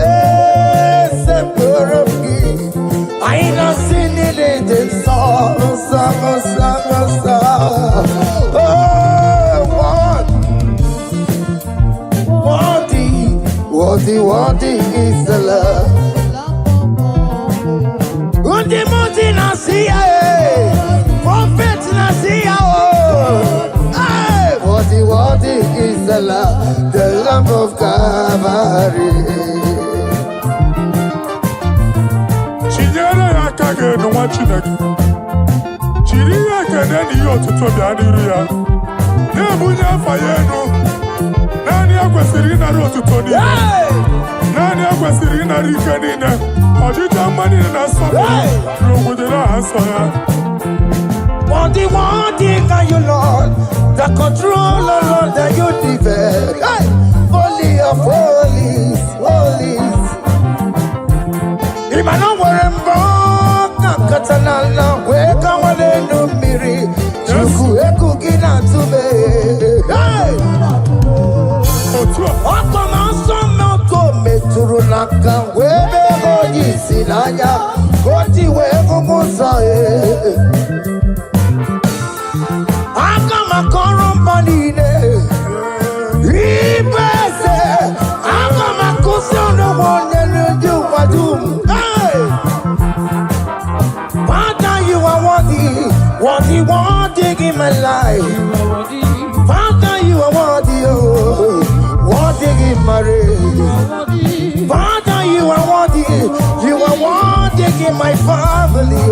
Ain't no sin in it, song. Worthy is the love. Undi muti nasiya, prophet nasiya. Worthy is the Lamb of Calvary. Chinyere ya kage no wa Chineke. Chiri ya kene ni otuto bia diru ya. Na bunya afaye no. Nani akwesiri na otuto ni. Nani akwesiri na rike ni ne. Ojita mani na sobo. Rogudela haso ya. Worthy are you, Lord. The control, Lord, that you develop. Hey! Holy of holies. Imano warembo, katanala, weka wale numiri, chuku eku gina tume. Hey! Okona sono kome turunaka, webe hoji sinaya, koti wego musae. Makorombanine, Ibese, Agamakusono one do Wadum. Father, you are worthy in my life. Father, you are worthy in my race. Father, you are worthy in my family.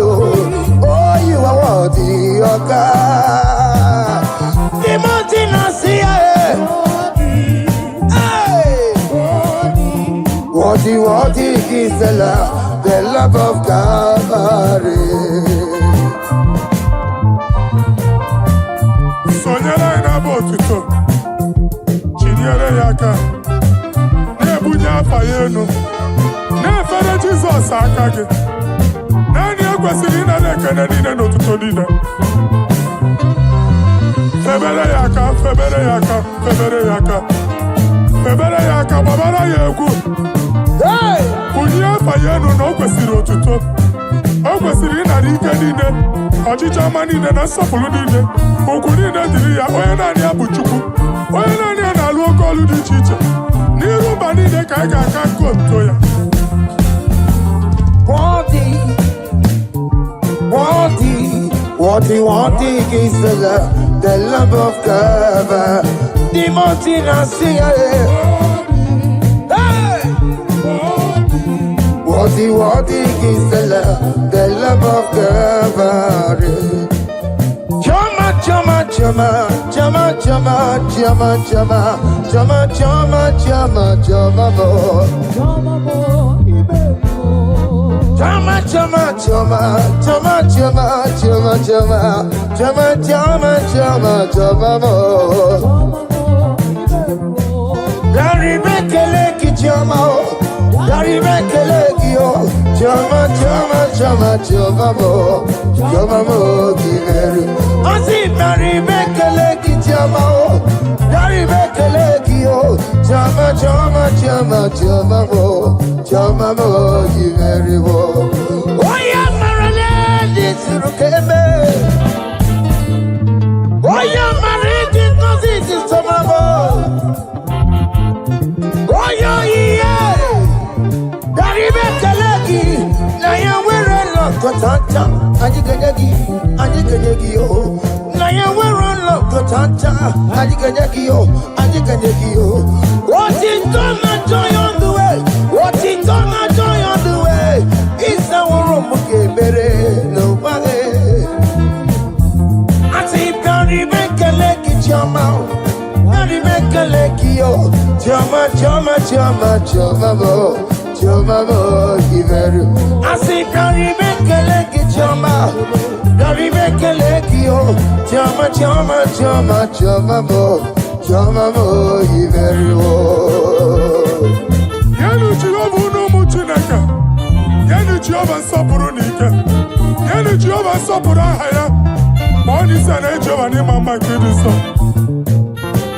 Oh, you are worthy, oh God. Worthy is the love of Calvary. Sonyala ina botuto. Chinyere yaka. Nebunya afaye no. Nefere Jesus akage. Nani akwesiri na nekene nine no tuto nine. Febere yaka, babara yegu. Hey! Kunya fayenu no kwesiri otuto. O kwesiri na rike nine. Ọchịcha mani nine na sọpụrụ nine. Okwu nine dịrị ya, onye naanị ya bụ Chukwu. Onye naanị ya na-alụ oke ọlụ dị iche iche. N'iru mba nine ka anyị ga-aka nkoto ya. Worthy is the Lamb of God. The mountain I see. Hey! Worthy is the Lamb of God. Chama,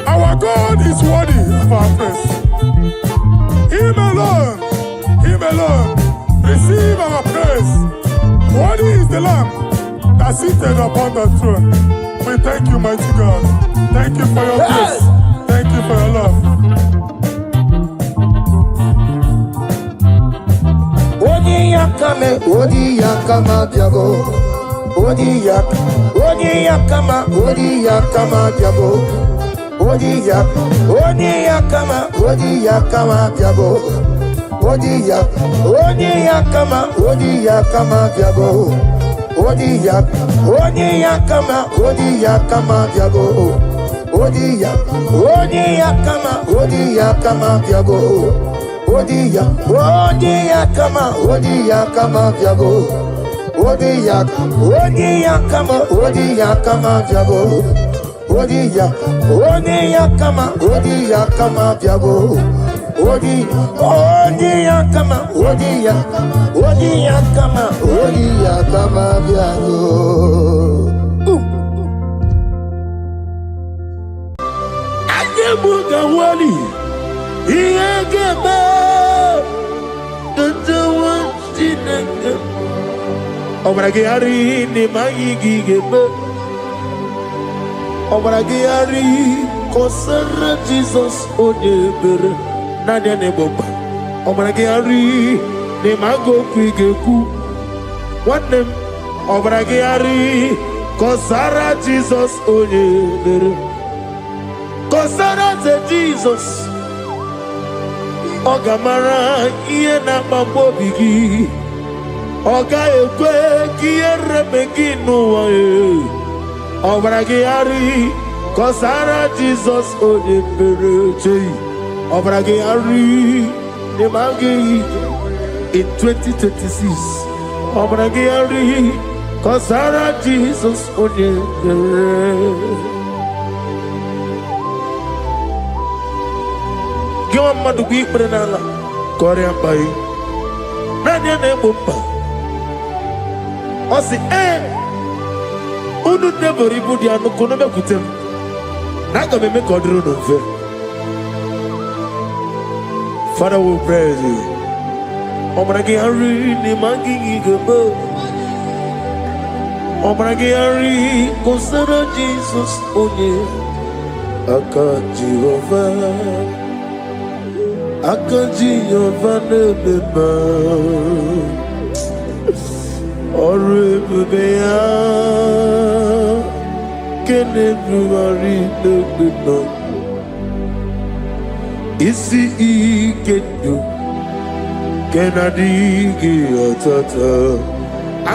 Our God is worthy of our praise. Him alone, receive our praise. Worthy is the Lamb that seated upon the throne. We thank you, mighty God. Thank you for your grace. Thank you for your love. Odi yakame, odi yakama diabo. Odi yakama diabo. Odi yakama diabo. Odi yakama diabo. Odi yakama diabo. Odi yakama diabo. Odi yakama diabo. Odi yakama diabo. Odi yakama diabo. Odi yakama diabo. Ayebuga wali iyegebe dodowa sinenge obrage ari ni magigi gebe obrage ari kosara Jesus onyebere nadia ne bomba obrage ari ni mago kwigeku wanem obrage ari kosara Jesus onyebere kosara ze Jesus Ogamara iye na mambobi gi Oga ekwe ki eremegi nuwa Obragi ari Kosara Jesus ode pereche Obragi ari Nemagi in 2026 Obragi ari Kosara Jesus ode pereche Gwa madugi prenala Korea bai Nanya ne bumpa Osi Unu nebori budi anu kono me kutem Naga me kodro no fe Father we praise you Obragi hari ni mangi gebe Obragi hari Kosara Jesus onye Aka Jehovah Akaji Yovanebeba Orebea Kenebruari Nebeba Isi Ikenyo Kenadigi Atata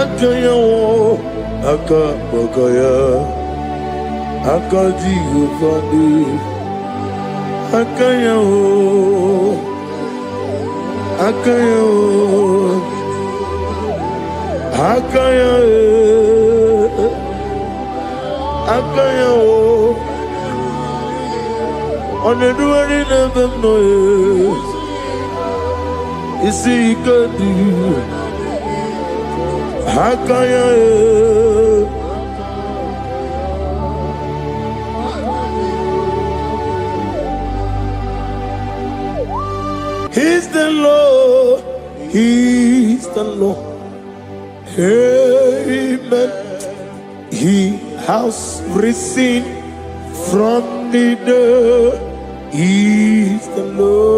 Akaya wo Akabakaya Akaji Yovanebeba Akaya wo Akaya wo Akaya Akaya wo Oneduari nebem no Isi ikadu Akaya He's the Lord, He's the Lord. Amen. He has risen from the dead. He's the Lord.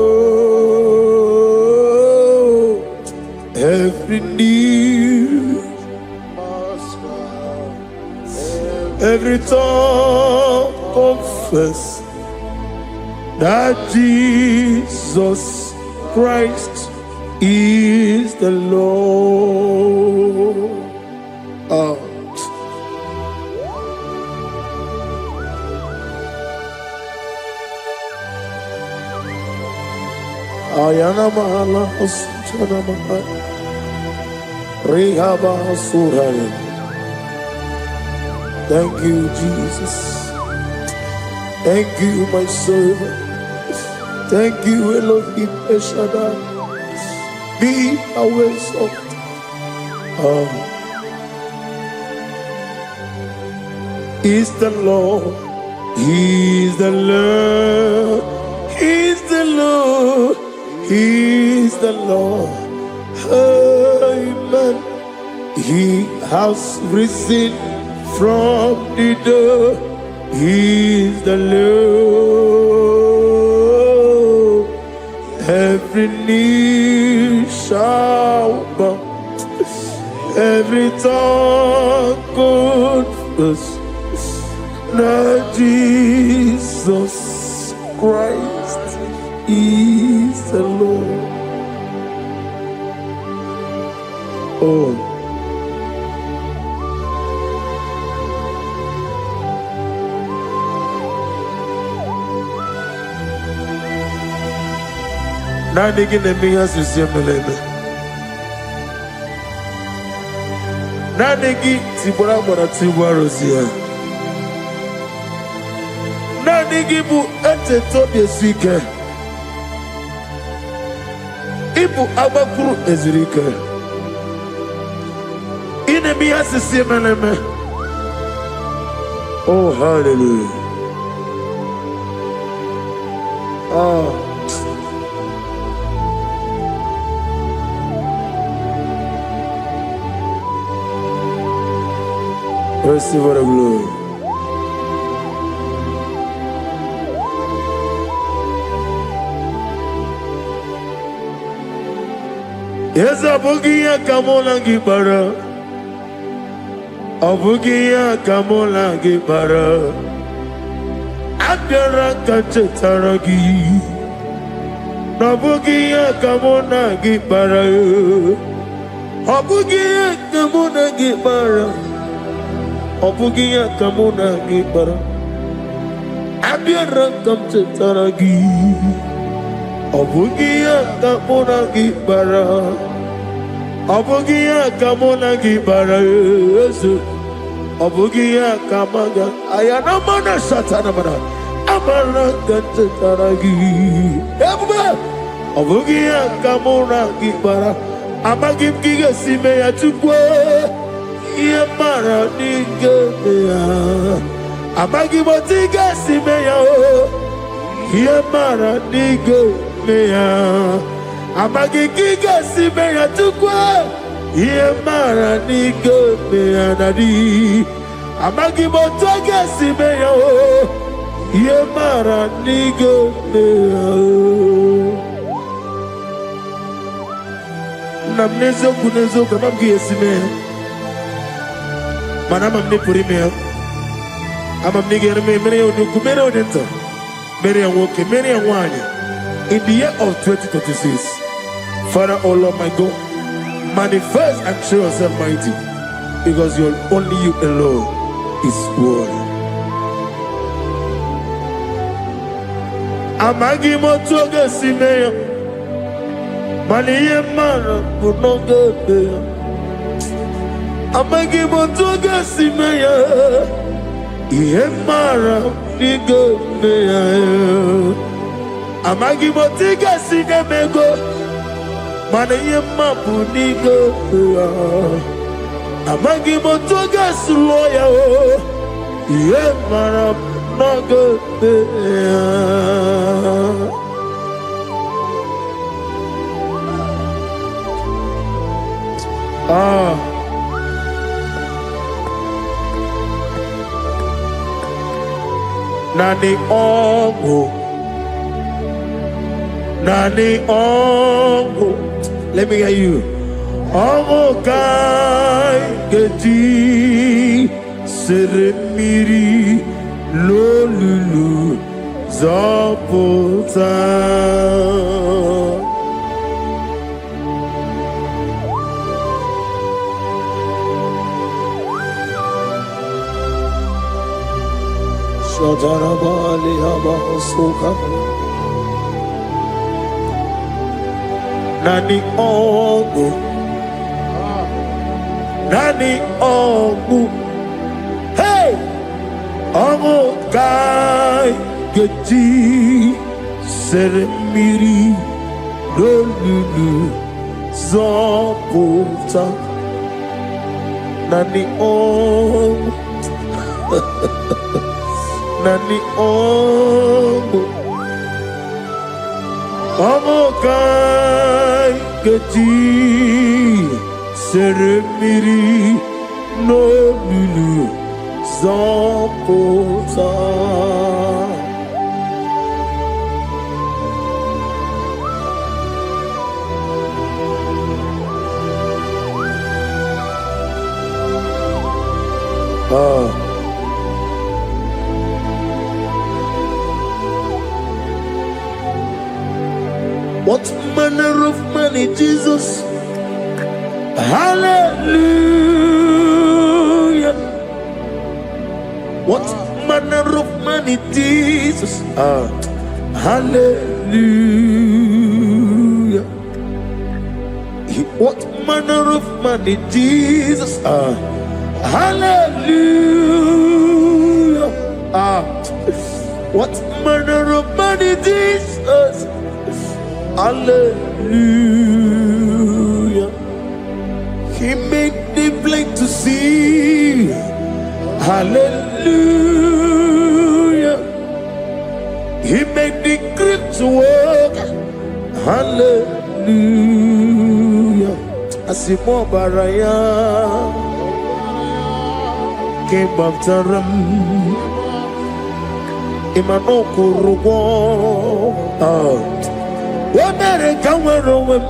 Every knee, every tongue confess that Jesus Christ is the Lord. Ayana mahala osana mahala Rehaba suraya. Thank you, Jesus. Thank you, my servant. Thank you, Elohim Eshadai. Be our salt. Is the Lord. He's the Lord. He's the Lord. He's the Lord. Amen. He has risen from the dead. He is the Lord. Every knee shall bow, every tongue confess that Jesus Christ is the Lord. Oh. Nani gine miya sisemeleme. Nani gi tibora bora tibora sia. Nani gi bu ete tobe sike. Ibu abakuru ezirike. Ine miya sisemeleme. Oh, hallelujah. Oh. Receive the glory. Yes, Abugia Kamola Gibara. Abugia Kamola Gibara. Abdara Kachetaragi. Nabugia Kamona Gibara. Abugia Kamona Gibara. Obugia kamuna gibara, abiyara kamche taragi. Obugia kamuna gibara, obugia kamuna gibara. Obugia kamaga, ayana mana satana mana, amara kamche taragi. Obugia kamuna gibara, amagim giga sime ya tukwe. Yemara nigeya, amagi motiga simeya o. Yemara nigeya, amagi giga simeya tukwa. Yemara nigeya nadi, amagi motiga simeya o. Yemara nigeya. Namnezo kunezo kamamgi simeya. Manam amne puri me amam ni gere me mere onu kumere odento mere woke mere wanya in the year of 2026. Father, oh Lord my God, manifest and show yourself mighty, because you're only you alone is worthy. Amagi motoge simeya maniye mara kunoge. Amagi motoga simeya, Yemara nigo meya. Amagi motiga sinemego, mana yemapu nigo meya. Amagi motoga suloya o, Yemara nago meya. Ah. Nani ongo, nani ongo. Let me hear you. Ongo kai geti seremiri lolulu zapota. Shadarabali Abahosuka Nani Ogu Nani Ogu. Hey! Ogu Kai Geti Seremiri Lolulu Zapota Nani Ogu. Nani ongo, ongo kai geti Seremiri no lulu zampota. What manner of money, Jesus? Hallelujah. What manner of money, Jesus? Hallelujah. What manner of money, Jesus? Hallelujah. What manner of money, Jesus? Hallelujah. He made the blind to see. Hallelujah. He made the crippled to walk. Hallelujah. Asimo baraya came back to ram. Imano kurugo. What better come around?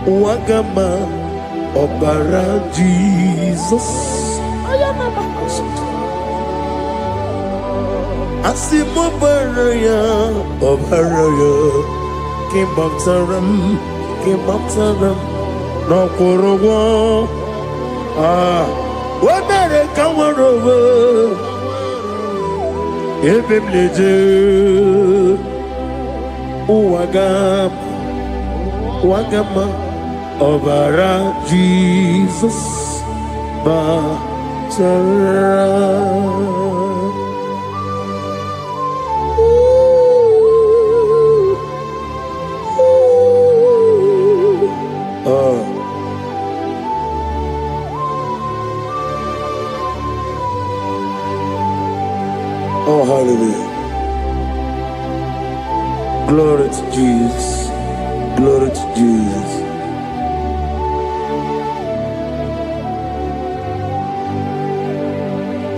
Wagama, Obara Jesus. Asimo baraya, Obaraya, came up to them, no Kuruwa. What better come over? Ebim leje, wagama, Obara Jesus, Batara. Oh, hallelujah. Glory to Jesus. Glory to Jesus.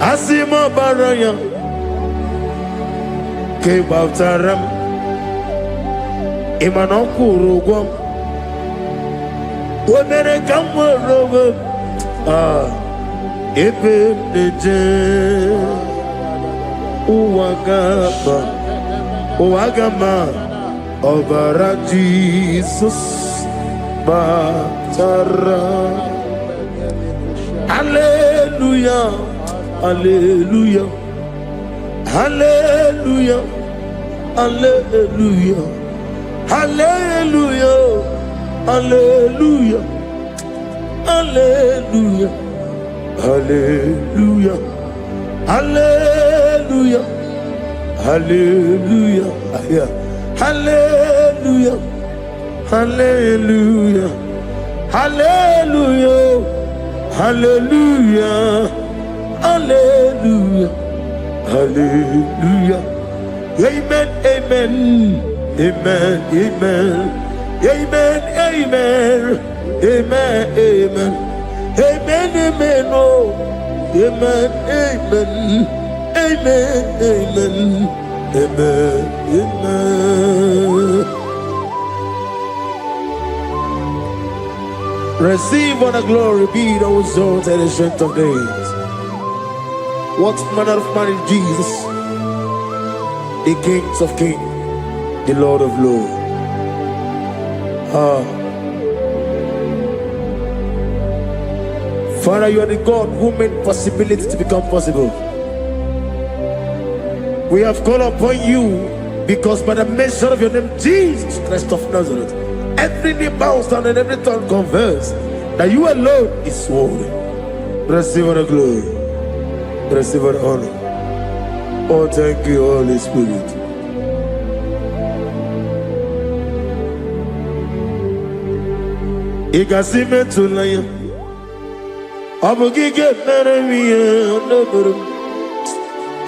Asima baraya ke baftaram imanokuru wonere kamorobe ebe neje Uwagama, Obara Jesus, Batara. Hallelujah, Hallelujah, Hallelujah, Hallelujah, Hallelujah, Hallelujah, Hallelujah, Hallelujah. Hallelujah, hallelujah, hallelujah, hallelujah, hallelujah, hallelujah, hallelujah, hallelujah. Amen, amen, amen, amen, amen, amen, amen, amen, amen, amen, oh. Amen, amen, amen, amen, amen, amen. Receive all the glory, be thou exalted in the strength of days. What manner of man is Jesus? The Kings of Kings, the Lord of Lords. Father, you are the God who made possibility to become possible. We have called upon you because by the mention of your name, Jesus Christ of Nazareth, every knee bows down and every tongue confesses that you alone is worthy. Receive all the glory. Receive all the honor. Oh, thank you, Holy Spirit. Igasime tulaya. Abugige neremiya naburu.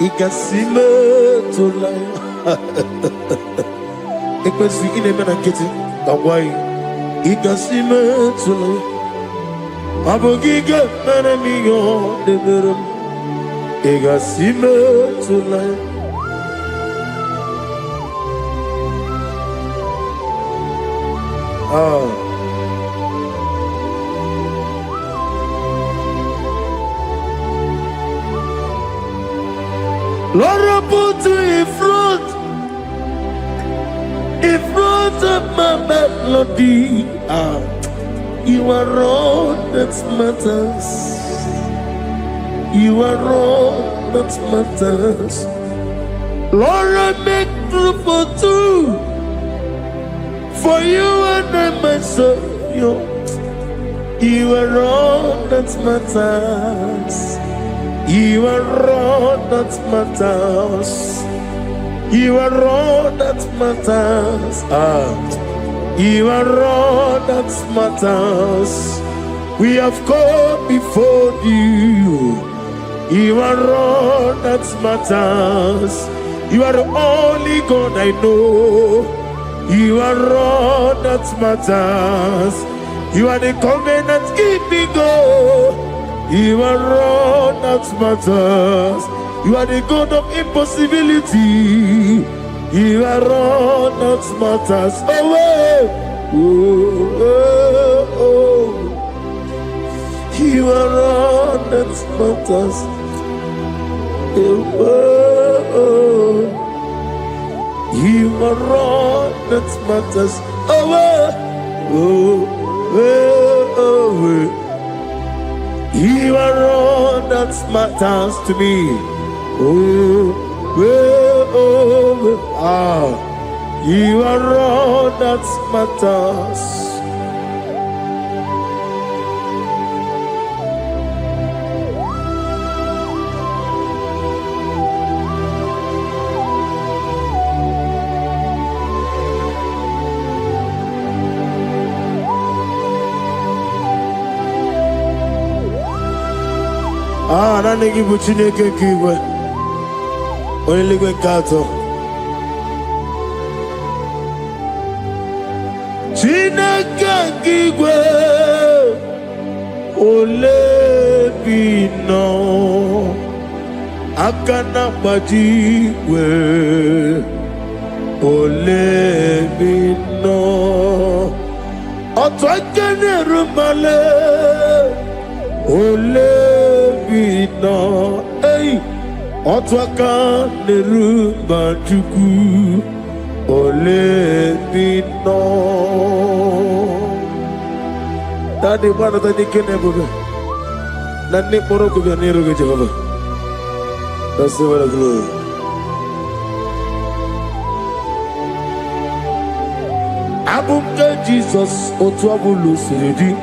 Ikasime tulai. Ekwensu inemena kiti kawai. Ikasime tulai. Abogige menemiyo deberum. Ikasime tulai. Lord, I put you in front of my melody. You are all that matters. You are all that matters. Lord, I make room for two. For you and I myself, you are all that matters. You are all that matters. You are all that matters. You are all that matters. We have come before you. You are all that matters. You are the only God I know. You are all that matters. You are the covenant keeping God. You are all that matters. You are the God of impossibility. You are all that matters. You are all that matters. You are all that matters. You are all that matters to me. You are all that matters. Nani gibu Chineke kiwe Oyeligwe kato Chineke kiwe Olebino Akana bajiwe Olebino Otwakene rumale Olebino, hey, Otwaka nerumba juku, Olebino. Tadi mana tadi kene bube, nani poro kubya niru ke Jehova. That's the word of glory. Abumke Jesus, Otwabulu siridi.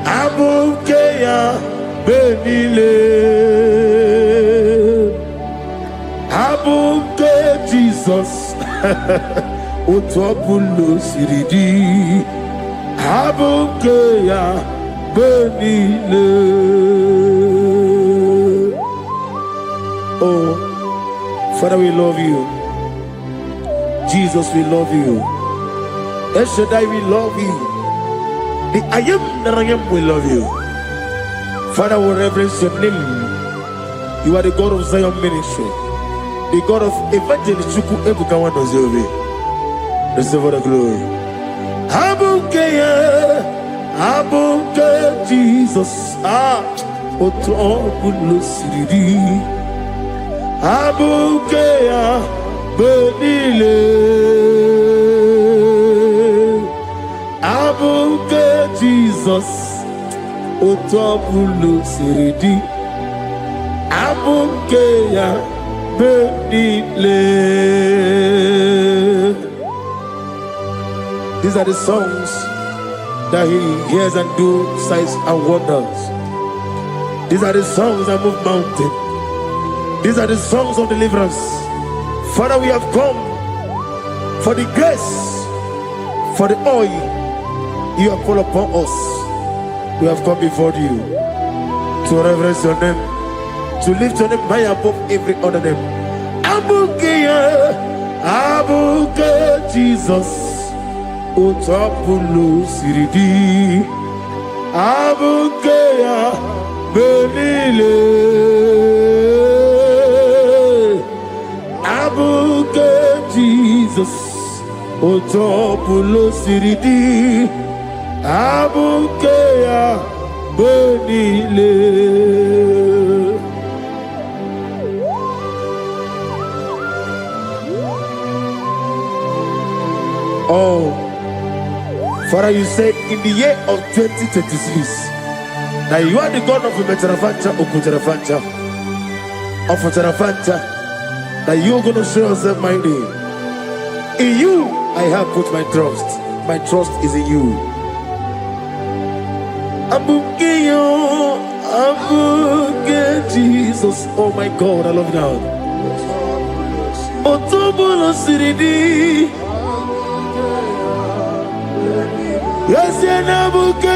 Abukeya benile Abuke Jesus Otwabulu siridi Abukeya benile. Oh Father, we love you. Jesus, we love you. El Shaddai, we love you. The I am that I am, we love you. Father, we reverence your name. You are the God of Zion ministry, the God of evangelist Chuku Ebukawa Nozobe. Receive all the glory. Abuke Jesus, Otwabulu siridi, Abuke benile. Abuke Jesus, Otwabulu siridi, Abuke benile. These are the songs that he hears and do signs and wonders. These are the songs that move mountains. These are the songs of deliverance. Father, we have come for the grace, for the oil you have called upon us. We have come before you to reverence your name, to lift your name high above every other name. Abuke Jesus, Utapulu Siridi. Abuke ya Benile. Abuke Jesus, Utapulu Siridi. Abuke ya Benile. Oh, Father, you said in the year of 2026 that you are the God of Metarafanta, Okutarafancha, of Tarafanta, that you are going to show yourself mighty. In you, I have put my trust. My trust is in you. Abukeyo, Abuke Jesus. Oh my God, I love you now. Otobulo Siridi. Yes, Abuke,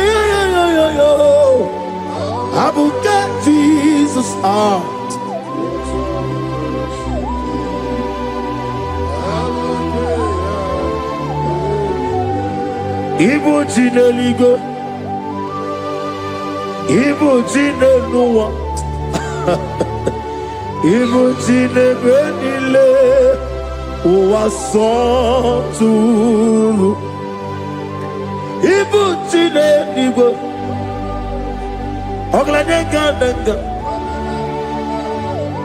Abuke Jesus. Ibu Chineligo, Ibu Chinenuwa, Ibu Chinebenile, Uwasotulu. Ibu Chineligwe, Oglanenga,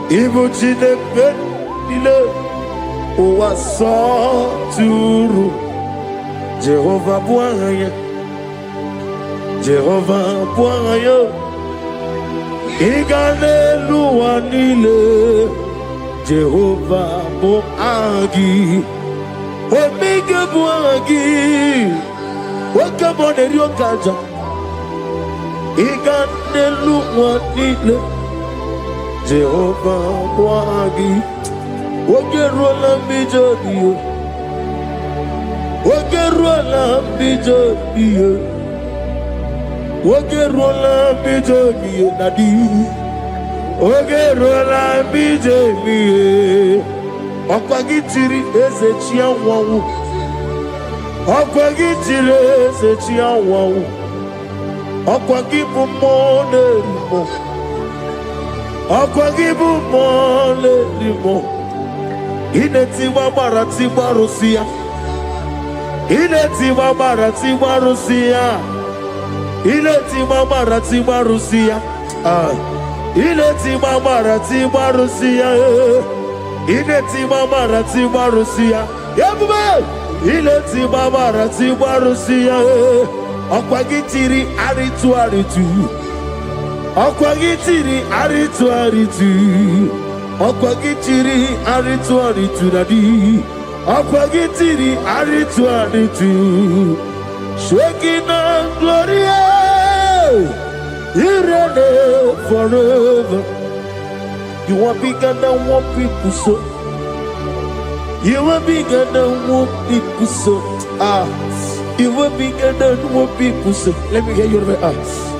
Ibu Chinebenile, Uwasotulu. Jehovah Bwanya, Jehovah Bwanya, Igane Luanile, Jehovah Bwagi, Omega Bwagi, Welcome on the Ryokaja, Igane Luanile, Jehovah Bwagi, Ogerola Mijodio. Ogerola bijobiye, Ogerola bijobiye nadi, Ogerola bijobiye. Okwagitiri ezechia wawu, Okwagitiri ezechia wawu, Okwagibu mone rimo, Okwagibu mone rimo. Inetiwa baratiwa Rusia. Iletiwa baratiwa Rusia. Iletiwa baratiwa Rusia. Iletiwa baratiwa Rusia. Iletiwa baratiwa Rusia. Yabube. Iletiwa baratiwa Rusia. Okwagitiri aritu aritu. Okwagitiri aritu aritu. Okwagitiri aritu aritu nadi. Akwagitiri aritu aritu, Shekinah Gloria, you reign forever. You are bigger than what people say. You are bigger than what people say. You are bigger than what people say. Let me hear you.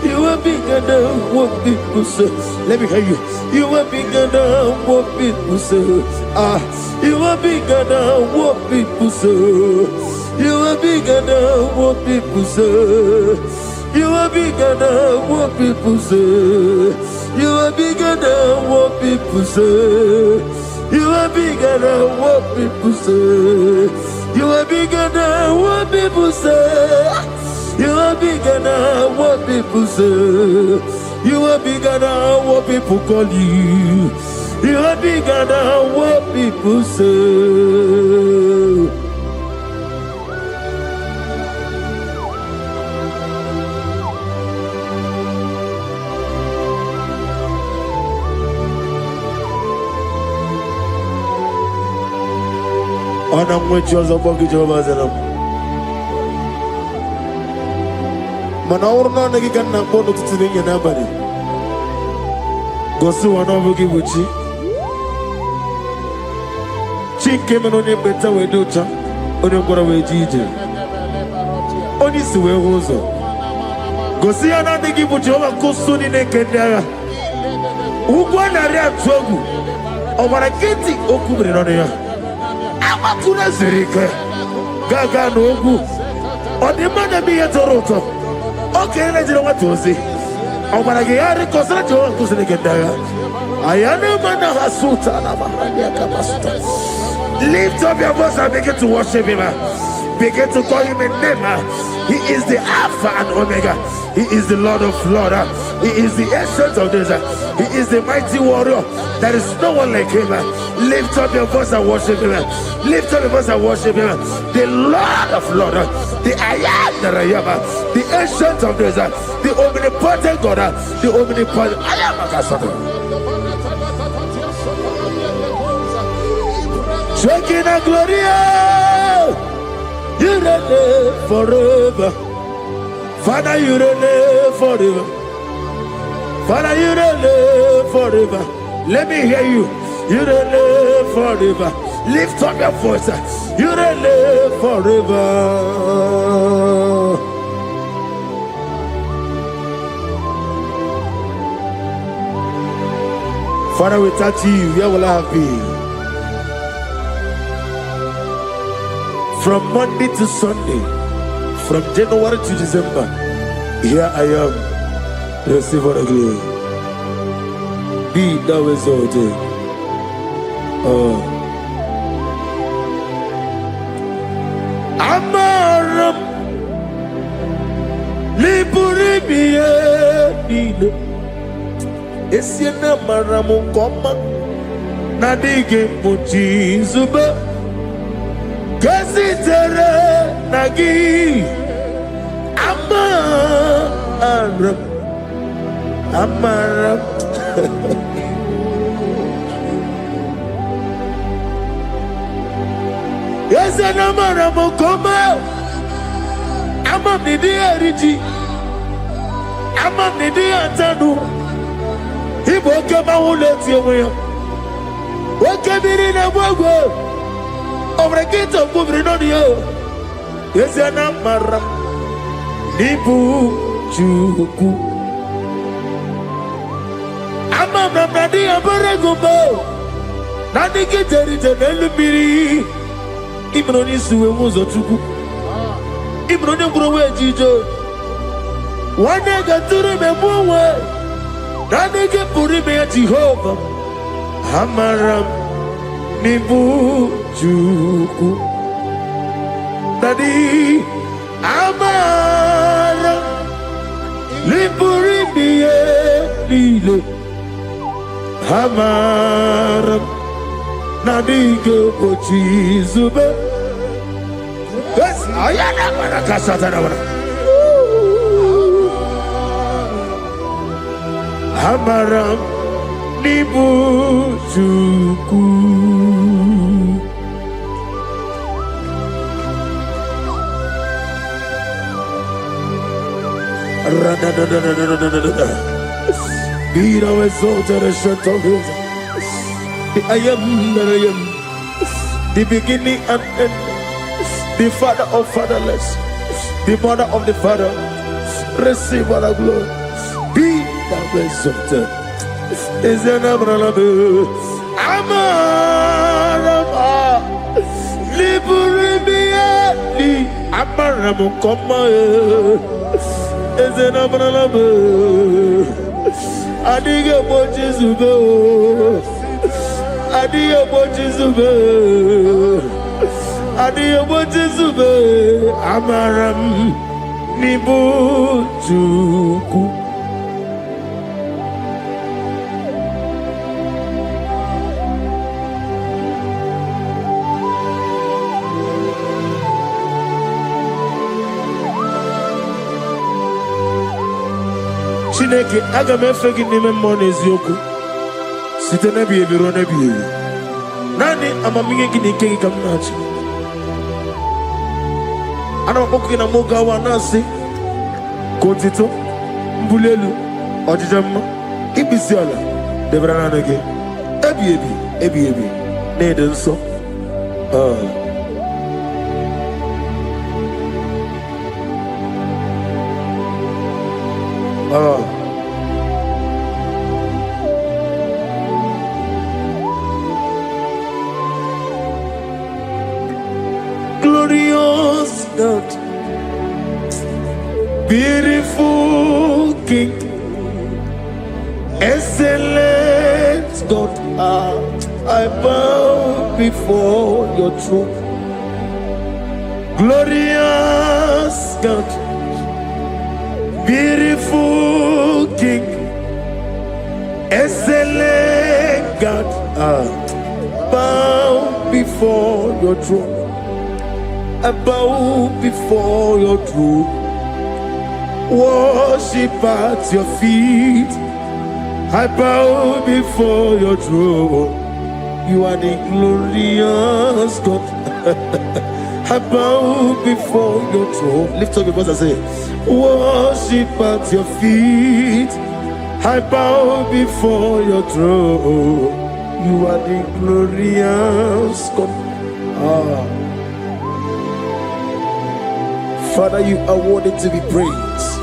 You are bigger than what people say. Let me hear you. You are bigger than what people say. You are bigger than what people say. You are bigger than what people say. You are bigger than what people say. You are bigger than what people say. You are bigger than what people say. You are bigger than what people say. You are bigger than what people say. You are bigger than what people call you. You are bigger than what people say. Ana mwechoza bogi Jehovah Zelam. Manaurna nagi kanna bono tutunya na bari. Gosu wana bogi buchi. Chinke menone beta wedocha. Oni ngora wejije. Oni siwe hozo. Gosi ana nagi buchi oba kusuni nekendara. Ugwana Riantogu, Omaraketi Okubri, Amakuna Zerike, Gaga Nogu, or the man of me at Toronto. Okay, let's know what to say. Omaragari Cosrato Kusinigandaya. I am a man of Hasuta. Lift up your voice and begin to worship him. Begin to call him a name. He is the Alpha and Omega. He is the Lord of Lords. He is the Ancient of Days. He is the mighty warrior. There is no one like him. Lift up your voice and worship him. Lift up your voice and worship him. The Lord of Lords, the I am that I am, the Ancient of Days, the omnipotent God, the omnipotent I am a Kasata. Shekinah Gloria, you reign forever. Father, you reign forever. Father, you reign forever. Let me hear you. You reign forever. Lift up your voice. You reign forever. Father, without you, where will I be? From Monday to Sunday, from January to December, here I am. Receive all the glory. Be thou exalted. Amaram Liburibie Nino Esiena Maramu Koma Nadige Mujizuba Kasitere Nagi Amaram Yes, and Amaram Koma Amam Nidi Ariji Amam Nidi Antanu He woke up my whole let you away. What came in a world? Over a gate of moving on you. Yes, and Amaram Nibu Chuku Amam Nadi Abaragubo Nadi Kitari Telebiri Ibroni Suwe Muzotuku Ibroni Browe Jijo One day got to remember Nadi Puri me Jehovah Amaram Nibu Chuku Nadi Amaram Liburi Bie Lile Amaram Nadige Pochizube Yes, I am Marakasatana Amaram Nibu Chuku Be thou exalted and shut of his. I am that I am, the beginning and end, the father of fatherless, the mother of the father. Receive all the glory. Be thou exalted. Is an Abraham, Amarama, Liburibi, Amaram, Koma, is an Abraham. Adiga Bochizube, Adiga Bochizube, Adiga Bochizube, Amaram Nibu Chuku. Chineke aga m efe gị n'ime mmụọ na eziokwu site n'ebi ebi ruo n'ebi ebi. Naanị amamihe gị na ike gị ka m na-achị. Ana m akpọkụ gị na mmoge awa na-asị ka otito mbuli elu ọjịja mma ikpisi ala debere naanị gị ebi ebi ebi ebi na-ede nsọ. God, beautiful King, excellent God, I bow before your throne. Glorious God, beautiful King, excellent God, bow before your throne. I bow before your throne, worship at your feet. I bow before your throne. You are the glorious God. I bow before your throne. Lift up your voice and say, worship at your feet. I bow before your throne. You are the glorious God. Father, you are worthy to be praised.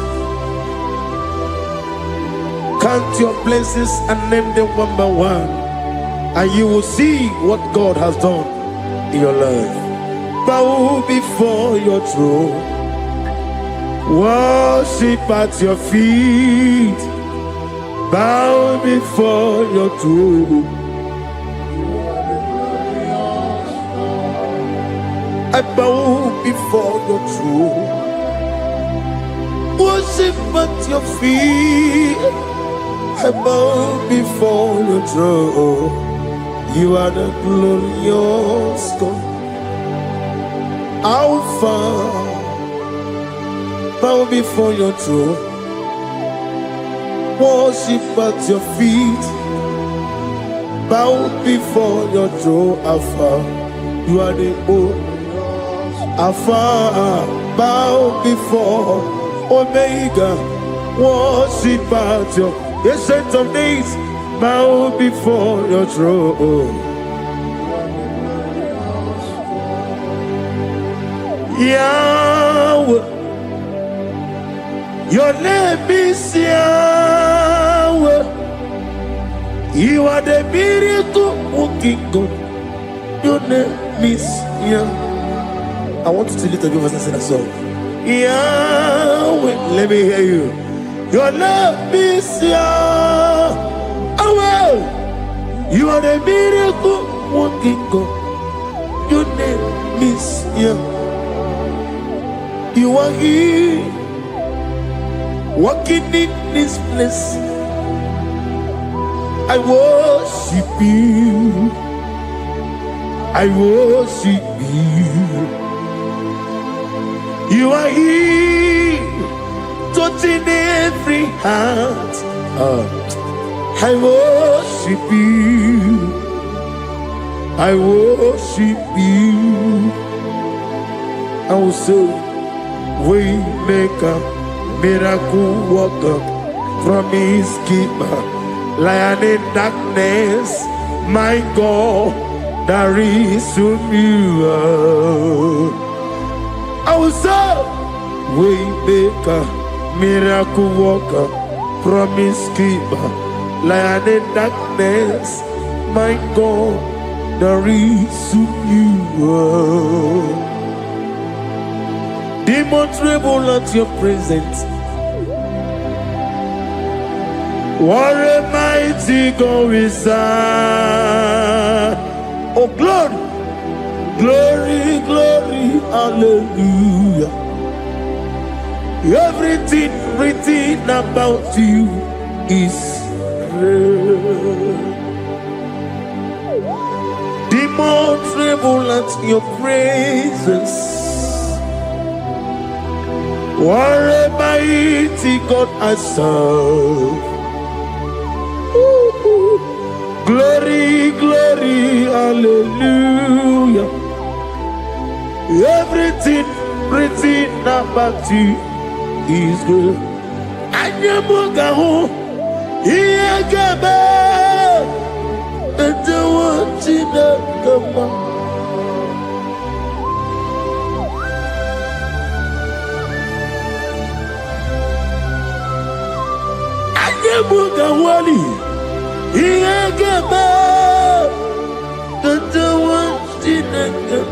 Count your blessings and name them one by one, and you will see what God has done in your life. Bow before your throne, worship at your feet. Bow before your throne. I bow before your throne, worship at your feet. I bow before your throne. You are the glorious God. Alpha, bow before your throne, worship at your feet. Bow before your throne, Alpha. You are the old Alpha, bow before Omega, worship at your ancient of days, bow before your throne. Yahweh, your name is Yahweh. You are the miracle working God. Your name is Yahweh. I want you to lift up your voice and sing a song. Yahweh, let me hear you. Your name is Yahweh. You are the miracle working God. Your name is Yahweh. You are here, walking in this place. I worship you. I worship you. You are here, touching every heart. I worship you. I worship you. I will say, Waymaker, miracle worker, promise keeper, lion in darkness, my God, there is you. I will say, Waymaker, miracle worker, promise keeper, lion in darkness, my God, there is you. Demons tremble at your presence. What a mighty God is that? Oh, glory, glory, glory, hallelujah. Everything written about you is real. Demons tremble at your presence. What a mighty God I serve. Glory, glory, hallelujah. Everything written about you is good. Anyamugaho, Iyagaba, and the one in the Gama. Mugawali, Iyagaba, the one in the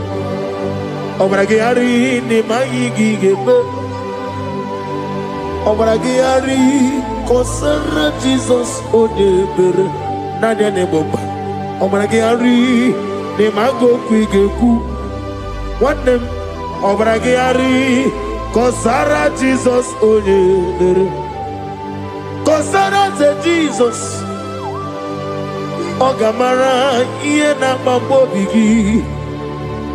Obragari ni magigi gebe. Obragari kosara Jesus odebere. Nadia ne boba. Obragari ni mago kwigeku. One them. Obragari kosara Jesus odebere. Kosara te Jesus. Ogamara iye na mambo bigi.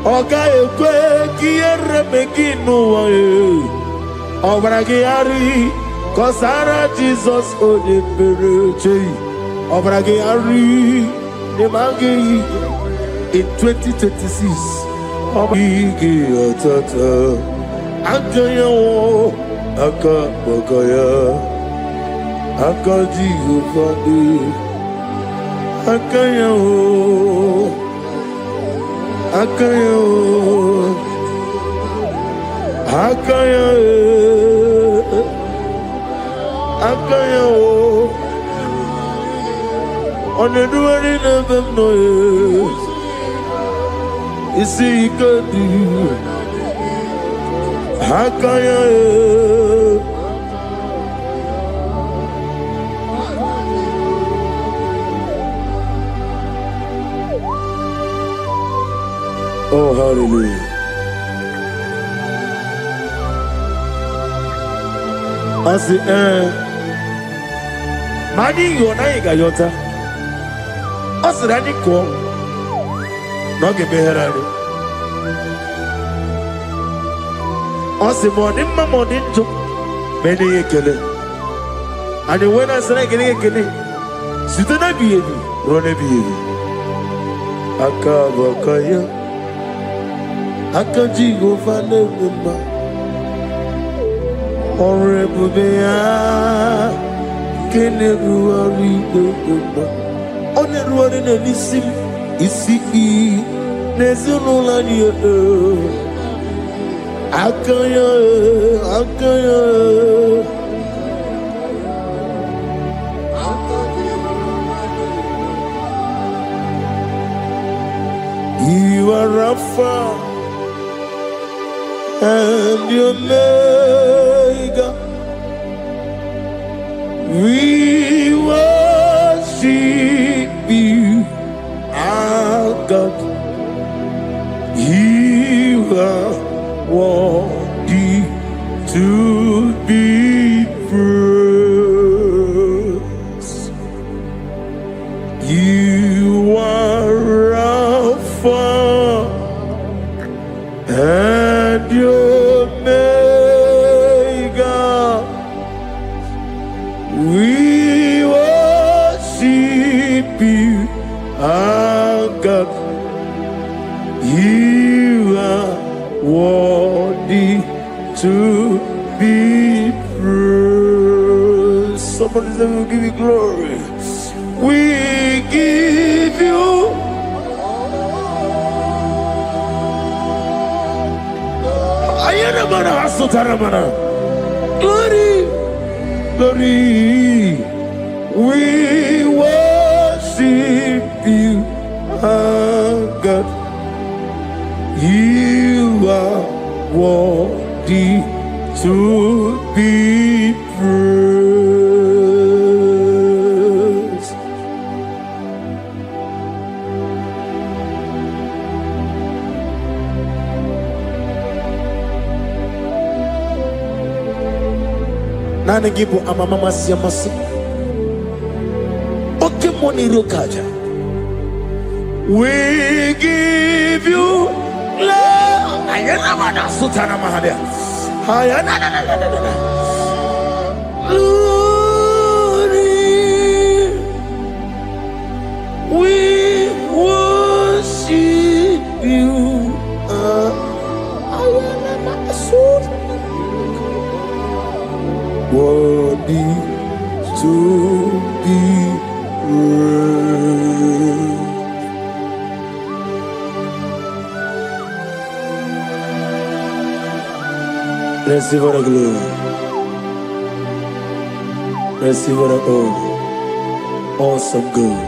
Oga ekwe kiere meginu wae. Obragari kosara Jesus odebere. Obragari ne magi in 2026. Obragi atata akayo akabakaya akaji ufadi akayo akayo akayo akayo oneduari nebemno isi ikadi akayo oh, hallelujah. I say, Mani Naija yota. I said, I didn't call. No, give me her. I said, morning, my morning, to many a killer. And when I said, I get a killer, sit on a baby, run a baby. Akabakaya Akaji go fane mama Honorable Bea Kene ruari mama One ruari ne lisim Isi Nezuno lani Akaya Akaya You are Rapha and your Omega. We worship you, our God. You are worthy to be praised. You are Alpha and Omega. We worship you, our God. You are worthy to be praised. Somebody say, we'll give you glory. We give you glory, glory. We worship you, our God. You are worthy to be praised. Nana gibu amamama siyamasi. Oke moni rokaja. We give you love. Ayana mana sutana mahadia. Ayana na na na na na. Glory. We worship you. Ayana mana sutana. Worthy to be praised. Receive the glory. Receive the honor. Awesome God.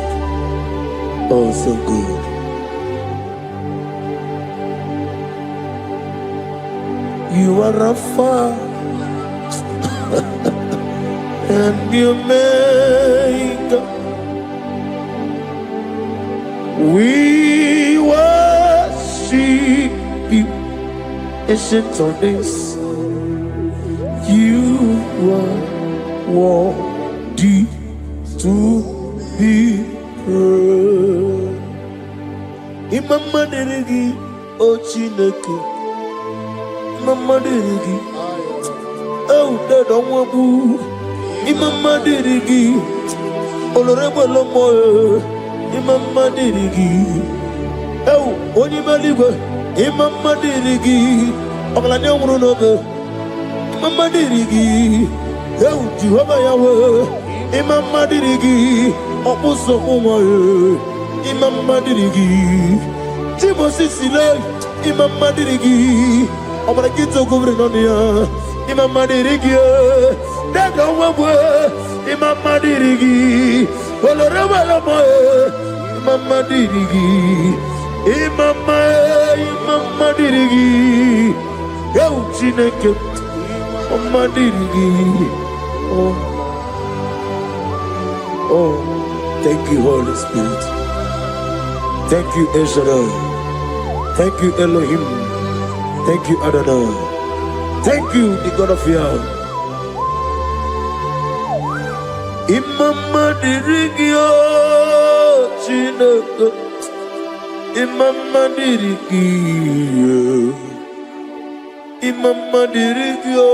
Awesome God. You are Alpha and you Omega. We worship you, ancient of days. You are worthy to be praised. Imama deregi o Chineke, Imama deregi o Dadonwabu, Imama deregi olorebo lomo, Imama deregi o Onimaligwe, Imama deregi oglanye nwuru n'oge, Imama deregi o Jehovah Yahweh, Imama deregi opuso umwe, Imama dirigi, Timosi Sile, Imama dirigi, Obarakito Governonia, Imama dirigi, Dada Wabwe, Imama dirigi, Olorama, Imama dirigi, Imama dirigi, Yo Chineke, Imama dirigi, oh, thank you, Holy Spirit. Thank you, El Shaddai. Thank you, Elohim. Thank you, Adonai. Thank you, the God of Yah. Imama dirigio, Chineke. Imama dirigio. Imama dirigio.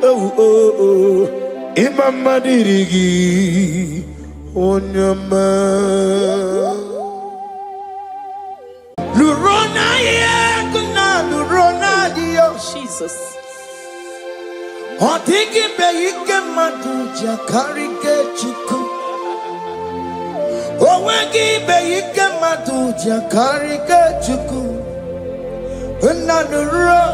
Oh. Imama dirigi. Onyama. Lurona yekuna lurona dio Jesus. Otiki beike maduja karike chuku. Owegi beike maduja karike chuku. Unanuro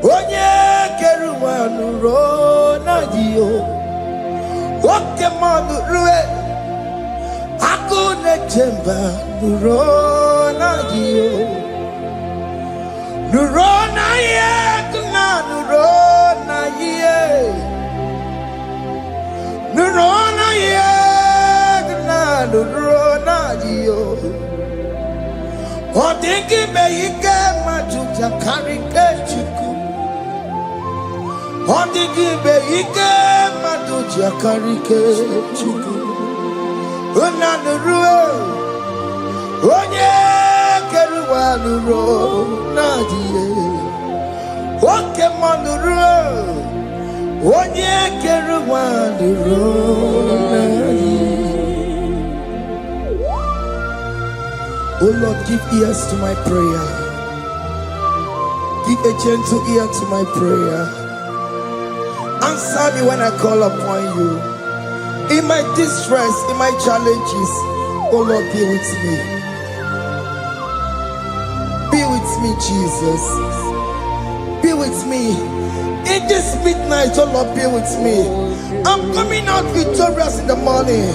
onye keruwa lurona dio. Oke manurue akune jemba lurona dio. Lurona yekuna lurona ye. Lurona yekuna lurona dio. Odingi beike majuja karike chuku. Odingi beike majuja karike chuku. Unanurue onye keruwa lurona dio. Oke manurue onye keruwa lurona dio. Oh Lord, give ears to my prayer. Give a gentle ear to my prayer. Answer me when I call upon you. In my distress, in my challenges, oh Lord, be with me. Be with me, Jesus. Be with me. In this midnight, oh Lord, be with me. I'm coming out victorious in the morning.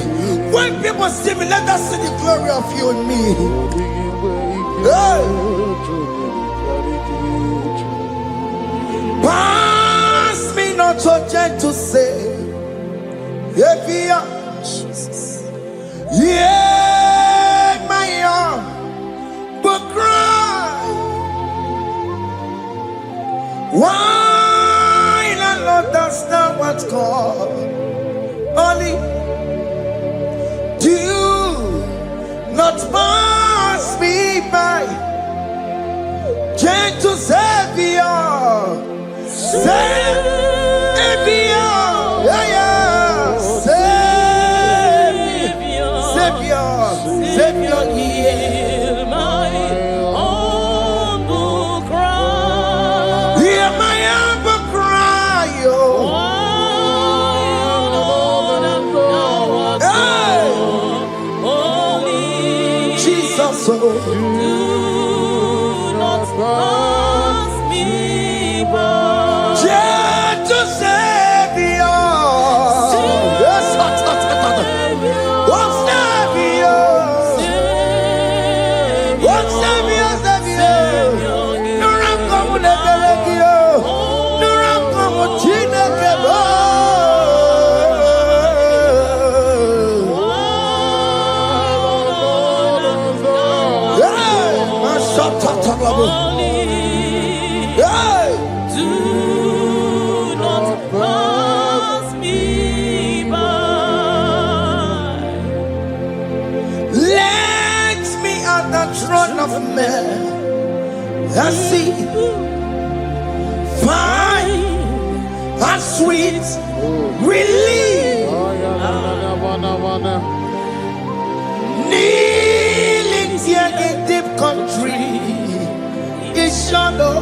When people see me, let us see the glory of you in me. Hey. Pass me not your gentle say. Jesus. Yeah, my arm, but cry. Why the Lord does not what's called? Only do not pass me by. Gentle Savior, Savior, yeah. Savior, hear my humble cry. Hear my humble cry, oh. Holy Jesus, oh. Do not pass me by. Gentle Savior, Savior. Hey! Do not pass me by. Let me at the throne of men. I see, fine and sweet relief. Kneeling here in deep country is shadow.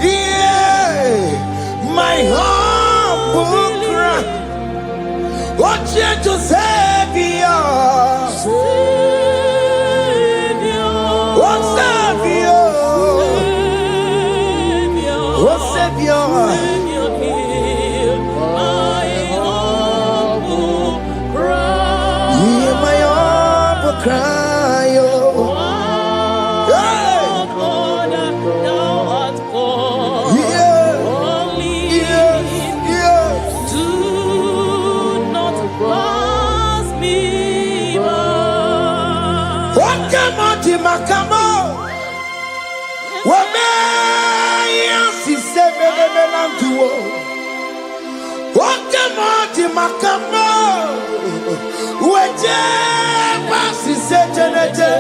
Yeah, my humble cry. What you to Savior? What Savior? What Savior? Hear my humble cry. Makamo, Wameya si sebe de melantuo. Wakamo makamo, Weje pasi sejenete.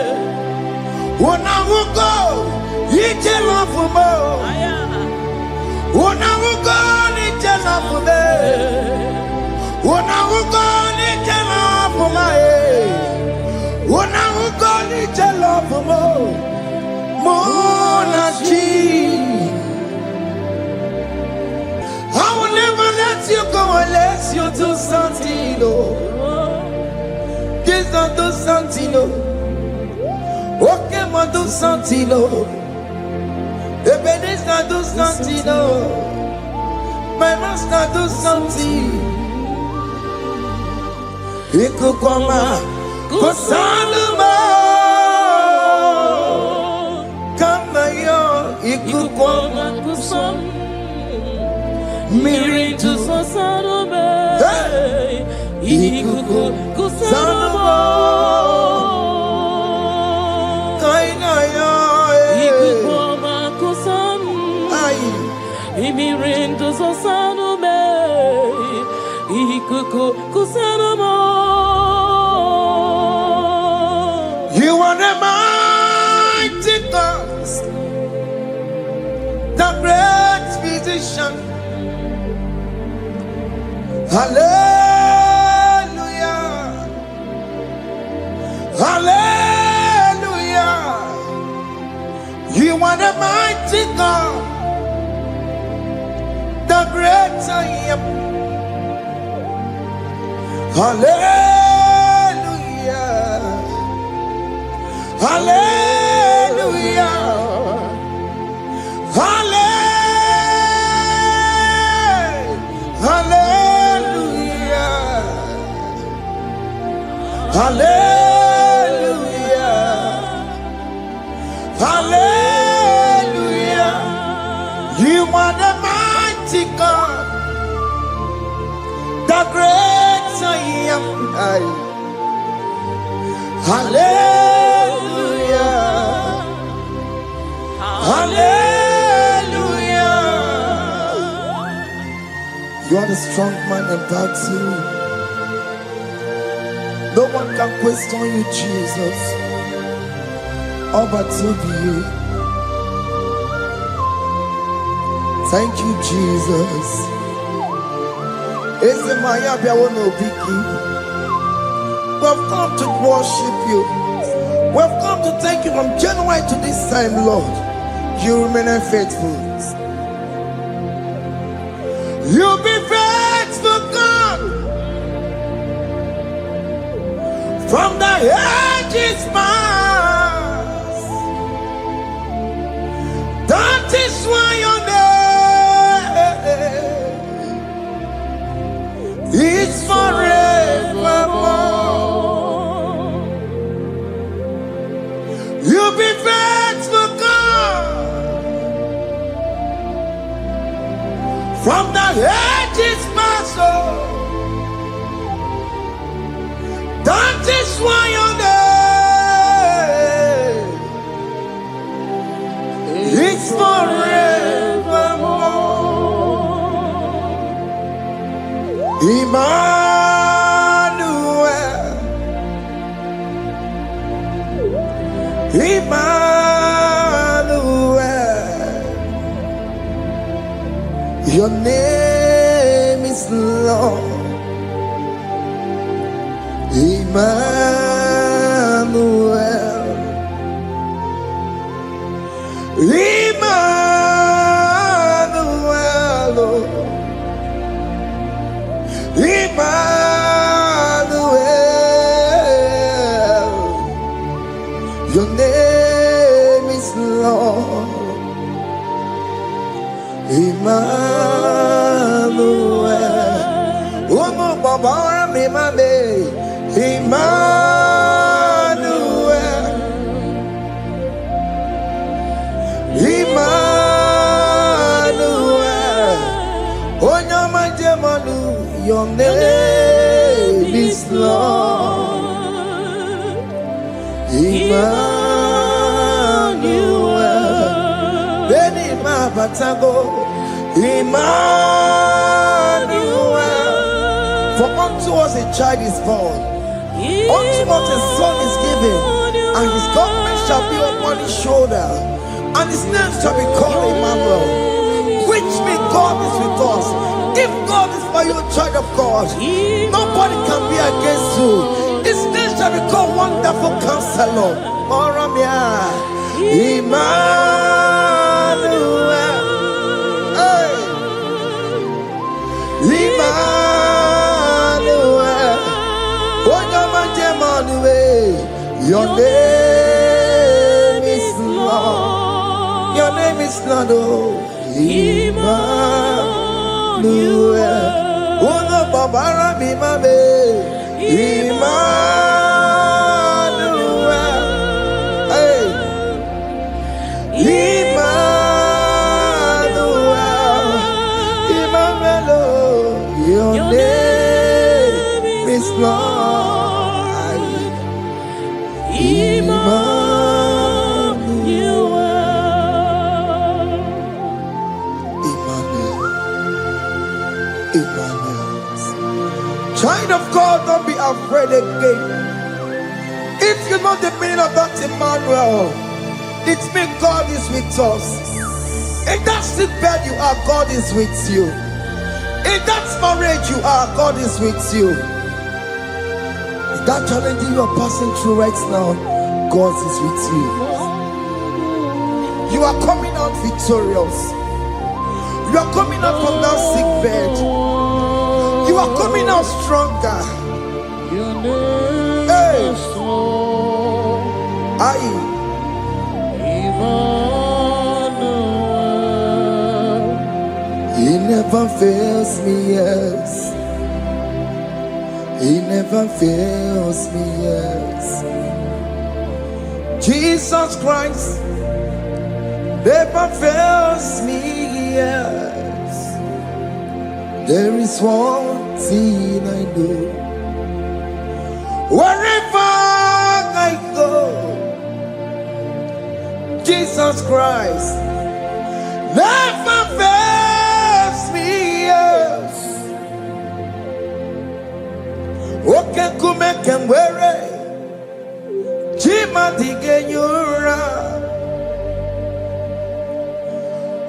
Unamugo, ije lafumo. Unamugo nije lafume. Unamugo nije lafume. Unamugo nije lafumo. Monachi, I will never let you go unless you do something. This not do something. Okay, man, do something. This not do something. My master do something. He could come out, go Ikukoma kusam Miritu sasarobe Ikuku kusarobo Kainaya Ikukoma kusam Miritu sasarobe Ikuku kusarobo. You are the mighty God, the great physician. Hallelujah. Hallelujah. You are the mighty God, the great I am. Hallelujah. Hallelujah. Hallelujah. Hallelujah. You are the mighty God, the great I am. Hallelujah. Hallelujah. You are the strong man in battle. No one can question you, Jesus. All but to you. Thank you, Jesus. We've come to worship you. We've come to thank you from January to this time, Lord. You remain faithful. You be faithful, God. From the ages past, that is why your name is forevermore. You be faithful, God. From the ages past, that is why your name Emmanuel. Your name is Lord. Emmanuel. Emmanuel. Emmanuel. Your name is Lord. Emmanuel. Umu babara mi mame. Emmanuel. Emmanuel. Onyama jemanu. Your name is Lord. Emmanuel. Beni ma batago. Emmanuel. For unto us a child is born, unto us a son is given, and his government shall be upon his shoulder, and his name shall be called Emmanuel, which means God is with us. If God is for you, child of God, nobody can be against you. His name shall be called Wonderful Counselor. Moramia. Emmanuel. Hey. Emmanuel. Your name is Lord. Your name is Lord. Emmanuel. Uno babara mi mame. Emmanuel. Hey. Emmanuel. Emmanuel. Your name is Lord. Child of God, don't be afraid again. If you know the meaning of that Emmanuel, it means God is with us. In that sick bed you are, God is with you. In that marriage you are, God is with you. In that challenge you are passing through right now, God is with you. You are coming out victorious. You are coming out from that sick bed. You are coming out stronger. Hey. He never fails me, yes. He never fails me, yes. Jesus Christ never fails me, yes. There is one thing I know. Wherever I go, Jesus Christ never fails me, yes. Okay, come and wear it. Jima dige yura.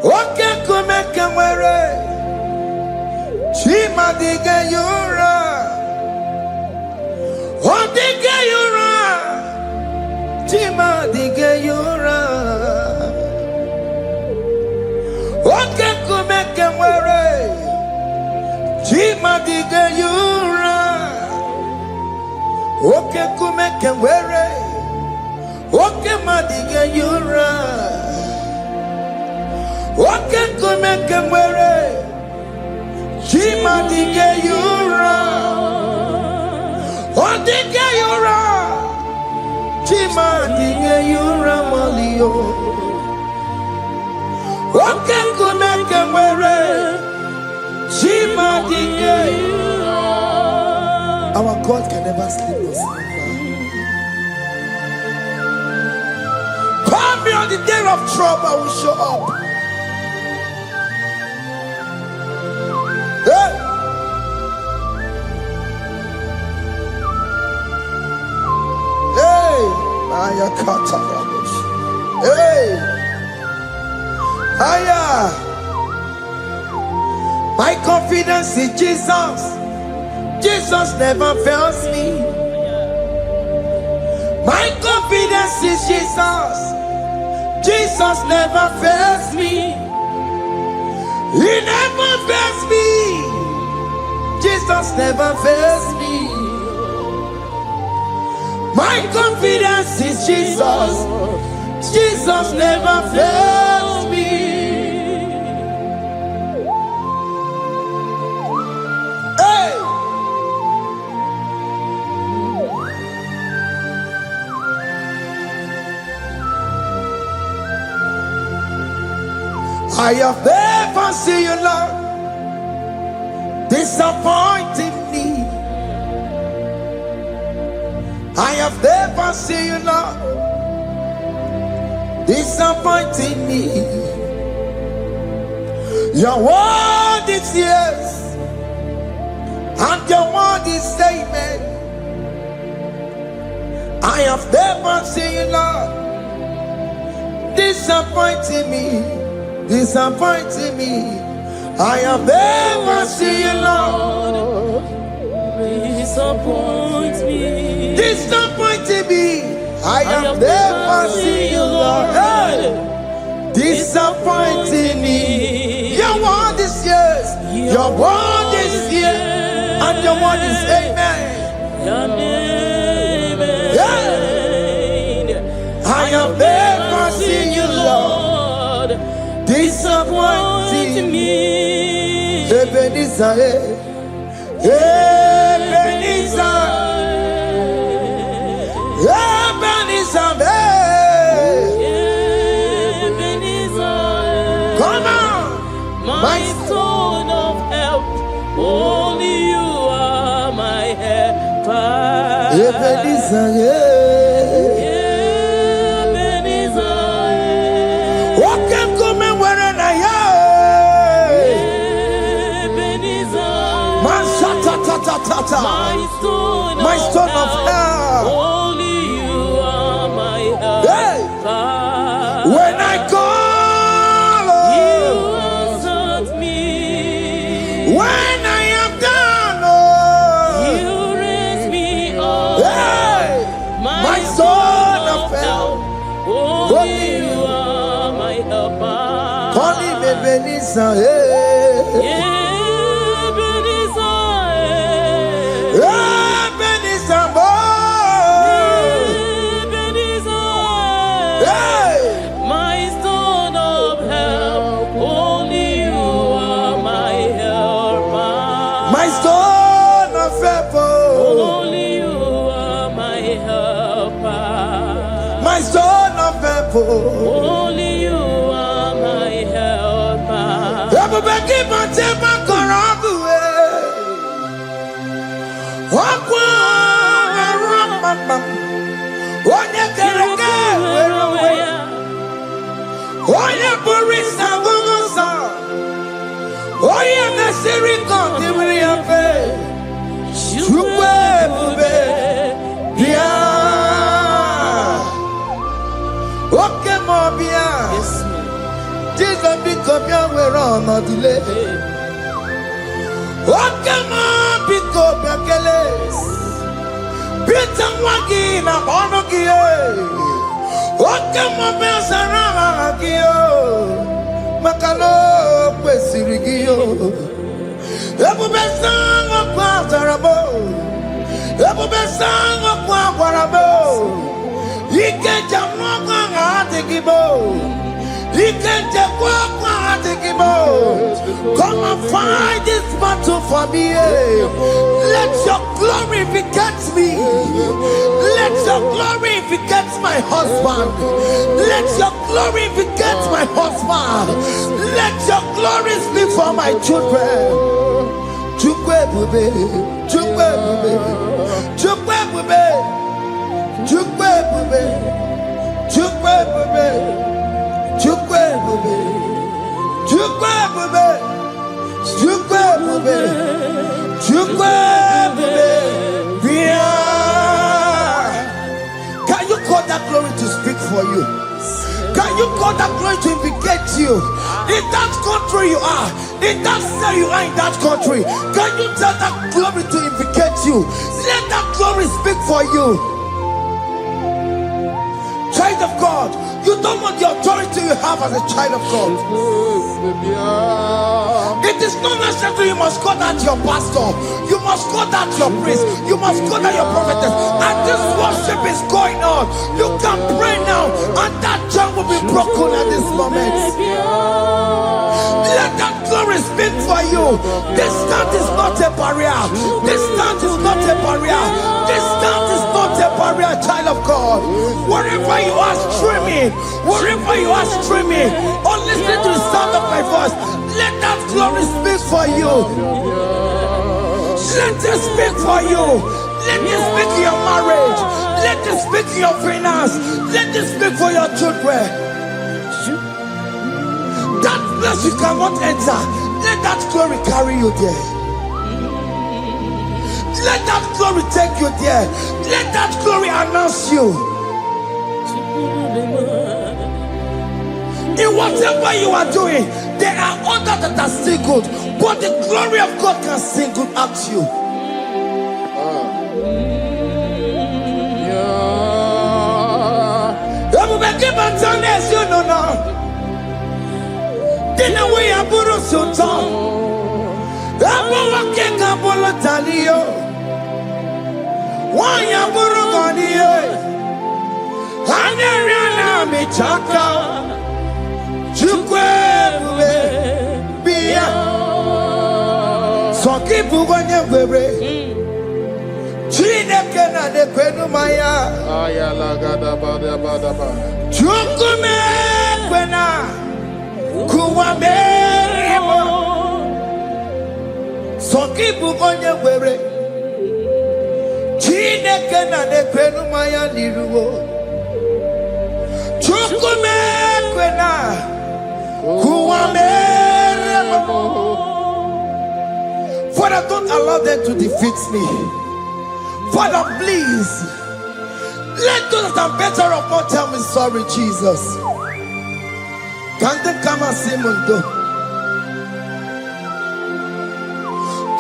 Okay, come and wear it. Jima dige yura. Oh, dige yura. Jima dige yura. Okay, come and wear it. Jima dige yura. Okay, come and wear it. Okay, madiga yura. Okay, come and wear it. Jima diga yura. Oh, diga yura. Jima diga yura malio. Okay, come and wear it. Jima diga yura. Our God can never sleep or slumber. Call me on the day of trouble, I will show up. Hey. Hey, Hey! Aya! My confidence in Jesus. Jesus never fails me. My confidence is Jesus. Jesus never fails me. He never fails me. Jesus never fails me. My confidence is Jesus. Jesus never fails me. Hey! I have never seen you, Lord, disappointing me. I have never seen you, Lord, disappointing me. Your word is yes, and your word is amen. I have never seen you, Lord, disappointing me. Disappointing me. I have never seen you, Lord. Disappoint me. Disappointing me. I have never seen you, Lord. Hey. Disappointing me. Your word is yes. Your word is yes. And your word is amen. Yeah. I have never seen you, Lord, disappointing me. Ebenezer, Ebenezer, Ebenezer, Ebenezer. Come on, my stone of help. Only you are my helper. Ebenezer, my stone of help. Only you are my help. Hey. When I call, you answered me. When I am down, you raise me up. Hey. My stone of help. Only you are my helper. Call him Ebenezer. Yeah. Only you are my helper. Everybody, my temper, Korabu. Jesus become your way on the delay. Oh, come on, pick up your keles. Peter Wagin, I'm on a gear. Oh, come on, Belsaragio. Macalo, Pesirigio. Ebu Besang of Quatarabo. Ebu Besang of Quatarabo. He can't jump on the Gibo. He can't jump on the Gibo. Come and fight this battle for me. Let your glory beget me. Let your glory beget my husband. Let your glory beget my husband. Let your glory speak for my children. Chukwe bube, chukwe bube, chukwe bube, chukwe bube, chukwe bube, chukwe bube, chukwe bube, chukwe bube, chukwe bube. Can you call that that glory to speak for you? Can you call that glory to vindicate you? In that country you are, in that cell you are in that country, can you tell that glory to vindicate you? Let that glory speak for you. Child of God, you don't want the authority you have as a child of God. It is not necessary you must call that your pastor, you must call that your priest, you must call that your prophetess. And this worship is going on. You can pray now, and that chain will be broken at this moment. Let that glory speak for you. Distance is not a barrier. Distance is not a barrier. Distance is not a barrier, child of God. Wherever you are streaming, wherever you are streaming, or listening to the sound of my voice, let that glory speak for you. Let it speak for you. Let it speak in your marriage. Let it speak in your finance. Let it speak for your children. That place you cannot enter, let that glory carry you there. Let that glory take you there. Let that glory announce you. In whatever you are doing, there are others that are still good, but the glory of God can single out you. You know now. Dina we aburu sultan. Abu wake kabolo talio. Wanya buru ganiye. Hanyariana michaka. Chukwe bube biya. Soki buganye bebe. Chine kena de kwenu maya. Ayala gada bada bada ba. Chukume kwena. Kuwameremo Sokibu konye were Chineke na nekwenu maya liruwo Chukume kwena Kuwameremo. Father, don't allow them to defeat me. Father, please let those that are better off not tell me sorry, Jesus. Can they come and see Mundo?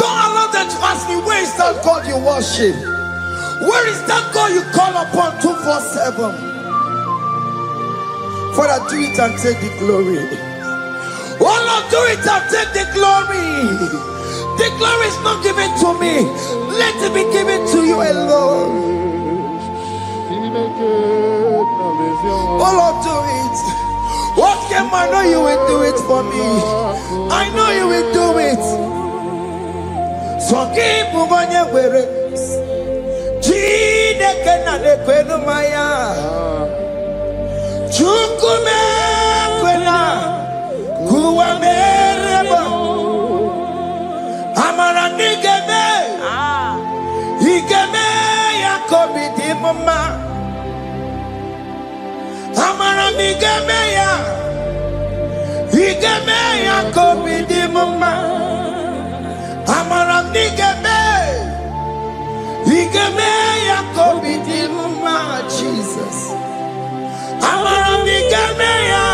Don't allow them to ask me, where is that God you worship? Where is that God you call upon 247? Father, do it and take the glory. Oh Lord, do it and take the glory. The glory is not given to me. Let it be given to you alone. Oh Lord, do it. What can I know you will do it for me? I know you will do it. So keep moving where Chineke na nekwenu maya. Chukume kwena kuwamereba. Amara nigeme. Igeme yakobi di mama. Amara migeme ya. Igeme yakobi di mama. Amara migeme. Igeme yakobi di mama. Jesus. Amara migeme ya.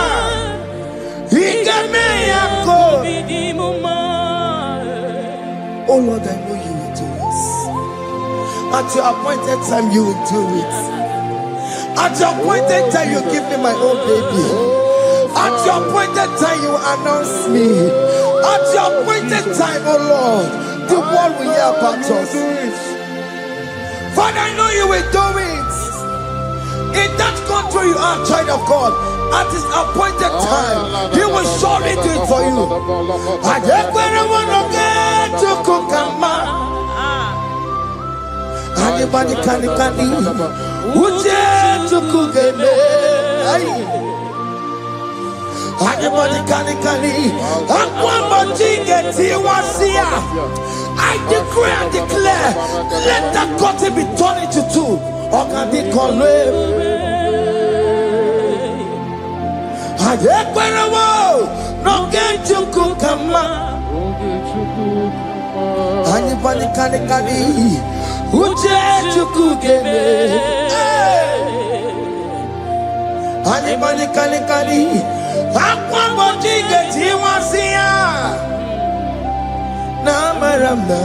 Igeme yakobi di mama. Oh Lord, I know you will do this. At your appointed time, you will do it. At your appointed time, you give me my own baby. At your appointed time, you announce me. At your appointed time, oh Lord, the world will hear about us. Father, I know you will do it. In that country you are, child of God, at his appointed time, he will surely do it for you. I just want to get to Kokama. Anybody can Uje to Kugeme. Anybody can I decree and declare, let that curtain be torn into two. Or can they call him? No get to Kokama. Anybody can Uche chukugeme. Anybody kali Aqua bojiga tiwasia Na maramna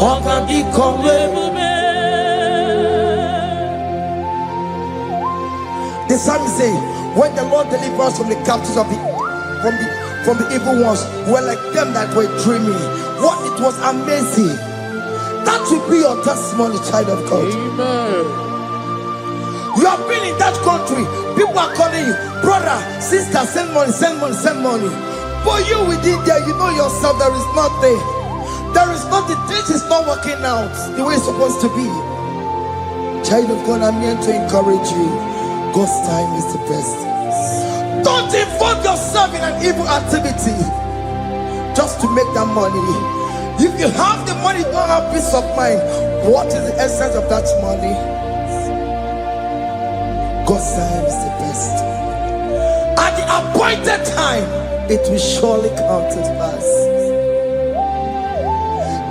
Oka di kombe. The psalmist say, when the Lord delivers us from the captives of from the evil ones, we're like them that were dreaming. What it was amazing. That will be your testimony, child of God. Amen. You have been in that country. People are calling you, brother, sister, send money, send money, send money. But you within there, you know yourself, there is nothing. There is nothing. This is not working out the way it's supposed to be. Child of God, I'm here to encourage you. God's time is the best. Don't involve yourself in an evil activity just to make that money. If you have the money, you don't have peace of mind. What is the essence of that money? God's time is the best. At the appointed time, it will surely come to pass.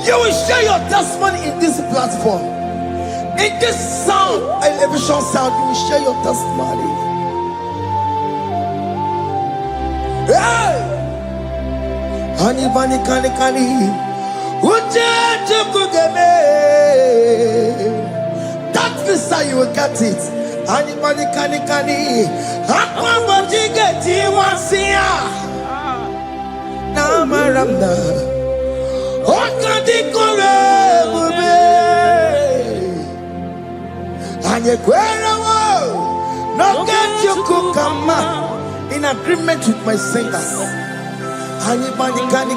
You will share your testimony in this platform. In this sound, elevation sound, you will share your testimony. Hey! Honey, bunny, kani, kani. That visa, you will get it. Honey, bunny, kani, kani. Aqua, what you get, you want to see ya. Now, Maramna. Oka di kore, and you no get you come in agreement with my singers. And you kani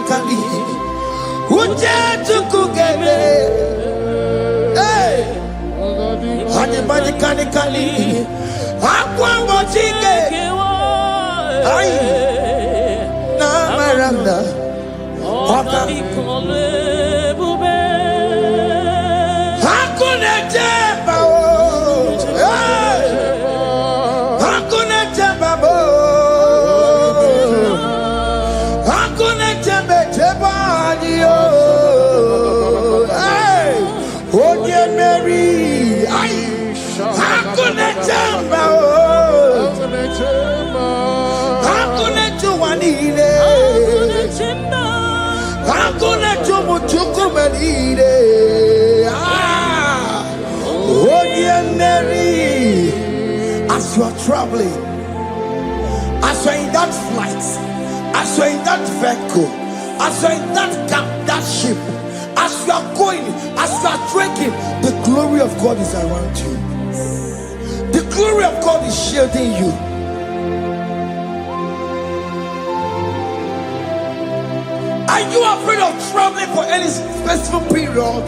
Uja to cook hey, and you kani Aqua watching na Miranda. As you are traveling, as you are in that flight, as you are in that vehicle, as you are in that ship, as you are going, as you are drinking, the glory of God is around you. The glory of God is shielding you. Are you afraid of traveling for any specific period?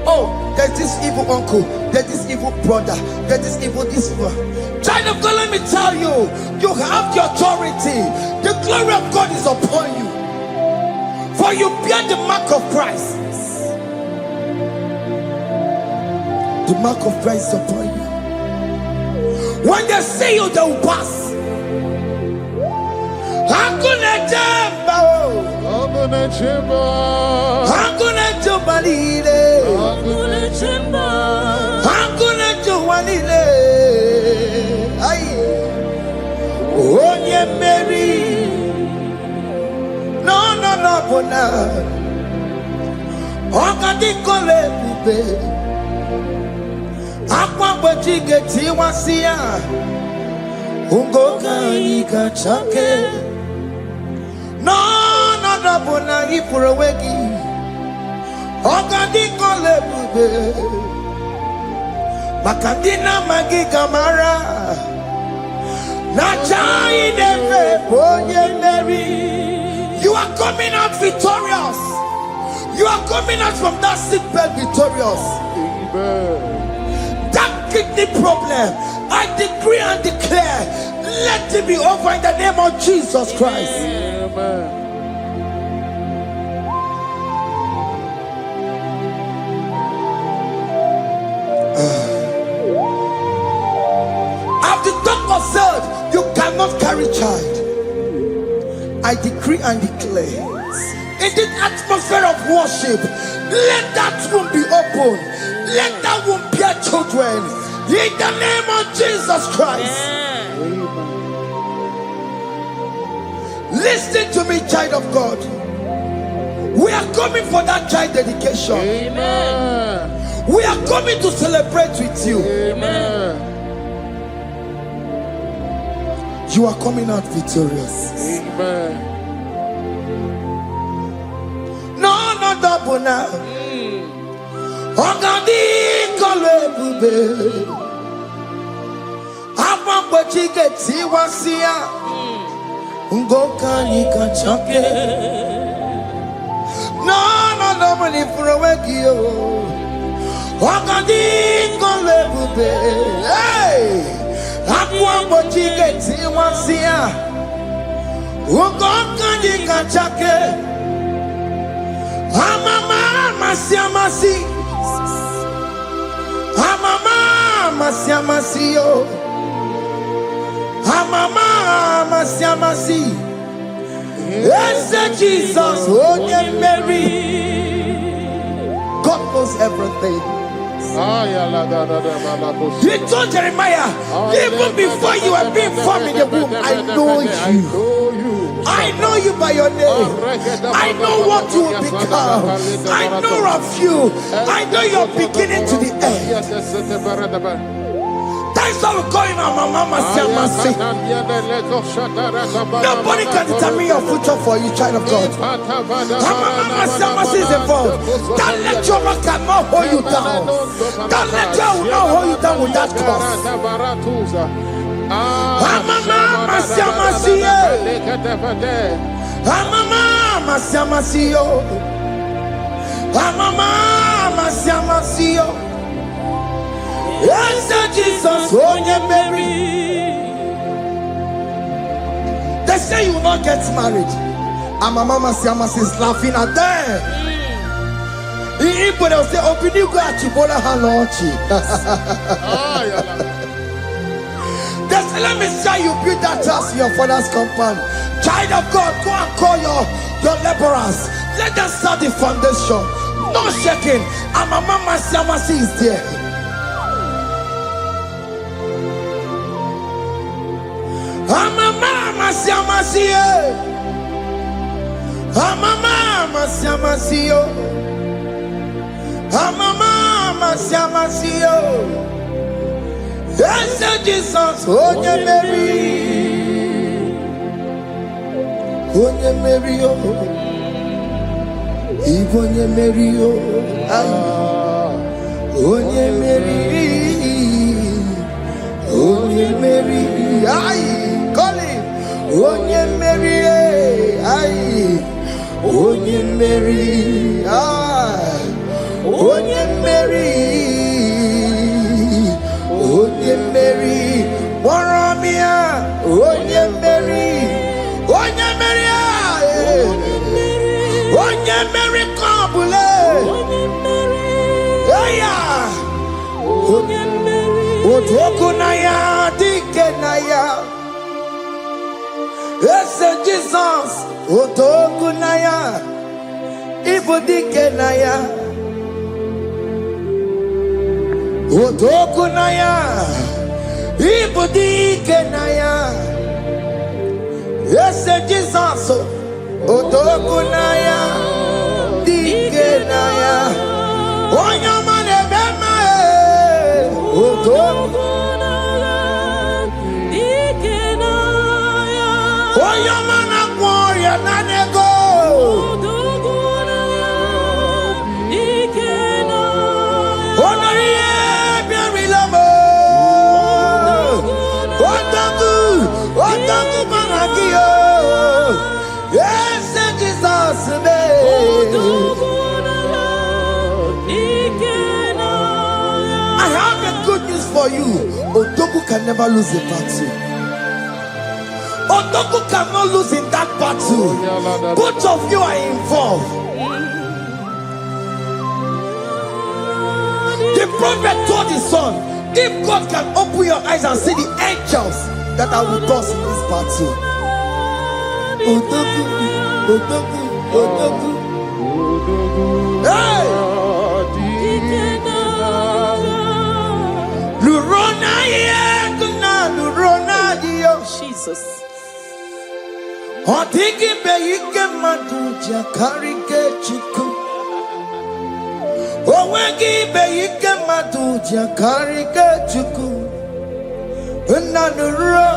Oh, there's this evil uncle, there's this evil brother, there's this evil this one. Child of God, let me tell you, you have the authority. The glory of God is upon you. For you bear the mark of Christ. The mark of Christ is upon you. When they see you, they will pass. Hakuna jubalile, hakuna jubalile. Ay, onye Mary, no, bona. Okadi kole bube, akwa bojige tiwasia, ungoka ikachake. No, bona ipurowegi. Okadi kole bube, makadina magiga mara. Nachai neve bonye Mary. You are coming out victorious. You are coming out from that sick bed victorious. Amen. That kidney problem, I decree and declare, let it be over in the name of Jesus Christ. Amen. As the doctor said, you cannot carry child. I decree and declare, in this atmosphere of worship, let that womb be open. Let that womb bear children. In the name of Jesus Christ. Listen to me, child of God. We are coming for that child dedication. Amen. We are coming to celebrate with you. Amen. You are coming out victorious. Amen. No, no double now. Ogadi kolebube. Apa kwechike tiwasia. Ngoka nikachake. No, no, no, money for a wegio. Ogadi kolebube. Hey, Aqua kwechike tiwasia. Ngoka nikachake. Amama masiamasi. Amama masiamasi yo. Amama masiamasi. Yes, Jesus, oh yeah, Mary. God knows everything. He told Jeremiah, even before you were being formed in the womb, I know you. I know you by your name. I know what you will become. I know of you. I know your beginning to the end. That's how we're going on, Mama Siamasi. Nobody can determine your future for you, child of God. Mama Siamasi is involved. Don't let your rock not hold you down. Don't let your not hold you down with that cause. Mama Siamasi. Mama Siamasi. Mama Siamasi. Yes, Jesus, oh yeah, Mary. They say you will not get married. And my mama Siamasi is laughing at them. People will say, open you go at Chibola Hanochi. They say, let me say you build that house in your father's compound. Child of God, go and call your laborers. Let them start the foundation. No shaking. And my mama Siamasi is there. Mama Siamasi, Mama Siamasi, Mama Siamasi. Yes, Jesus, oh yeah, Mary, oh yeah, Mary, oh yeah, Mary, oh yeah, Mary, oh yeah, Mary, aye. Onye Mary, aye. Onye Mary, aye. Onye Mary, Onye Mary, Waramia, Onye Mary, Onye Mary, aye. Onye Mary, Kabule, Aya, Onye Mary, Otokunaya, Dikenaya. Yes, Jesus, Otokunaya, Ibudikenaya, Otokunaya, Ibudikenaya. Yes, Jesus, Otokunaya, Dikenaya. Onyamane bema, Otokunaya, Dikenaya. Oyamana warrior nanego. Onoye biarilamo. Otaku managio. Yes, Jesus me. I have a good news for you. Otaku can never lose a battle. Otoku cannot lose in that battle. Both of you are involved. The prophet told his son, if God can open your eyes and see the angels that are with us in this battle. Otoku, Otoku, Otoku. Hey! Jesus. Otiki beike maduja karike chiku. Owegi beike maduja karike chiku. Nanuro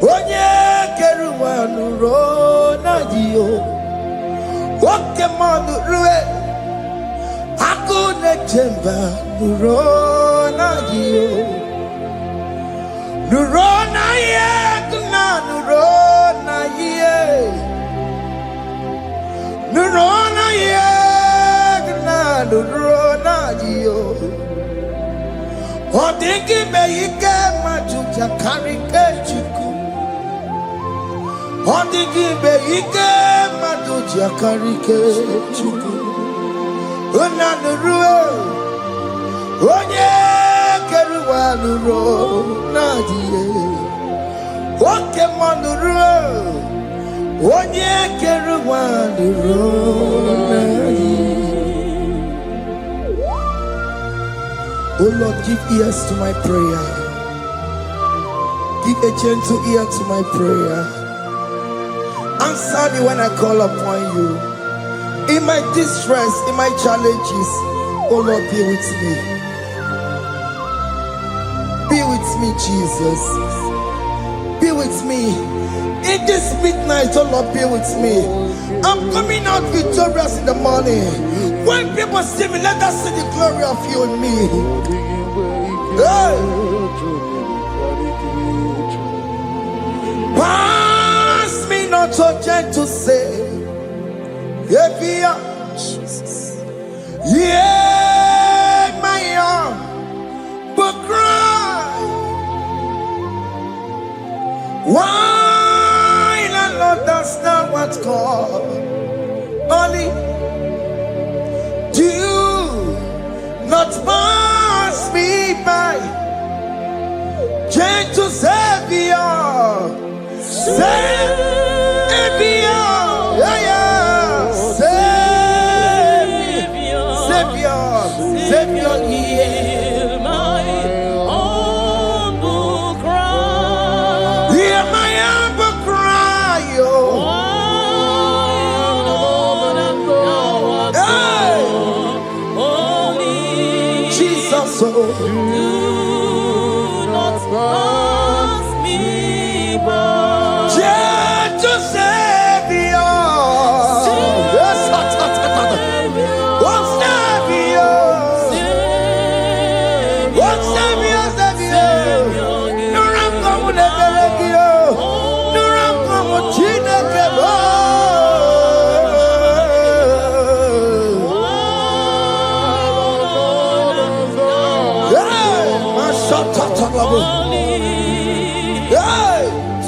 onye keruwa nuro nadio. Woke manurue akune chemba nuro nadio. Nuro na ye kuna nuro na ye. Nuro na ye kuna nuro na yo. Odingi beike majuja karike chiku. Odingi beike majuja karike chiku. Una nuro onye keruwa nuro nadie. Oke manuro onye keruwa nuro nadie. Oh Lord, give ears to my prayer. Give a gentle ear to my prayer. Answer me when I call upon you. In my distress, in my challenges, oh Lord, be with me. Be with me, Jesus. Be with me. In this midnight, oh Lord, be with me. I'm coming out victorious in the morning. When people see me, let us see the glory of you in me. Hey. Pass me not so gentle say, yeah, Jesus. Yeah, my arm, but cry. Why the Lord does not what's called only. Do not pass me by, gentle Savior, Savior, yeah, yeah, Savior, Savior, Hear my humble cry. Hear my humble cry, oh. Do not pass me by. Gentle Savior,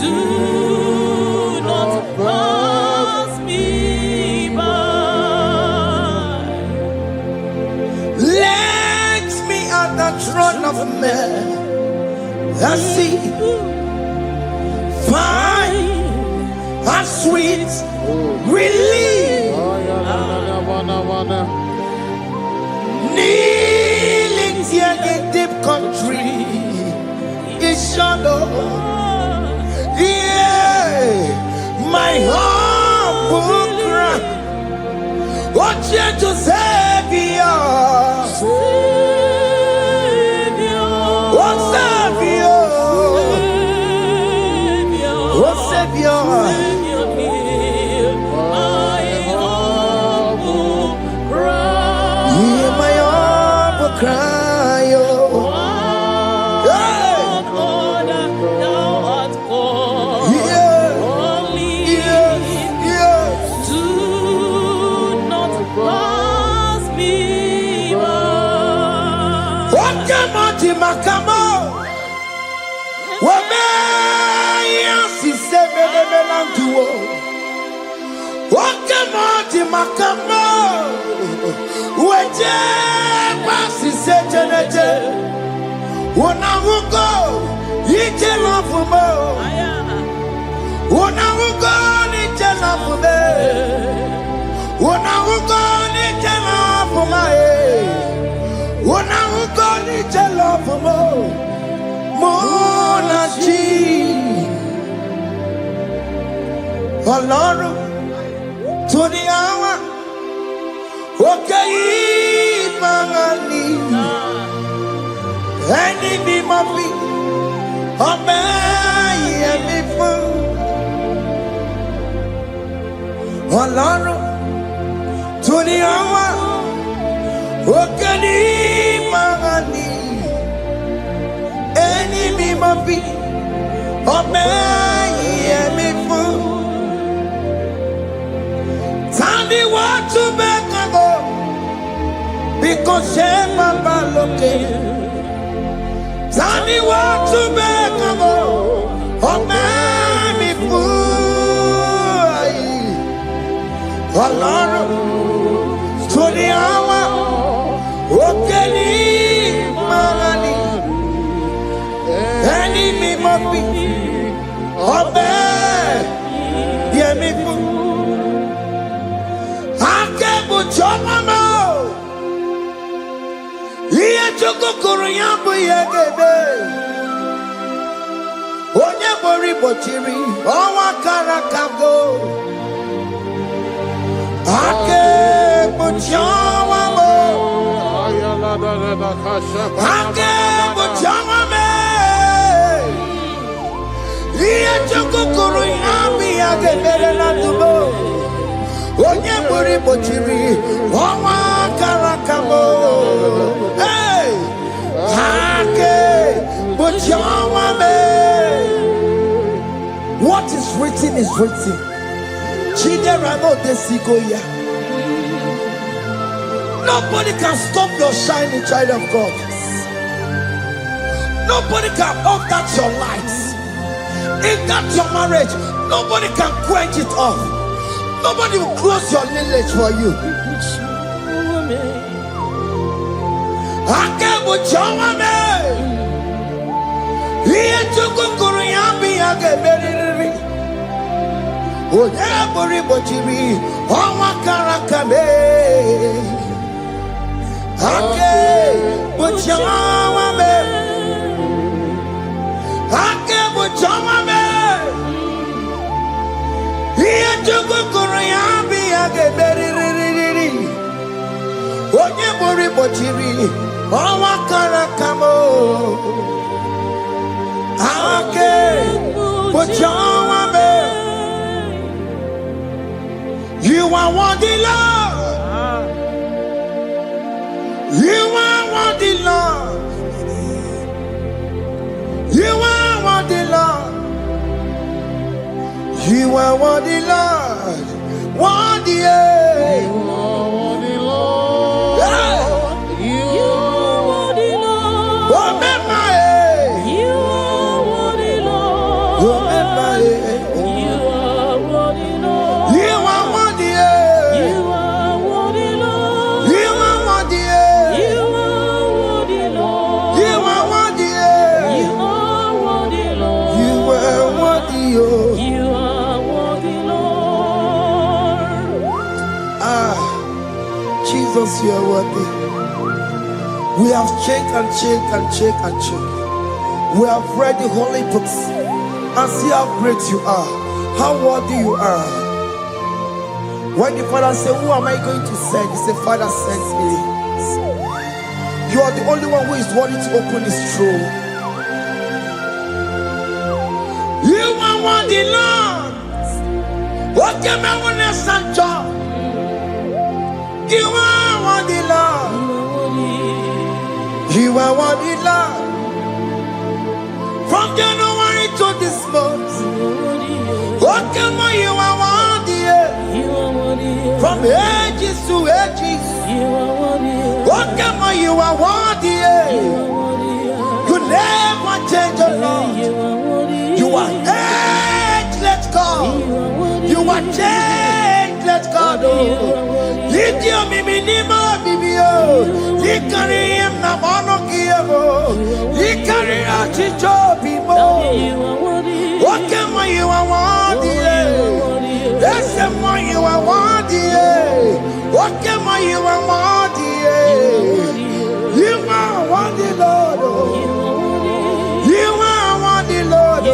Do not pass me by. Let me at the throne of men. Let's see, find a sweet relief. Kneeling here in deep country is shadow. Yeah, my humble cry. Oh, gentle Savior, oh Savior, oh Savior. Hear my humble cry. Hear my humble cry, oh. Makamo, Wameya si sebe de melantuo. Wakamoti makamo, Weje pasi sejeneje. Unahugo, ije lafumo. Unahugo, ije lafume. Unahugo, ije lafume. Una ugoni jelo for more. Ọlọ́run tó ní àwa òkè yìí máa ní ẹni bí mo fi ọbẹ̀ yẹn mi fún. Ọlọ́run tó ní àwa òkè yìí máa ní ẹni bí mo fi ọbẹ̀ yẹn mi fún. Tani wọ́n tún bẹ́ẹ̀ kan bọ̀ bí kò ṣe bàbá lókè. Tani wọ́n tún bẹ́ẹ̀ kan bọ̀ ọmọ mi fún ayé. Ọlọ́run tó ní àwọn òkè ní ìmọ̀ràn ni ẹni mímọ́ bí ọmọ yẹmi fún. Chomamo Iye chokokoro yambu yegebe Onye bori bochiri Owa karakago Ake buchomamo Ake buchomame Iye chokokoro yambu yegebe na tubo Onye bori bochiri Owa karakamo Hey Hake Bochawame. What is written is written. Chiderano Desigoya. Nobody can stop your shining, child of God. Nobody can off that your lights. If that's your marriage, nobody can quench it off. Nobody will close your lineage for you. Onye bori bochiri Owa karakamo Ake Bochawame. You are worthy, Lord. You are worthy, Lord. You are worthy, Lord. You are worthy, Lord. Worthy, Jesus, you are worthy. We have checked and checked and checked and checked. We have read the holy books and see how great you are, how worthy you are. When the Father said, who am I going to send? He said, Father, send me. You are the only one who is worthy to open this throne. You are worthy, Lord. What can I want to send you? You are worthy, Lord. You are worthy, Lord. From January to this month, what can you are worthy? From ages to ages, what can you are worthy? You never change, Lord. You are ageless God. You are changeless God. Litio minima bibio, likari na mono kiemo, likari achicho bimo. What can you are worthy? That's the one you are worthy. What can you are worthy? You are worthy, Lord. You are worthy, Lord.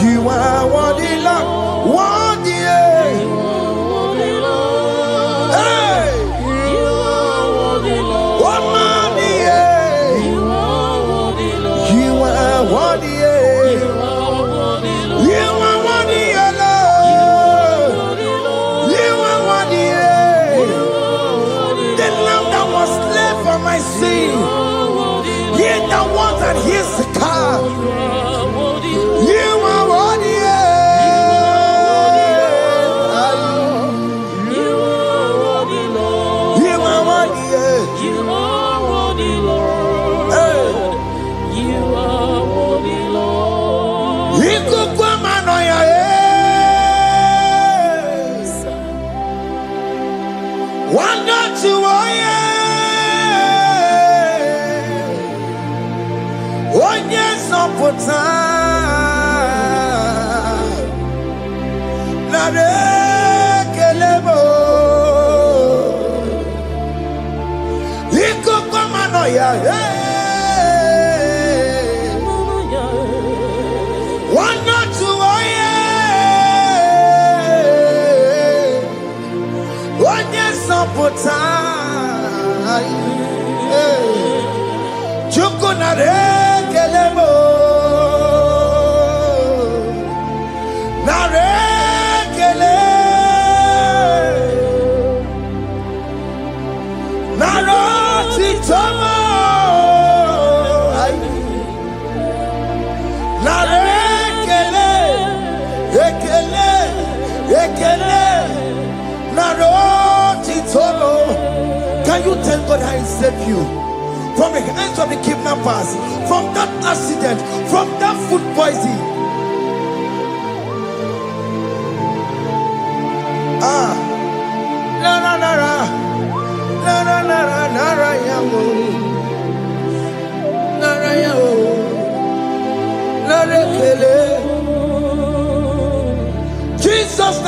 You are worthy, Lord. worthy. You are worthy, Lord. You are worthy. The lamb that was slain for my sin. He that was and he is the car. You are worthy. Can you tell God how He saved you from the hands of the kidnappers, from that accident, from that food poisoning? Jesus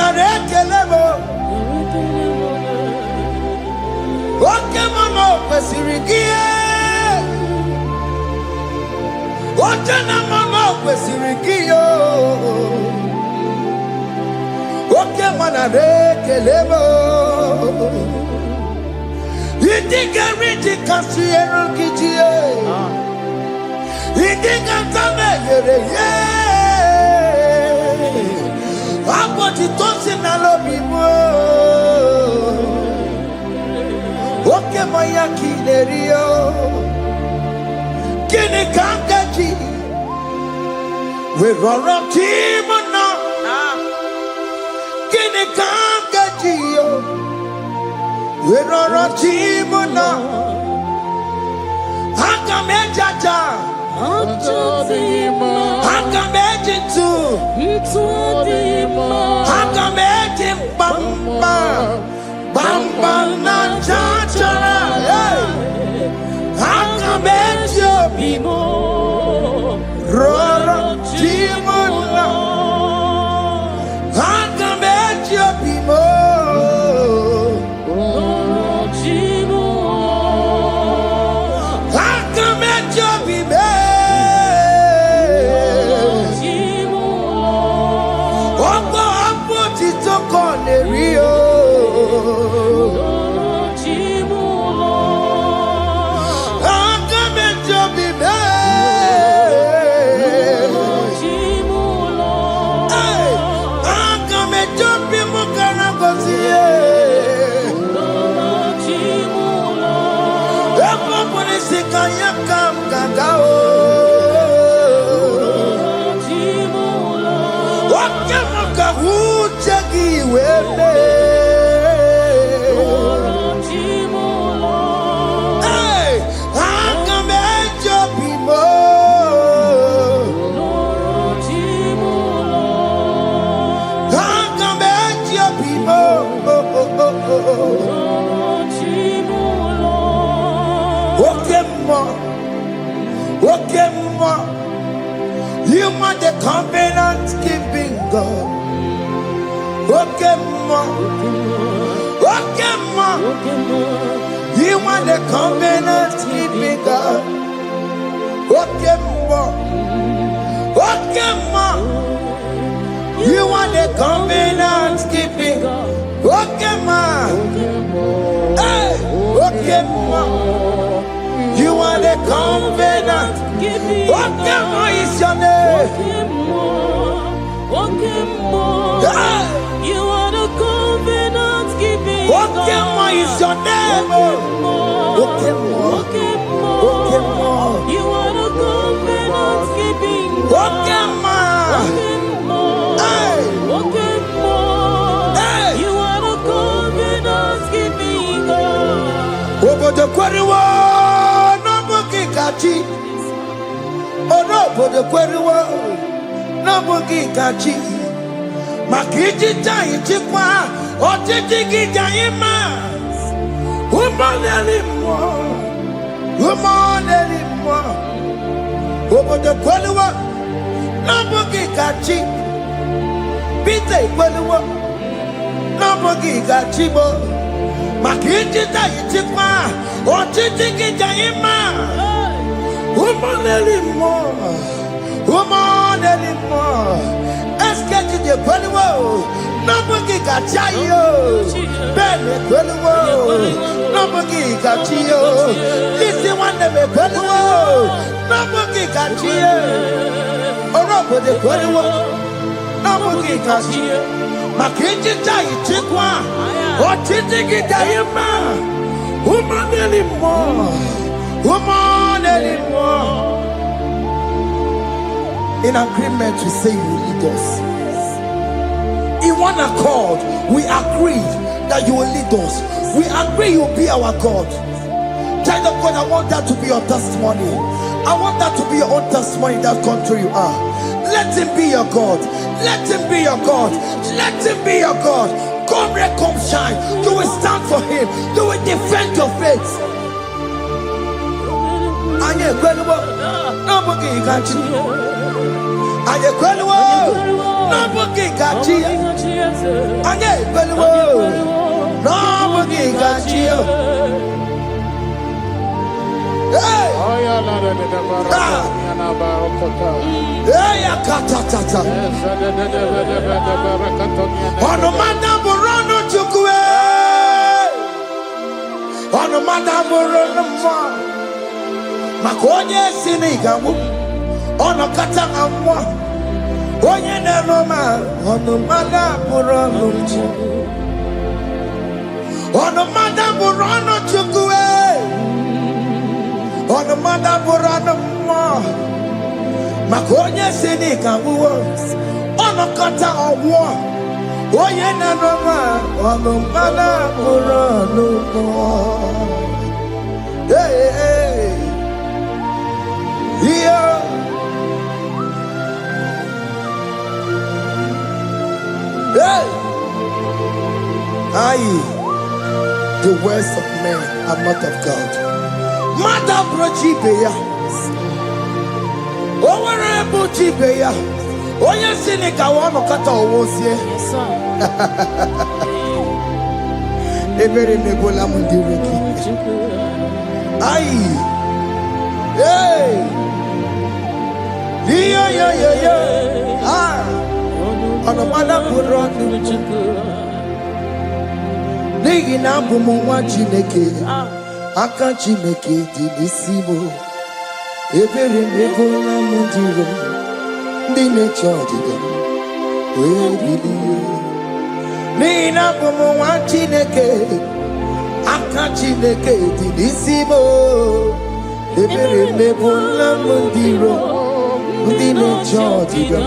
You are the covenant keeping God. You are the covenant keeping God. You are the covenant keeping God. Hey, you are the covenant. What is your name? You are the covenant keeping What God. is your name? You are the covenant keeping What God. Hey. You are the covenant keeping God. Over the Quariwa, no bookie catchy. Oh no, for the Quariwa, no bookie catchy. Makiji Jai Chikwa, or Tiki Jaima. Woman anymore. Woman anymore. Over the Quariwa, no bookie catchy. Pite Quariwa, no bookie catchy. Makiji Jai Chikwa, or Tiki Jaima. Woman anymore. Woman anymore. Escape to the Qualiwo. Number Gigachayo. Ben Qualiwo. Number Gigachio. Listen one of the Qualiwo. Number Gigachio. Or over the Qualiwo. Number Gigachio. Makiji Jai Chikwa. Or Tiki Jayama. Woman anymore. Woman anymore. In agreement, we say you lead us. In one accord, we agree that you will lead us. We agree you will be our God. Child of God, I want that to be your testimony. I want that to be your own testimony in that country you are. Let him be your God. Let him be your God. Let him be your God. Come, red, come, shine. You will stand for him. You will defend your faith. I ain't incredible. Nobody can cheat. I ain't incredible. Nobody can cheat. I ain't incredible. Nobody can cheat. Hey! Hey, Akatata. Ono madam Borono Chukwe. Ono madam Borono Mwa. Makonye sinigamu. Ono kata amwa. Onye nenoma. Ono madam Borono Chukwe. Ono madam Borono Chukwe. Ono madam Borono Mwa. Makonye sinigamu. Ono kata amwa. Onye nenoma. Ono madam Borono Mwa. Hey, hey. Yeah. Hey. Aye. The words of men are not of God. Mata brojibeya. Owerebo jibeya. Oye sinika wano kata owosie. Ebere mebola mundireki. Aye. Hey! Yeah, yeah, yeah, yeah. Ah! On the mother put on the Nigi na bumu wa Chineke. Aka Chineke di nisibo. Ebere mebo na mundiro. Ndi necho diga. We biliye. Nigi na bumu wa Chineke. Aka Chineke di nisibo. Ebere mebo na mundiro. Ndi necho diga.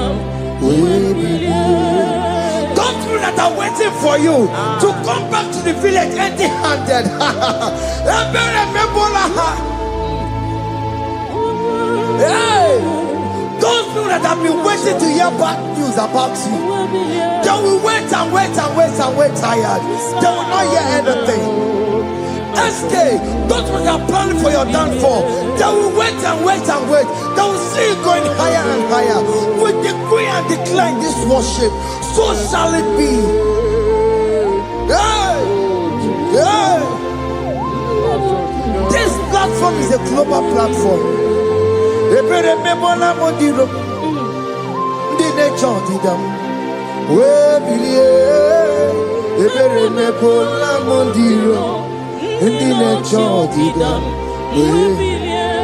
Don't through that are waiting for you to come back to the village empty-handed. Hey! Those people that have been waiting to hear bad news about you, they will wait and wait and wait and wait tired. They will not hear anything. SK, those who are planning for your downfall, they will wait and wait and wait. They will see you going higher and higher. We decree and decline this worship. So shall it be. Hey! Hey! This platform is a global platform.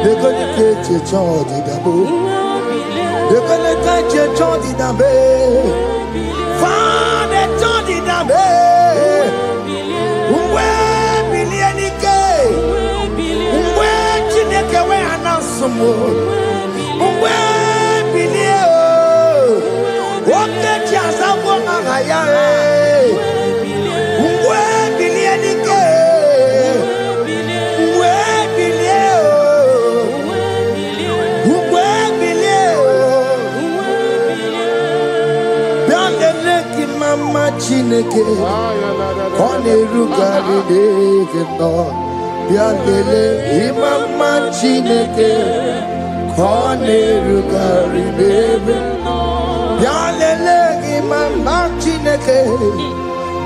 They're gonna get your child in the book. They're gonna get your child in the bed. Find a child in the bed. Where billion gay? Where Chineke where announce some more? Where billion? What the chance of one on higher? Where billion gay? Where billion? Where billion? Beyond the lake, Mama Chineke. Kone rugari deke no. Beyond the lake, Mama Chineke. Kone rugari deke no. Beyond the lake, Mama Chineke.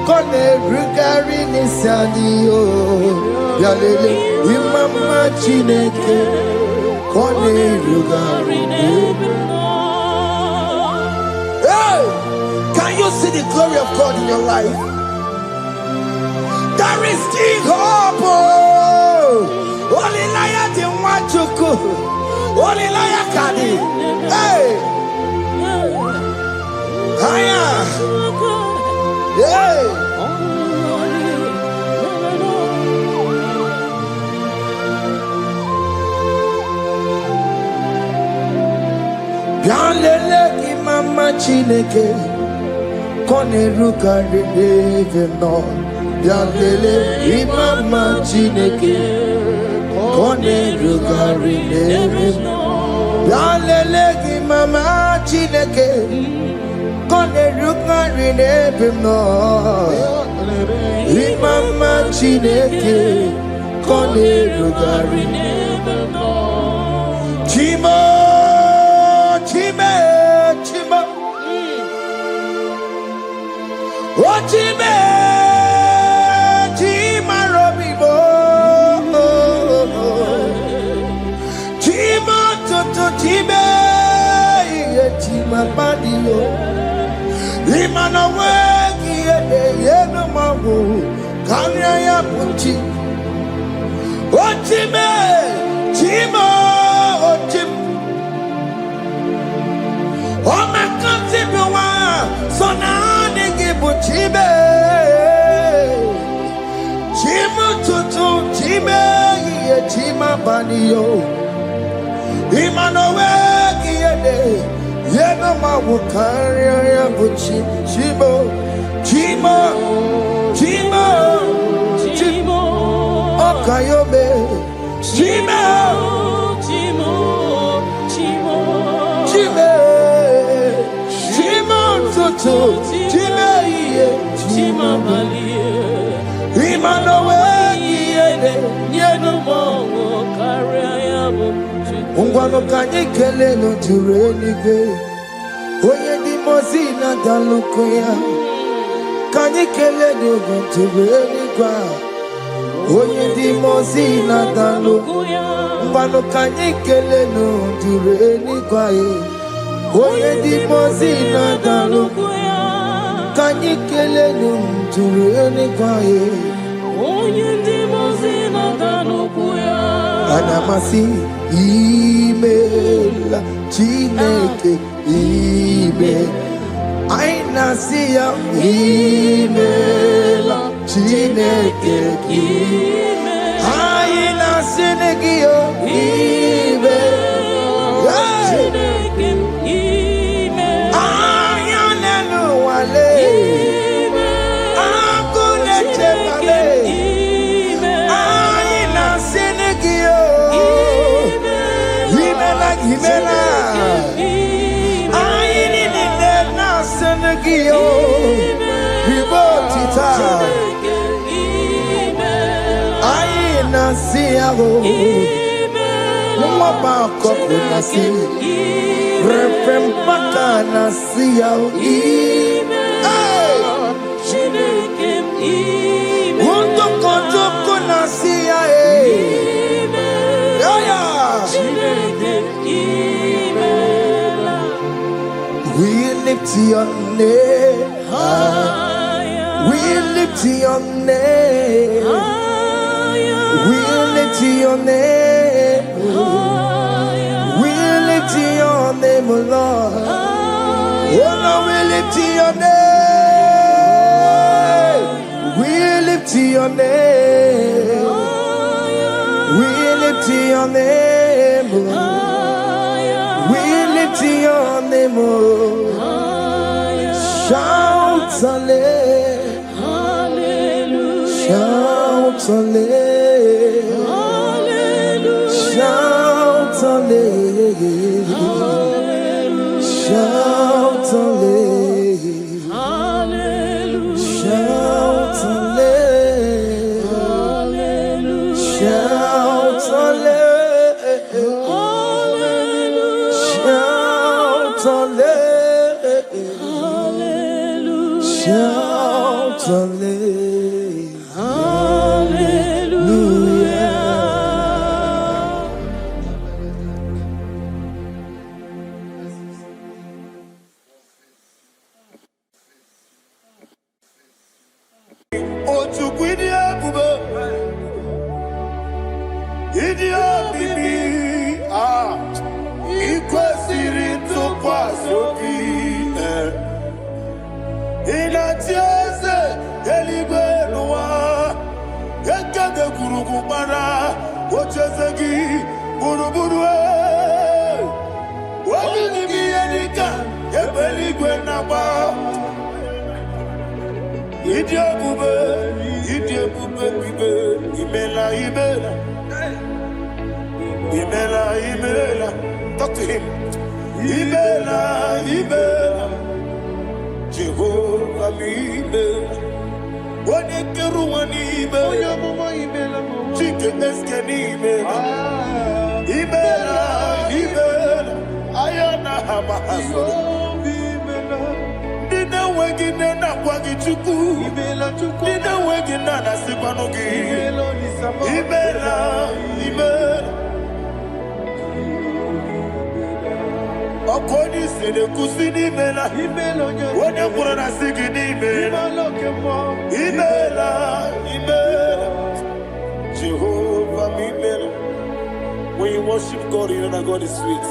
Kone rugari nisadio. Beyond the lake, Mama Chineke. Kone rugari deke no. Hey! Can you see the glory of God in your life? There is still hope. Only liar didn't want to go. Only liar can. Hey! Hiya! Hey! Bialele ki Mama Chineke. Kone rugari deke no. Bialele ki Mama Chineke. Kone rugari deke no. Bialele ki Mama Chineke. Kone rugari deke no. Ki Mama Chineke. Kone rugari deke no. Chimo, chime, chimo. Oh, chime, chima robibo. Chima toto chime, chima badio. Imana wegi yeno mawu, kanya ya punchi. Oh, chime, chimo, oh, chim. Oh, my country, so now they give you Chibe. Chima tutu, Chime, Chima banio. Imanowe, Yeno Mawukari, Buchi, Chibo, Chima, Chima, Chimo, Okayobe, Chima, Chimo, Chimo, Chime. Chime ye, chima malie. Imanowe yede, yeno mongo karia yabo. Ungwano kanye kele no tureni ge. Oye di mozina dalukoya. Kanye kele no tureni kwa. Oye di mozina dalukoya. Ungwano kanye kele no tureni kwa ye. Oye di mozina dalukoya. Kanye kele no tureni kwa ye. Oye di mozina dalukoya. Anamasi email Chineke email. Aina siya email Chineke email. Aina sinegio email. We lift your name high. We lift your name. We lift your name We lift your name, O Lord. Oh Lord, we lift your name. We lift your name. We lift your name. We lift your name. Shout hallelujah. Shout hallelujah. Shout hallelujah. Shout hallelujah. Shout hallelujah. Shout hallelujah. Shout hallelujah. Shout hallelujah. Talk to him. Ibela. Jehovah Ibela. Onekeruwani Ibela. Chike eskeni Ibela. Ibela. Ayana hamahaso. Dina wegina na kwagi chuku. Dina wegina na sikwanogi. Ibela. Okoni sede kusini mela. Wone kurana sigini mela. Ibela. Jehovah Ibela. When you worship God, you know that God is sweet.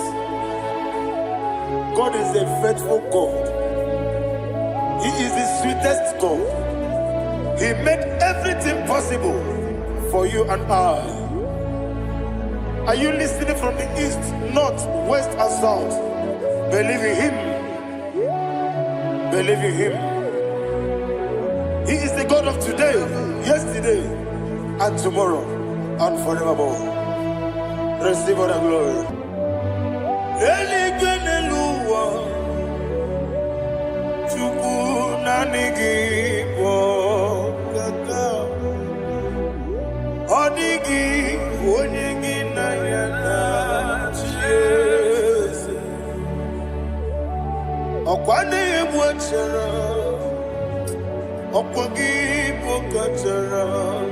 God is a faithful God. He is the sweetest God. He made everything possible for you and I. Are you listening from the east, north, west, and south? Believe in him. Believe in him. He is the God of today, yesterday, and tomorrow, and forevermore. Receive all the glory. Okwane ebwachara okwagi pokachara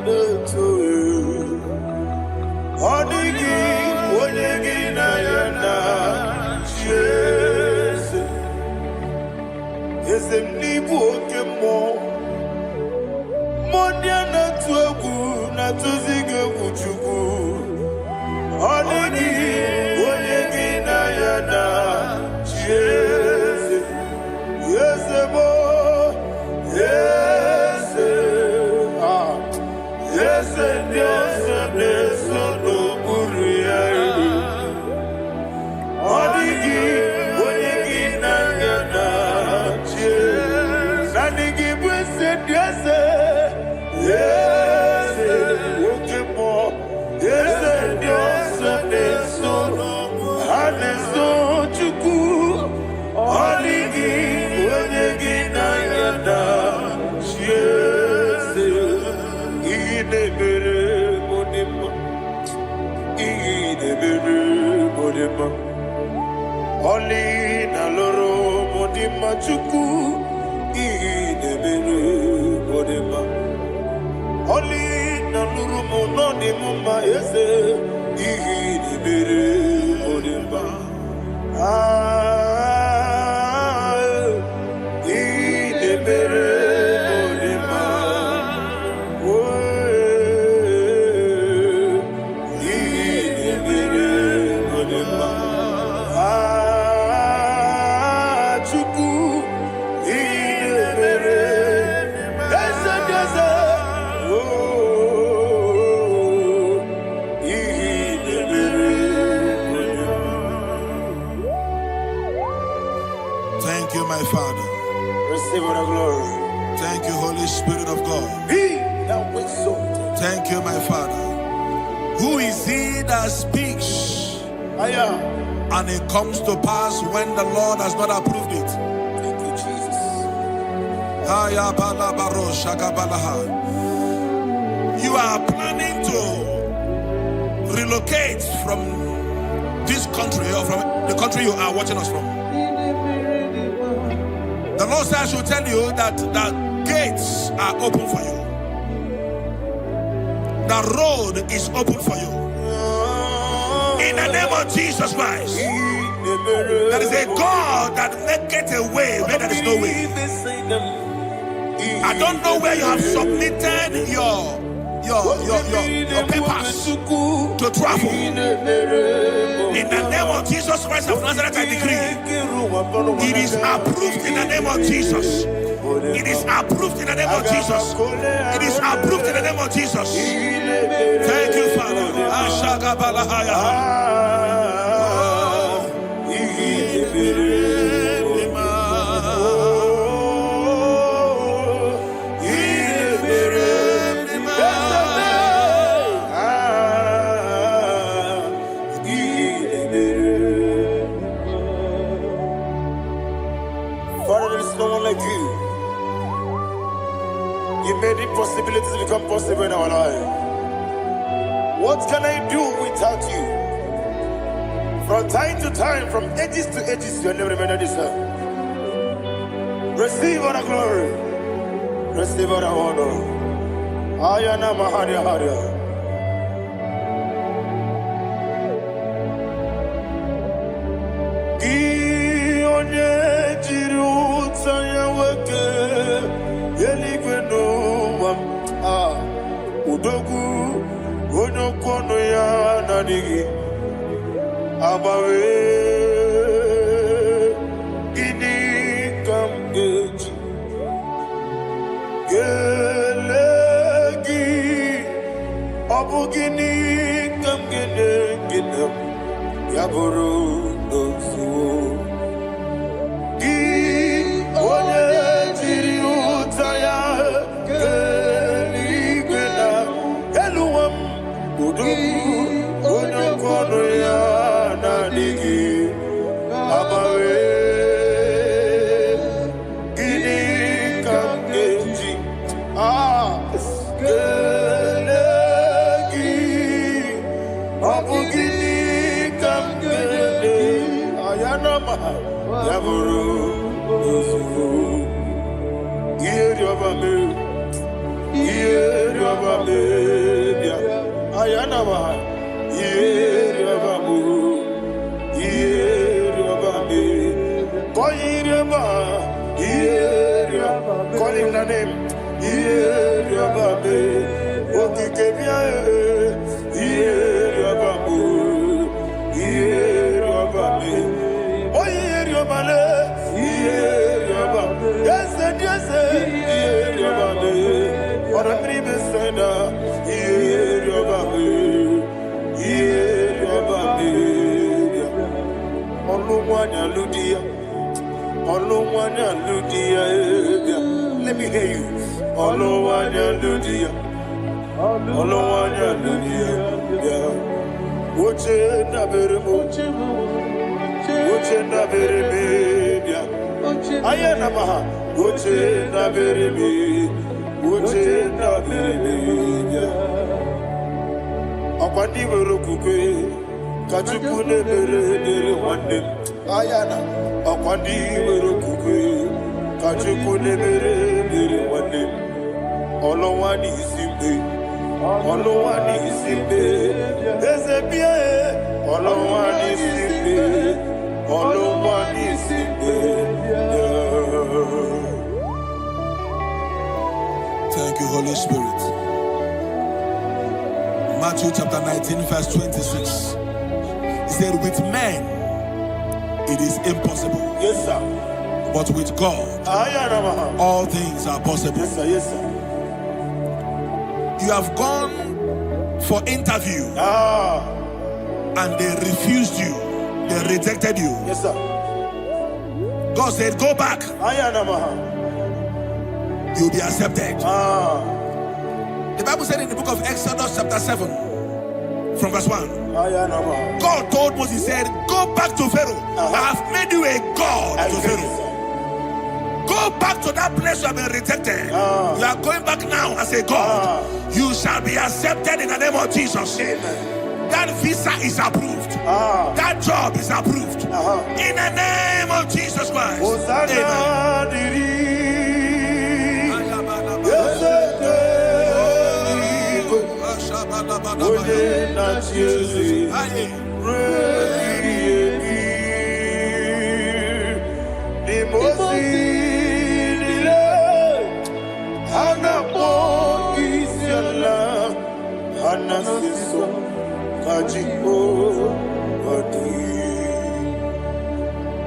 leto odigi onyegi na yana chese ezemnibu okemo modia na tuegu na tuzige kuchugu odigi onyegi na yana chese. Yes, boy. Yes, yes, yes, yes, no buria. Odigi, odigi na yana yes. Odigi blesse yes, yes, okay more. Yes, yes, yes, no haneso chuku. Odigi. Oli na loro modima chuku idebere modima. Oli na loro mononi mumma ese idebere modima. Idebere modima. Idebere. Thank you, my Father. Receive all the glory. Thank you, Holy Spirit of God. Be thou exalted. Thank you, my Father. Who is he that speaks and it comes to pass when the Lord has not approved it? Thank you, Jesus. You are planning to relocate from this country or from the country you are watching us from. The Lord says I should tell you that the gates are open for you. The road is open for you. In the name of Jesus Christ. There is a God that maketh a way where there is no way. I don't know where you have submitted your papers to travel. In the name of Jesus Christ of Nazareth, I decree it is approved in the name of Jesus. It is approved in the name of Jesus. It is approved in the name of Jesus. Thank you, Father. Father, there is no one like you. You made impossibilities become possible in our life. What can I do without you? From time to time, from ages to ages, you never remain the same. Receive all the glory. Receive all the honor. Ayana Maharia Haria. Udogu onokono ya nadigi abawe ini kamgeji gelegi abugini kamgene ginem yaburu dosu gi onye jiri utaya onokono ya nadigi abawe gini kamgeji gelegi abugini kamgene ayanama yaburu osufu iyeriobame bia ayanama iyeriobame call him the name iyeriobame okikebia iyeriobame oyeriobale iyeriobame yese iyeriobame orabri besenda iyeriobame Olumwanya Ludia, let me hear you. Olumwanya Ludia, Uche na bereme, ayana maha. Uche na bereme. Akwandi berukukwe, kachukune bere wande. Ayana, akwandi berukukwe, kachukune bere wande. Olowani simbe, ezebie. Olowani simbe. Thank you, Holy Spirit. Matthew chapter 19, verse 26. He said, with men, it is impossible. Yes, sir. But with God, all things are possible. Yes, sir. Yes, sir. You have gone for interview and they refused you. They rejected you. Yes, sir. God said, go back. You'll be accepted. The Bible said in the book of Exodus chapter 7 from verse 1, God told Moses, he said, go back to Pharaoh. I have made you a God to Pharaoh. Go back to that place you have been rejected. You are going back now as a God. You shall be accepted in the name of Jesus. That visa is approved. That job is approved. In the name of Jesus Christ.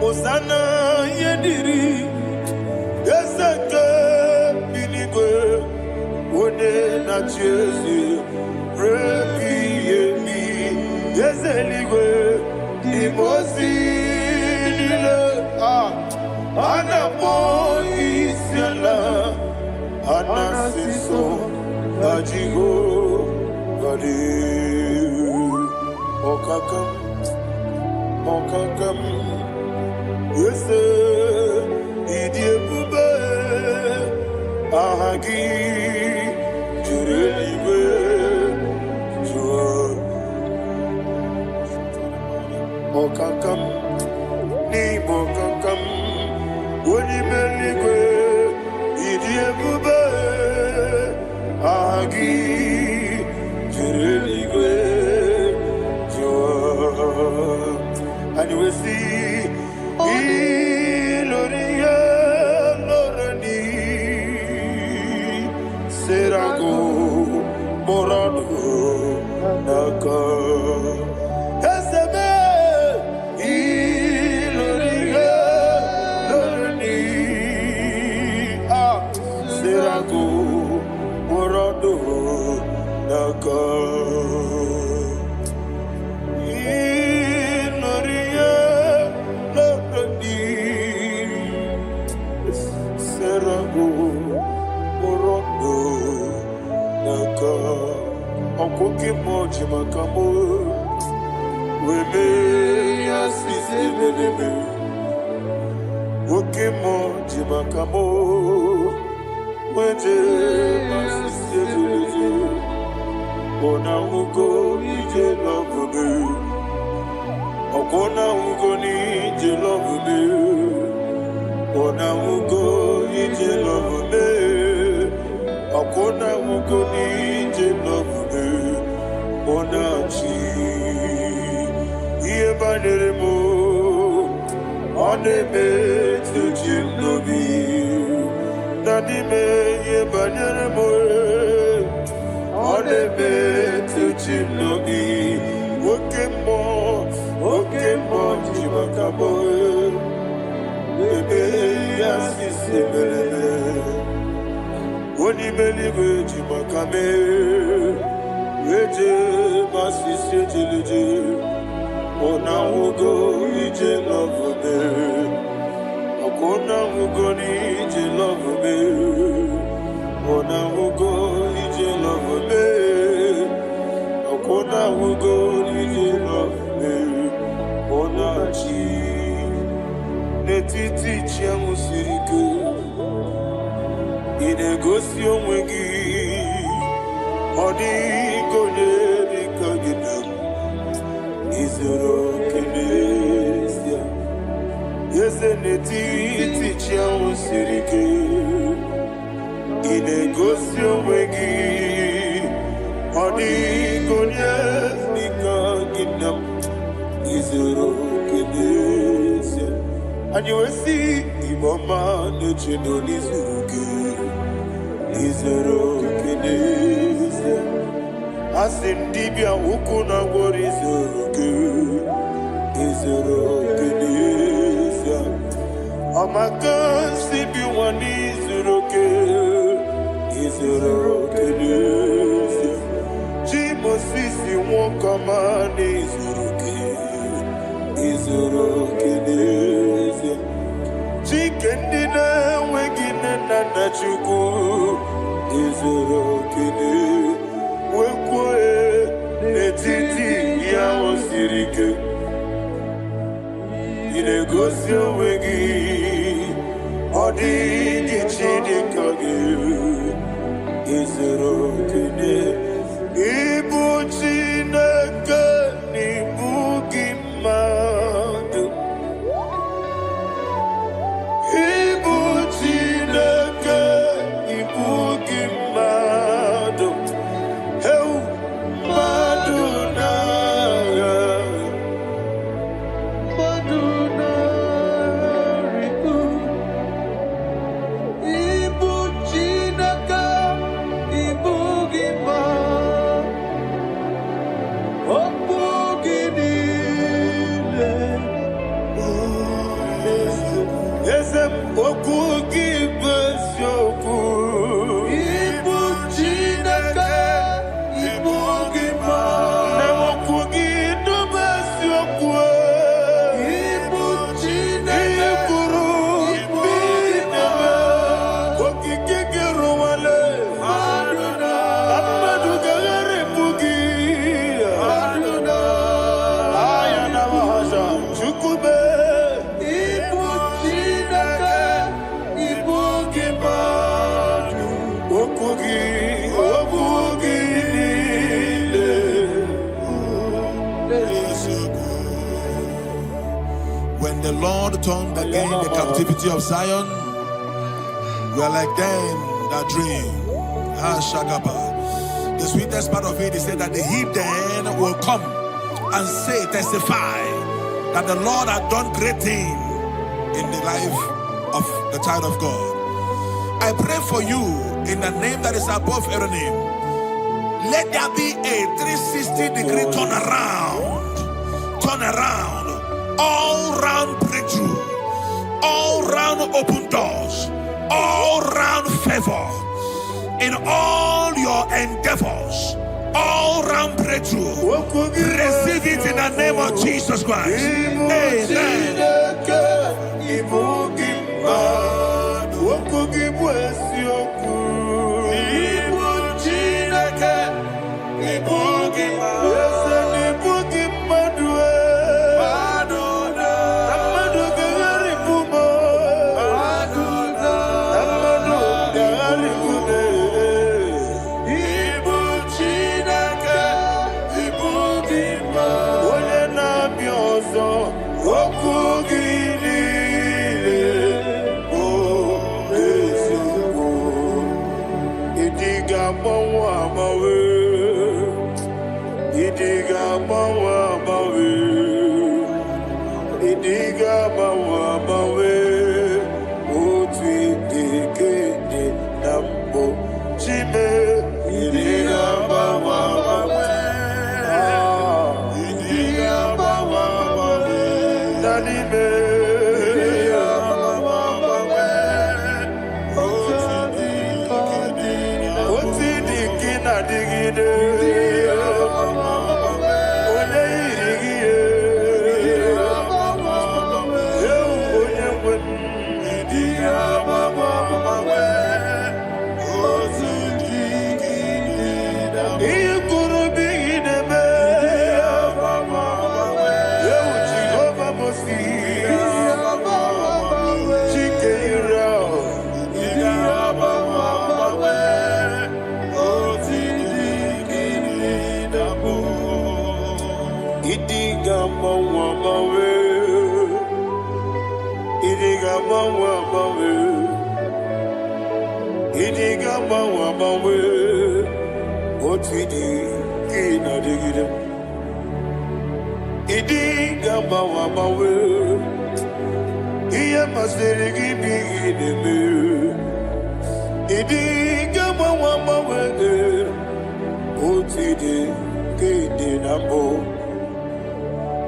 Osana yediri Yeseke binigwe One na Jezi Rebi yemi Yezeligwe Imosi nile Anapo isyala Anasiso Ajigo Gadi Okakam Okakam Yese idiebube ahagi jureliwe jua okakam ni bokakam onimeligwe idiebube ahagi jureliwe jua and we see Iloria Lorani Serago Morado Naka Esebe Iloria Lorani Serago Morado Naka Okoke moji makamo Weme yasisi meleme Oke moji makamo Weje masisi jeleje Ona ugo ije love me Okona ugo ni ije love me Ona ugo ije love me Akona ugo ni ije love me Onachi Iye banere mo Onebe tujim nobi Nanime iye banere mo Onebe tujim nobi Oke mo jimakabo Bebe yasisi melele Oni meliwe jimakame Eje masisi jeleje Ona ugo ije love me Akona ugo ni ije love me Ona ugo ije love me Akona ugo ije love me Ona chi Netiti chiamu sirike Inegosi onwegi Odi konye bikagina Izoro kenesia Yese netiti chiamu sirike Inegosi onwegi Odi konye bikagina Izoro kenesia And you will see Iboma nechino nizuruke Izoro kenesia Asindibia ukuna wori Izoro kenesia Amakansi biwani Izoro kenesia Jimo sisi wakamani Izoro kenesia Chikendi na wegine na chuku izoro kini wekwe etiti ya osirike inegosi wegi odi gichidi kage izoro kini ibu chineke nibu gimadu ibu chineke ibu gimadu heu maduna ribu ibu chineke ibu gimadu obu ginile Ezem oku gibesioku ibu chineke ibu gima na oku gibesioku ibu chineke ikuru ibu gima oki kikero wale aduna amadu gagare bugi aduna ayana mahasha chukube When the Lord turned again the captivity of Zion, we are like them that dream. The sweetest part of it is said that the heathen will come and say, testify that the Lord had done great things in the life of the child of God. I pray for you in the name that is above every name. Let there be a 360-degree turn around, all round breakthrough, all round open doors, all round favor in all your endeavors, all round breakthrough. Receive it in the name of Jesus Christ. Amen.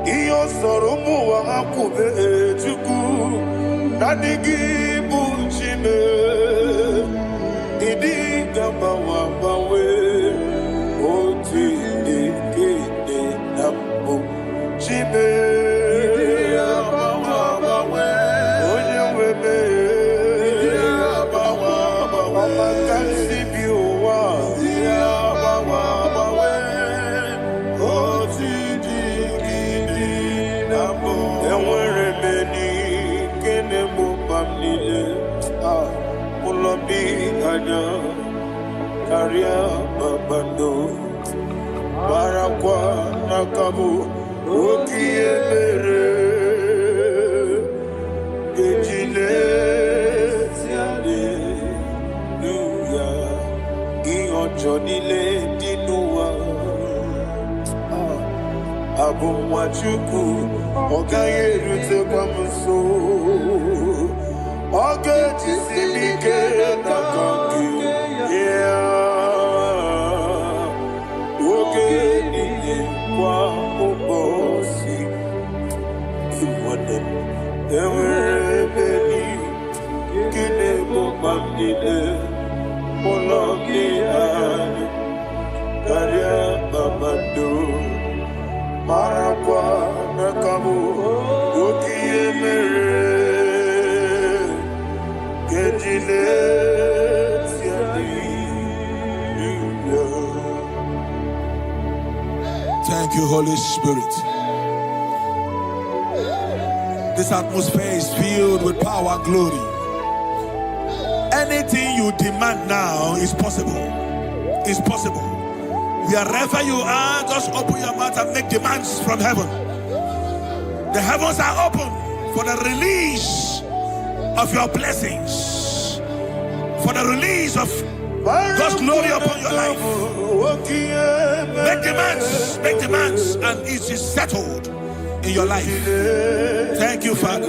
Iyo soro mu wa akube chuku nadigi bunchime idi gamba wa bawe oti dikede napo chime idi gamba wa bawe onye webe kanya karia babando barakwa nakabu okiemere ejile siade luya iyojo nile dinuwa abumwachuku ogaye rute kwamuso oge tisimike nakanki oge nile kwa ubosi iwanem ewerebeni kine mobamdile mologi ani karia babado Marakwa nakabu okiemere kejile siadi. Thank you, Holy Spirit. This atmosphere is filled with power and glory. Anything you demand now is possible. It's possible. Wherever you are, just open your mouth and make demands from heaven. The heavens are open for the release of your blessings, for the release of God's glory upon your life. Make demands, and it is settled in your life. Thank you, Father.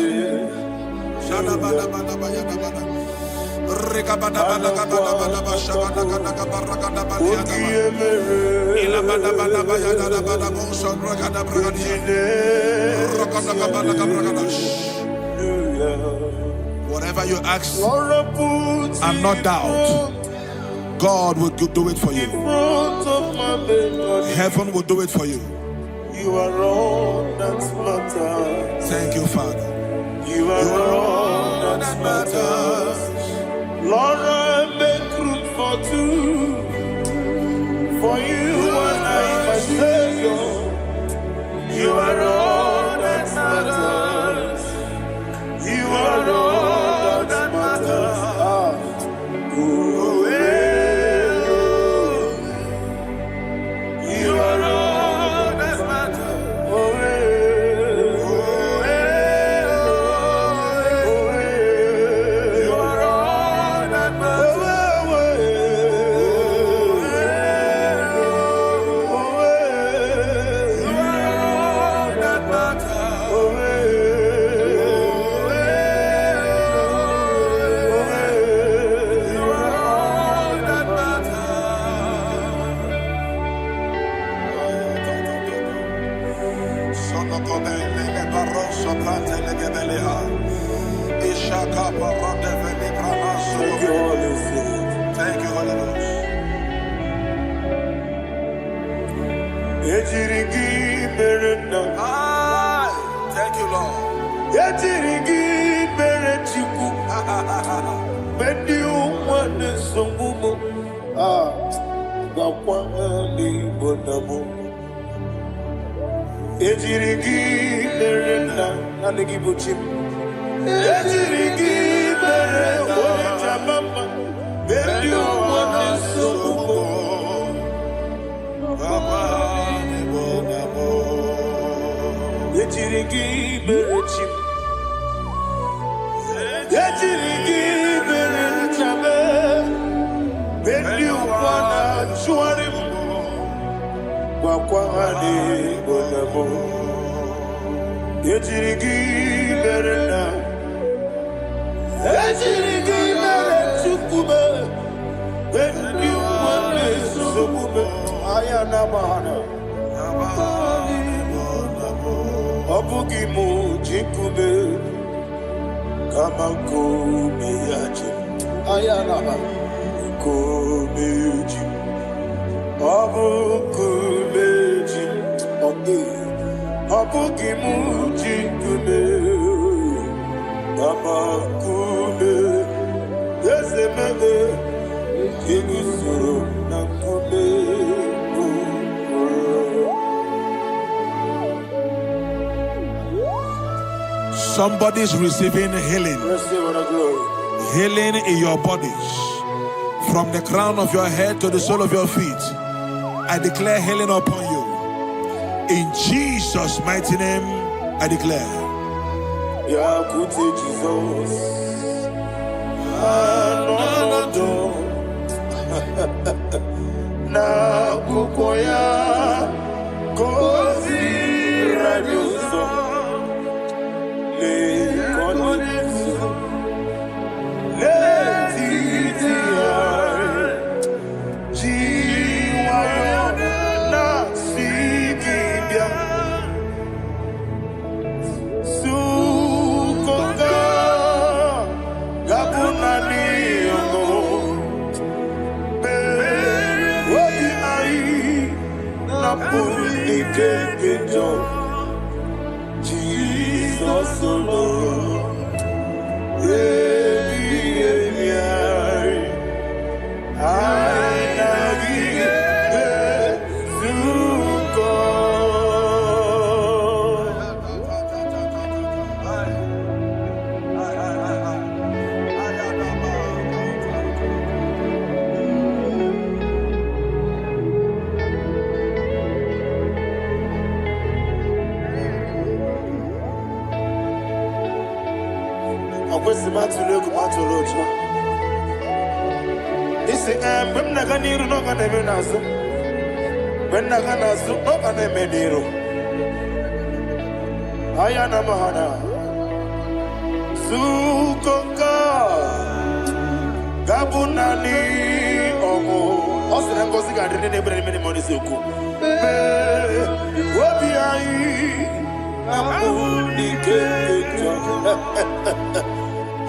Whatever you ask and not doubt, God will do it for you. Heaven will do it for you. You are all that matters. Thank you, Father. You are all that matters. Lord, I make room for two. For you and I, my Savior. You are all that matters. You are all that matters. You are all that matters. Thank you, Holy Ghost. Thank you, Lord. Somebody's receiving healing. Healing in your bodies. From the crown of your head to the sole of your feet, I declare healing upon you. In Jesus' mighty name, I declare. Jesus. Na kukoya kozi raduso le konesu le titia jiwa na sikibia sukoka gabuna liongo Jesus alone. I'm not going to no gonna be naso. When not gonna so no gonna be niro. Ayana mahana. Sukoka Gabunani omo. Osina kosi ka dene ne brene meni moni seku. Wobi ai amuni kejo.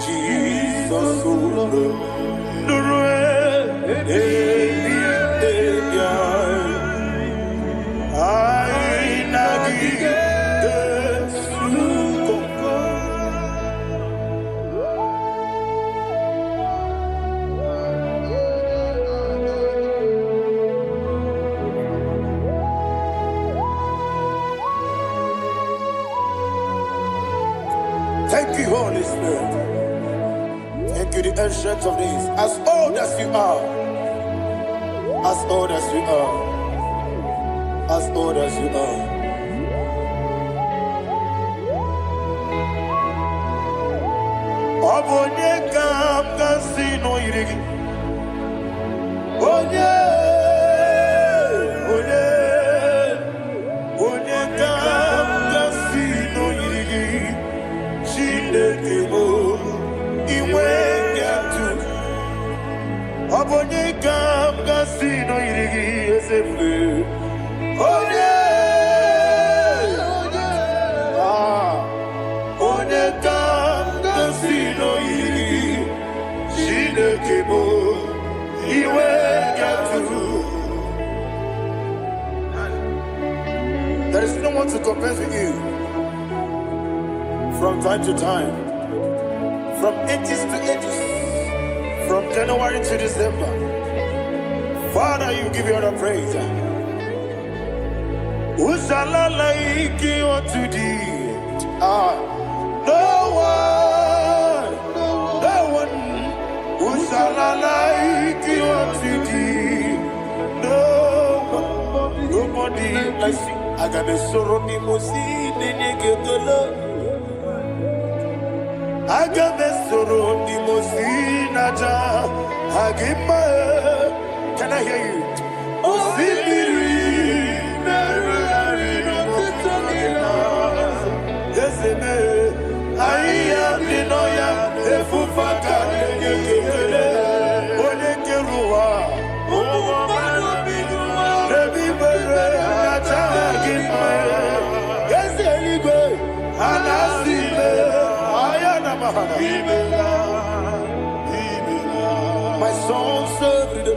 Jesus Thank you, Holy Spirit. Thank you, the ancient of days. As old as you are, as old as you are, as old as you are. Obonye kam kasino irigi. Onye kam kasino irigi. Shindekimo iwe yatu. Obonye kam kasino irigi esefu. Onye kam kasino irigi. Shindekimo iwe yatu. There is no one to compare with you. From time to time, from ages to ages, from January to December, Father, you give you all the praise. Usala like you to thee. No one. Usala like you to thee. Nobody like you. I got a sorrow ni mosi ni ketolo. Agabe soro di mosina ja agima. Can I hear you? Osibiri nerari no titanina. Yeseme aiya dinoya efufaka nekekele. Onekeruwa omano binuwa. Rebi bere naja agima. Yeseligwe anasime. My soul served.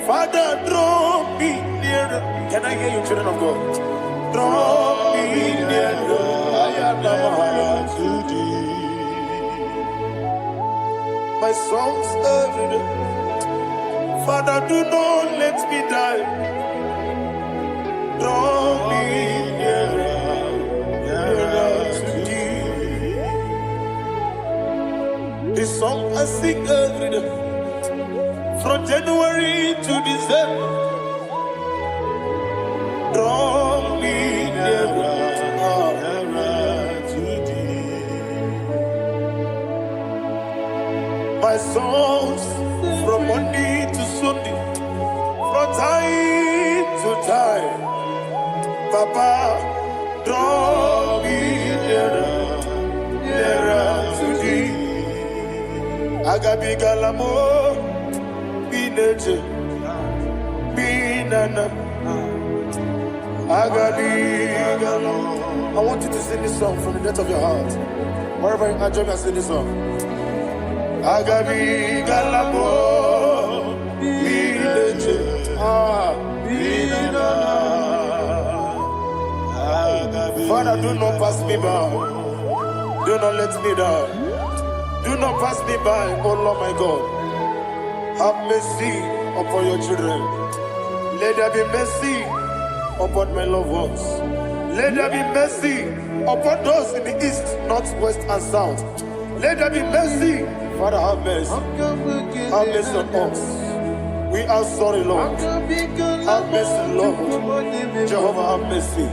Father, draw me nearer. Can I hear you, children of God? Draw me nearer. I am to thee. My soul served. Father, do not let me die. Draw me nearer. This song I sing every day. from January to December. Draw me nearer to thee. My songs from Monday to Sunday, from time to time. Papa, draw me nearer to thee. Agabi galamo, be nature, be nana. Agabi galamo. I want you to sing this song from the depth of your heart. Wherever you are, join me and sing this song. Agabi galamo, be nature, be nana. Father, do not pass me by. Do not let me die. Do not pass me by, oh Lord my God. Have mercy upon your children. Let there be mercy upon my loved ones. Let there be mercy upon those in the east, north, west, and south. Let there be mercy. Father, have mercy. Have mercy on us. We are sorry, Lord. Have mercy, Lord. Jehovah, have mercy.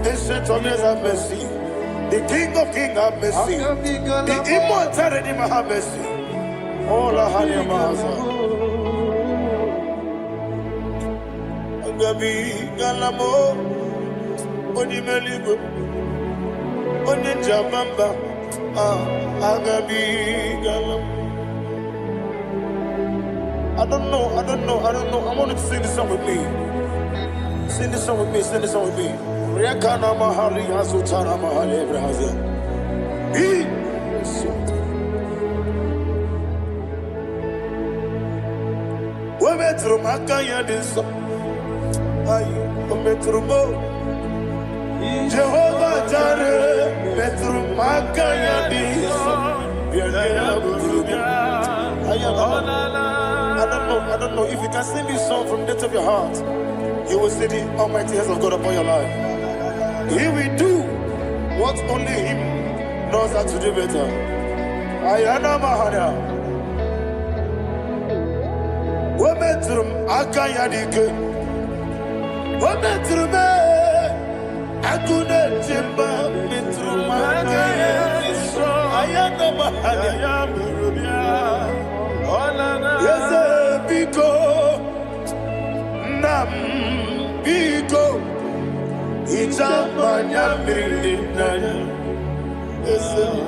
Ancient of days, have mercy. The King of Kings, have mercy. The immortal Redeemer, have mercy. Oh, la hania maza. Agabi galamo, oni meligo, oni jabamba. Agabi galamo. I don't know. I want you to sing this song with me. Sing this song with me. Sing this song with me. Riakana mahali hasutana mahali Brazil. Be we metro makaya diso. Ayo, we metro mo. Jehovah Jireh, metro makaya diso. I don't know if you can sing this song from the depth of your heart. You will see the almighty hands of God upon your life. He will do what only Him knows how to do better. Ayana Mahana. Wometrum Akayadike. Wometrum Akune Jimba Metrum Akayadike. Ayana Mahana. Yes, Biko Nam Biko. Ichamanya mirinaya, esebe.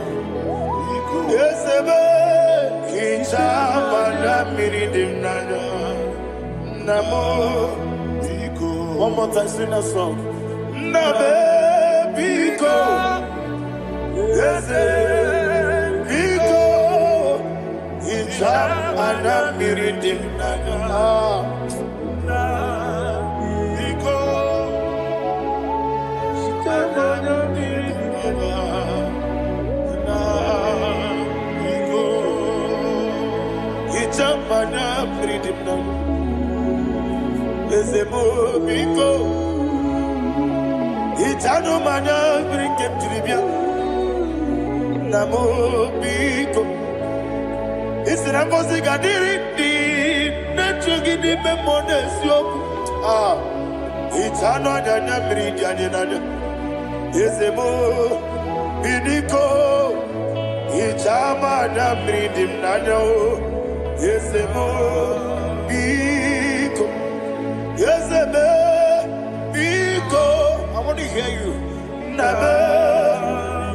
Ichamanya mirinaya, namo biko. One more time, sing that song. Nabe biko, ese biko. Ichamanya mirinaya. Ichamanya freedom now. Ezemo biko. Ichano manya brinkem tribia. Namo biko. Isra bosi gadiri di. Nechugi di memones yoku. Ichano nyanya brinkem nyanya. Ezemo biko. Ichamanya freedom now. Yesemo biko, yeseme biko. I want to hear you. Nabe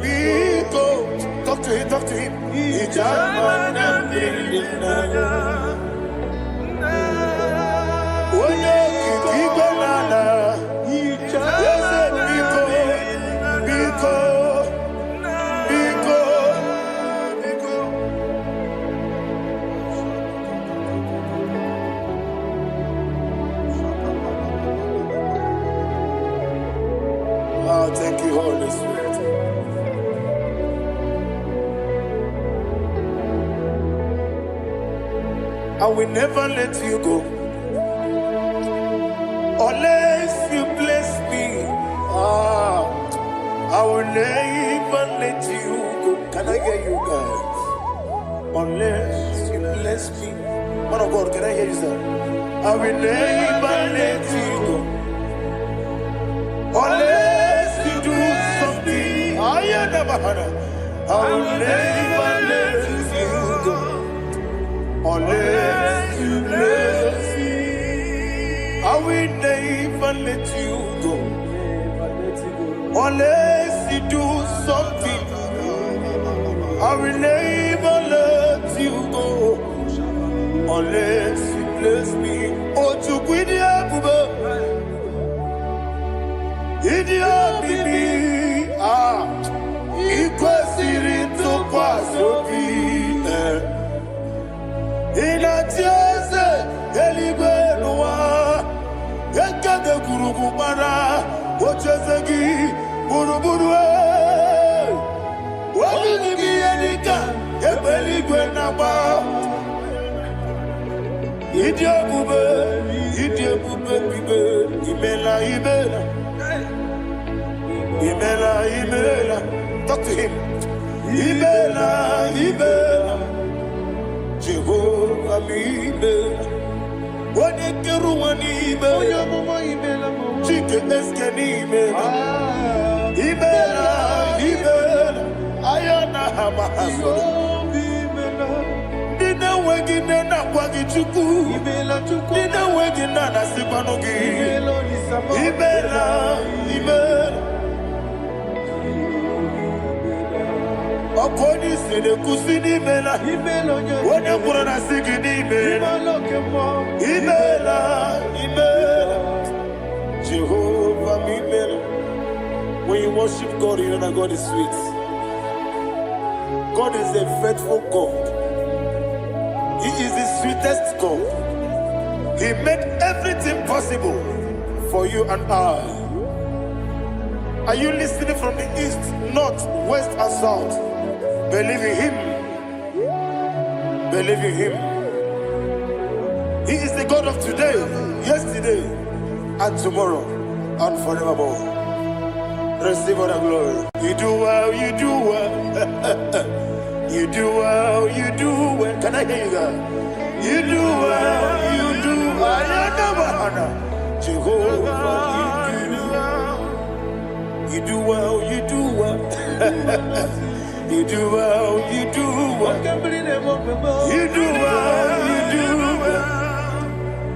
biko. Talk to him. Talk to him. Ijamana biko. Oye kiki banana. Yese biko, biko. Thank you, Holy Spirit. I will never let you go unless you bless me. I will never let you go. Can I hear you guys? Unless you bless me. Man of God, can I hear you, sir? I will never let you go unless you do something. I will never let you go unless you bless me. I will never let you go unless you do something. I will never let you go unless you bless me. Oh, to quit the idiot baby. Equal to Quasopi. In a tears, Elibenua, Yakaka Kurubara, Ochasagi, Buruburu. What will you be any gun? Ebelibenaba. Idiot Bube, Imela. Talk to him. Imela. Jehovah Imela. What a Keruani Imela. Chicken Escanimela. Imela. Ayana Hamahaso. Dina Wagina Wagichuku. Dina Wagina Sipanogi. Imela. Upon this, the Kusini Mela, when you put on a sick Imela, Jehovah Imela. When you worship God, you know that God is sweet. God is a faithful God. He is the sweetest God. He made everything possible for you and I. Are you listening from the east, north, west, and south? Believe in Him. Believe in Him. He is the God of today, yesterday, and tomorrow, and forevermore. Receive all the glory. You do well, you do well. You do well, you do well. Can I hear you guys? You do well, you do well. Jehovah, you do well, you do well. You do well, you do well. You do well, you do well.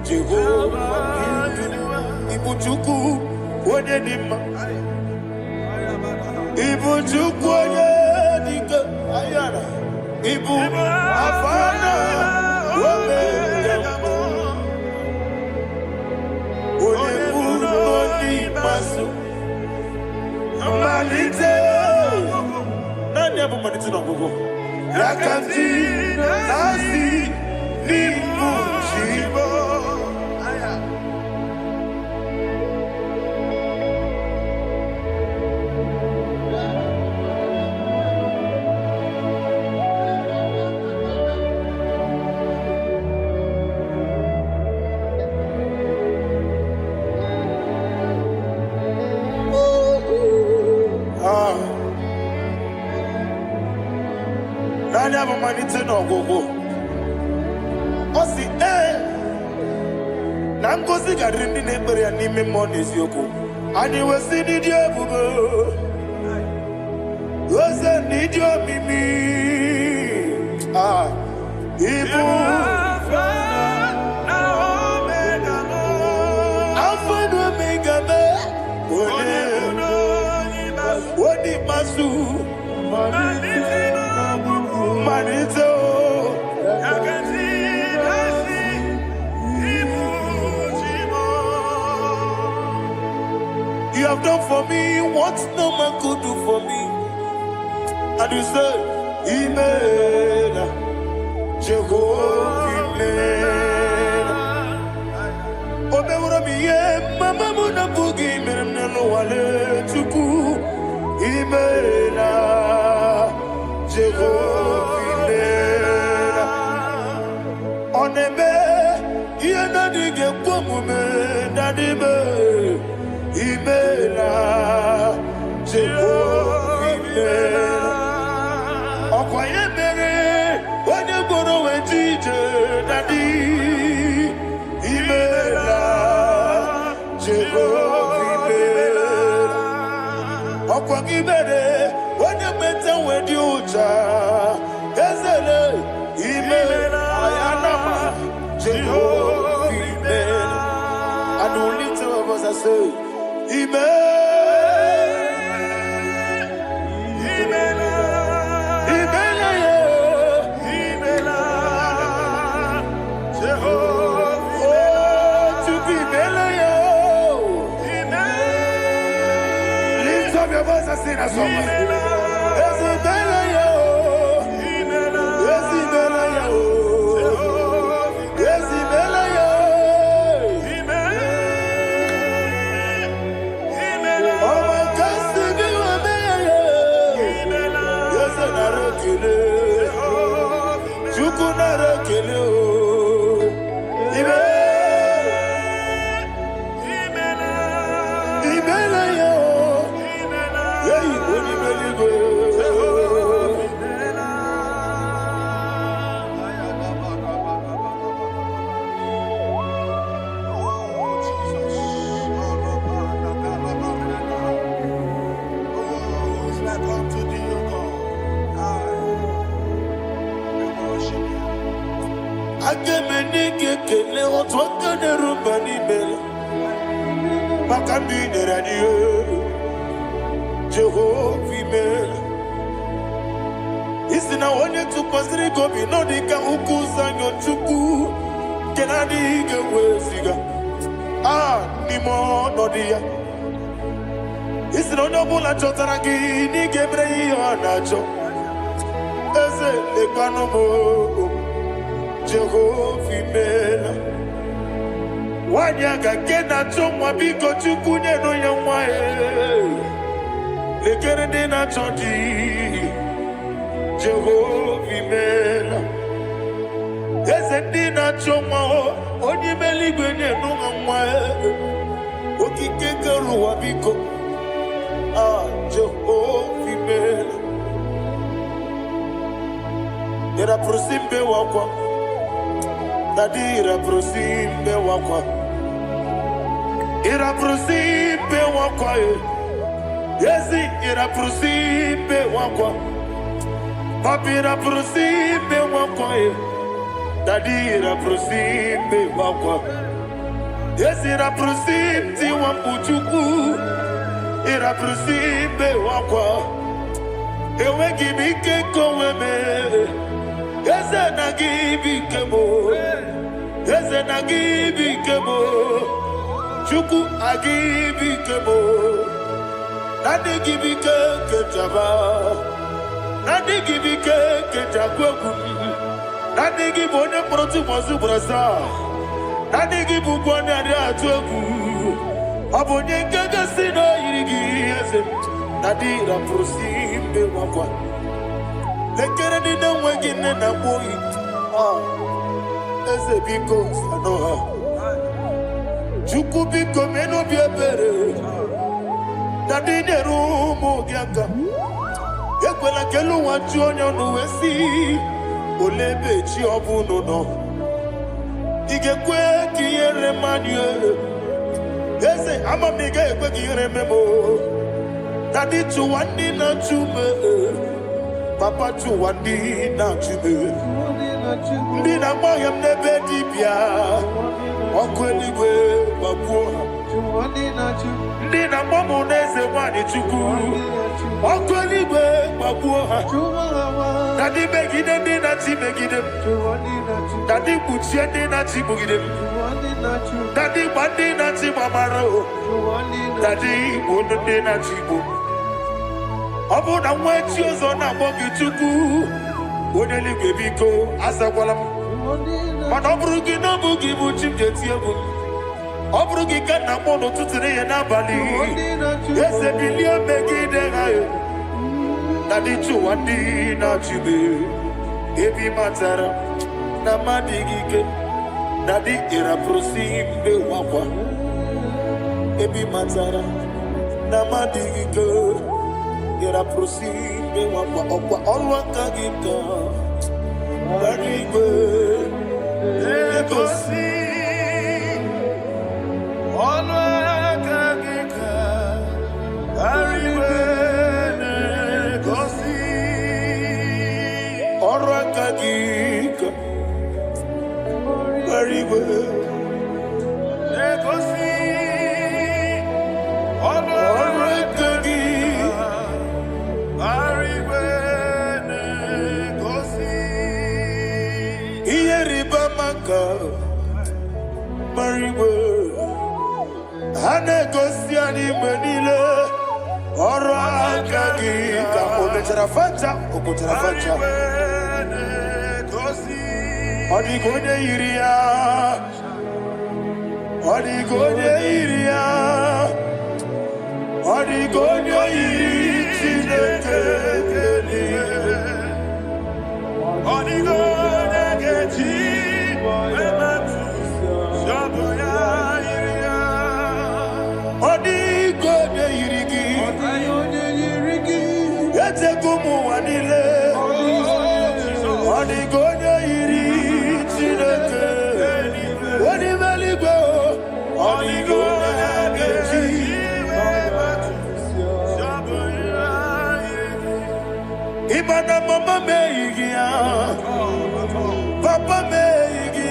Jehovah, you do well. Ibuchuku, Wadenima. Ibuchuku, Wadenika. Ayana. Ibu, Afana. Wabedamo. Onebu, Onimasu. Amalite. Never money to know go. Yakanti, Nasi, Nibu, Shibo. I never money to know go. Osi Nango sigarin ni nebere ni me money yoko. Ani we see ni dia bugo. Was ni dia mimi. Ibu Alpha and Omega Wodi Masu Manito, you have done for me what no man could do for me. And you say, Imela, Jehovah, Imela. Obewura miye, mama muna bugi, meremnelo wale tuku, Imela, Jehovah. Onebe, yena dige kumume, nadime, Imela, Jehovah, Imela. Okwaye mere, wanye goro wetije, nadi. Agemenike kele otwaka ne rumba ni bela. Makambi ne radio. Jehovah mela. Isina onye tukwasiri gobi no dika ukuza nyochuku. Kenadi ge weziga. Nimo no dia. Isina onye bula chotara gi ni gebre iyo nacho. Eze lekano mo. Jehovah mela. Wanyaga kena chomwa biko chukunye no ya mwae. Lekere dina choti. Jehovah mela. Eze dina chomwa onye meligwe nye no ya mwae. Okike keruwa biko. Jehovah mela. Era prosimbe wakwa. Dadira prosimbe wakwa. Ira prosimbe wakwa. Yesi ira prosimbe wakwa. Papira prosimbe wakwa. Dadira prosimbe wakwa. Yesi ira prosimti wampuchuku. Ira prosimbe wakwa. Ewe gibike koweme. Eze na gibi kemo, Eze na gibi kemo, Chuku agibi kemo, Nadi gibi ke jaba, Nadi gibi ke jagwegu, Nadi gibi one protu mozu brasa, Nadi gibi bwane ade atwegu, Abonye kege sino irigi eze, Nadi ra prosimbe wakwa. Lekere di na wegine na boy. Eze biko sanoha. Chuku biko meno biebere. Dadi neru mo giaka. Ekwela kelu waju onyo nuwesi. Olebe chi obu no. Igekwe kiyere manye. Eze amamiga ekwe kiyere memo. Dadi chuwandi na chume. Papa chuwandi na chume. Ndi na moyam nebe dibia. Okweligwe babuha. Ndi na momo neze wani chuku. Okweligwe babuha. Dadi megide ndi na ti megide. Dadi kuchie ndi na ti mugide. Dadi bandi na ti mamaro. Dadi bono ndi na ti bo. Obu na mwechi ozo na mogi chuku. Oneli biko asakwala. Mana oburu gi no bugi bu chimjeti ebu. Oburu gi kana mono tutire ye na bali. Ese bilio megide hayo. Nadi chuwandi na chibe. Ebi matara na madigike. Nadi ira prosimbe wakwa. Ebi matara na madigike. Ira prosimbe wakwa. Okwa olwa kagika. Barigwe Negosi Olwa kagika. Barigwe Negosi Olwa kagika. Barigwe Negosi Olwa kagika. Barigwe Mariwe Hanegosi animenile Oro akagi Ometera facha Okotera facha Odigonye iria Odigonye iria Odigonye iri Chineke Odigonye geji Odigonye irigi Yete kumu wanile Odigonye iri Chineke Odimeligwe Odigonye geji Imana mama meigia Papa meigia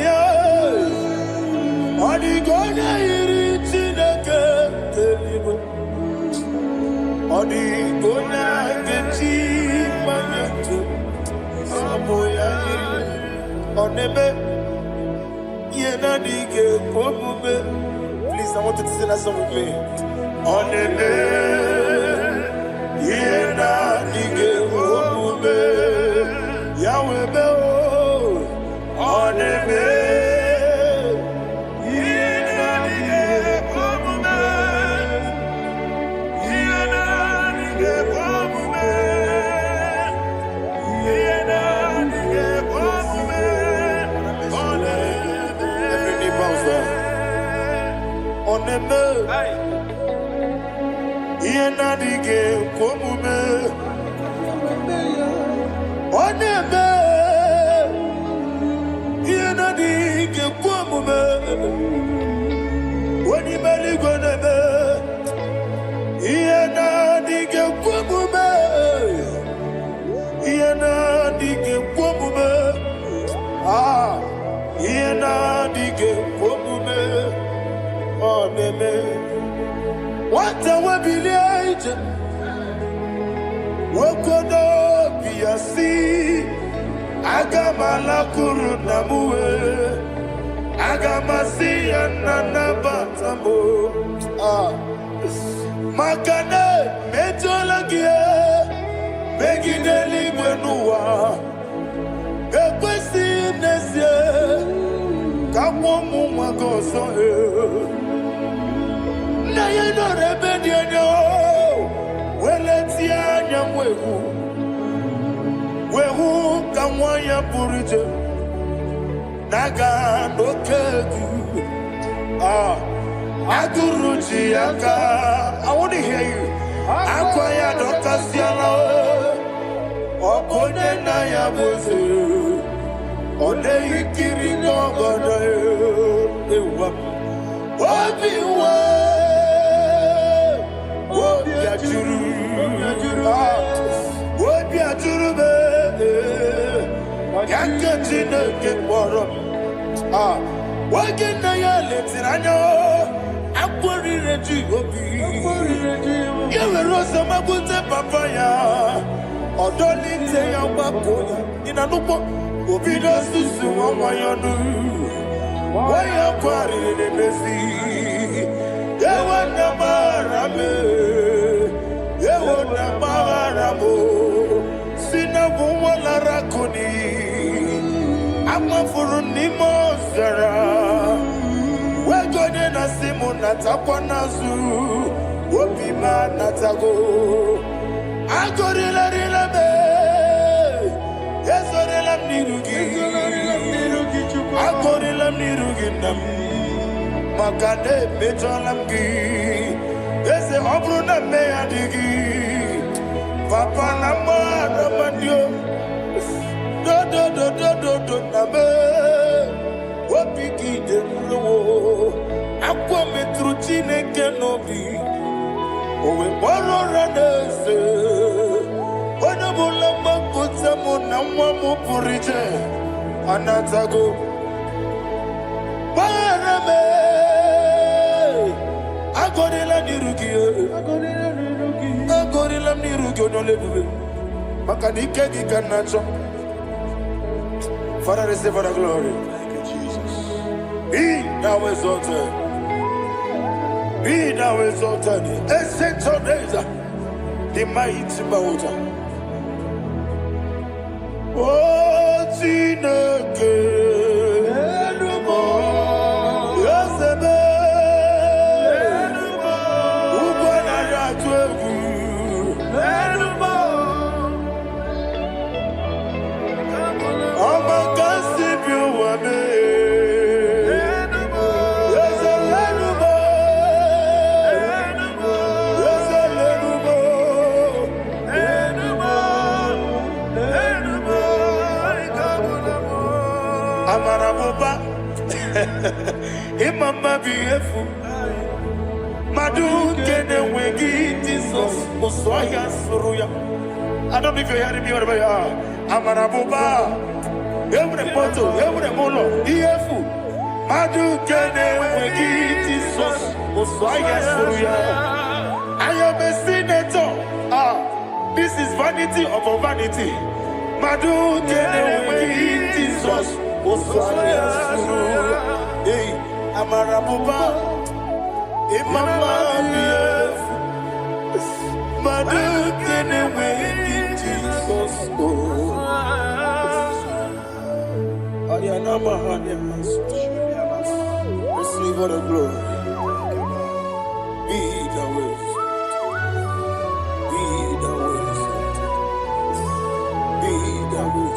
Oneme, yena dige komume. Please, I want you to sing that song with me. Oneme, yena dige komume. Yahweh me oh, oneme, yena dige komume. Yena dige komume. Yena dige komume. Every knee bows down. Oneme, yena dige komume. Oneme, yena dige komume. Oni mali goneme, yena dige komume. Yena dige komume. Ah, yena dige komume. Oneme, what a wabiliage. Wokodo biasi, agamala kurunamue, agamasi ananabatamo. Ah, makane metolagie, begideli mwenua, ekwesi nesie, kamomu magoso na yeno rebediano. Weletia nyamwehu, wehu kamwaya purije, naga nokegu, ah, aguruji aka. I want to hear you. Akwaya dokasiana, okonye na yabuze, one ikiri ngogoda ewa, obiwa. What you do, Yankajina get more. Ah, what can I know? I'm worried at you. You will also put a papaya. Or don't say I'm back in a look. Obidos to someone why you do. Why you're quarrying the messy. You want the marame. You want the maramo. Sina wala rakoni. I'm a furuni mozara. We're going to Simona Tapanazu. Wopima Natago. I got it la me. Yes, I am Nirugi. I got it la Nirugi. Makane Bejolamgi. Yes, the Obruna Meadigi. Papa Nama Ramandio. Do Name. Wapiki de Luo. Aqua Metrucine Kenobi. Owe Boro Ranese. Wanabulamba Kutamo Namwamu Purije. Anatago. Barame. Agorilla Nirugi. Agorilla Nirugi no level. Makanike Ganacho. Father, receive for the glory. Thank you, Jesus. Be thou exalted. Be thou exalted. Ancient of days, the mighty mountain. Oh, Chineke. Yosebe. Ubanaya twegu. Amarabuba, Imama beautiful. Madu kene wegi Jesus, Uswaya Suruya. I don't know if you're hearing me wherever you are. Amarabuba, every photo, every molo, beautiful. Madu kene wegi Jesus, Uswaya Suruya. I am a senator. Ah, this is vanity of vanity. Madu kene wegi Jesus. Hey, Amarabuba, Imama, Madu, get away, Jesus. Receive all the glory. Be the way. Be the way. Be the way.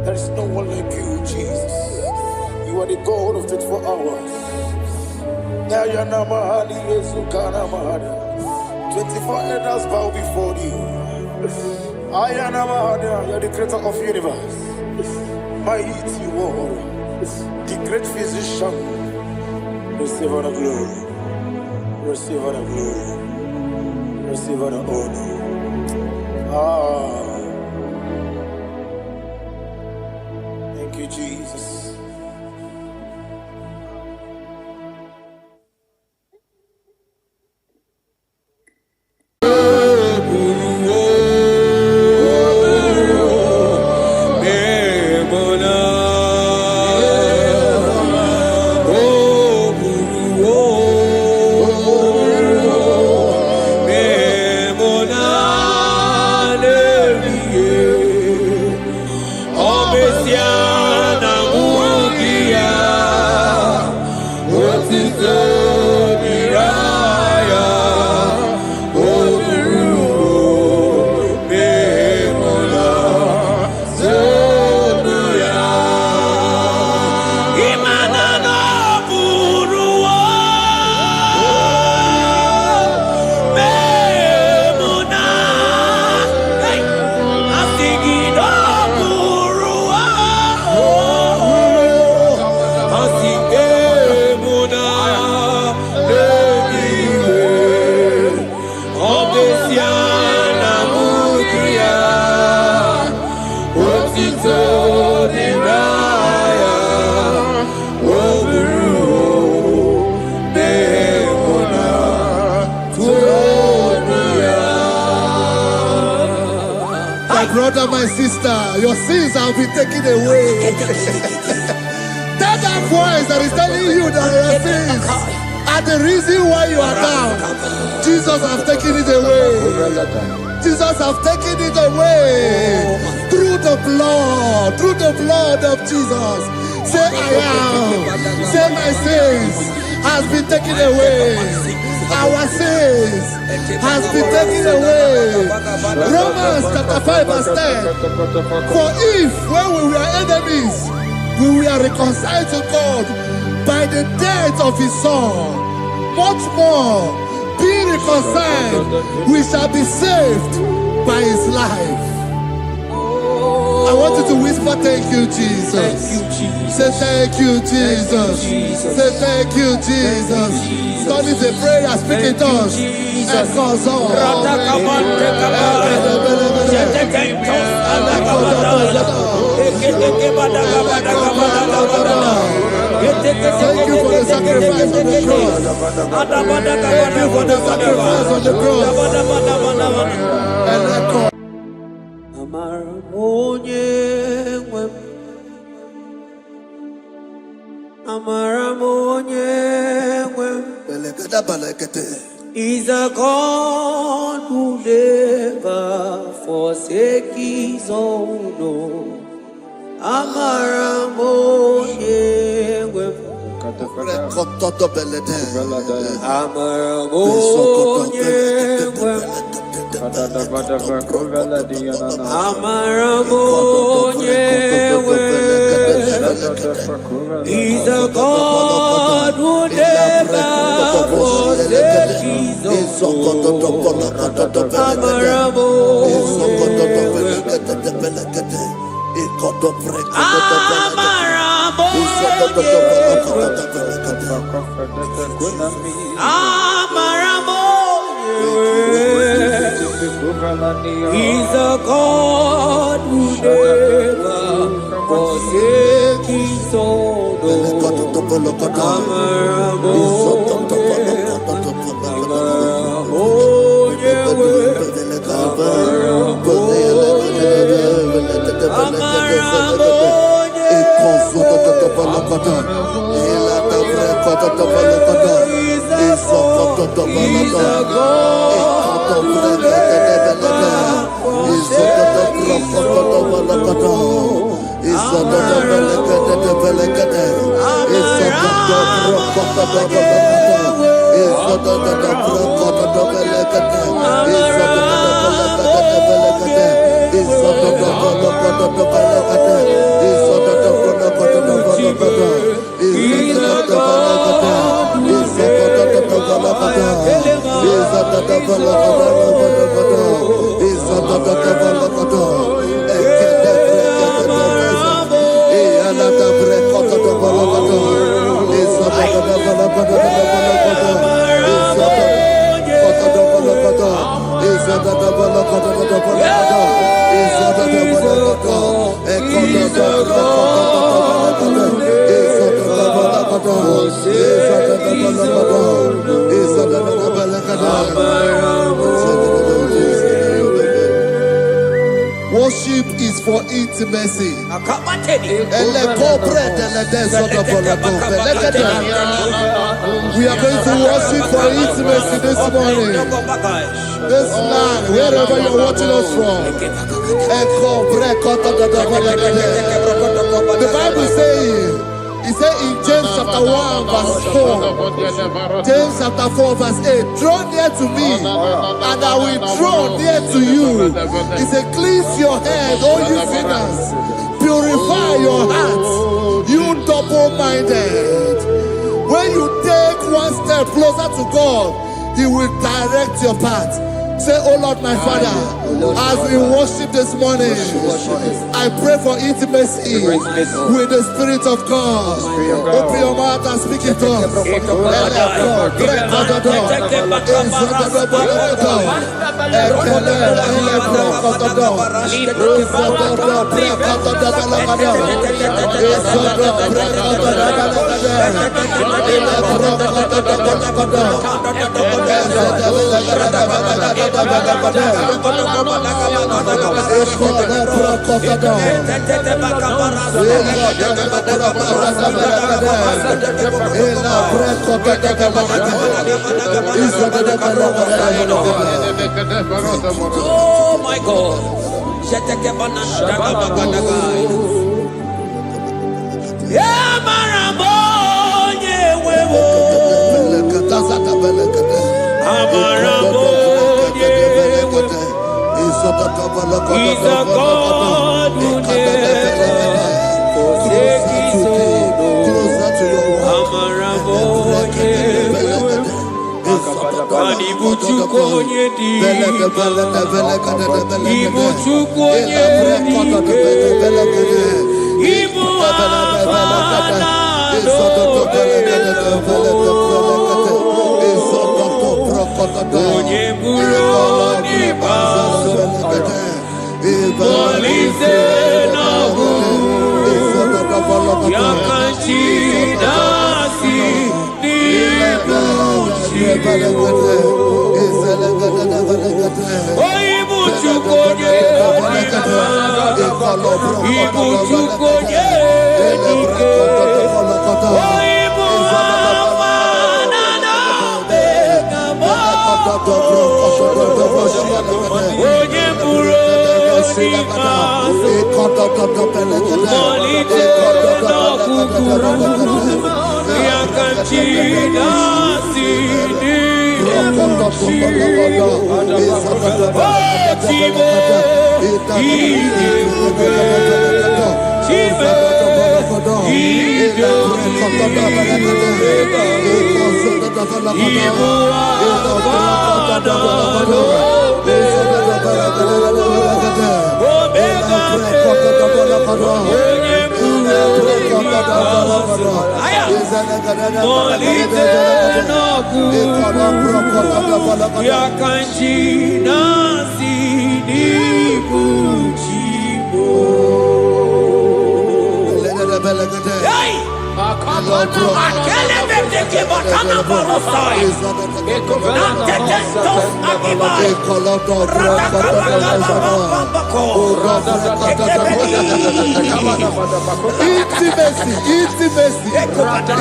There is no one like you, Jesus. You are the God of 24 hours. Now you're not Mahali, Yesukana Mahali. 24 elders bow before you. I am Mahali, you're the creator of the universe. Mighty warrior, the great physician. Receive all the glory. Receive all the glory. Receive all the honor. Thank you, Jesus. Brother, my sister, your sins have been taken away. Tell that voice that is telling you that your sins are the reason why you are down. Jesus has taken it away. Jesus has taken it away. Through the blood of Jesus. Say, I am. Say, my sins has been taken away. Our sins has been taken away. Romans chapter 5 verse 10. For if when we were enemies, we were reconciled to God by the death of his son, much more, being reconciled, we shall be saved by his life. I want you to whisper, thank you, Jesus. Thank you, Jesus. Say, thank you, Jesus. Say, thank you, Jesus. God is a prayer, speak in tongues. Echoes on. Thank you for the sacrifice on the cross. Thank you for the sacrifice on the cross. And echo. He's a God who never forsakes his own. He's a God who never forsakes his He's a God who never forsakes his own. Worship is for intimacy. We are going to worship for intimacy this morning. This land, wherever you're watching us from. The Bible says, it says in James chapter 1 verse 4, James chapter 4 verse 8, draw near to me and I will draw near to you. It says, cleanse your head, all you sinners, purify your hearts, you double-minded. When you take one step closer to God, He will direct your path. Say, oh Lord, my Father, as we worship this morning, I pray for intimacy with the Spirit of God. Open your mouth and speak it to us. Oh my God. He's a God who never forsakes his own.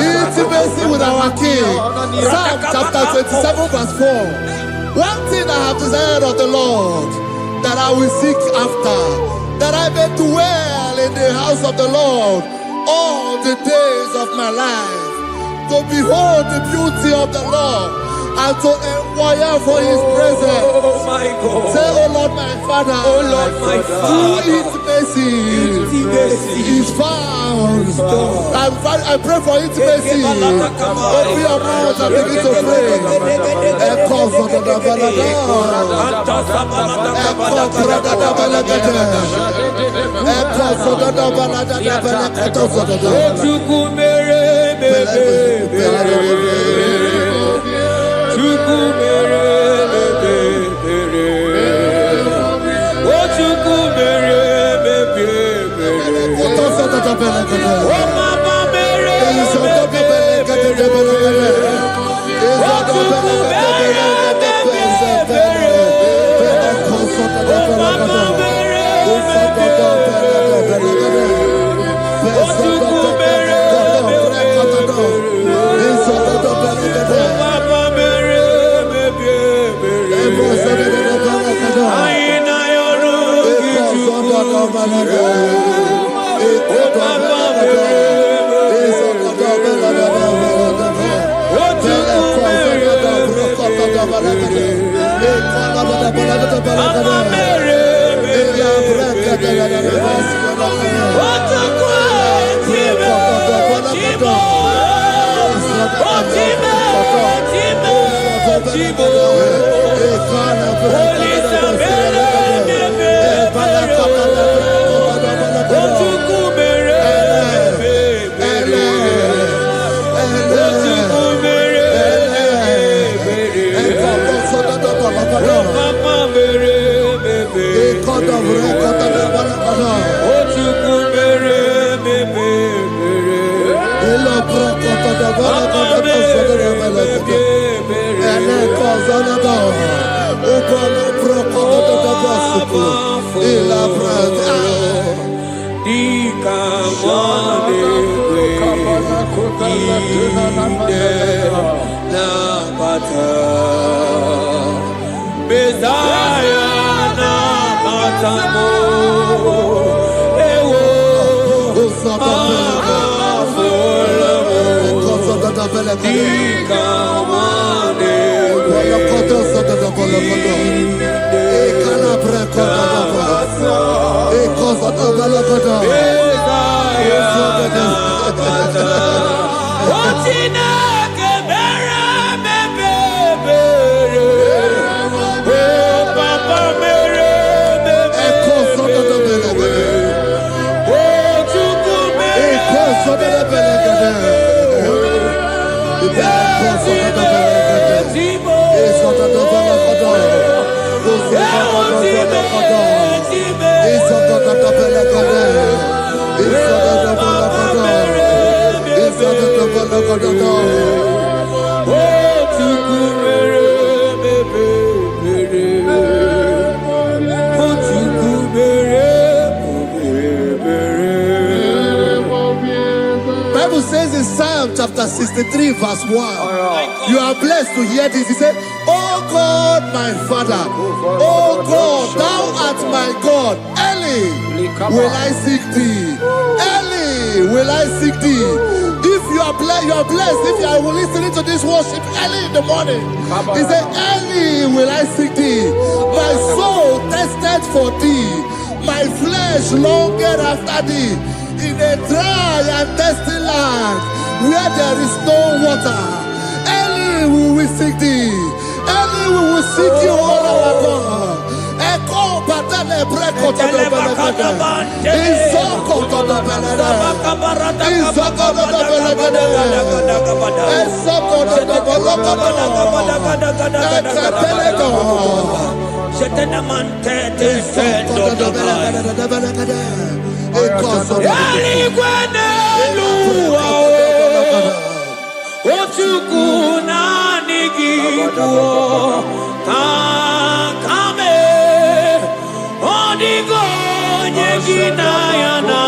Intimacy with our King. Psalm chapter 27 verse 4. One thing I have desired of the Lord, that I will seek after, that I may dwell in the house of the Lord all the days of my life, to behold the beauty of the Lord and to inquire for his presence. Oh my God. Say, oh Lord my Father, Oh Lord my Father, intimacy is found. I pray for intimacy. Open your mouth and begin to pray. Echoes of the Bible says in Psalm chapter 63 verse 1, you are blessed to hear this. He said, oh God, my Father, oh God, thou art my God. Early will I seek thee. Early will I seek thee. If you are blessed if you are listening to this worship early in the morning. He said, early will I seek thee. My soul thirsted for thee. My flesh longed after thee. In a dry and thirsty land where there is no water. Early will we seek thee. Early we will seek you, all our God. Echo patele breko to the belagada. Isoko to the belagada. Isoko to the belagada. Isoko to the belagada. Ekapelego. Shetenamante defendo the belagada. Because of the chukuna nigibu kakame odigo nyegina yana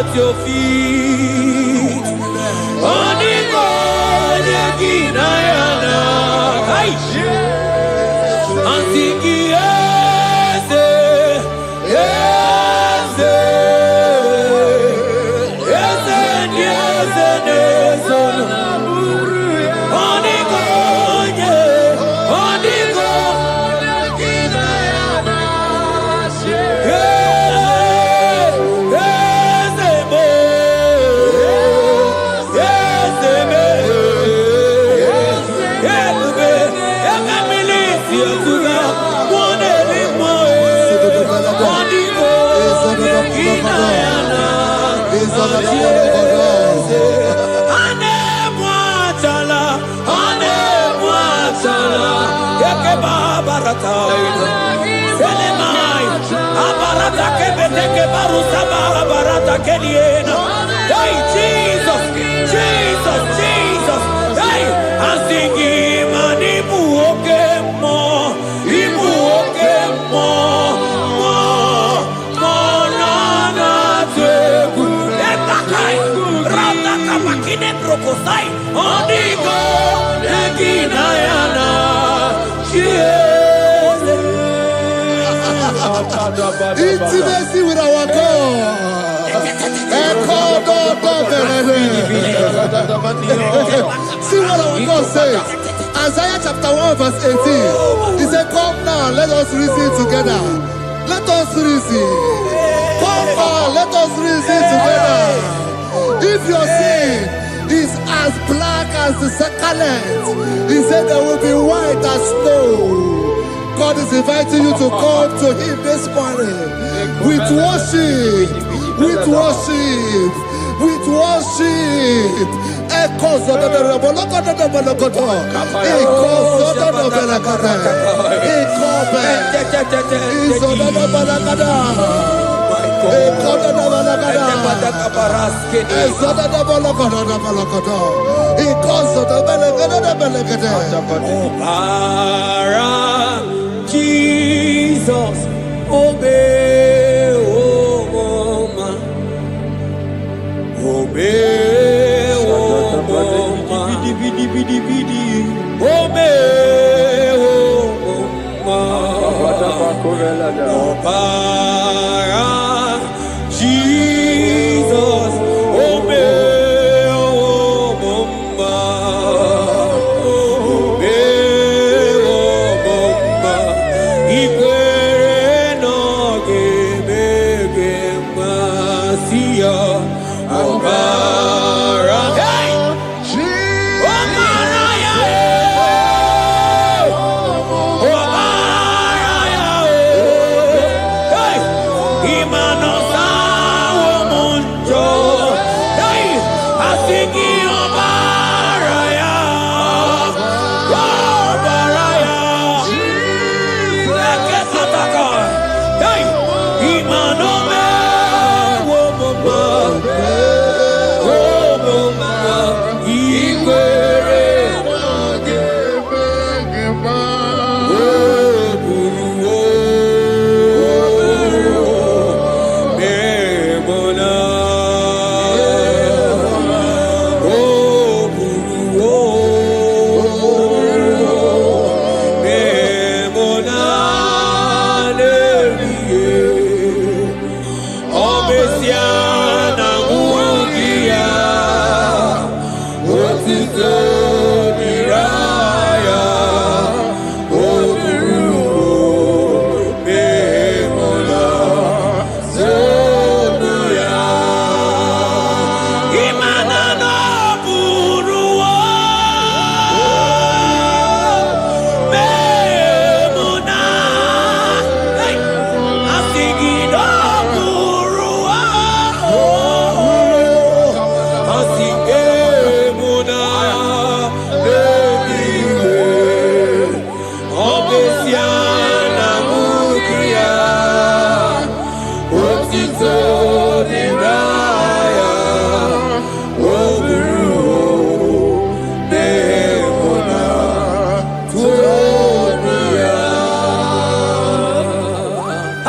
at your feet. Onigo Yeginayana. Antiki Eze, Eze, Eze, Eze, Eze, Onigo, Onigo Yeginayana. Hey, Jesus, Jesus, Jesus. Hey, I'm singing, man, Ibu okemo, na teku. Etakai, rata kapakine brokosai. Onigo, Yeginayana. Intimacy with our God. See what our God says. Isaiah chapter 1 verse 18. He said, come now, let us reason together. Let us reason. Come now, let us reason together. If your sin is as black as the scarlet, he said there will be white as snow. God is inviting you to come to him this morning with worship, with worship, with worship. Echoes of the Jesus, obey, oh mama, obey, oh mama, obey, oh mama, Jesus, obey, oh mama.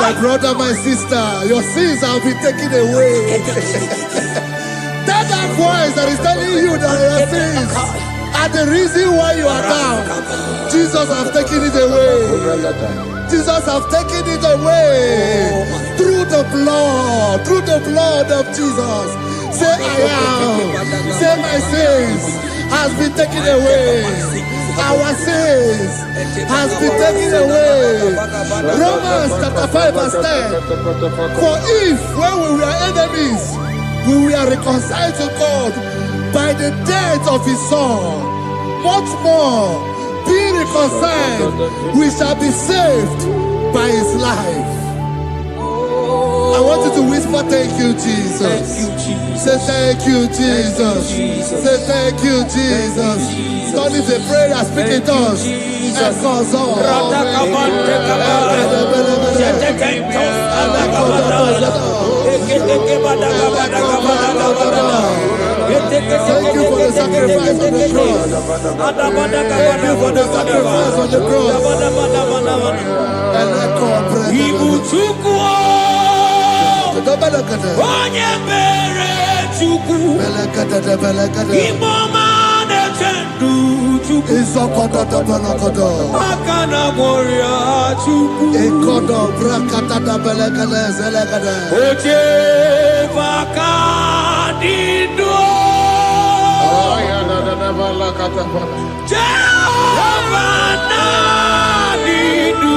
My brother, my sister, your sins have been taken away. That voice that is telling you that your sins are the reason why you are down. Jesus has taken it away. Jesus has taken it away. Through the blood of Jesus. Say I am. Say my sins has been taken away. Our sins has been taken away. Romans chapter 5 verse 10. For if when we were enemies, we were reconciled to God by the death of his son, much more, being reconciled, we shall be saved by his life. I want you to whisper, thank you, Jesus. Thank you, Jesus. Say thank you, Jesus. Say thank you, Jesus. Turn it a prayer, speak in tongues. Echoes all. Thank you for the sacrifice on the cross. Thank you for the sacrifice on the cross. Onye mere Chukwu Imoma na-echendu Chukwu Akana Moria Chukwu Oche Vakadido Jehovah Nadidu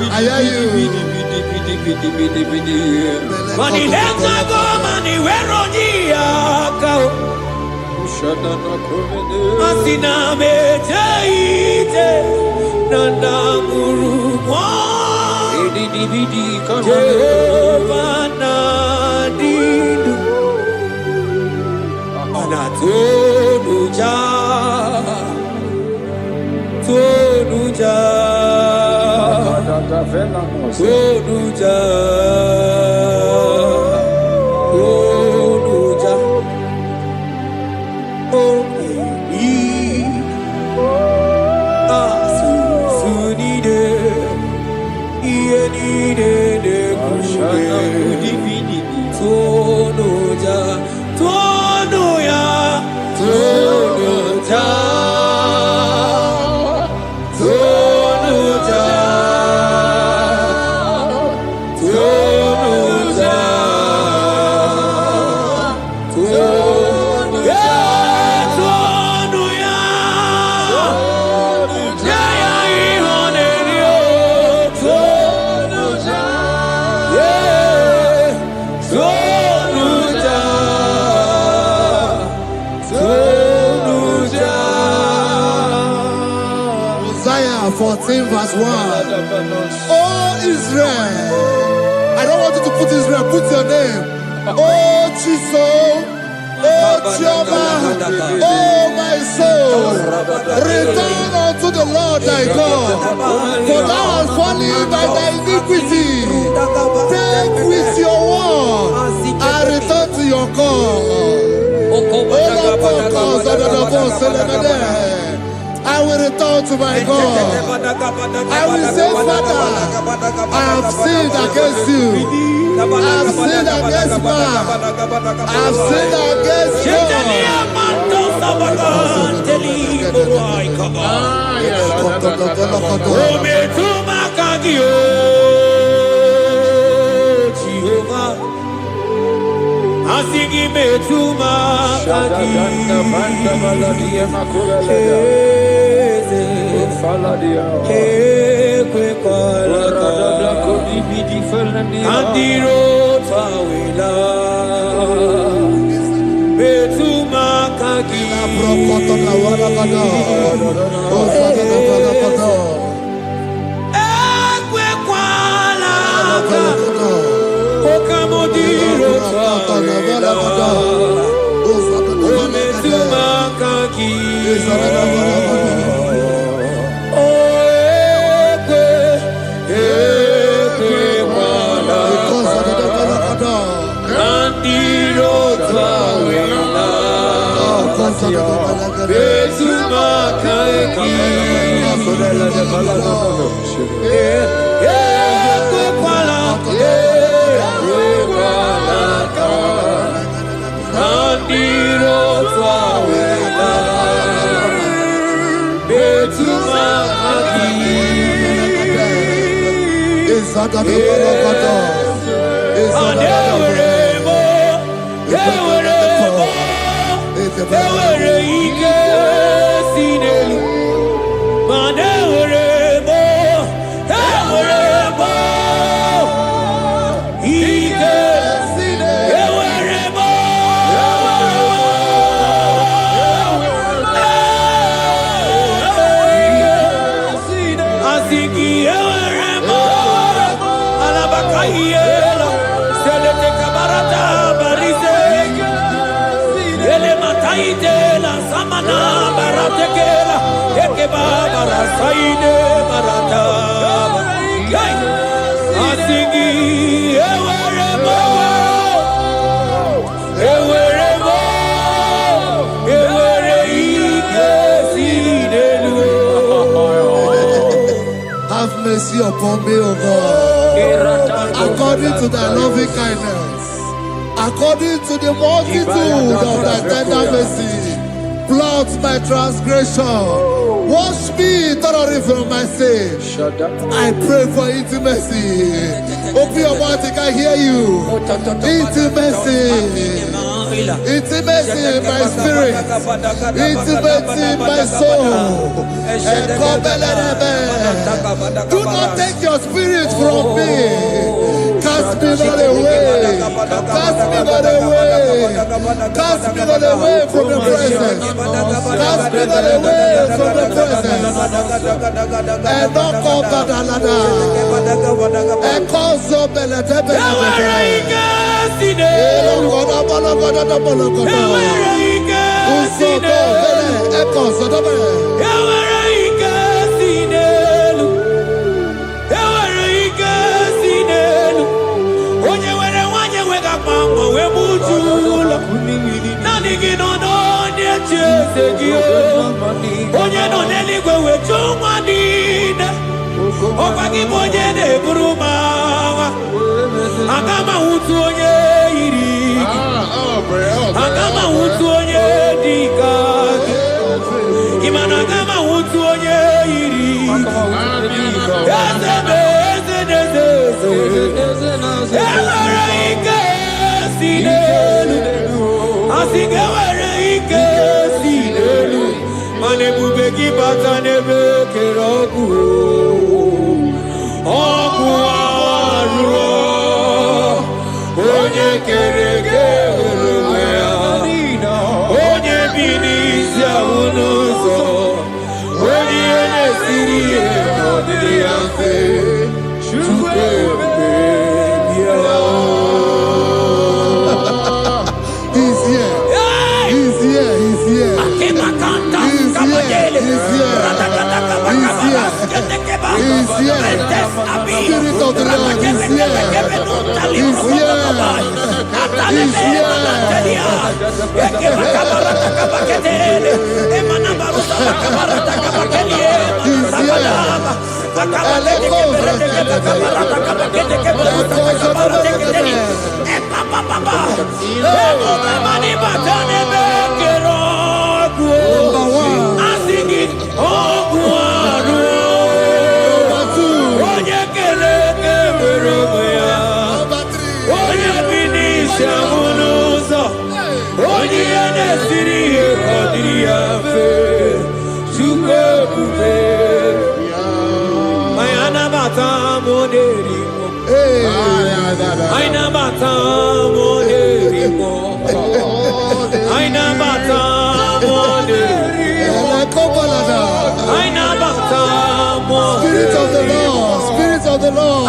I hear you. Money left go, money where on the account. Asina me jaite, nanda muru mo. Jehovah nadidu, anatonuja, tonuja. Tonuja, Tonuja, oh baby, Sunide, Ienide, Tonuja, Tonuya, Tonuja. Isaiah 14 verse 1. Oh Israel, I don't want you to put Israel, put your name. Oh Chiso, oh Chioma, oh my soul, return unto the Lord thy God, for thou hast fallen by thy iniquity. Take with your word and return to your God. I will return to my God. I will say, Father, I have sinned against you. I have sinned against man. I have sinned against God. Asigi metuma kaki. Andiro tawila metuma kaki. Ekwe kwala okamodiro tawila metuma kaki. Have mercy upon me, O God, according to thy loving kindness, according to the multitude of thy tender mercy. Blot my transgression, wash me thoroughly from my sin. I pray for intimacy. Open your mouth, I can hear you. Intimacy. Intimacy in my spirit, intimacy in my soul. Do not take your spirit from me. Cast me not away. Cast me not away. Cast me not away from the presence. Cast me not away from the presence. And not come back another. And cause so Agama hutu onye iri, agama hutu onye dika, imana agama hutu onye iri. Ewere ike si n'elu, asị gị ewere ike si n'elu, mana ebube gị bata n'ebe kere ọgwụ, ọgwụ arụọ. Onye kere gị hụrụ onwe ya, onye bi n'isi ahụ n'ụzọ, onye ihe na-esiri ihe n'ọdịdị ya mfe, Chukwu ebube bịa. He's here. He's here. He's here. He's here. He's here. Spirit of the Lord is here. He's here. He's here. Spirit of the Lord, Spirit of the Lord.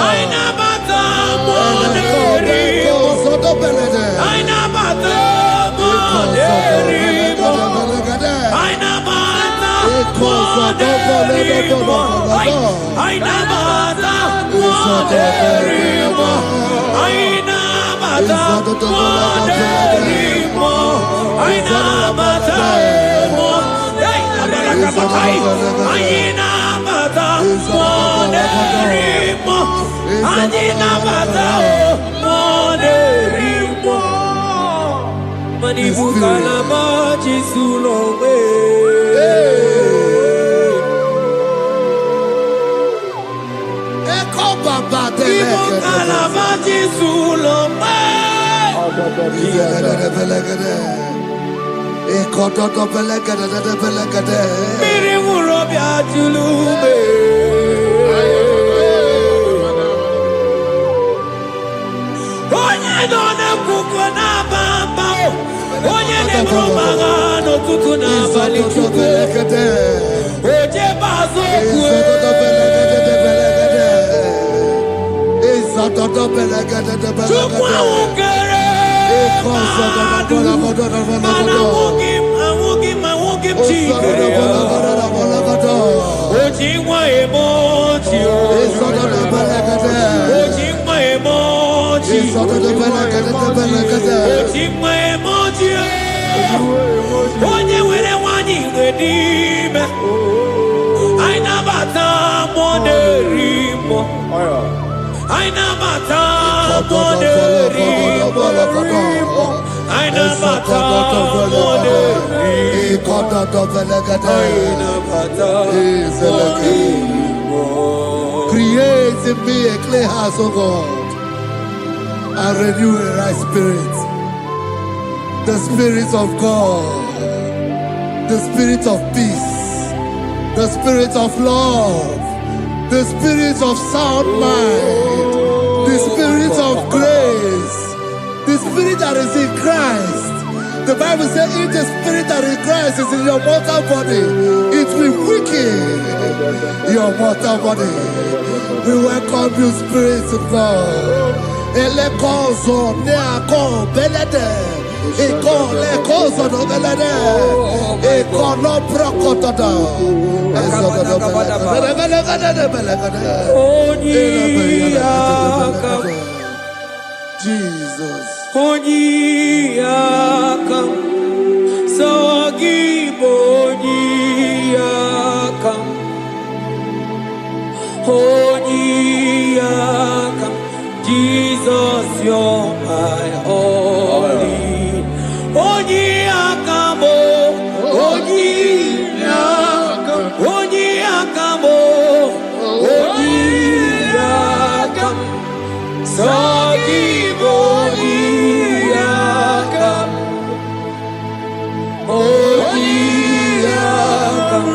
Create in me a clear house, O God, and renew a right spirit. The Spirit of God, the Spirit of peace, the Spirit of love, the Spirit of sound mind, the Spirit of grace, the Spirit that is in Christ. The Bible says, if the Spirit that is in Christ is in your mortal body, it will weaken your mortal body. We welcome you, Spirit of God. Elekozo neako belede, eko lekozo no belede, eko no prokotoda. Jesus. Onyiyakam, Sawagibo Onyiyakam, Onyiyakam, Jesus, you're my only. Onyiyakam, Onyiyakam, Onyiyakam, Onyiyakam, Sawagibo Onyiyakam, Onyiyakam,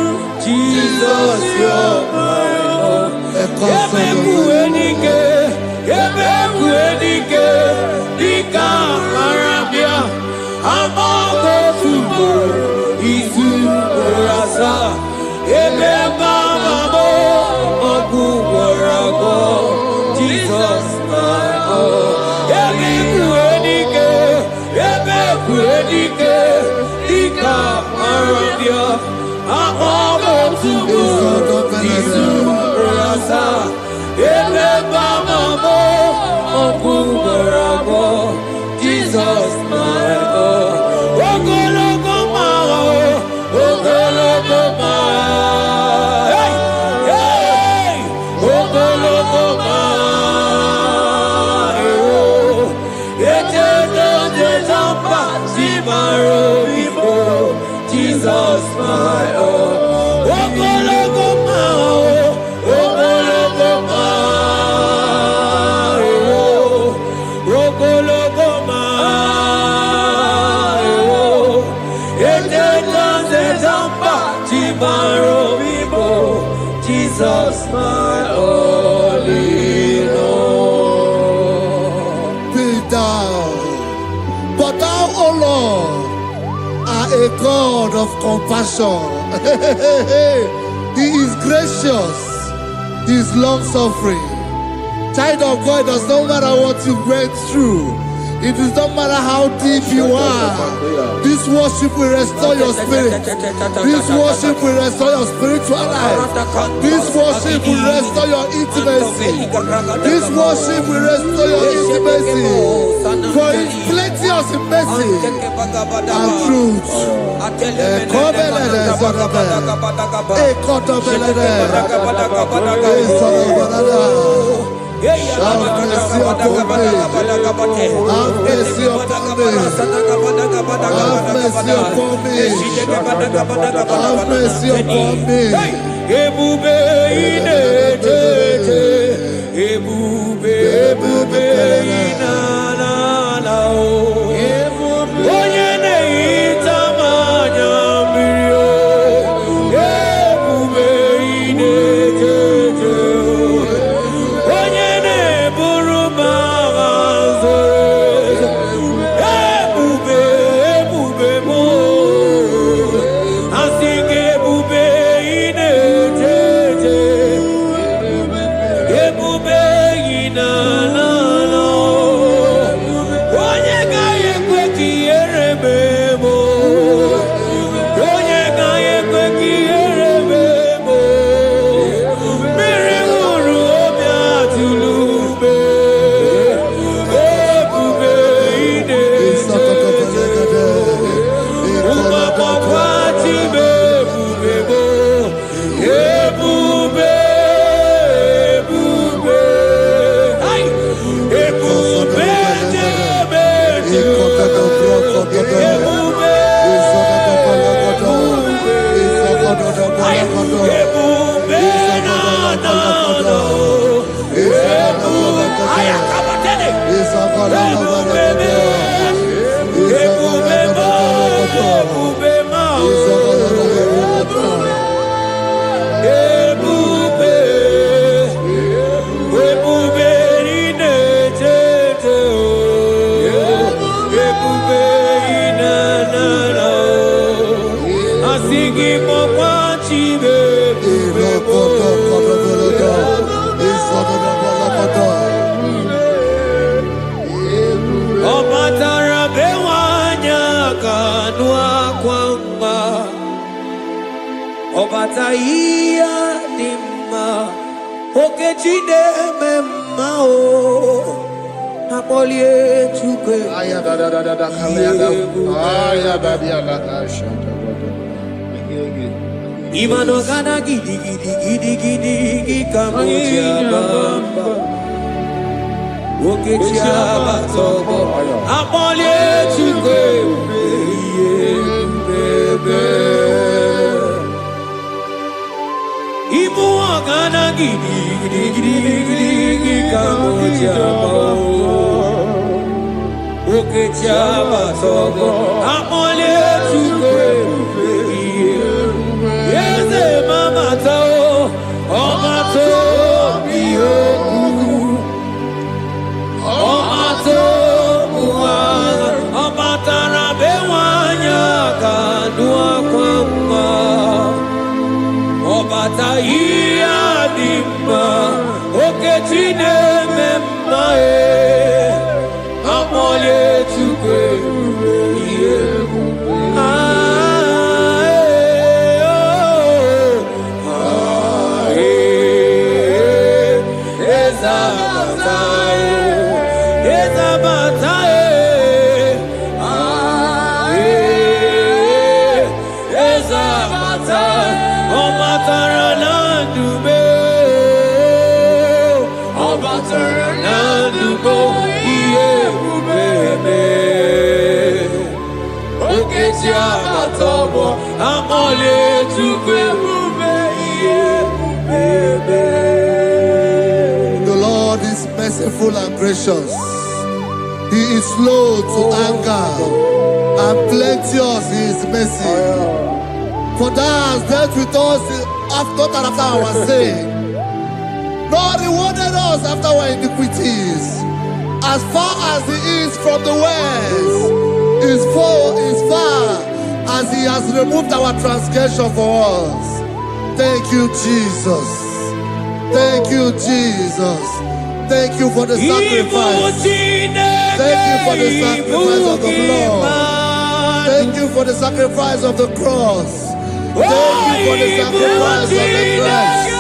Jesus, you're my Lord. Ebekuenike, Dika Arabia, Amago Tubo, Isu Rasa, Ebebamamo, Oguwarago, Jesus, my Lord. Ebekuenike, Dika Arabia, Amago Tubo, Isu Rasa, Ebebamamo, Oguwarago, Jesus, my Lord. Ogologo mao, ogologo mao, hey, hey, ogologo mao, ejedo jejamba simaro ibo, Jesus, my Lord. Ogologo mao, ogologo mao. Jesus, my all in all. Be thou, but thou, O Lord, are a God of compassion. He is gracious. He is long-suffering. Child of God, it does not matter what you went through. It does not matter how deep you are. This worship will restore your spirit. This worship will restore your spiritual life. This worship will restore your intimacy. This worship will restore your intimacy. For His plenty of mercy and truth. Have mercy upon me. Have mercy upon me. Have mercy upon me. Have mercy upon me. Ebube inetete, ebube inanana o. Onye na-ehita mmanya mmiri o. Ebube inetete o. Onye na-eburu m agha nzọ. Ebube m o. Asị gị ebube inetete. Ebube inanana o. Onye gaghị ekwe ka ihere mee m o. Onye gaghị ekwe ka ihere mee m o. Mmiri ṅụrụ obi atụrụ ume. Ebube inetete. Ụmụagbọghọ atibe ebube m o. Ebube, ebube. Ai! Ebube jebe jebe. Ebube, ai! Ebube na-ana o. Ebube, ai, akabatene. Ebube me. Ebube ma, ebube ma o. Ebube, ebube inetete o. Ebube inanana o. Asị gị mọkwa chibe ebube mo. Ọ batara be nwanyị aka nụ akwa mma. Ọ bata ihe dị mma. Okechi na-eme mma o. Akpọlie Chukwu. Imano gana gidi gidi gidi gidi gidi kamoji abamba. Okechi abatobo. Akpọlie Chukwu. Ebube. Ibu ọ̀gánà gidi gidi gidi gidi gidi kamoji abamba. Okechi abatobo. Akpọlie Chukwu. Eze mama to, ọma to bi okwu. Ọma to ụwa, ọma tara be nwanyị aka nụ akwa mma. Ọbata ihe dị mma, Okechi na-eme mma e. Akpọlie Chukwu ihe ebube. The Lord is merciful and gracious. He is slow to anger and plenteous in His mercy. For thou hast dealt with us after our sin, nor rewarded us after our iniquities. As far as the east from the west is far as he has removed our transgression for us. Thank you, Jesus. Thank you, Jesus. Thank you for the sacrifice. Thank you for the sacrifice of the blood. Thank you for the sacrifice of the cross. Thank you for the sacrifice of the cross.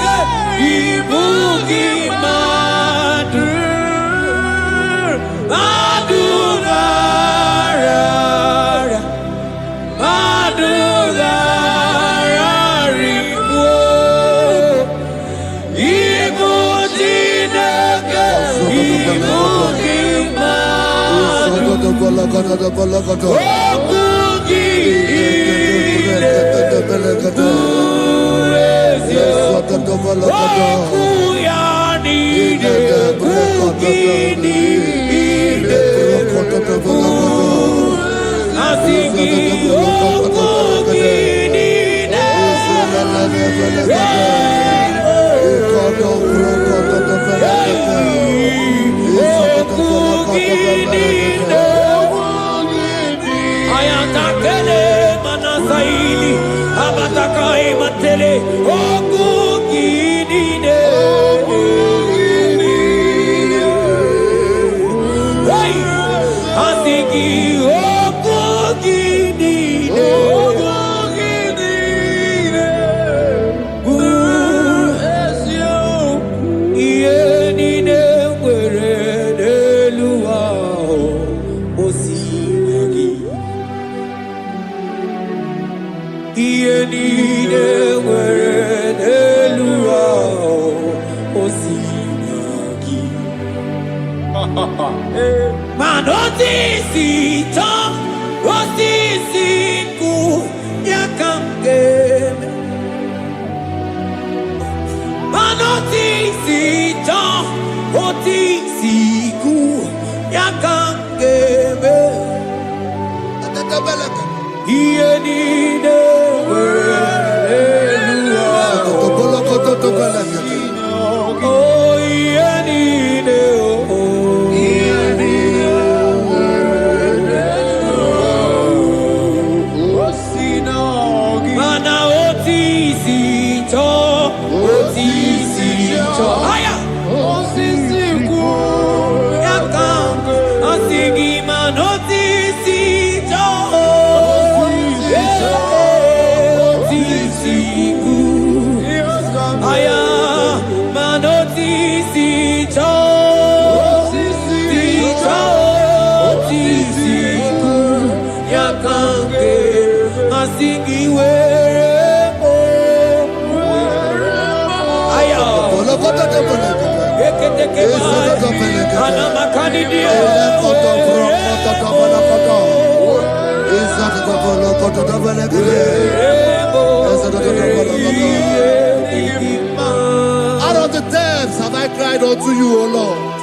Out of the depths have I cried unto you, O Lord.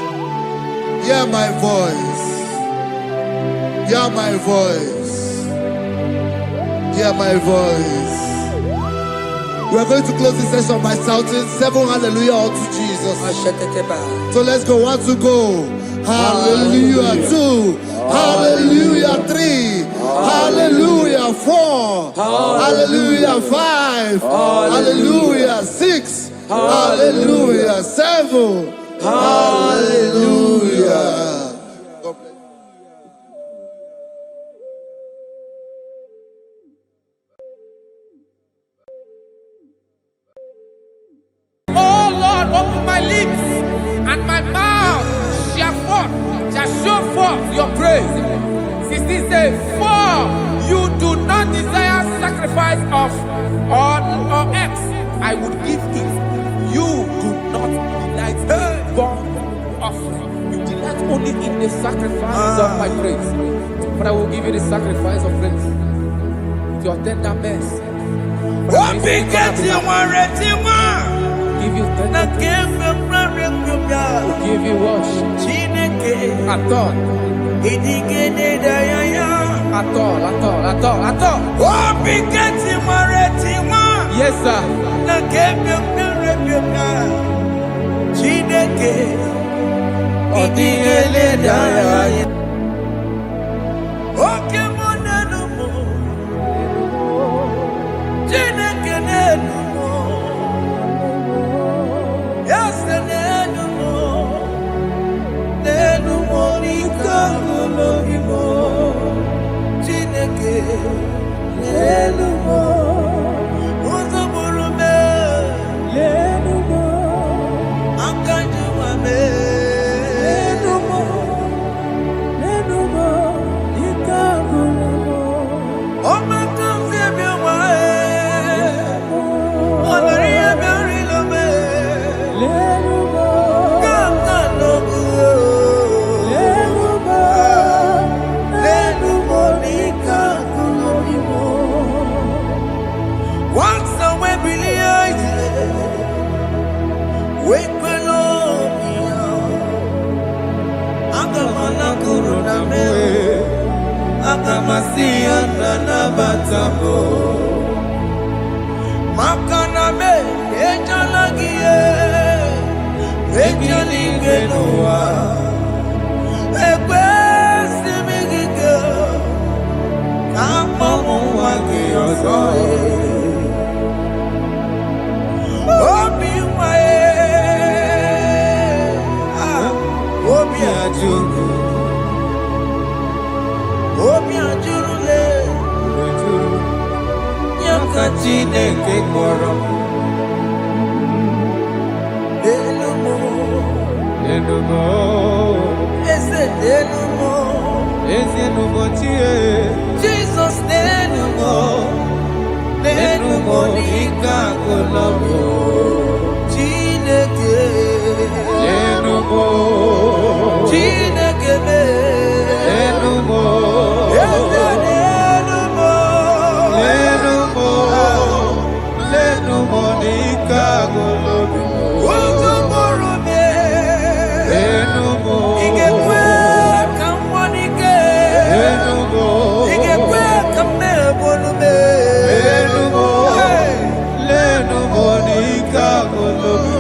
Hear my voice. Hear my voice. Hear my voice. We are going to close this session by shouting 7 hallelujah unto Jesus. So let's go. 1, 2, go. Hallelujah. 2. Hallelujah. 3. Hallelujah. 4. Hallelujah. 5. Hallelujah. 6. Hallelujah. 7. Hallelujah. God bless you. Open my lips and my mouth shall show forth your praise. 16 says, for you do not desire sacrifice of or X, I would give it. You do not delight in burnt offering. You delight only in the sacrifice of my praise. But I will give you the sacrifice of praise with your tender mercy. Give you tender give you worship. At all. Yes, sir. Chineke Idigele Daya Oke Monenu Mo Chineke Nenu Mo Yase Nenu Mo Nenu Mo Nikago Lobi Mo Chineke Nenu Mo Uzubulume Nenu Mo Akanjumame Nenu Mo Nenu Mo Nikago Lobi Oma Kamse Biawae Olori Ebiori Lome Nenu Mo Kamka Lobu Nenu Mo Nenu Mo Nikago Lobi Mo Once away brilliant Wake below Agamana Kuruna Me Agamasiya Nana Batamo Makana Me Ejalagiye Ejaligenoa Egbe Simigike Kamomu Wagi Ozoe Obi wae Obi ajuru Obi ajuru le Nyaka Chineke kpọrọ Enumo Enumo Eze Enumo Eze Enumo tie Jesus Enumo Enumo Nikago Lobi Chineke Enumo Chineke me Enumo Eze Enumo Enumo Enumo Nikago Lobi Uzumuru me Enumo Igekwe kamwanike Enumo Igekwe kamebolu me Enumo Enumo Nikago Lobi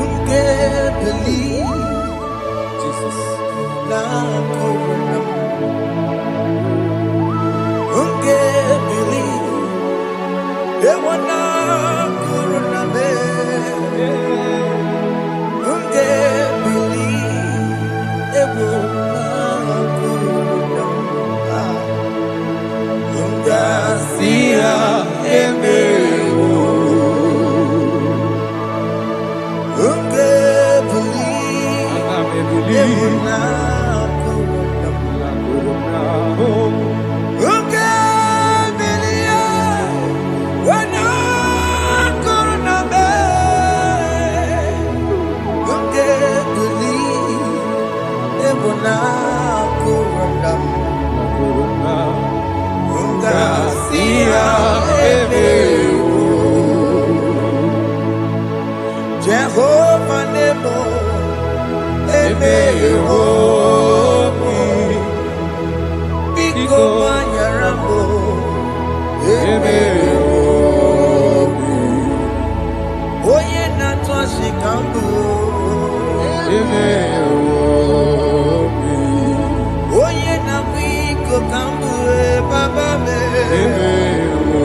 Unge believe Jesus na korona Unge believe Ewana korona me Unge believe Ewana korona Unga siya emewo Unge believe Ewana korona Unge believe Ewana korona me Unge believe Ewana korona Unga siya emewo Jehovah Nebo emewo Biko Wanyarambo emewo Oye Natwa Shikambu emewo Oye Nabiko Kambu Baba me emewo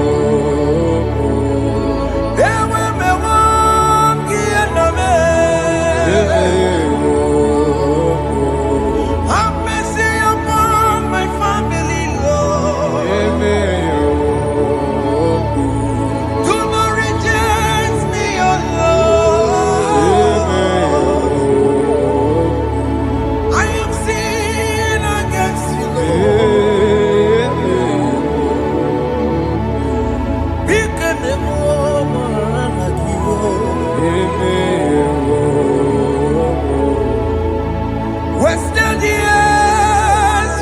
Ewe me wangi enome Have mercy upon my family, Lord. Do not reject me, oh Lord. I am sin against you, Lord. Become a woman like you. Wasted years,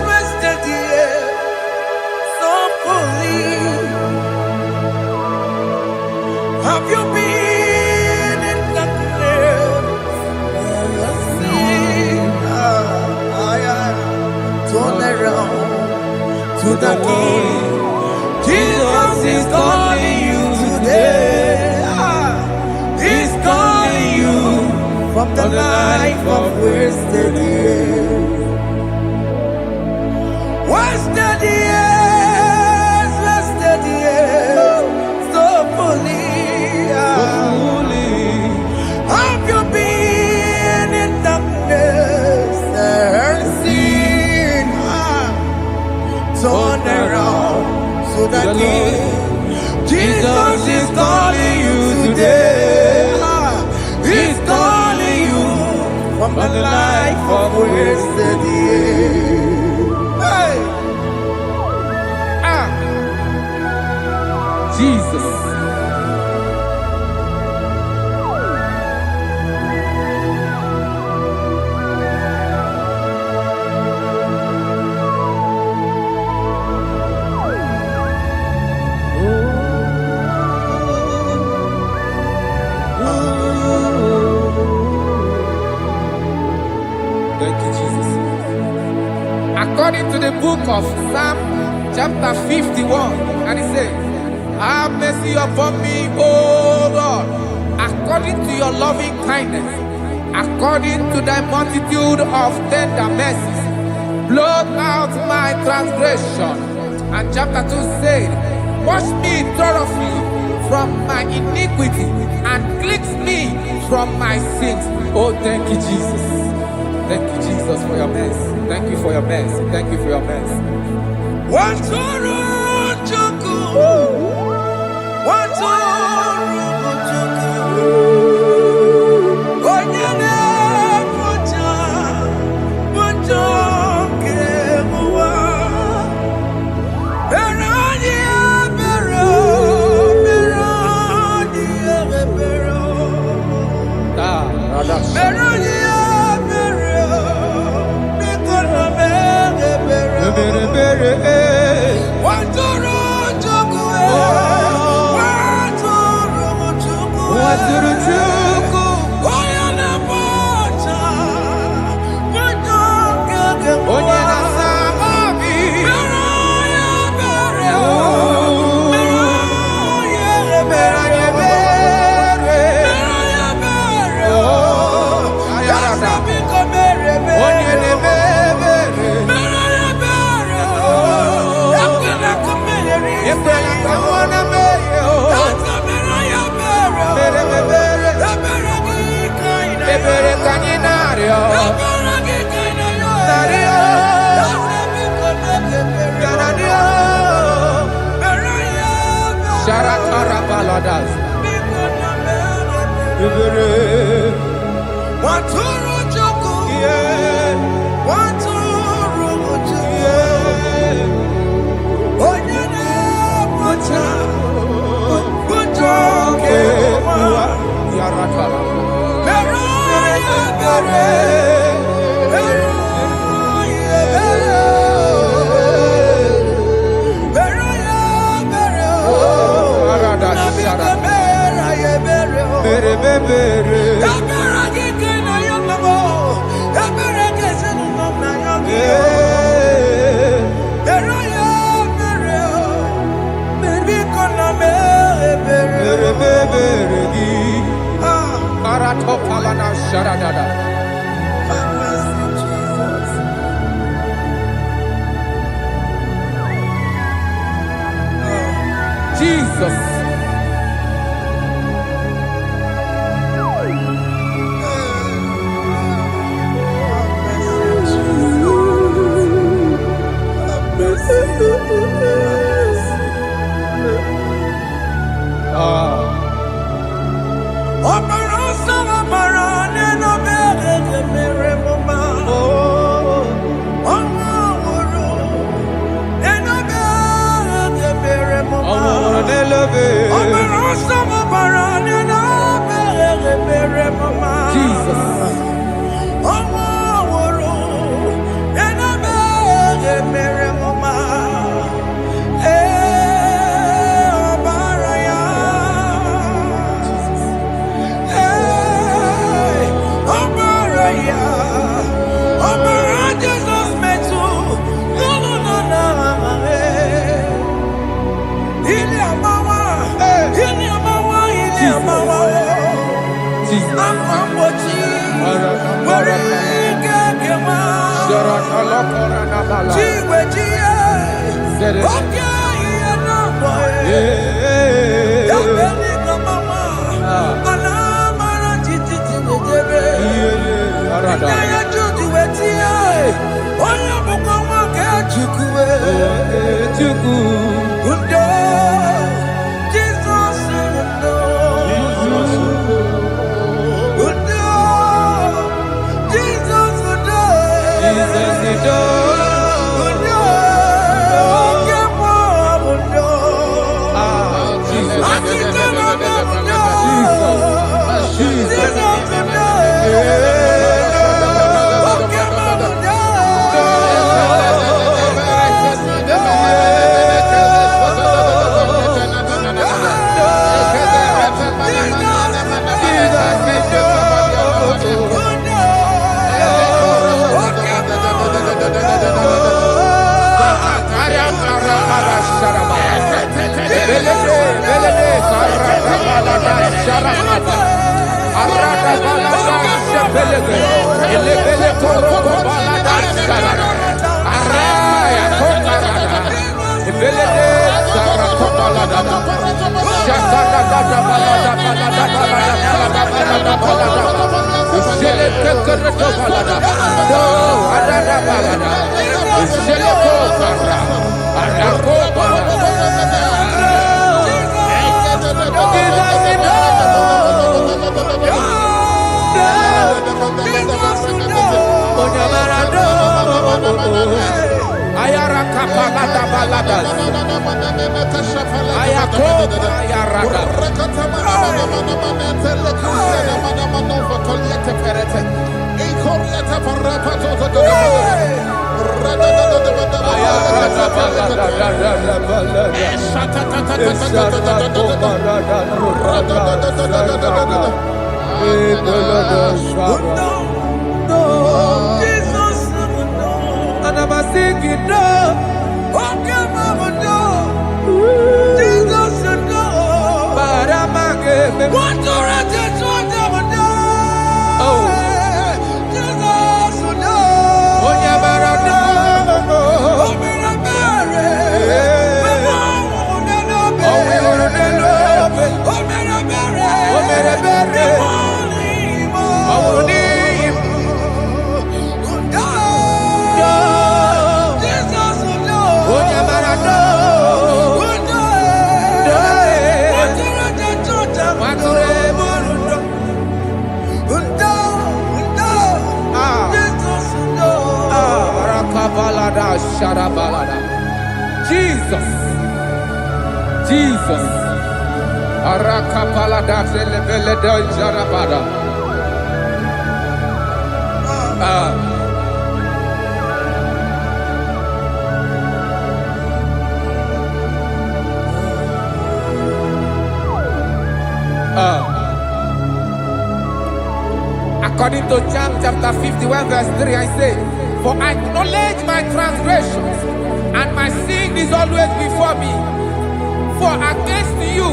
so fully. Have you been in darkness? Sin, turn around to the King. Jesus is calling you today. He's calling. the life of wasted years. Wasted years, wasted years, so fully, have you been in darkness and seen? Turn around so that Jesus is calling you today. He's calling you from the life of wasted years. Hey. Jesus. Thank you, Jesus. According to the book of Psalm chapter 51, and it says, have mercy upon me, O Lord, according to your loving kindness, according to thy multitude of tender mercies, blot out my transgression. And chapter 2 said, wash me thoroughly from my iniquity and cleanse me from my sins. Oh, thank you, Jesus. Thank you, Jesus, for your mercy. Thank you for your mercy. Thank you for your mercy. Jesus. Jesus. Jesus. Jesus. Arakapalada zelebelede jarabada. According to John chapter 51 verse 3, I say, for I acknowledge my transgressions, and my sin is always before me. For against you,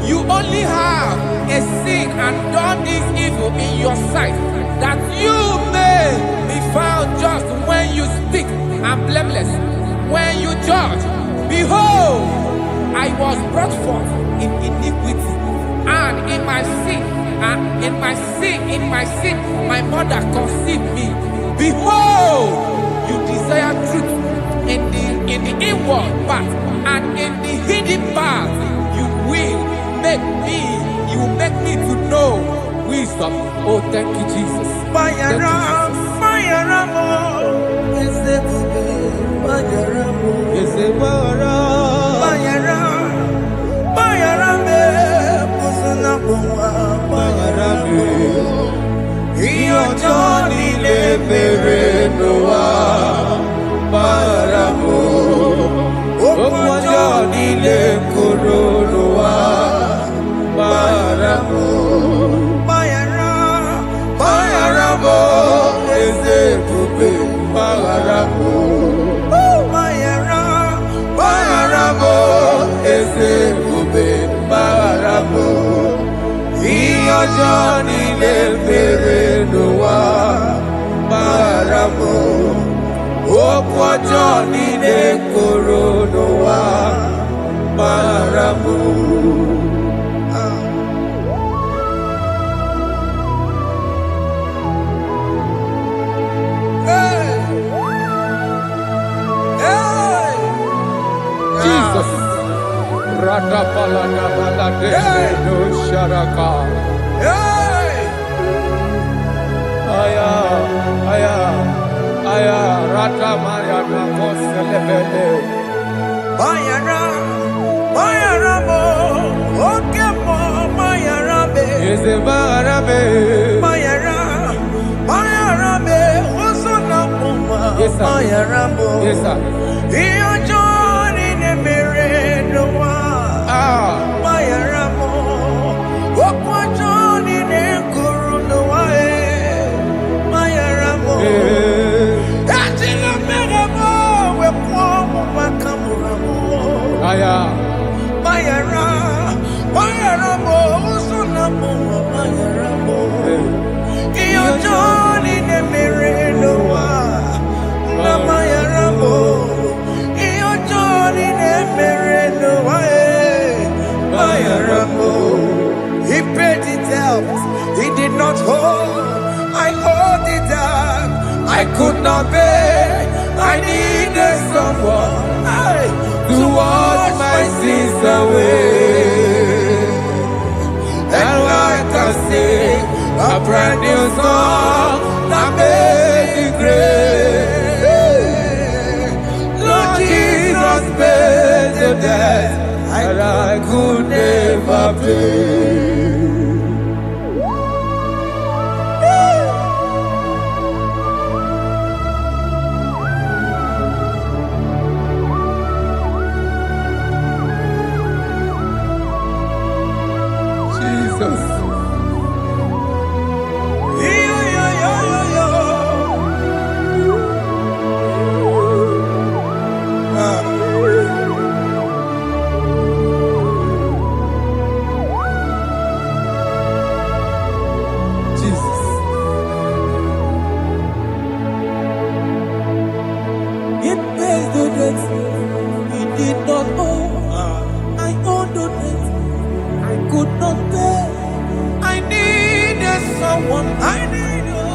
you only have a sin and done this evil in your sight, that you may be found just when you speak, and blameless when you judge. Behold, I was brought forth in iniquity, and in my sin, my mother conceived me. Behold, you desire truth in the inward part, and in the hidden part you will make me to know wisdom. Oh, thank you, Jesus. Thank you, Johnny le Okwajo nine korono wa maramu. Jesus. No sharaka. Aya, rata maya na koselebele. Mayara mo, oke mo, mayara be. Eze marabe. Mayara be, osuna muma. Yes, sir. Mayara mo. Yes, sir. Iyo joni ne mere no wa. Mayara mo, okwa joni ne kuru no wa. Mayara mo. Tajina mere mo, we kwa mo makamura mo. Aya. Mayara mo, usuna mo, mayara mo. Iyo joni ne mere no wa. Na mayara mo. Iyo joni ne mere no wa. Mayara mo. He paid it out. He did not hold. I hold it out. I could not bear. I needed someone to wash my sins away. And I can sing a brand new song, amazing grace. Lord Jesus paid the debt that I could never pay.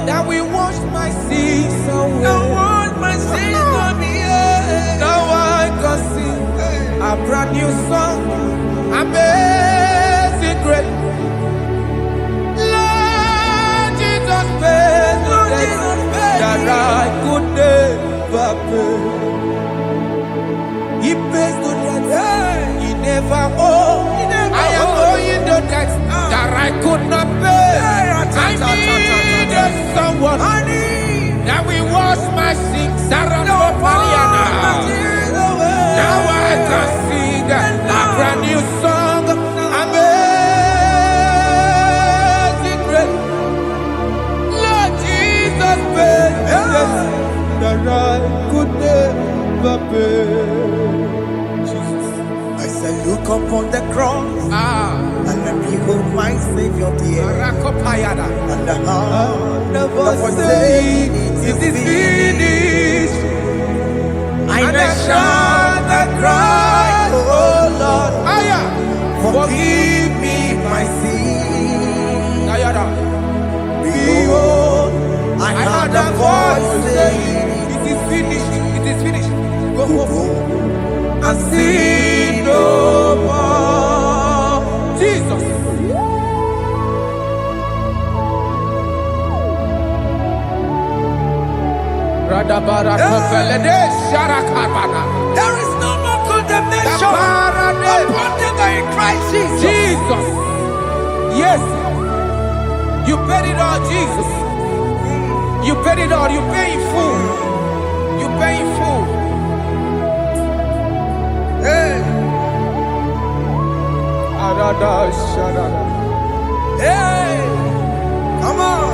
That we wash my sins away. Now I can sing a brand new song, amazing grace. Lord Jesus paid the debt that I could never pay. He pays the debt he never owed. I am owing the debt that I could not pay. I needed someone that will wash my sins. Now I can sing a brand new song, amazing grace. Lord Jesus paid the debt that I could never pay. Jesus. I said, look upon the cross. And then behold my Savior there. And the heart of us saying, it is finished. I shall not cry, oh Lord, forgive me my sin. Behold, I heard a voice saying, it is finished, it is finished. Go and sin no more. Jesus. There is no more condemnation upon them that in Christ Jesus. Jesus. Yes. You paid it all, Jesus. You paid it all. You pay in full. You pay in full. Hey. Hey. Come on.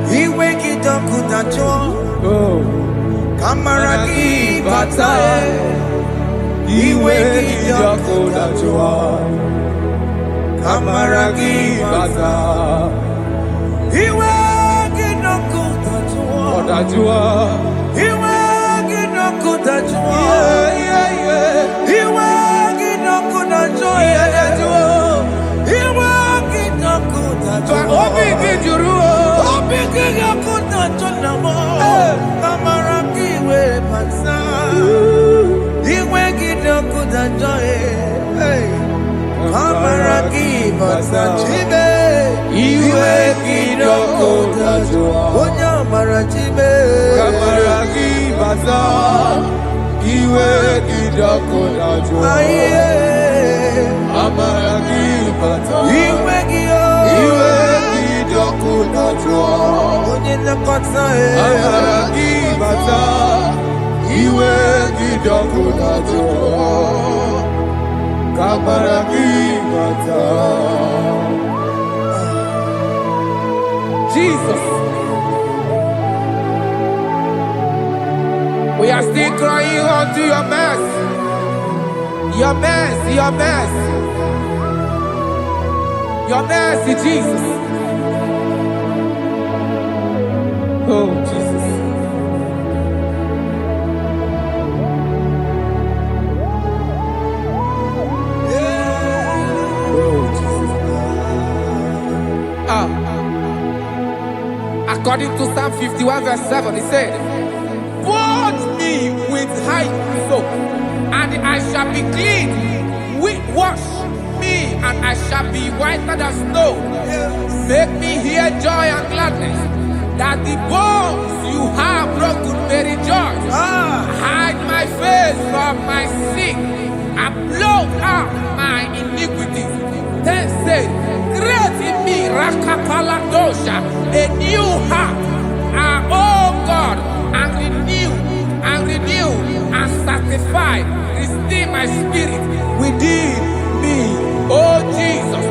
He wake it up with a joy. Kamaraki batae. He wake it up with a joy. Kamaraki batae. He wake it up Dajua. Iwe Ginoku Dajua. Iwe Ginoku Dajua. Iwe Ginoku Dajua. Obi Gijuru. Obi Ginoku Dajua. Kamaraki we Pansa. Iwe Ginoku Dajua. Kamaraki Pansa. Chibe. Iwe Ginoku Dajua. Onya Marachibe. Kamaraki Pansa. Iwe Ginoku Dajua. Kamaraki Pansa. Iwe Ginoku Dajua. Onye Nakotsa. Kamaraki Pansa. Iwe Ginoku Dajua. Kamaraki Pansa. Jesus. We are still crying unto your mercy. Your mercy, your mercy. Your mercy, Jesus. Oh, Jesus. Oh, Jesus. According to Psalm 51 verse 7, it said, "Wash me with hyssop, and I shall be clean. Wash me, and I shall be whiter than snow. Make me hear joy and gladness, that the bones you have broken may rejoice. Hide my face from my sin, and blot out my iniquities." Then said, "Create in me Rakapaladosha, a new heart, oh God, and renew, and sanctify, restore my spirit within me." Oh Jesus,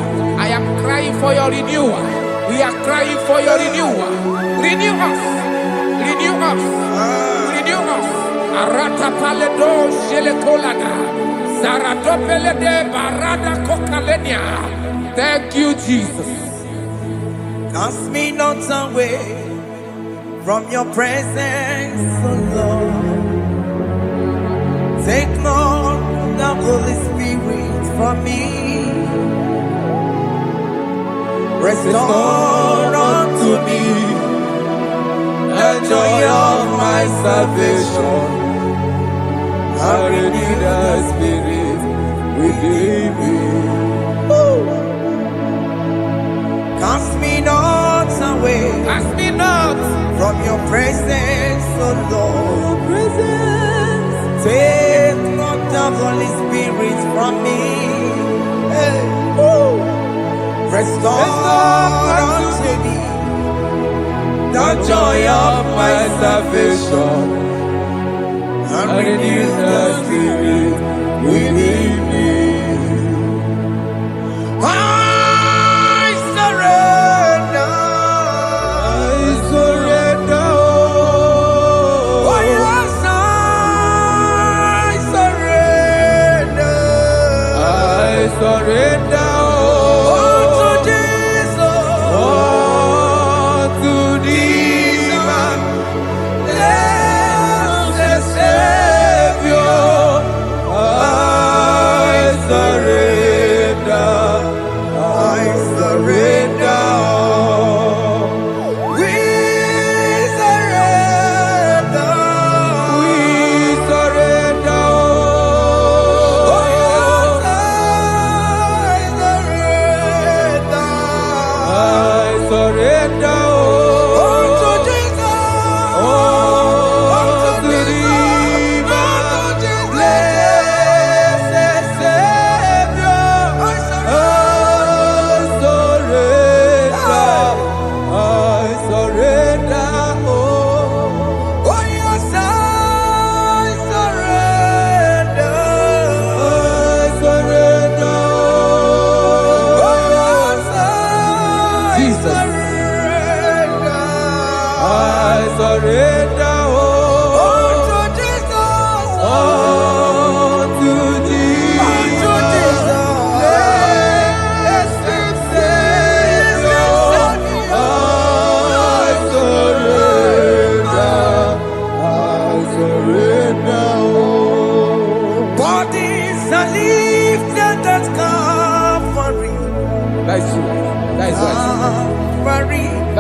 I am crying for your renewal. We are crying for your renewal. Renew us, renew us, renew us. Arata paledo shelekolada, zaratopele de barada kokalenia. Thank you, Jesus. Cast me not away from your presence, oh Lord. Take not the Holy Spirit from me. Restore unto me the joy of my salvation. I renew the spirit within me. Cast me not away. Cast me not from your presence, oh Lord. Take not the Holy Spirit from me. Hey. Restore unto me the joy of my salvation, and renew the spirit within me. surrender unto Jesus, unto thee, my blessed Savior.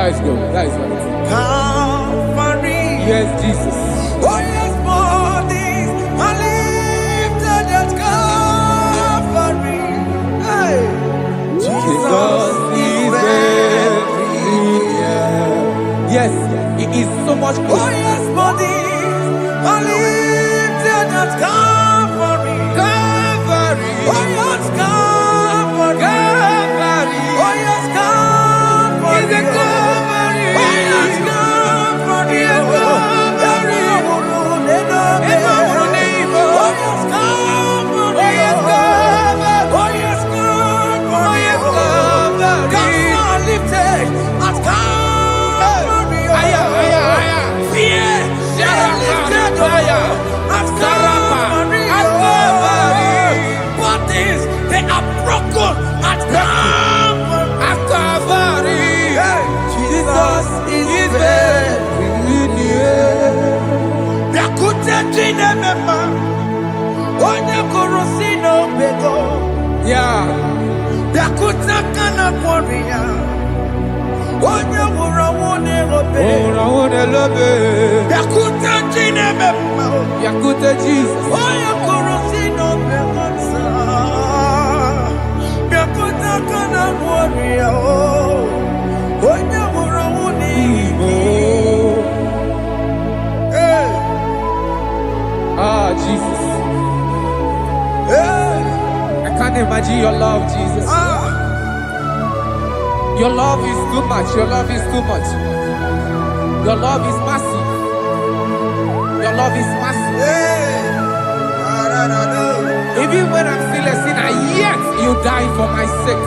That is good. That is good. Calvary. Yes, Jesus. Oh yes, bodies are lifted at Calvary. Hey. Jesus is very near. Yes, it is so much Oh good. yes, bodies are lifted at Calvary. Calvary. Oh yes, Calvary. Calvary. Oh yes, Calvary. Is it Calvary? Oh yes, Calvary. Is it Calvary? Yeah. Yakute Jesus. Ah, Jesus. I can't imagine your love, Jesus. Your love is too much. Your love is too much. Your love is massive. Your love is massive. Even when I'm still a sinner, yet you die for my sake.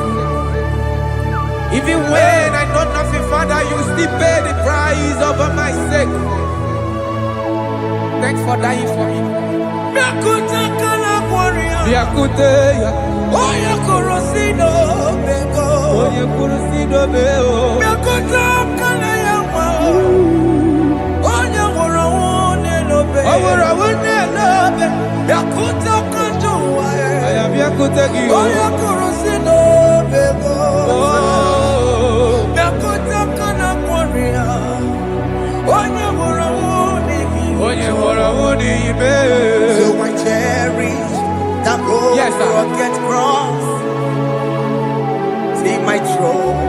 Even when I know nothing, Father, you still pay the price over my sake. Thanks for dying for me. Biakuteya. Oye kurosido bego. Oye kurosido bego. Biakuta kana yawa. Oye wurawune lobe. Owura wune lobe. Biakuta kanjuwa. Aya biakutegi. Oye kurosido bego. Biakuta kana kwaria. Oye wurawune mi. Oye wurawune ibe. So I cherish that rugged cross. See my throne,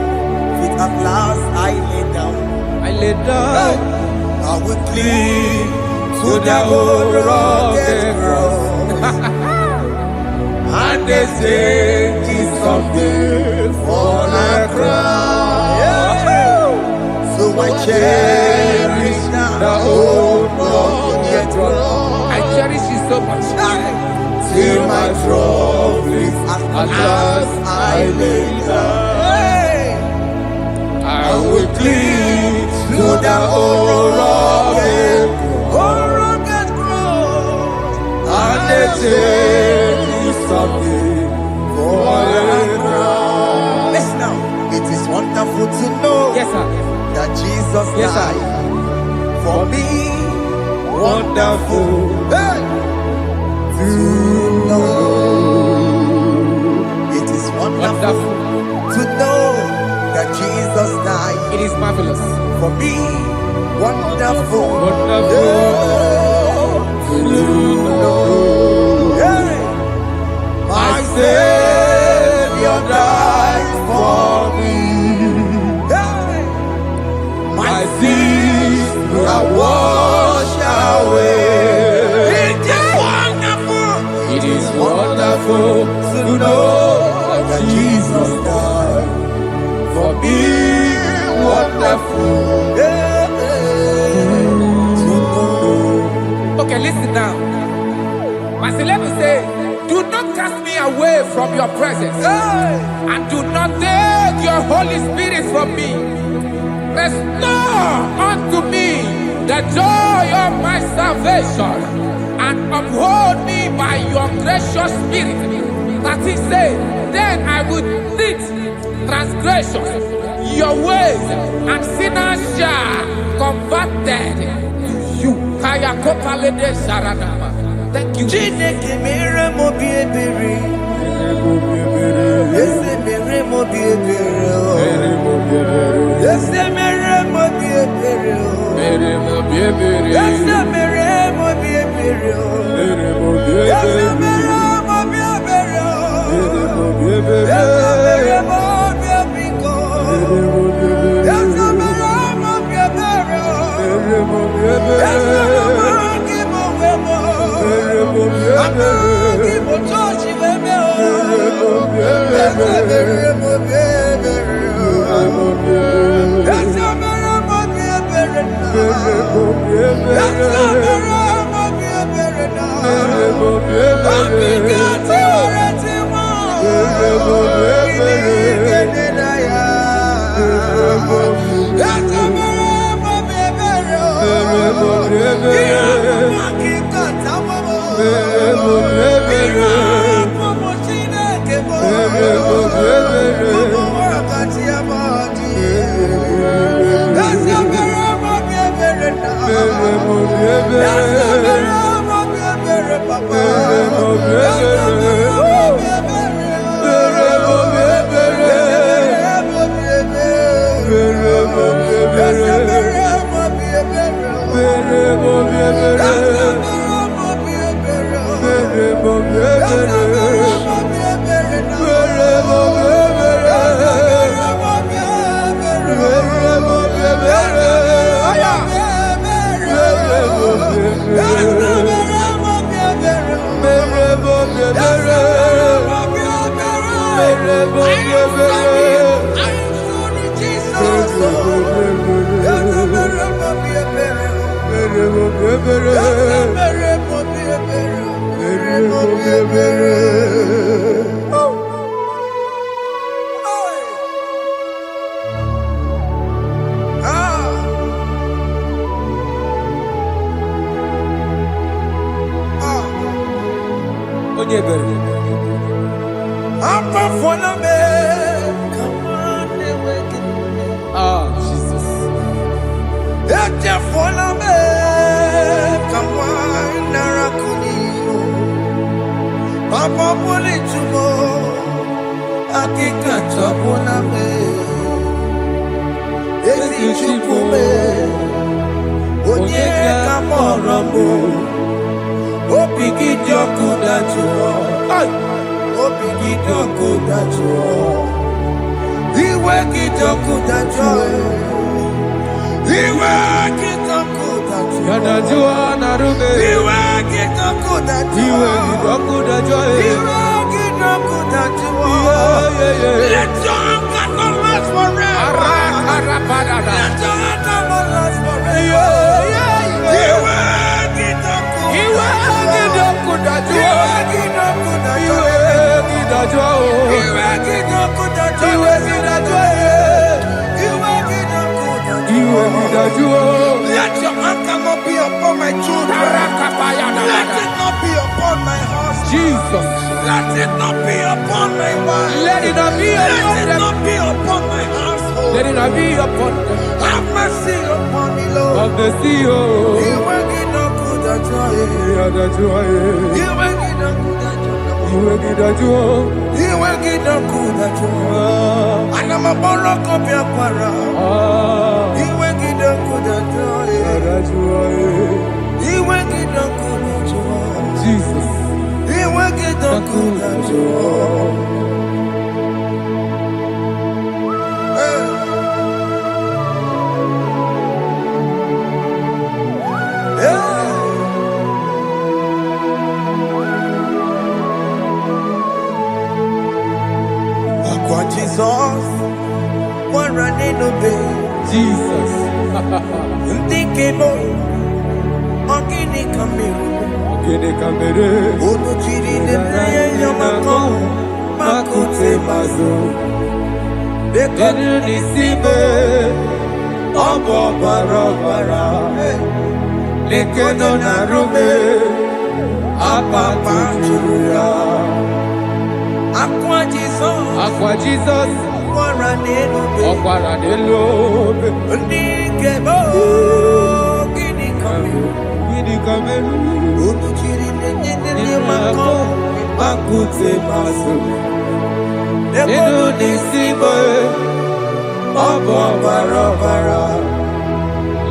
with at last I lay down. I lay down. I will cling to the old rugged cross. And they say it's something for a crown. So I cherish the old rugged cross. I cherish it so much. Till my trophies at last I lay down. I will cling to the old rugged cross. and they say something for a crown. Listen now, it is wonderful to know that Jesus died for me. Wonderful. Hey! To know. It is wonderful to know that Jesus died. It is marvelous. For me, wonderful. Wonderful. To know. Hey! My Savior died for me. Hey! My sins are washed away. It is wonderful to know that Jesus died for me. Wonderful to know. Okay, listen now. My celeb say, do not cast me away from your presence, and do not take your Holy Spirit from me. Restore unto me the joy of my salvation, and uphold me by your gracious spirit. That is said, then I would teach transgressions your ways, and sinners shall converted to you. Kaya kopalede saranama. Thank you. Chineke mere mo biebere. Ese mere mo biebere. Ese mere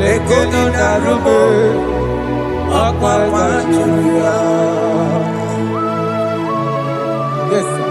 lekeno narube akwapachuya. Yes, sir.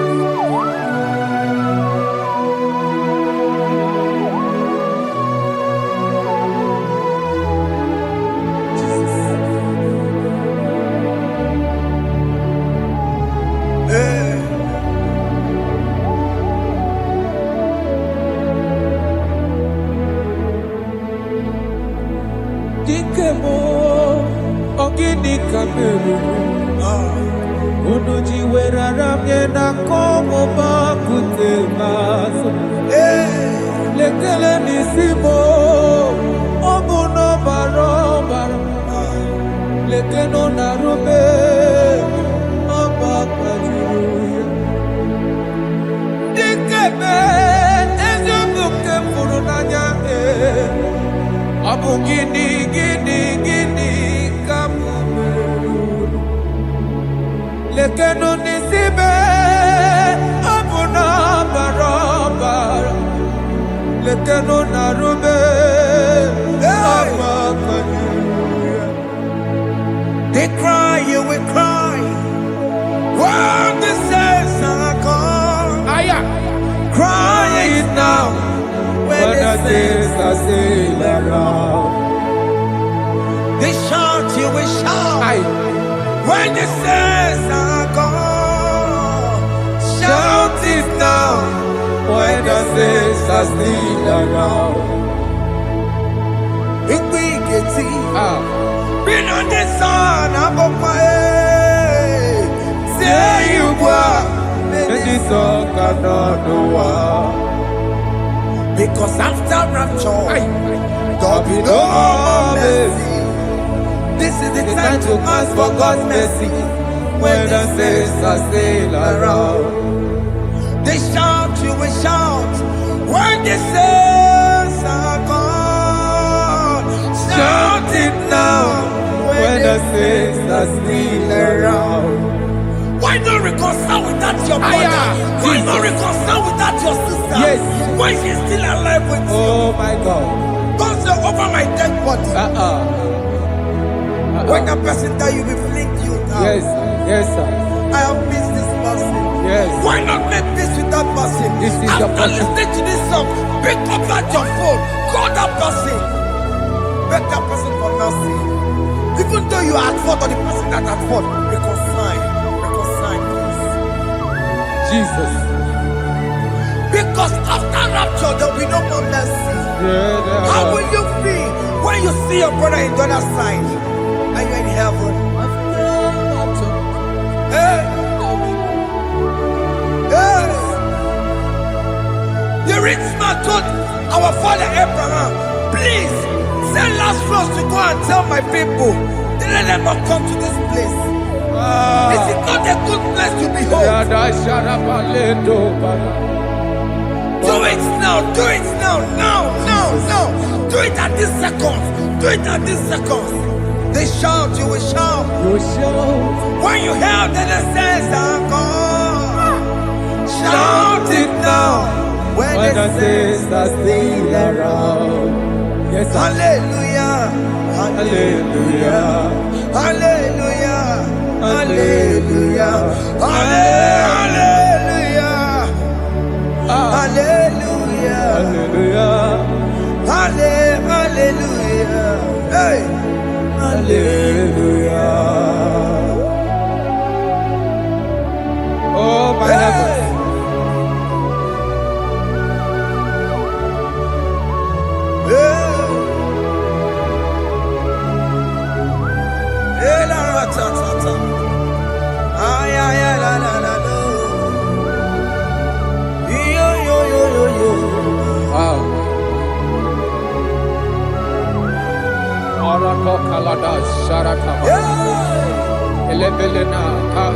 Dikemo ogini kameru unuji werara miena komo bakute maso lekele nisimo omuno barobara lekeno narube abakajuya dikeme ezobuke furunanya abu gini kamu lekeno nisibe abu na barabara lekeno narube abakajuya. They cry, you will cry. When the saints are gone, cry it now. When the saints are still around, they shout, you will shout. When the saints are gone, shout it now. When the saints are still around, been on the sun, I'm on my head. Say you are, the sun cannot do. Because after rapture, there'll be no more mercy. This is the time to ask for God's mercy. When the saints are still around, they shout, you will shout. When the saints are gone, shout it now. When the saints are still around. Why not reconcile without your brother? Why not reconcile without your sister? Yes. Why she's still alive with you? Oh my God. Don't say over my dead body. When that person die, you will fling you down. Yes, yes, sir. I have missed this person. Yes. Why not make peace with that person? This is After your person. listening to this song, pick up that your phone, call that person, beg that person for mercy. Even though you are at fault or the person that at fault, reconcile, please. Jesus. Because after rapture, there will be no more mercy. How will you feel when you see your brother in the other side and you're in heaven? Hey. Hey. The rich man told our father Abraham, please send Lazarus to go and tell my people to let them not come to this place. This is not a good place to behold. Do it now, do it now, now. Do it at this second. Do it at this second. They shout, you will shout. When you hear that the saints are gone, shout it now. When the saints are still around. Yes, sir. Hallelujah. Hallelujah. Hallelujah. Hallelujah. Hallelujah. Hallelujah. Hallelujah. Hallelujah. Hey. Hallelujah. Oh my heavens.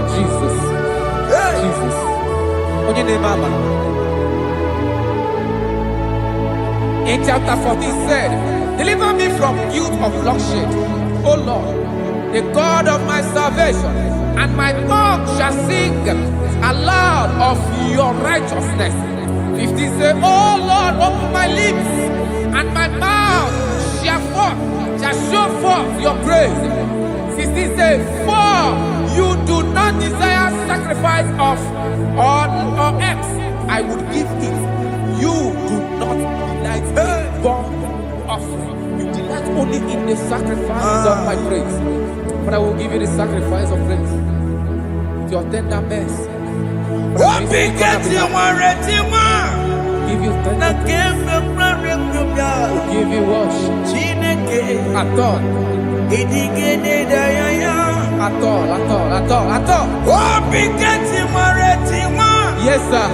Jesus. Jesus. In chapter 14 said, deliver me from guilt of bloodshed, O Lord, the God of my salvation, and my tongue shall sing aloud of your righteousness. 15 say, O Lord, open my lips, and my mouth shall forth, shall show forth your praise. 16 says, for you do not desire sacrifice of or X, I would give it. You do not delight in burnt offering. You delight only in the sacrifice of my praise. But I will give you the sacrifice of praise. With your tender mercy. Give you tender give you worship. At all. Yes, sir.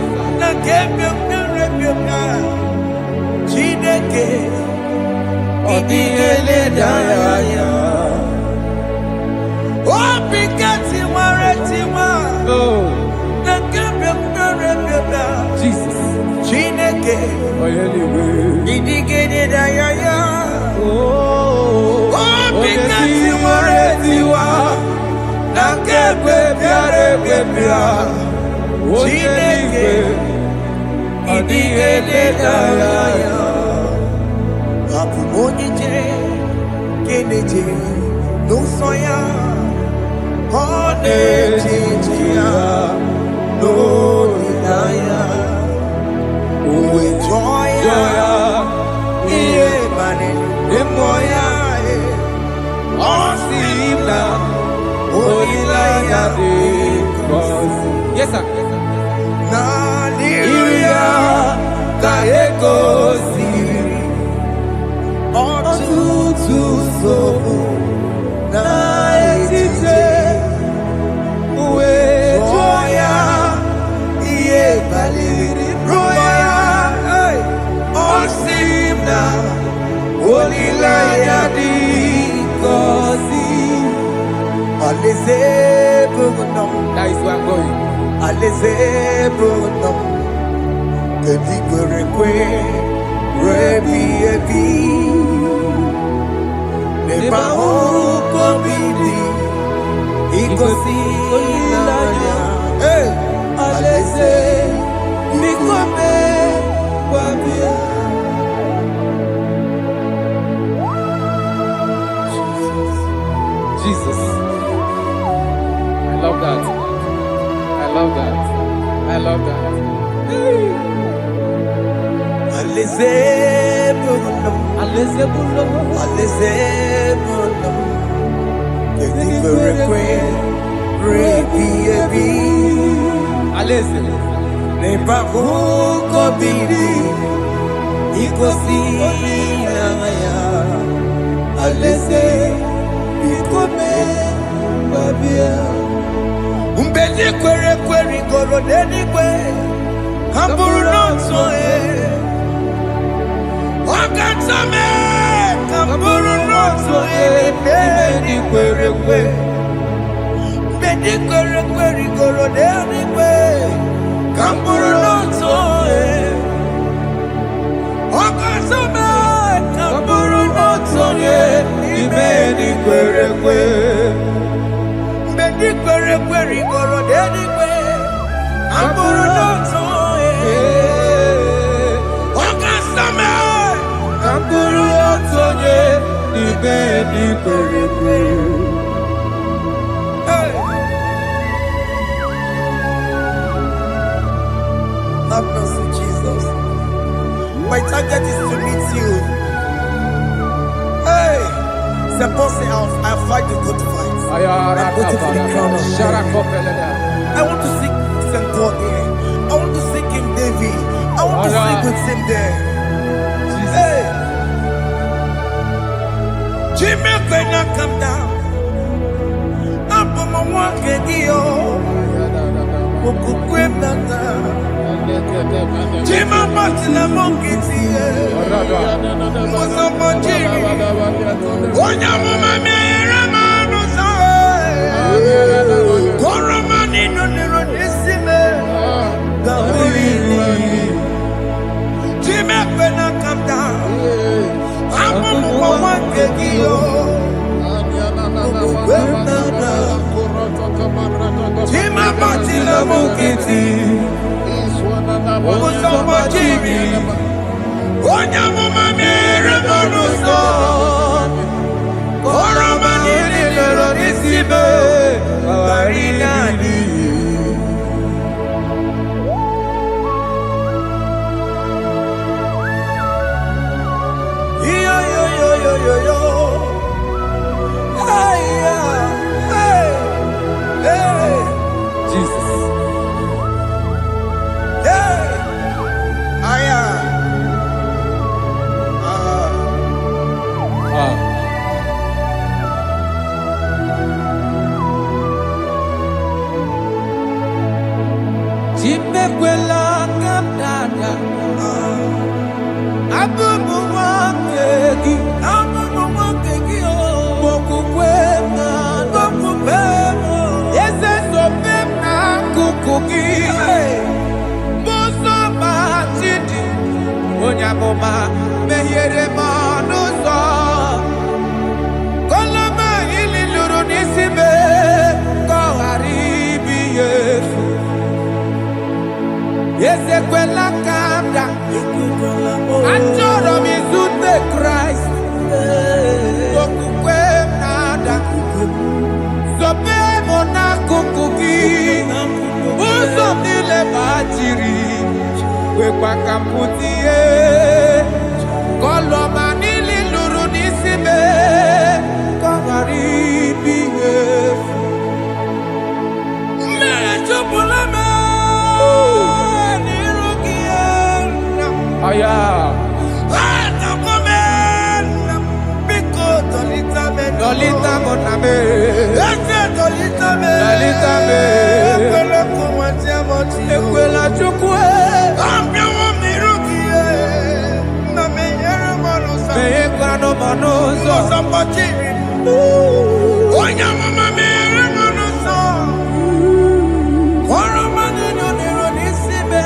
Jesus. Yes, sir. That is where I'm going. Jesus. I love that. I love that. I love that. Umbedi kwere kwere goro dedi kwe Hamburu nonso Wakatame Hamburu nonso Umbedi kwere kwe Umbedi kwere kwere goro dedi kwe Hamburu nonso Wakatame Hamburu nonso Umbedi kwere kwe Di kwere kwere goro dedi kwe Amburu noto Wakasame Amburu noto Di kwere kwe Have mercy, Jesus. My target is to meet you. Hey, c'est bon, c'est I fight the good fight. I'm waiting for the crown of glory. I want to seek St. Paul here. I want to seek King David. I want to seek with him there. Hey, Jimmy cannot come down. I'm from my one Kedio. Jimmy Martin and Monkey. What's up, my Jimmy? What your mama made? Koromani no nero nisime Jimmy Pena come down I'm one kegio Jimmy Batila Mokiti Jimmy Onyamama Mere Manuso Ezekwela kamdada. Abụmụ nwoke gị. Abụmụ nwoke gị o. Okwukwe na n'okwukwe m. Eze sobe m n'akụkụ gị. Mụsọ ma chidi. Onye amụma mehiere m ọnụ ụzọ. Koloma ili lụrụ n'isi me. Ka ọ ghara ibi ya efu. Ezekwela kamda. Achọrọ m izute Kraịst. Okwukwe m na-ada. Zobe m n'akụkụ gị. Ụzọ m niile gbachiri. Wekwa ka m pụta ihe. Koloma niile lụrụ n'isi me. Ka ọ ghara ibi ya efu. Mmejupụla m. Aya. Dolita moname. Dolita me. Ekwela chukwe. Meye kwano monozo. Onya mama mere monozo. Koro manino nero nisime.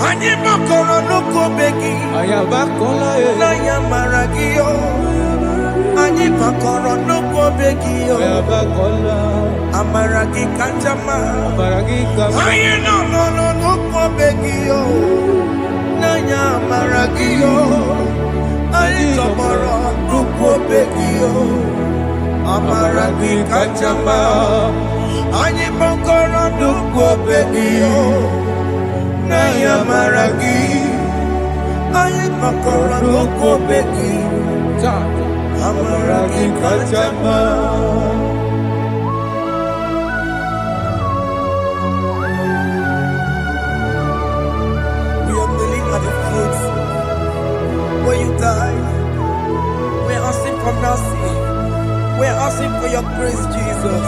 Ani makoro nuko begi. Ayabakola na yamaragio. Ani makoro nuko begi. Ayabakola. Amaragi kanjama. Amaragi kanjama. Aye no nuko begi. Na yamaragio. Ani tomorrow nuko begi. Amaragi kanjama. Ani makoro nuko begi. Na yamaragi. Ani makoro nuko begi. Amaragi kanjama. We are kneeling at the foot where you died. We are asking for mercy. We are asking for your grace, Jesus.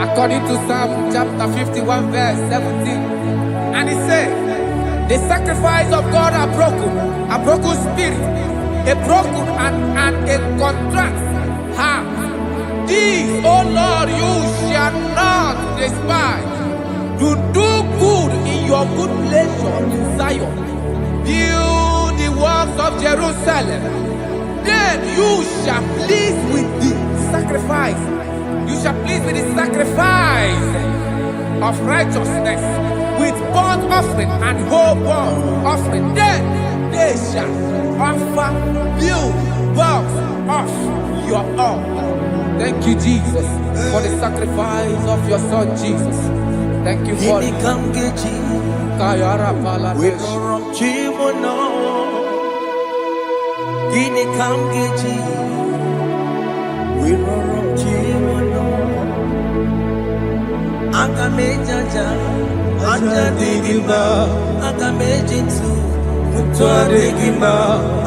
According to Psalm chapter 51 verse 17, and it says, the sacrifice of God are broken spirit, a broken and a contrite heart. These, O Lord, you shall not despise. You do good in your good pleasure in Zion. Build the walls of Jerusalem. Then you shall please with the sacrifice. You shall please with the sacrifice of righteousness, with burnt offering and whole burnt offering. Then they shall offer you vows of your own. Thank you, Jesus, for the sacrifice of your Son, Jesus. Thank you for it. Agamejaja, Ajadigima, Agamejitu, Mutuadigima,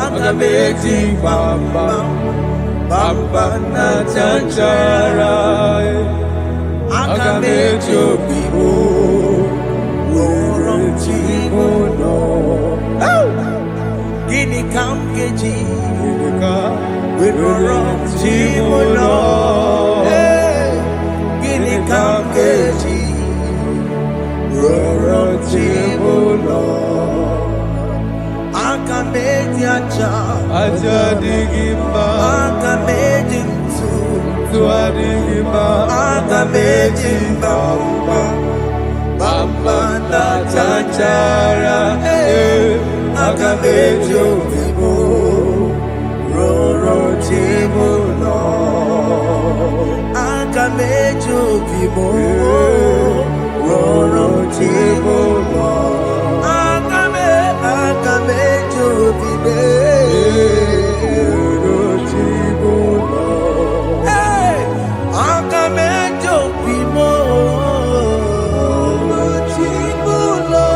Agameji Bamba, Bamba na Chanchara, Agamejo Bibo, Worom Chimono, Gini Kamkeji, Worom Chimono. Kamkeji, Roro Chibulo, Akameji Acha, Ajadigima, Akameji Tuadigima, Akameji Bamba, Bamba na Chanchara, Akameji Vibo, Roro Chibulo. Akamejo vibo, roro chibo lo. Akamejo vibe, roro chibo lo. Hey, Akamejo vibo, roro chibo lo.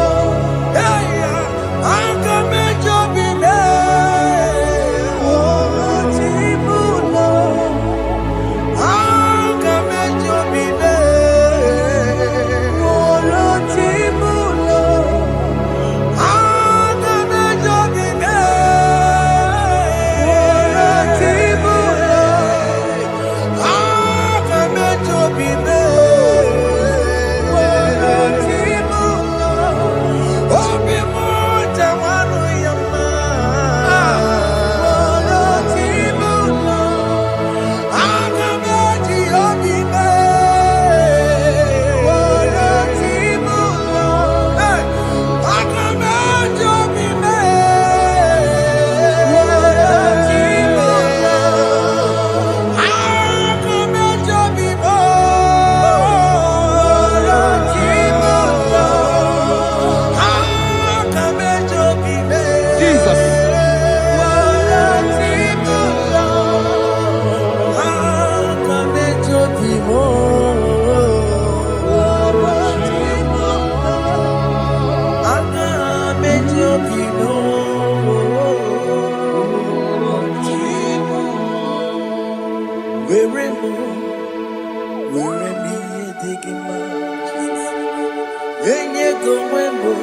go wembo.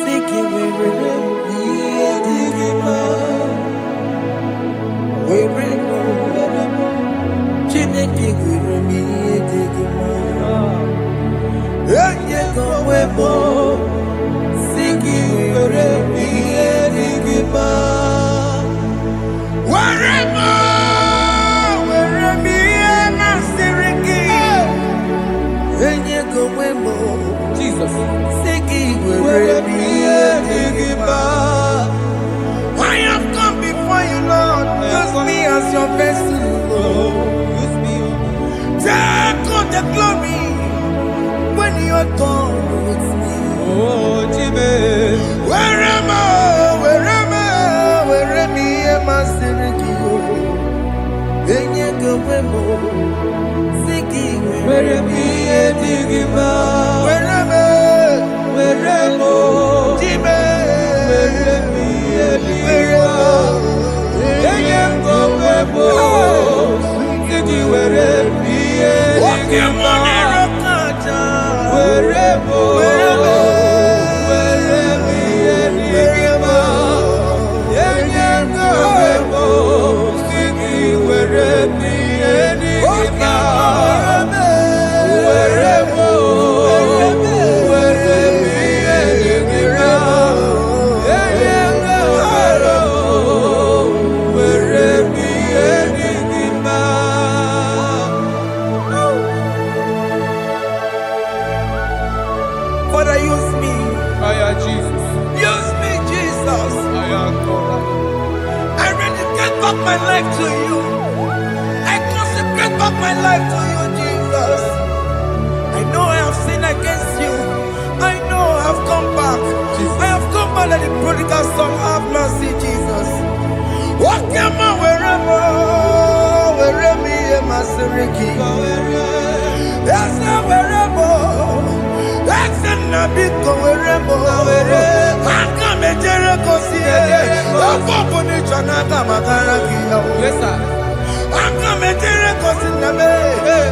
Siki were me digima. Wembo. Chineke were me digima. Ye go wembo. Siki were me digima. Wherever, where me and I siriki. Enye go wembo, Jesus. siki where me digima. I have come before you, Lord. Use me as your vessel, Lord. Use me. Take all the glory when you're done with me. Oh, Jimmy. Wherever me and my siriki. Enye go wembo, siki Where me digima. wherever, Jime, Where me digima. Go webo. Siki where me digima. Wherever. Where me digima. Go webo. Siki where me digima. Wherever. Where me digima. Where me digima. Father, use me. Aya Jesus. Use me, Jesus. Aya God. I dedicate back my life to you. I consecrate back my life to you, Jesus. I know I have sinned against you. I know I have come back. I have come back like the prodigal son. Have mercy, Jesus. Walk your man wherever me and my siriki. Yes, wherever. That's a nabiko wherever. I come a Jericho see. I'm going to Chanaka Makaraki. Yes, sir. I come a Jericho see.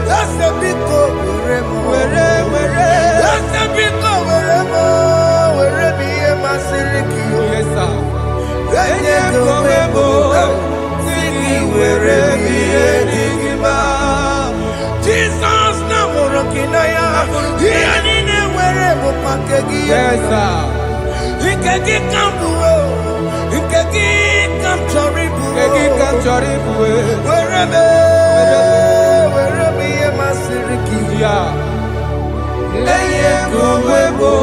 That's a big go wherever. That's a big go wherever me and my siriki. Yes, sir. Enye go webo, siki were me digima. Jesus na morokinaya, yanine were mo pakegi. Yes, sir. Ikegi kambuo, ikegi kamchoribu. Kegi kam choribu. Were me masiriki. Yeah. Enye go webo,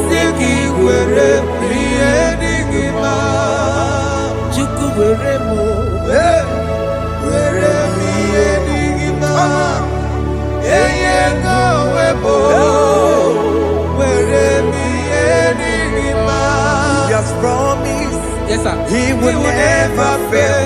siki were me digima. Chuku were mo, were me digima. Enye go webo, were me digima. He has promised Yes, sir. he will never fail.